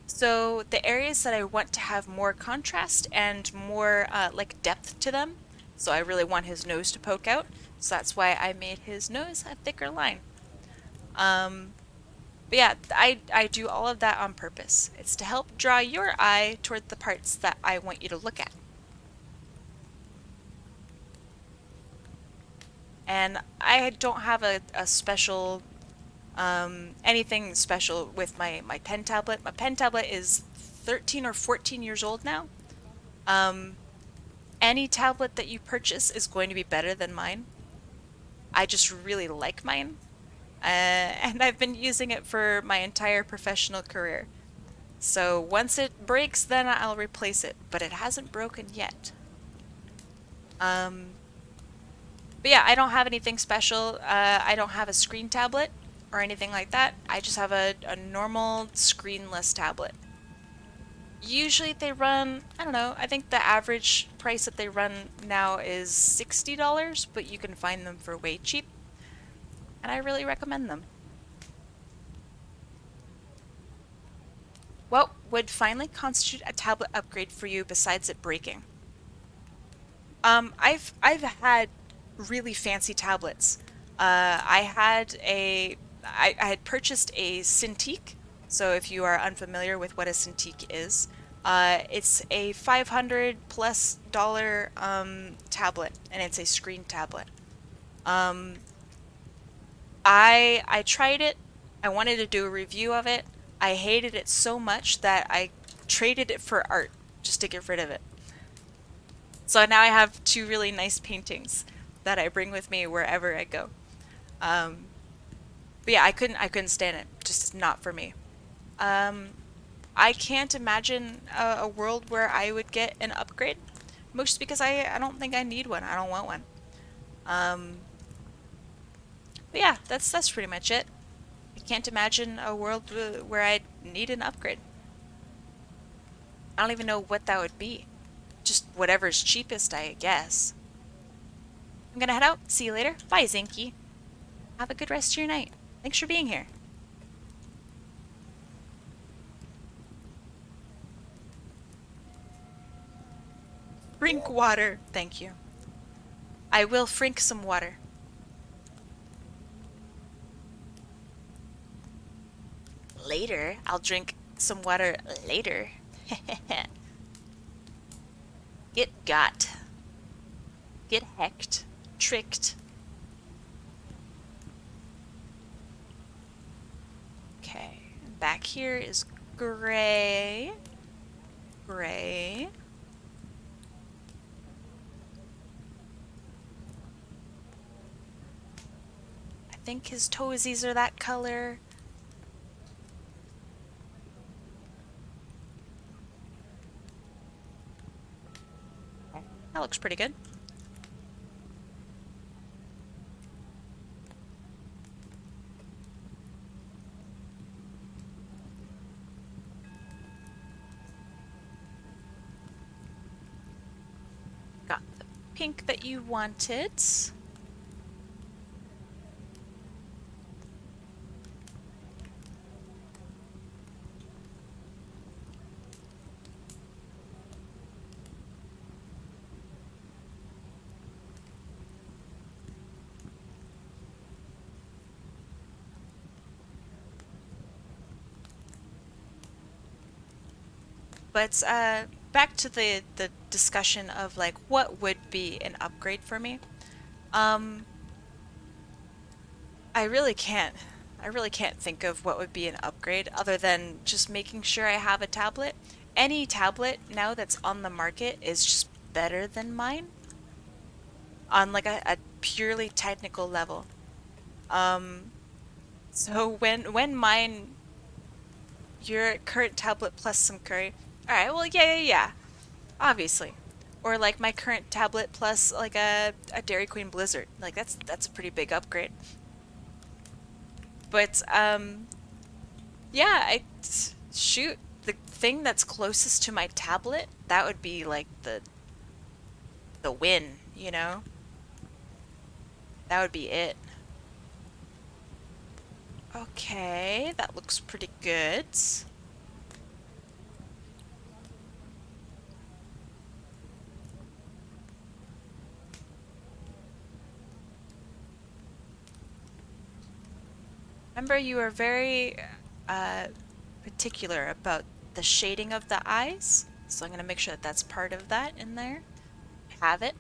So the areas that I want to have more contrast and more like depth to them, so I really want his nose to poke out, so that's why I made his nose a thicker line. But yeah, I do all of that on purpose. It's to help draw your eye toward the parts that I want you to look at. And I don't have a special, anything special with my pen tablet. My pen tablet is 13 or 14 years old now. Any tablet that you purchase is going to be better than mine. I just really like mine. And I've been using it for my entire professional career. So once it breaks, then I'll replace it, but it hasn't broken yet. But yeah, I don't have anything special. I don't have a screen tablet or anything like that. I just have a normal screenless tablet. Usually they run, I don't know, I think the average price that they run now is $60, but you can find them for way cheap. And I really recommend them. What would finally constitute a tablet upgrade for you besides it breaking? I've had really fancy tablets. I had purchased a Cintiq. So if you are unfamiliar with what a Cintiq is, it's a $500+ tablet, and it's a screen tablet. I tried it. I wanted to do a review of it. I hated it so much that I traded it for art just to get rid of it. So now I have two really nice paintings that I bring with me wherever I go. But yeah, I couldn't stand it. Just not for me. I can't imagine a world where I would get an upgrade. Mostly because I don't think I need one. I don't want one. But yeah, that's pretty much it. I can't imagine a world where I'd need an upgrade. I don't even know what that would be. Just whatever's cheapest, I guess. I'm gonna head out. See you later. Bye, Zinky. Have a good rest of your night. Thanks for being here. Drink water. Thank you. I will frink some water. Later. I'll drink some water later. Get got. Get hecked. Tricked. Okay. Back here is gray. Gray. I think his toesies are that color. That looks pretty good. Got the pink that you wanted. But back to the discussion of like what would be an upgrade for me. I really can't think of what would be an upgrade other than just making sure I have a tablet. Any tablet now that's on the market is just better than mine on like a purely technical level. So when mine, your current tablet plus some curry. Alright, well, yeah. Obviously. Or like my current tablet plus like a Dairy Queen Blizzard. Like that's a pretty big upgrade. But yeah, shoot, the thing that's closest to my tablet, that would be like the the win, you know? That would be it. Okay, that looks pretty good. Remember, you were very particular about the shading of the eyes, so I'm going to make sure that that's part of that in there. Have it.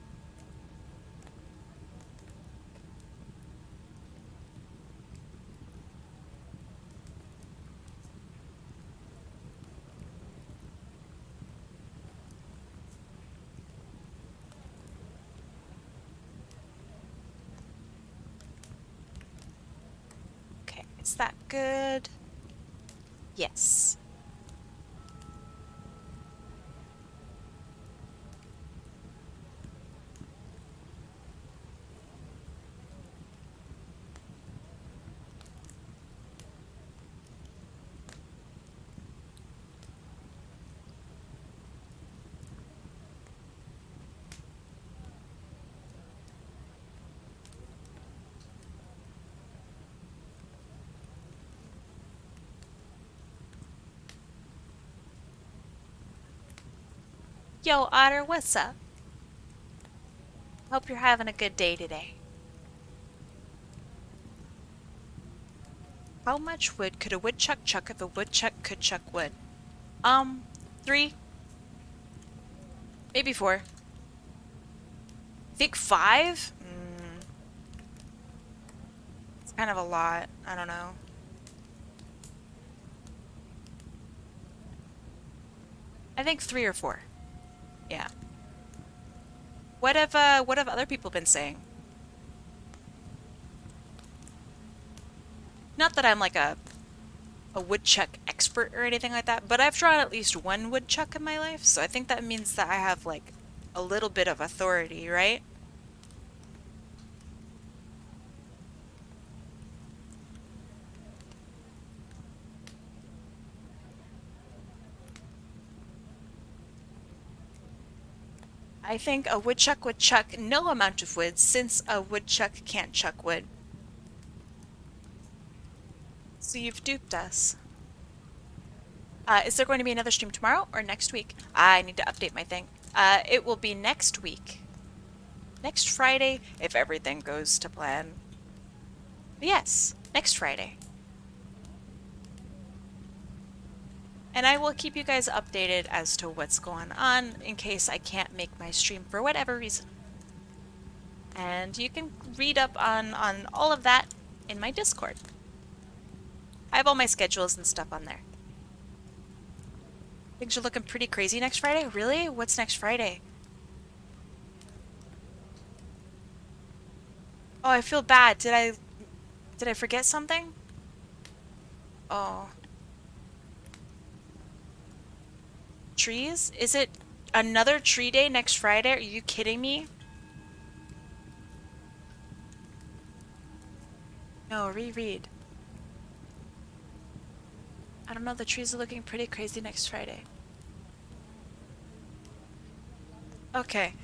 Okay, is that good? Yes. Yo, Otter, what's up? Hope you're having a good day today. How much wood could a woodchuck chuck if a woodchuck could chuck wood? 3. Maybe 4. I think 5? It's kind of a lot. I don't know. I think 3 or 4. Yeah. What have other people been saying? Not that I'm like a woodchuck expert or anything like that, but I've drawn at least one woodchuck in my life, so I think that means that I have like a little bit of authority, right? I think a woodchuck would chuck no amount of wood since a woodchuck can't chuck wood. So you've duped us. Is there going to be another stream tomorrow or next week? I need to update my thing. It will be next week. Next Friday, if everything goes to plan. But yes, next Friday. And I will keep you guys updated as to what's going on in case I can't make my stream for whatever reason. And you can read up on all of that in my Discord. I have all my schedules and stuff on there. Things are looking pretty crazy next Friday? Really? What's next Friday? Oh, I feel bad. Did I forget something? Oh. Trees? Is it another tree day next Friday? Are you kidding me? No, reread. I don't know, the trees are looking pretty crazy next Friday. Okay.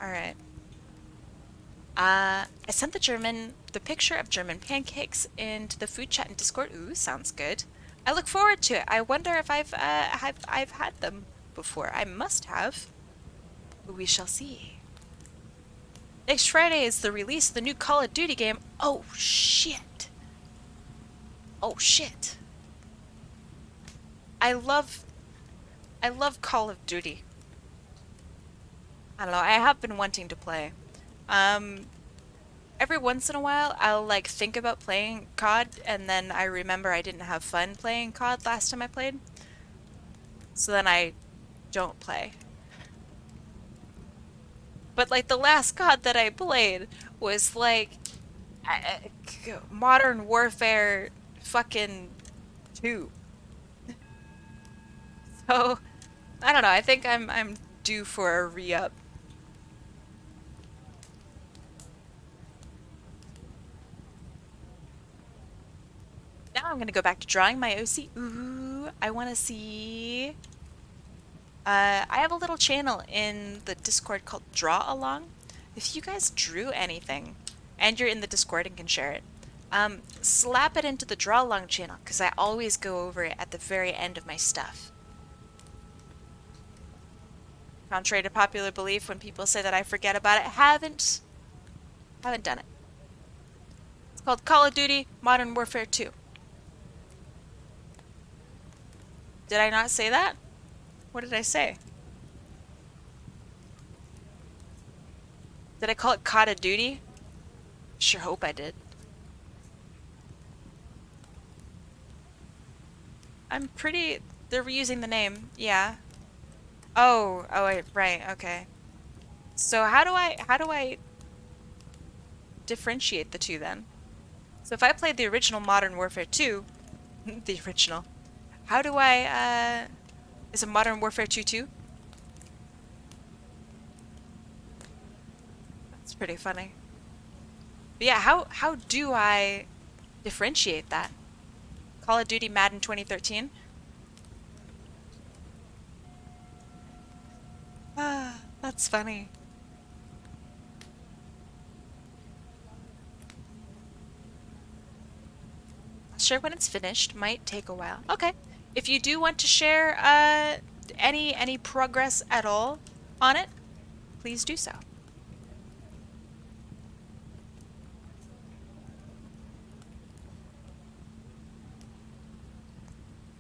Alright. I sent the picture of German pancakes into the food chat in Discord. Ooh, sounds good. I look forward to it. I wonder if I've had them before. I must have. We shall see. Next Friday is the release of the new Call of Duty game. Oh, shit. Oh, shit. I love Call of Duty. I don't know, I have been wanting to play. Every once in a while, I'll like think about playing COD, and then I remember I didn't have fun playing COD last time I played. So then I don't play. But like the last COD that I played was like Modern Warfare fucking 2. So I don't know, I think I'm due for a re-up. Now I'm gonna go back to drawing my OC. Ooh, I wanna see I have a little channel in the Discord called Draw Along. If you guys drew anything and you're in the Discord and can share it, slap it into the Draw Along channel because I always go over it at the very end of my stuff. Contrary to popular belief, when people say that I forget about it, haven't done it. It's called Call of Duty Modern Warfare 2. Did I not say that? What did I say? Did I call it Call of Duty? Sure hope I did. I'm pretty... They're reusing the name. Yeah. Oh, right, okay. So how do I differentiate the two then? So if I played the original Modern Warfare 2, the original, how do I, is it Modern Warfare 2 too? That's pretty funny. But yeah, how do I differentiate that? Call of Duty Madden 2013? Ah, that's funny. I'll share when it's finished. Might take a while. Okay. If you do want to share any progress at all on it, please do so.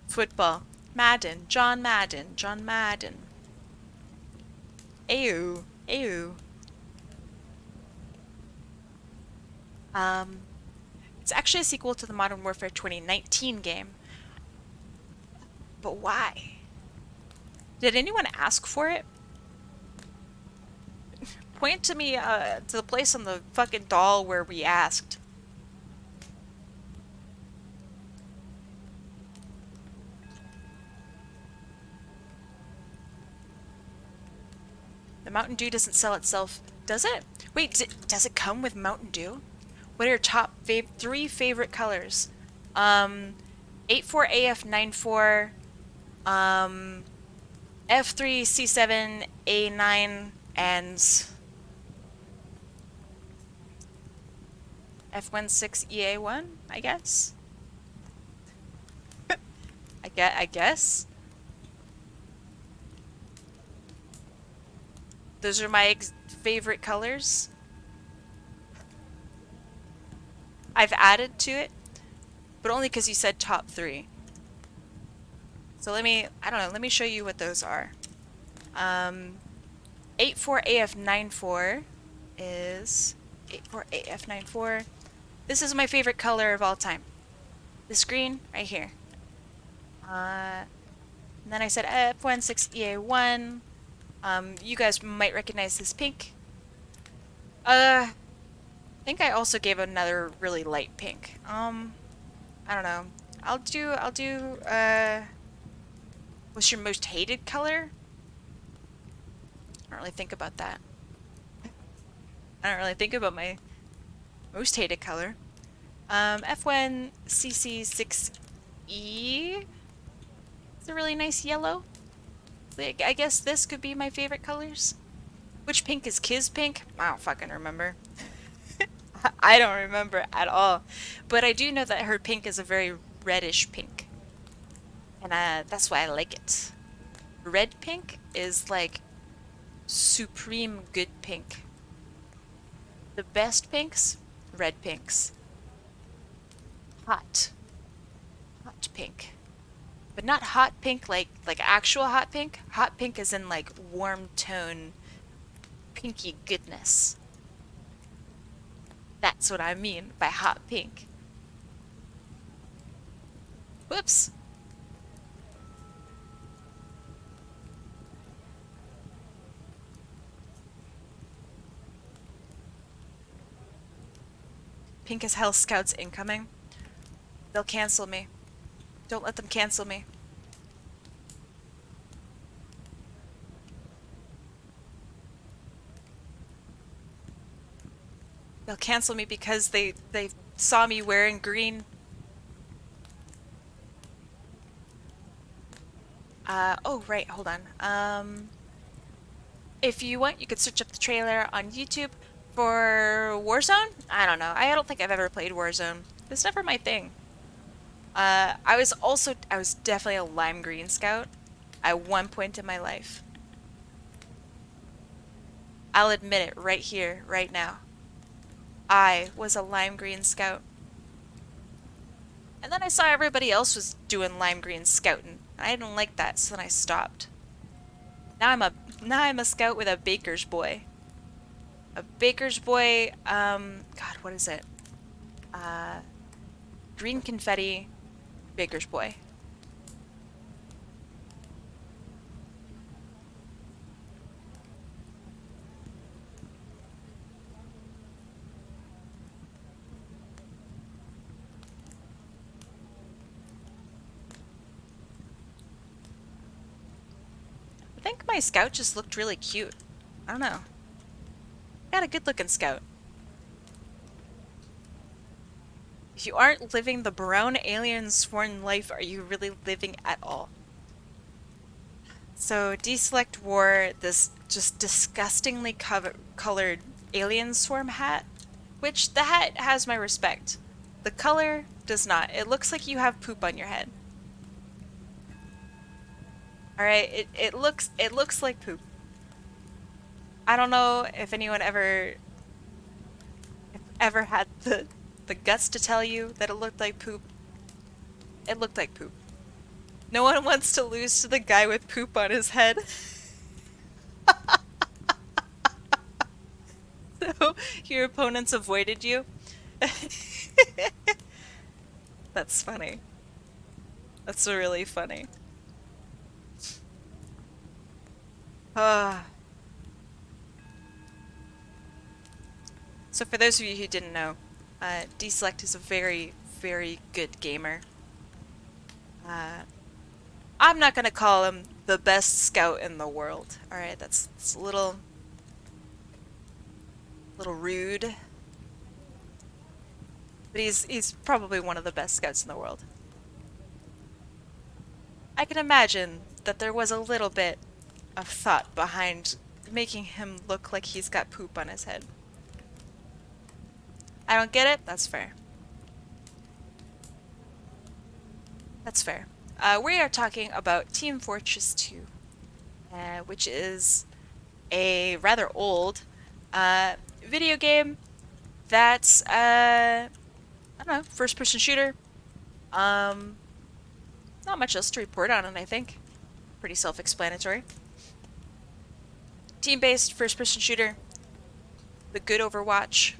Football. Madden. John Madden. John Madden. Ew. Ew. It's actually a sequel to the Modern Warfare 2019 game. But why? Did anyone ask for it? Point to me, to the place on the fucking doll where we asked. The Mountain Dew doesn't sell itself, does it? Wait, does it come with Mountain Dew? What are your top three favorite colors? 84AF94, F3C7A9, and F16EA1, I guess? I guess? Those are my favorite colors. I've added to it, but only because you said top three. So I don't know, let me show you what those are. 84AF94 is 84AF94. This is my favorite color of all time. This green right here. And then I said F16EA1. You guys might recognize this pink. I think I also gave another really light pink. I don't know. I'll do, what's your most hated color? I don't really think about that. I don't really think about my most hated color. F1CC6E. It's a really nice yellow. I guess this could be my favorite colors. Which pink is Kiz pink? I don't fucking remember. I don't remember at all. But I do know that her pink is a very reddish pink. And that's why I like it. Red pink is like supreme good pink. The best pinks, red pinks. Hot pink. But not hot pink like actual hot pink. Hot pink is in like warm tone pinky goodness. That's what I mean by hot pink. Whoops. Pink as hell scouts incoming. They'll cancel me. Don't let them cancel me. They'll cancel me because they saw me wearing green. Oh, right, hold on. If you want, you could search up the trailer on YouTube for Warzone. I don't know. I don't think I've ever played Warzone. It's never my thing. I was definitely a lime green scout at one point in my life. I'll admit it right here, right now. I was a lime green scout. And then I saw everybody else was doing lime green scouting. I didn't like that, so then I stopped. Now I'm a scout with a baker's boy. A baker's boy, God, what is it? Green confetti, baker's boy. I think my scout just looked really cute. I don't know. Got a good looking scout. If you aren't living the brown alien sworn life, are you really living at all? So deselect wore this just disgustingly colored alien swarm hat, which the hat has my respect. The color does not. It looks like you have poop on your head. Alright, it looks like poop. I don't know if anyone ever had the guts to tell you that it looked like poop. It looked like poop. No one wants to lose to the guy with poop on his head. So your opponents avoided you. That's funny. That's really funny. So for those of you who didn't know, Deselect is a very, very good gamer. I'm not gonna call him the best scout in the world. Alright, that's a little rude. But he's probably one of the best scouts in the world. I can imagine that there was a little bit of thought behind making him look like he's got poop on his head. I don't get it? That's fair. That's fair. We are talking about Team Fortress 2, which is a rather old video game that's, I don't know, first-person shooter. Not much else to report on it, I think. Pretty self-explanatory. Team-based first-person shooter. The good Overwatch.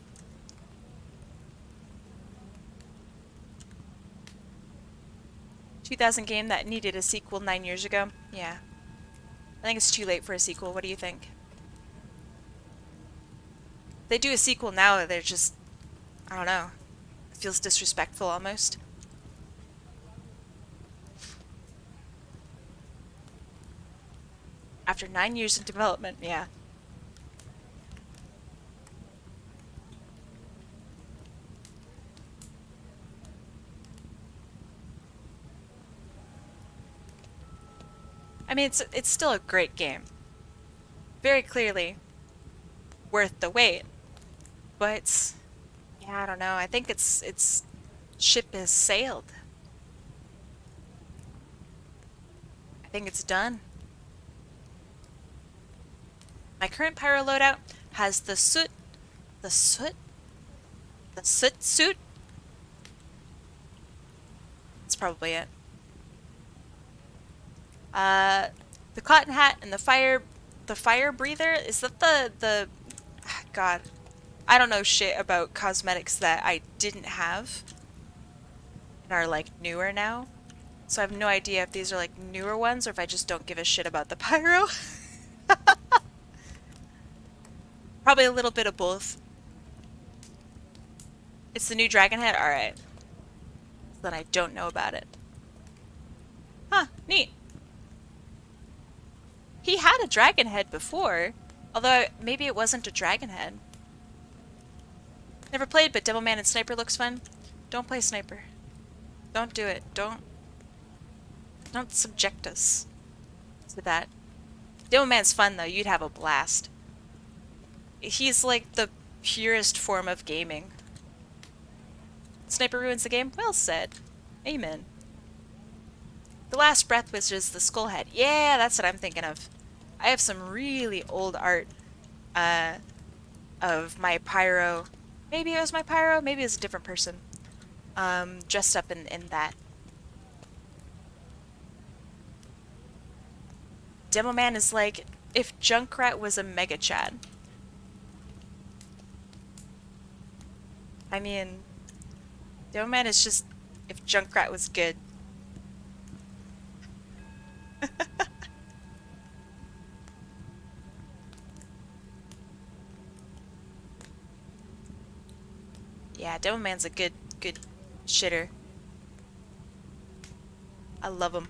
...2000 game that needed a sequel 9 years ago. Yeah. I think it's too late for a sequel. What do you think? If they do a sequel now, they're just... I don't know. It feels disrespectful almost. After 9 years in development, yeah. I mean, it's still a great game. Very clearly worth the wait. But yeah, I don't know. I think its ship has sailed. I think it's done. My current pyro loadout has the soot suit. That's probably it. The cotton hat and the fire breather. Is that the God, I don't know shit about cosmetics that I didn't have and are like newer now. So I have no idea if these are like newer ones or if I just don't give a shit about the pyro. Probably a little bit of both. It's the new dragon head? Alright. Then I don't know about it. Huh, neat. He had a dragon head before, although maybe it wasn't a dragon head. Never played, but Devilman and Sniper looks fun. Don't play Sniper. Don't do it. Don't subject us. with that. Demo Man's fun though, you'd have a blast. He's like the purest form of gaming. Sniper ruins the game? Well said. Amen. The Last Breath was just the skull head. Yeah, that's what I'm thinking of. I have some really old art of my pyro. Maybe it was my pyro, maybe it was a different person. Dressed up in that. Demo Man is like if Junkrat was a Mega Chad. I mean, Demo Man is just if Junkrat was good. Yeah, Demo Man's a good shitter. I love him.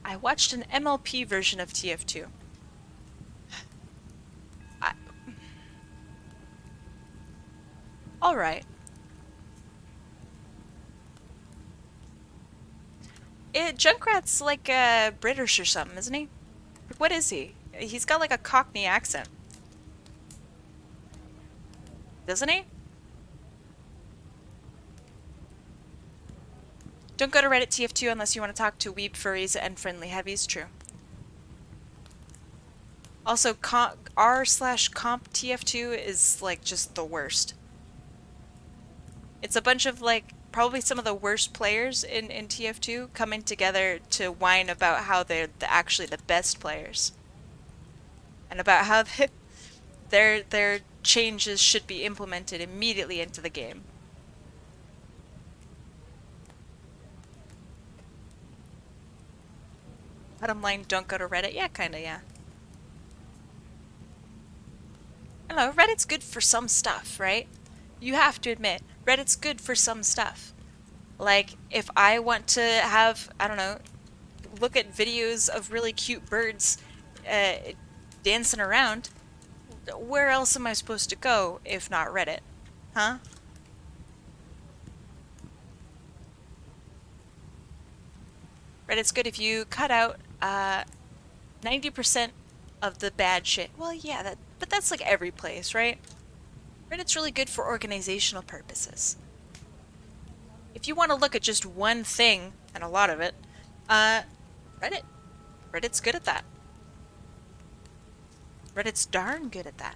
I watched an MLP version of TF2. Alright. Junkrat's like British or something, isn't he? What is he? He's got like a Cockney accent. Doesn't he? Don't go to Reddit TF2 unless you want to talk to weeb furries and friendly heavies. True. Also, r/comp TF2 is like just the worst. It's a bunch of like probably some of the worst players in TF2 coming together to whine about how they're actually the best players. And about how their changes should be implemented immediately into the game. Bottom line, don't go to Reddit. Yeah, kinda, yeah. I don't know, Reddit's good for some stuff, right? You have to admit, Reddit's good for some stuff. Like, if I want to have, I don't know, look at videos of really cute birds dancing around, where else am I supposed to go if not Reddit? Huh? Reddit's good if you cut out 90% of the bad shit. Well, yeah, but that's like every place, right? Reddit's really good for organizational purposes. If you want to look at just one thing, and a lot of it, Reddit. Reddit's good at that. Reddit's darn good at that.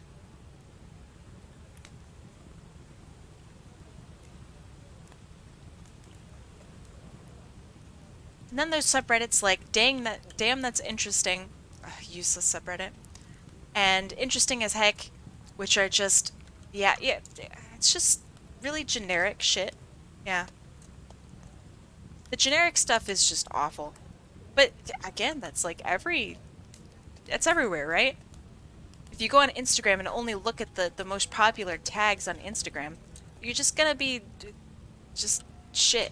And then there's subreddits like damn that's interesting. Ugh, useless subreddit. And interesting as heck, which are just yeah, it's just really generic shit. Yeah. The generic stuff is just awful. But again, that's like that's everywhere, right? If you go on Instagram and only look at the most popular tags on Instagram, you're just gonna be just shit.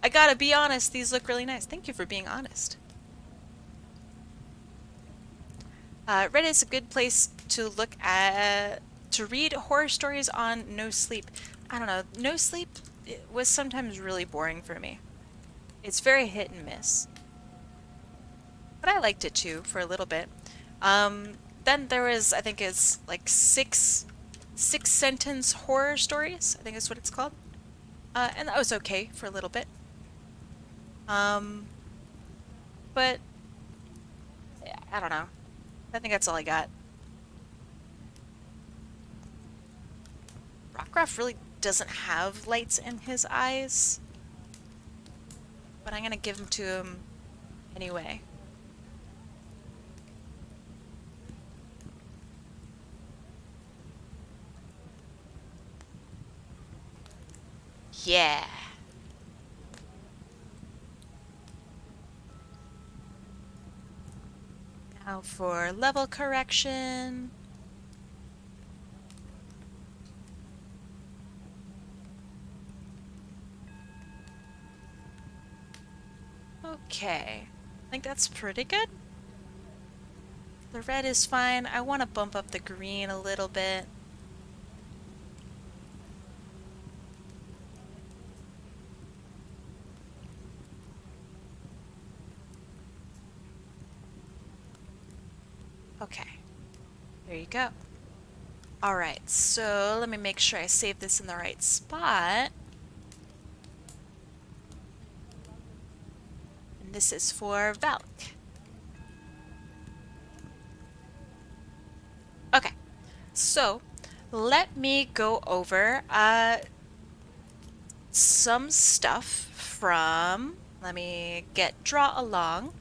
I gotta be honest, these look really nice. Thank you for being honest. Reddit is a good place to look at, to read horror stories on no sleep. I don't know, no sleep was sometimes really boring for me. It's very hit and miss. But I liked it too, for a little bit. Then there was, I think it's like six sentence horror stories, I think is what it's called. And that was okay for a little bit. But yeah, I don't know. I think that's all I got. Rockcraft really doesn't have lights in his eyes, but I'm gonna give them to him anyway. Yeah. Now for level correction. Okay. I think that's pretty good. The red is fine. I want to bump up the green a little bit. Okay. There you go. Alright, so let me make sure I save this in the right spot. And this is for Valk. Okay, so let me go over some stuff from, let me get draw along.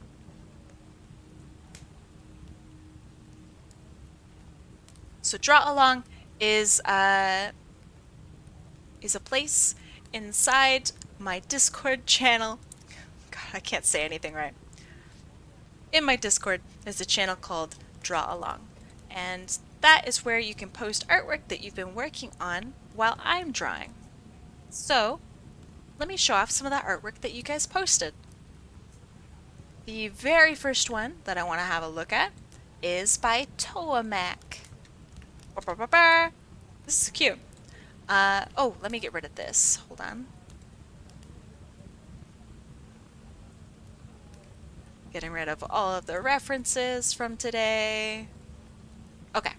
So draw along is a place inside my Discord channel. God, I can't say anything right. In my Discord, there's a channel called Draw Along, and that is where you can post artwork that you've been working on while I'm drawing. So, let me show off some of that artwork that you guys posted. The very first one that I want to have a look at is by Toamak. This is cute. Oh, let me get rid of this. Hold on. Getting rid of all of the references from today. Okay.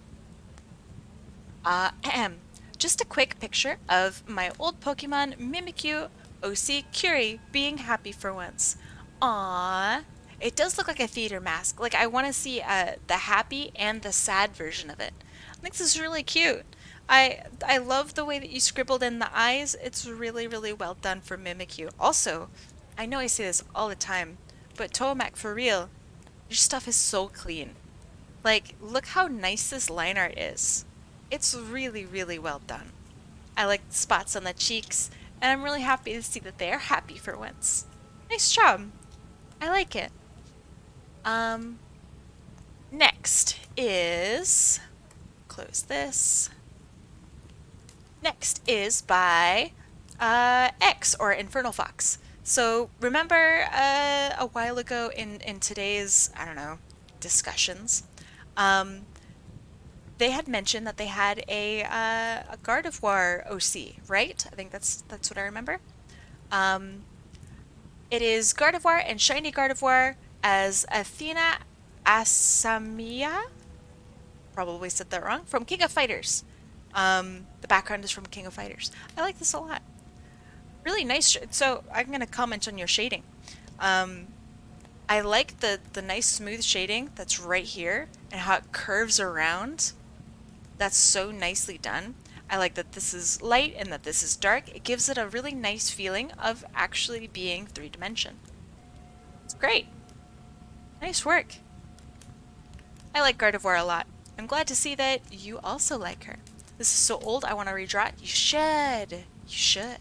Just a quick picture of my old Pokemon Mimikyu OC Curie being happy for once. Aww. It does look like a theater mask. Like, I want to see the happy and the sad version of it. I think this is really cute. I love the way that you scribbled in the eyes. It's really, really well done for Mimikyu. Also, I know I say this all the time, but Toamak, for real, your stuff is so clean. Like, look how nice this line art is. It's really, really well done. I like the spots on the cheeks, and I'm really happy to see that they are happy for once. Nice job. I like it. Next is, close this. Next is by X, or Infernal Fox. So remember a while ago in today's, I don't know, discussions, they had mentioned that they had a Gardevoir OC, right? I think that's what I remember. It is Gardevoir and Shiny Gardevoir as Athena Asamia. Probably said that wrong. From King of Fighters. The background is from King of Fighters. I like this a lot. Really nice. So I'm going to comment on your shading. I like the nice smooth shading that's right here and how it curves around. That's so nicely done. I like that this is light and that this is dark. It gives it a really nice feeling of actually being 3-dimension. It's great. Nice work. I like Gardevoir a lot. I'm glad to see that you also like her. This is so old, I want to redraw it. You should. You should.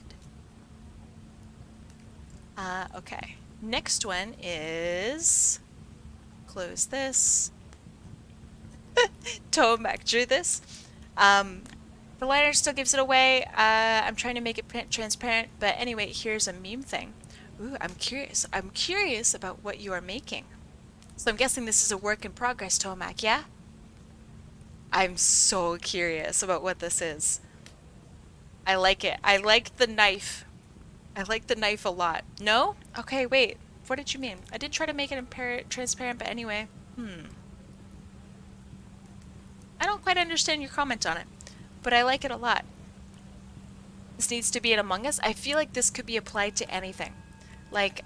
Okay. Next one is... Close this. Toamak drew this. The liner still gives it away. I'm trying to make it transparent, but anyway, here's a meme thing. Ooh, I'm curious. I'm curious about what you are making. So I'm guessing this is a work in progress, Toamak, yeah? I'm so curious about what this is. I like it. I like the knife. I like the knife a lot. No? Okay, wait. What did you mean? I did try to make it transparent, but anyway. I don't quite understand your comment on it, but I like it a lot. This needs to be in Among Us. I feel like this could be applied to anything. Like,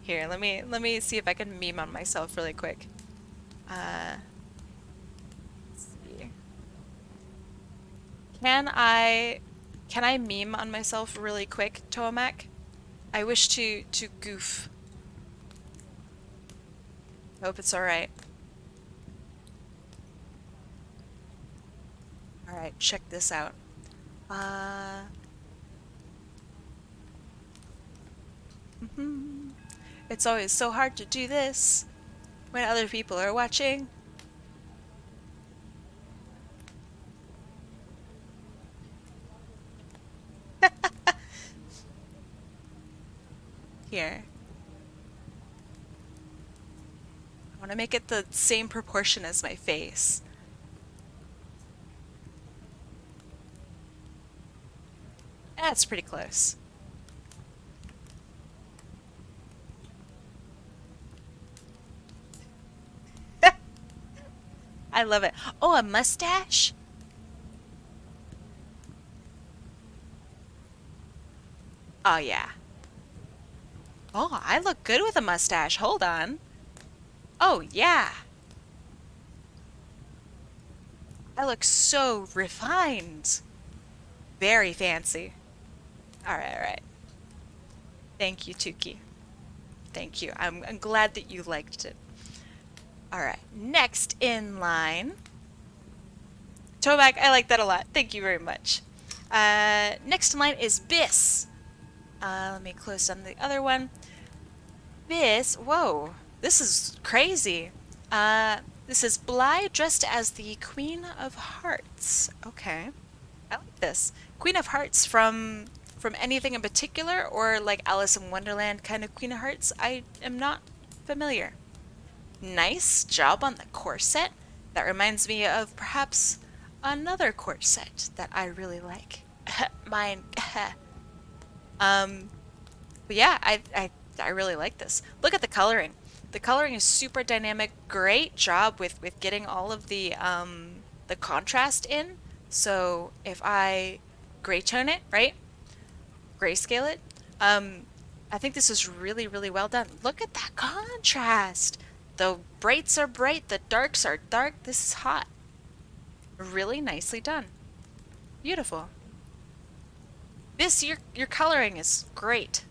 Here, let me see if I can meme on myself really quick. Let's see. Can I meme on myself really quick, Toamak? I wish to goof. Hope it's alright. Alright, check this out. It's always so hard to do this when other people are watching. here. I want to make it the same proportion as my face. That's pretty close. I love it. Oh, a mustache? Oh, yeah. Oh, I look good with a mustache. Hold on. Oh, yeah. I look so refined. Very fancy. Alright, alright. Thank you, Tuki. Thank you. I'm glad that you liked it. Alright, next in line. Toback, I like that a lot. Thank you very much. Next in line is Biss. Let me close down the other one. Biss, whoa, this is crazy. This is Bly dressed as the Queen of Hearts. Okay, I like this. Queen of Hearts from anything in particular, or like Alice in Wonderland kind of Queen of Hearts? I am not familiar. Nice job on the corset. That reminds me of perhaps another corset that I really like. Mine. But yeah, I really like this. Look at the coloring. The coloring is super dynamic. Great job with getting all of the contrast in. So if I gray tone it, right? Grayscale it. I think this is really, really well done. Look at that contrast. The brights are bright, the darks are dark. This is hot. Really nicely done. Beautiful. This, your coloring is great.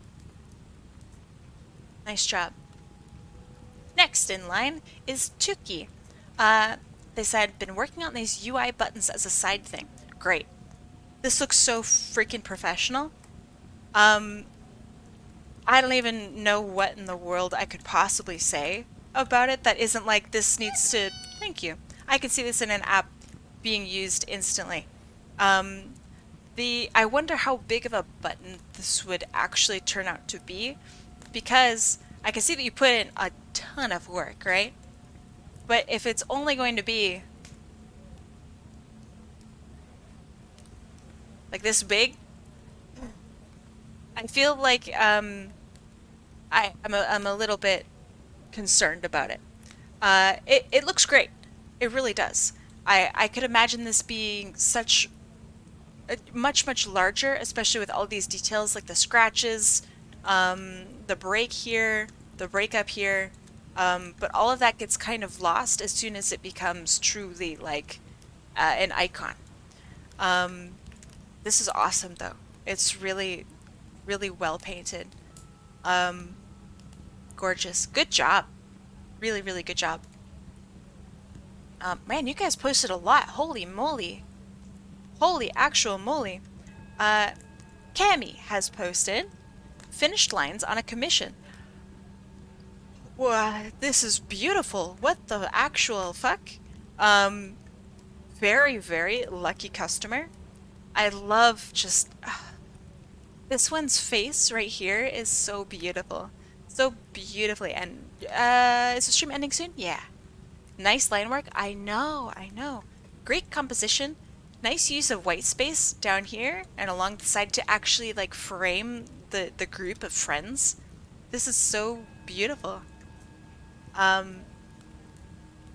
Nice job. Next in line is Tuki. They said, been working on these UI buttons as a side thing. Great. This looks so freaking professional. I don't even know what in the world I could possibly say about it that isn't like this needs to... Thank you. I can see this in an app being used instantly. I wonder how big of a button this would actually turn out to be, because I can see that you put in a ton of work, right? But if it's only going to be like this big, I feel like I'm a little bit concerned about it. It looks great. It really does. I could imagine this being such much larger, especially with all these details like the scratches, the break here, the break up here, but all of that gets kind of lost as soon as it becomes truly like an icon. This is awesome though. It's really well painted. Gorgeous. Good job. Really good job. Man, you guys posted a lot. Holy moly. Holy actual moly. Cami has posted finished lines on a commission. Wow, this is beautiful. What the actual fuck? Very lucky customer. I love just... this one's face right here is so beautiful. So beautifully. And is the stream ending soon? Yeah. Nice line work. I know. Great composition. Nice use of white space down here and along the side to actually like frame the group of friends. This is so beautiful.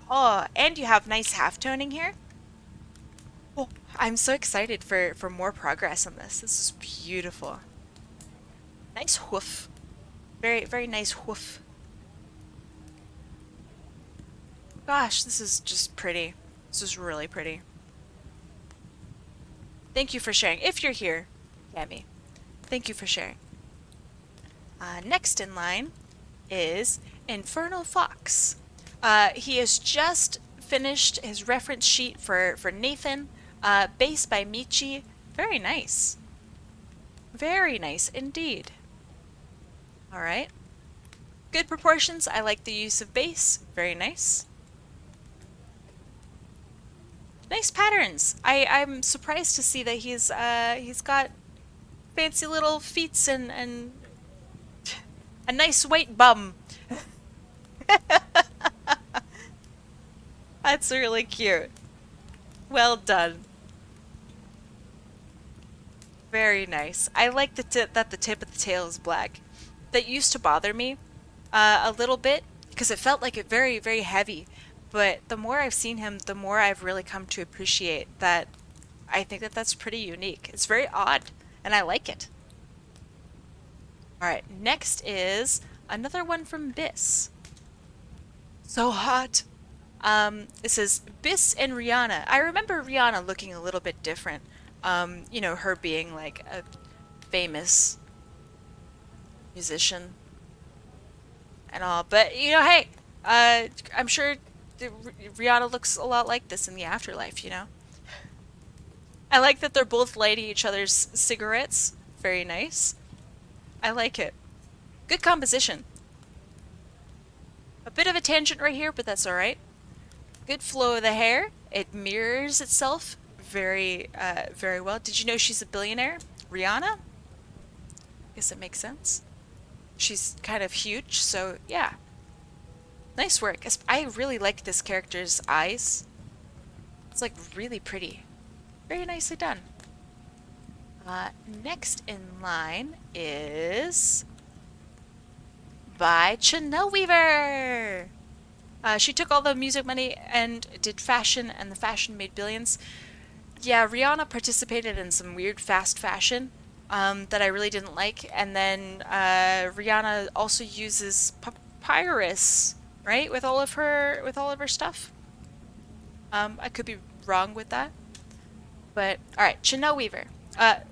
Oh, and you have nice halftoning here. Oh, I'm so excited for more progress on this. This is beautiful. Nice hoof. Very nice hoof. Gosh, this is just pretty. This is really pretty. Thank you for sharing. If you're here, Cami, thank you for sharing. Next in line is Infernal Fox. He has just finished his reference sheet for Nathan, base by Michi. Very nice. Very nice indeed. Alright. Good proportions. I like the use of base. Very nice. Nice patterns. I'm surprised to see that he's got fancy little feats and A nice white bum. That's really cute. Well done. Very nice. I like that the tip of the tail is black. That used to bother me a little bit because it felt like it very, very heavy. But the more I've seen him, the more I've really come to appreciate that. I think that that's pretty unique. It's very odd, and I like it. Alright, next is another one from Biss. So hot. It says Biss and Rihanna. I remember Rihanna looking a little bit different. You know, her being like a famous musician and all. But, you know, hey, I'm sure Rihanna looks a lot like this in the afterlife, you know? I like that they're both lighting each other's cigarettes. Very nice. I like it. Good composition. A bit of a tangent right here, but that's alright. Good flow of the hair. It mirrors itself very, very well. Did you know she's a billionaire? Rihanna? Guess it makes sense. She's kind of huge, so yeah. Nice work. I really like this character's eyes. It's like really pretty. Very nicely done. Next in line is by Chanel Weaver. She took all the music money and did fashion, and the fashion made billions. Yeah, Rihanna participated in some weird fast fashion that I really didn't like, and then Rihanna also uses papyrus, right, with all of her stuff. I could be wrong with that, but all right, Chanel Weaver.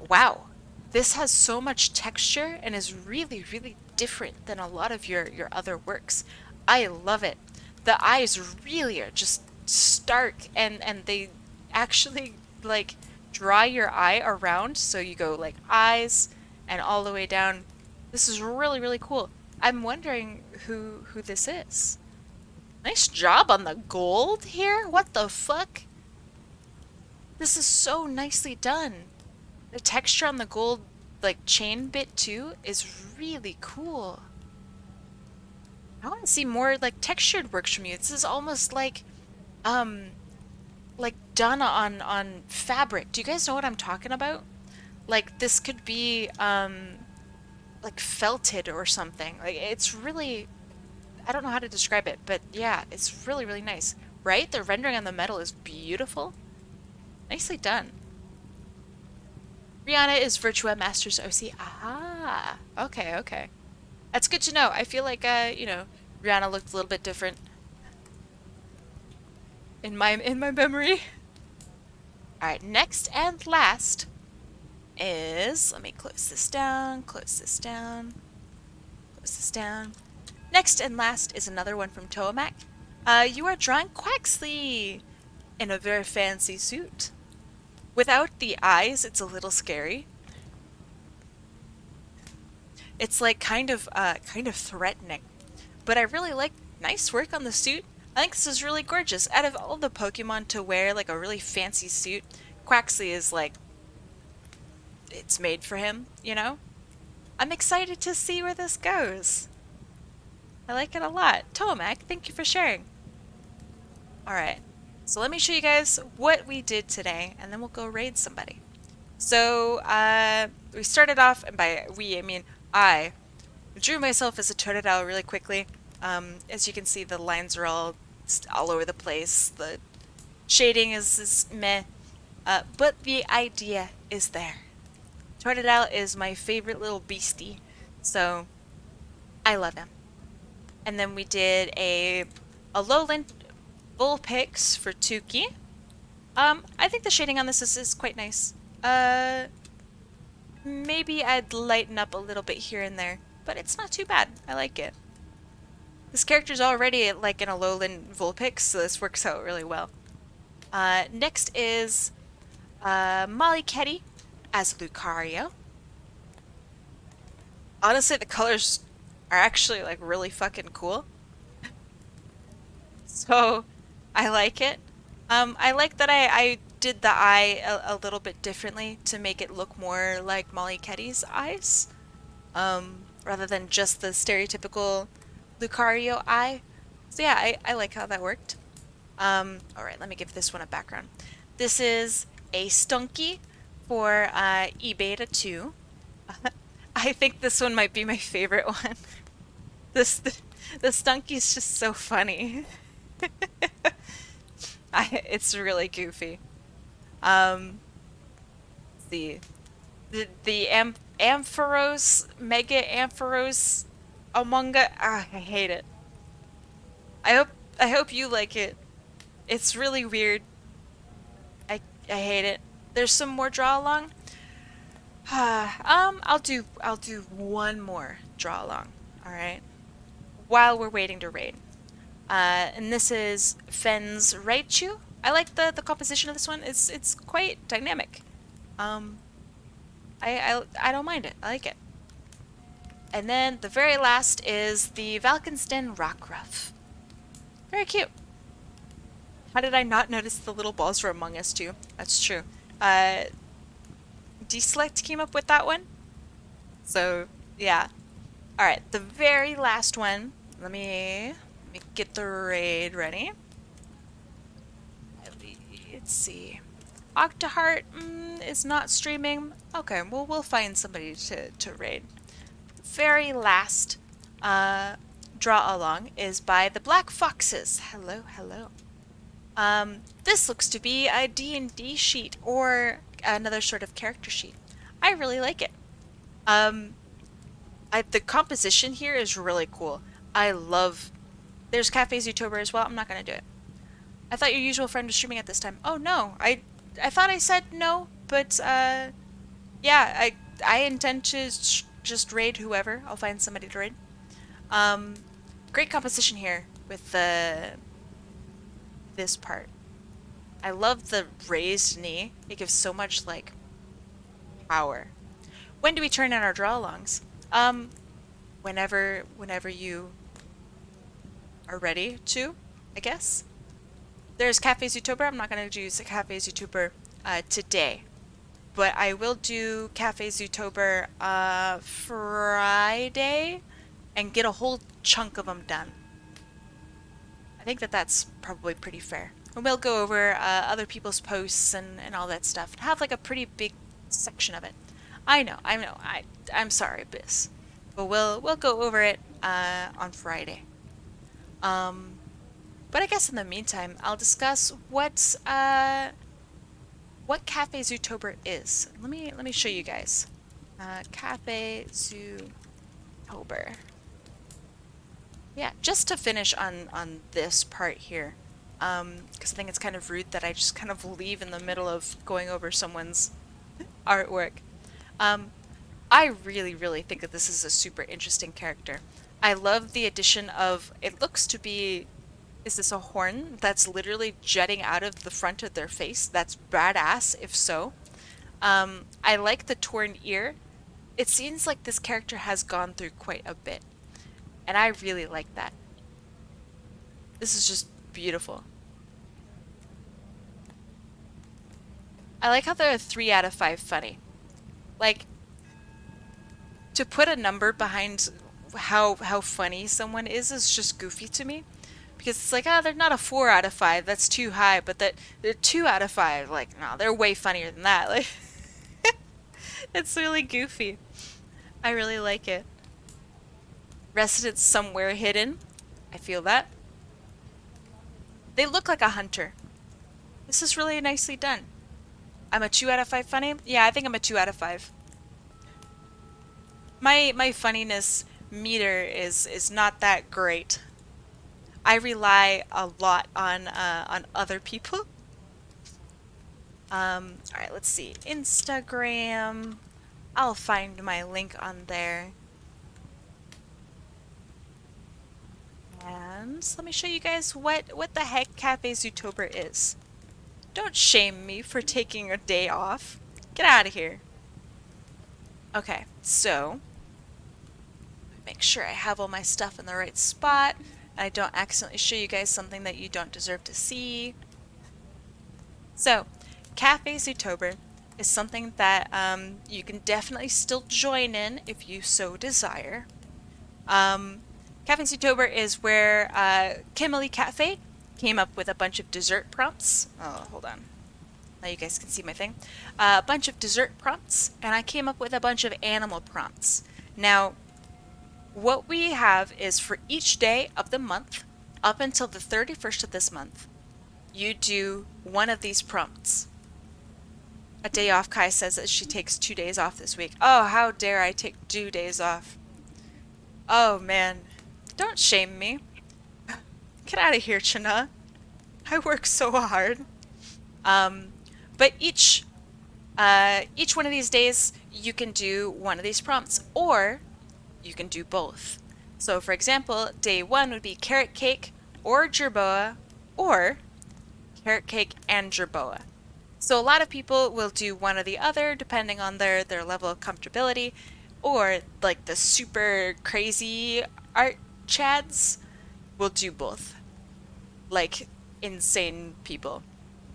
Wow, this has so much texture and is really, really different than a lot of your other works. I love it. The eyes really are just stark, and they actually like draw your eye around, so you go like eyes and all the way down. This is really, really cool. I'm wondering who this is. Nice job on the gold here. What the fuck? This is so nicely done. The texture on the gold like chain bit too is really cool. I want to see more like textured works from you. This is almost like done on fabric. Do you guys know what I'm talking about? Like this could be like felted or something. Like it's really, I don't know how to describe it, but yeah, it's really, really nice. Right? The rendering on the metal is beautiful. Nicely done. Rihanna is Virtua Masters OC. Aha. Okay, okay. That's good to know. I feel like you know, Rihanna looked a little bit different in my memory. All right, next and last is, let me close this down, close this down, close this down. Next and last is another one from Toamak. You are drawing Quaxley in a very fancy suit. Without the eyes, it's a little scary. It's like kind of threatening, but I really like. Nice work on the suit. I think this is really gorgeous. Out of all the Pokemon to wear like a really fancy suit, Quaxley is like, it's made for him, you know? I'm excited to see where this goes. I like it a lot. Tomac, thank you for sharing. Alright, so let me show you guys what we did today, and then we'll go raid somebody. So, we started off, and by we, I mean I drew myself as a Totodile really quickly. As you can see, the lines are all over the place. The shading is meh, but the idea is there. Totodile is my favorite little beastie, so I love him. And then we did a lowland Vulpix for Tuki. I think the shading on this is quite nice. Maybe I'd lighten up a little bit here and there, but it's not too bad. I like it. This character's already like in a lowland Vulpix, so this works out really well. Next is Mollyketty as Lucario. Honestly, the colors are actually like really fucking cool. So I like it. I like that I did the eye a little bit differently to make it look more like Mollyketty's eyes. Or rather than just the stereotypical Lucario eye. So yeah, I like how that worked. Alright, let me give this one a background. This is a Stunky for E-Beta 2. I think this one might be my favorite one. The Stunky's just so funny. It's really goofy. The Ampharos, Mega Ampharos Among Us. I hate it. I hope you like it. It's really weird. I hate it. There's some more draw along. I'll do one more draw along. All right. While we're waiting to raid. And this is Fen's Raichu. I like the composition of this one. It's quite dynamic. I don't mind it. I like it. And then the very last is the Valkinstin Rockruff. Very cute. How did I not notice the little balls were Among Us too? That's true. Deselect came up with that one. So yeah. Alright, the very last one. Let me get the raid ready. Let's see. Octaheart is not streaming. Okay, well we'll find somebody to raid. Very last draw along is by the Black Foxes. Hello, hello. This looks to be a D&D sheet or another sort of character sheet. I really like it. The composition here is really cool. I love... There's Cafe Zootober as well. I'm not going to do it. I thought your usual friend was streaming at this time. Oh, no. I thought I said no, but, yeah, I intend to just raid whoever. I'll find somebody to raid. Great composition here with this part. I love the raised knee. It gives so much, like, power. When do we turn in our draw-alongs? Whenever you are ready to, I guess. There's Cafe Zootober. I'm not going to do Cafe Zootober today. But I will do Cafe Zootober Friday and get a whole chunk of them done. I think that's probably pretty fair. And we'll go over other people's posts and all that stuff and have like a pretty big section of it. I know. I'm sorry, Biz. But we'll go over it on Friday. But I guess in the meantime, I'll discuss what Cafe Zootober is. Let me show you guys. Cafe Zootober. Yeah, just to finish on this part here, because I think it's kind of rude that I just kind of leave in the middle of going over someone's artwork. I really think that this is a super interesting character. I love the addition of, it looks to be, is this a horn that's literally jutting out of the front of their face? That's badass, if so. I like the torn ear. It seems like this character has gone through quite a bit. And I really like that. This is just beautiful. I like how there are 3 out of 5 funny. Like, to put a number behind how funny someone is just goofy to me. Because it's like, they're not a 4 out of 5, that's too high, but that they're 2 out of 5, like, no, they're way funnier than that. Like, it's really goofy. I really like it. Residence somewhere hidden. I feel that. They look like a hunter. This is really nicely done. I'm a 2 out of 5 funny? Yeah, I think I'm a 2 out of 5. My funniness meter is not that great. I rely a lot on other people. Alright, let's see. Instagram. I'll find my link on there. And let me show you guys what the heck Cafe Zootober is. Don't shame me for taking a day off. Get out of here. Okay, so make sure I have all my stuff in the right spot. I don't accidentally show you guys something that you don't deserve to see. So, Cafe Zootober is something that you can definitely still join in if you so desire. Cafe October is where Kimberly Cafe came up with a bunch of dessert prompts. Oh, hold on. Now you guys can see my thing. A bunch of dessert prompts, and I came up with a bunch of animal prompts. Now, what we have is for each day of the month, up until the 31st of this month, you do one of these prompts. A day off, Kai says that she takes 2 days off this week. Oh, how dare I take 2 days off. Oh, man. Don't shame me. Get out of here, Chana. I work so hard. But each one of these days, you can do one of these prompts, or you can do both. So, for example, day 1 would be carrot cake or jerboa, or carrot cake and jerboa. So a lot of people will do one or the other, depending on their level of comfortability, or like the super crazy art chads will do both. Like insane people.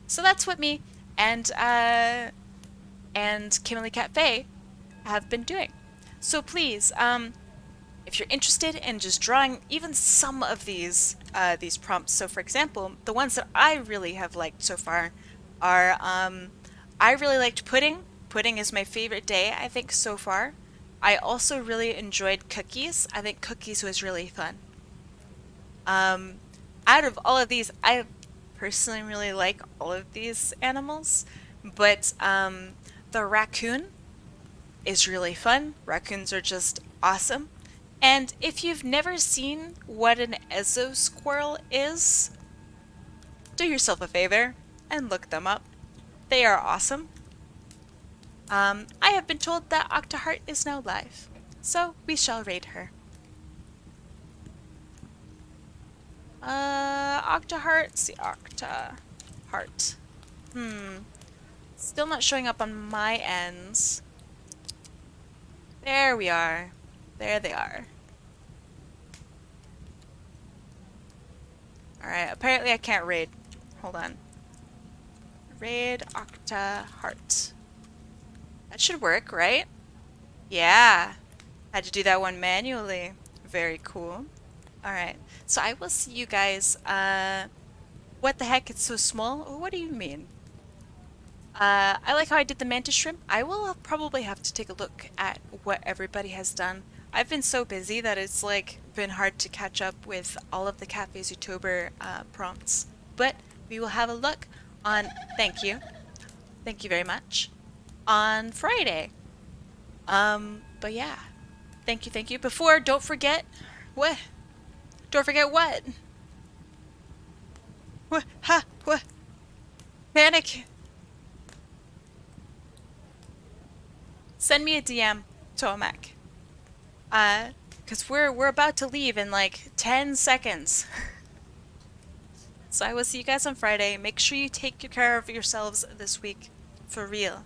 So that's what me and Kimberly Cafe have been doing. So please, if you're interested in just drawing even some of these prompts, so for example, the ones that I really have liked so far are, I really liked pudding. Pudding is my favorite day, I think, so far. I also really enjoyed cookies. I think cookies was really fun. Out of all of these, I personally really like all of these animals, but the raccoon is really fun. Raccoons are just awesome. And if you've never seen what an Ezo squirrel is, do yourself a favor and look them up. They are awesome. I have been told that Octaheart is now live, so we shall raid her. Octaheart, see Octaheart. Still not showing up on my ends. There we are. There they are. Alright, apparently I can't raid. Hold on. Raid Octaheart. That should work, right? Yeah. Had to do that one manually. Very cool. Alright, so I will see you guys. What the heck? It's so small? What do you mean? I like how I did the mantis shrimp. I will probably have to take a look at what everybody has done. I've been so busy that it's like been hard to catch up with all of the Cafe October prompts. But we will have a look on, thank you very much, on Friday. But yeah, thank you. Before, don't forget, what? Don't forget what? What? Ha? What? Panic. Send me a DM, Tomac. Cause we're about to leave in like 10 seconds. So I will see you guys on Friday. Make sure you take care of yourselves this week, for real.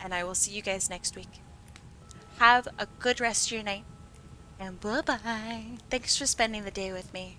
And I will see you guys next week. Have a good rest of your night. And bye-bye. Thanks for spending the day with me.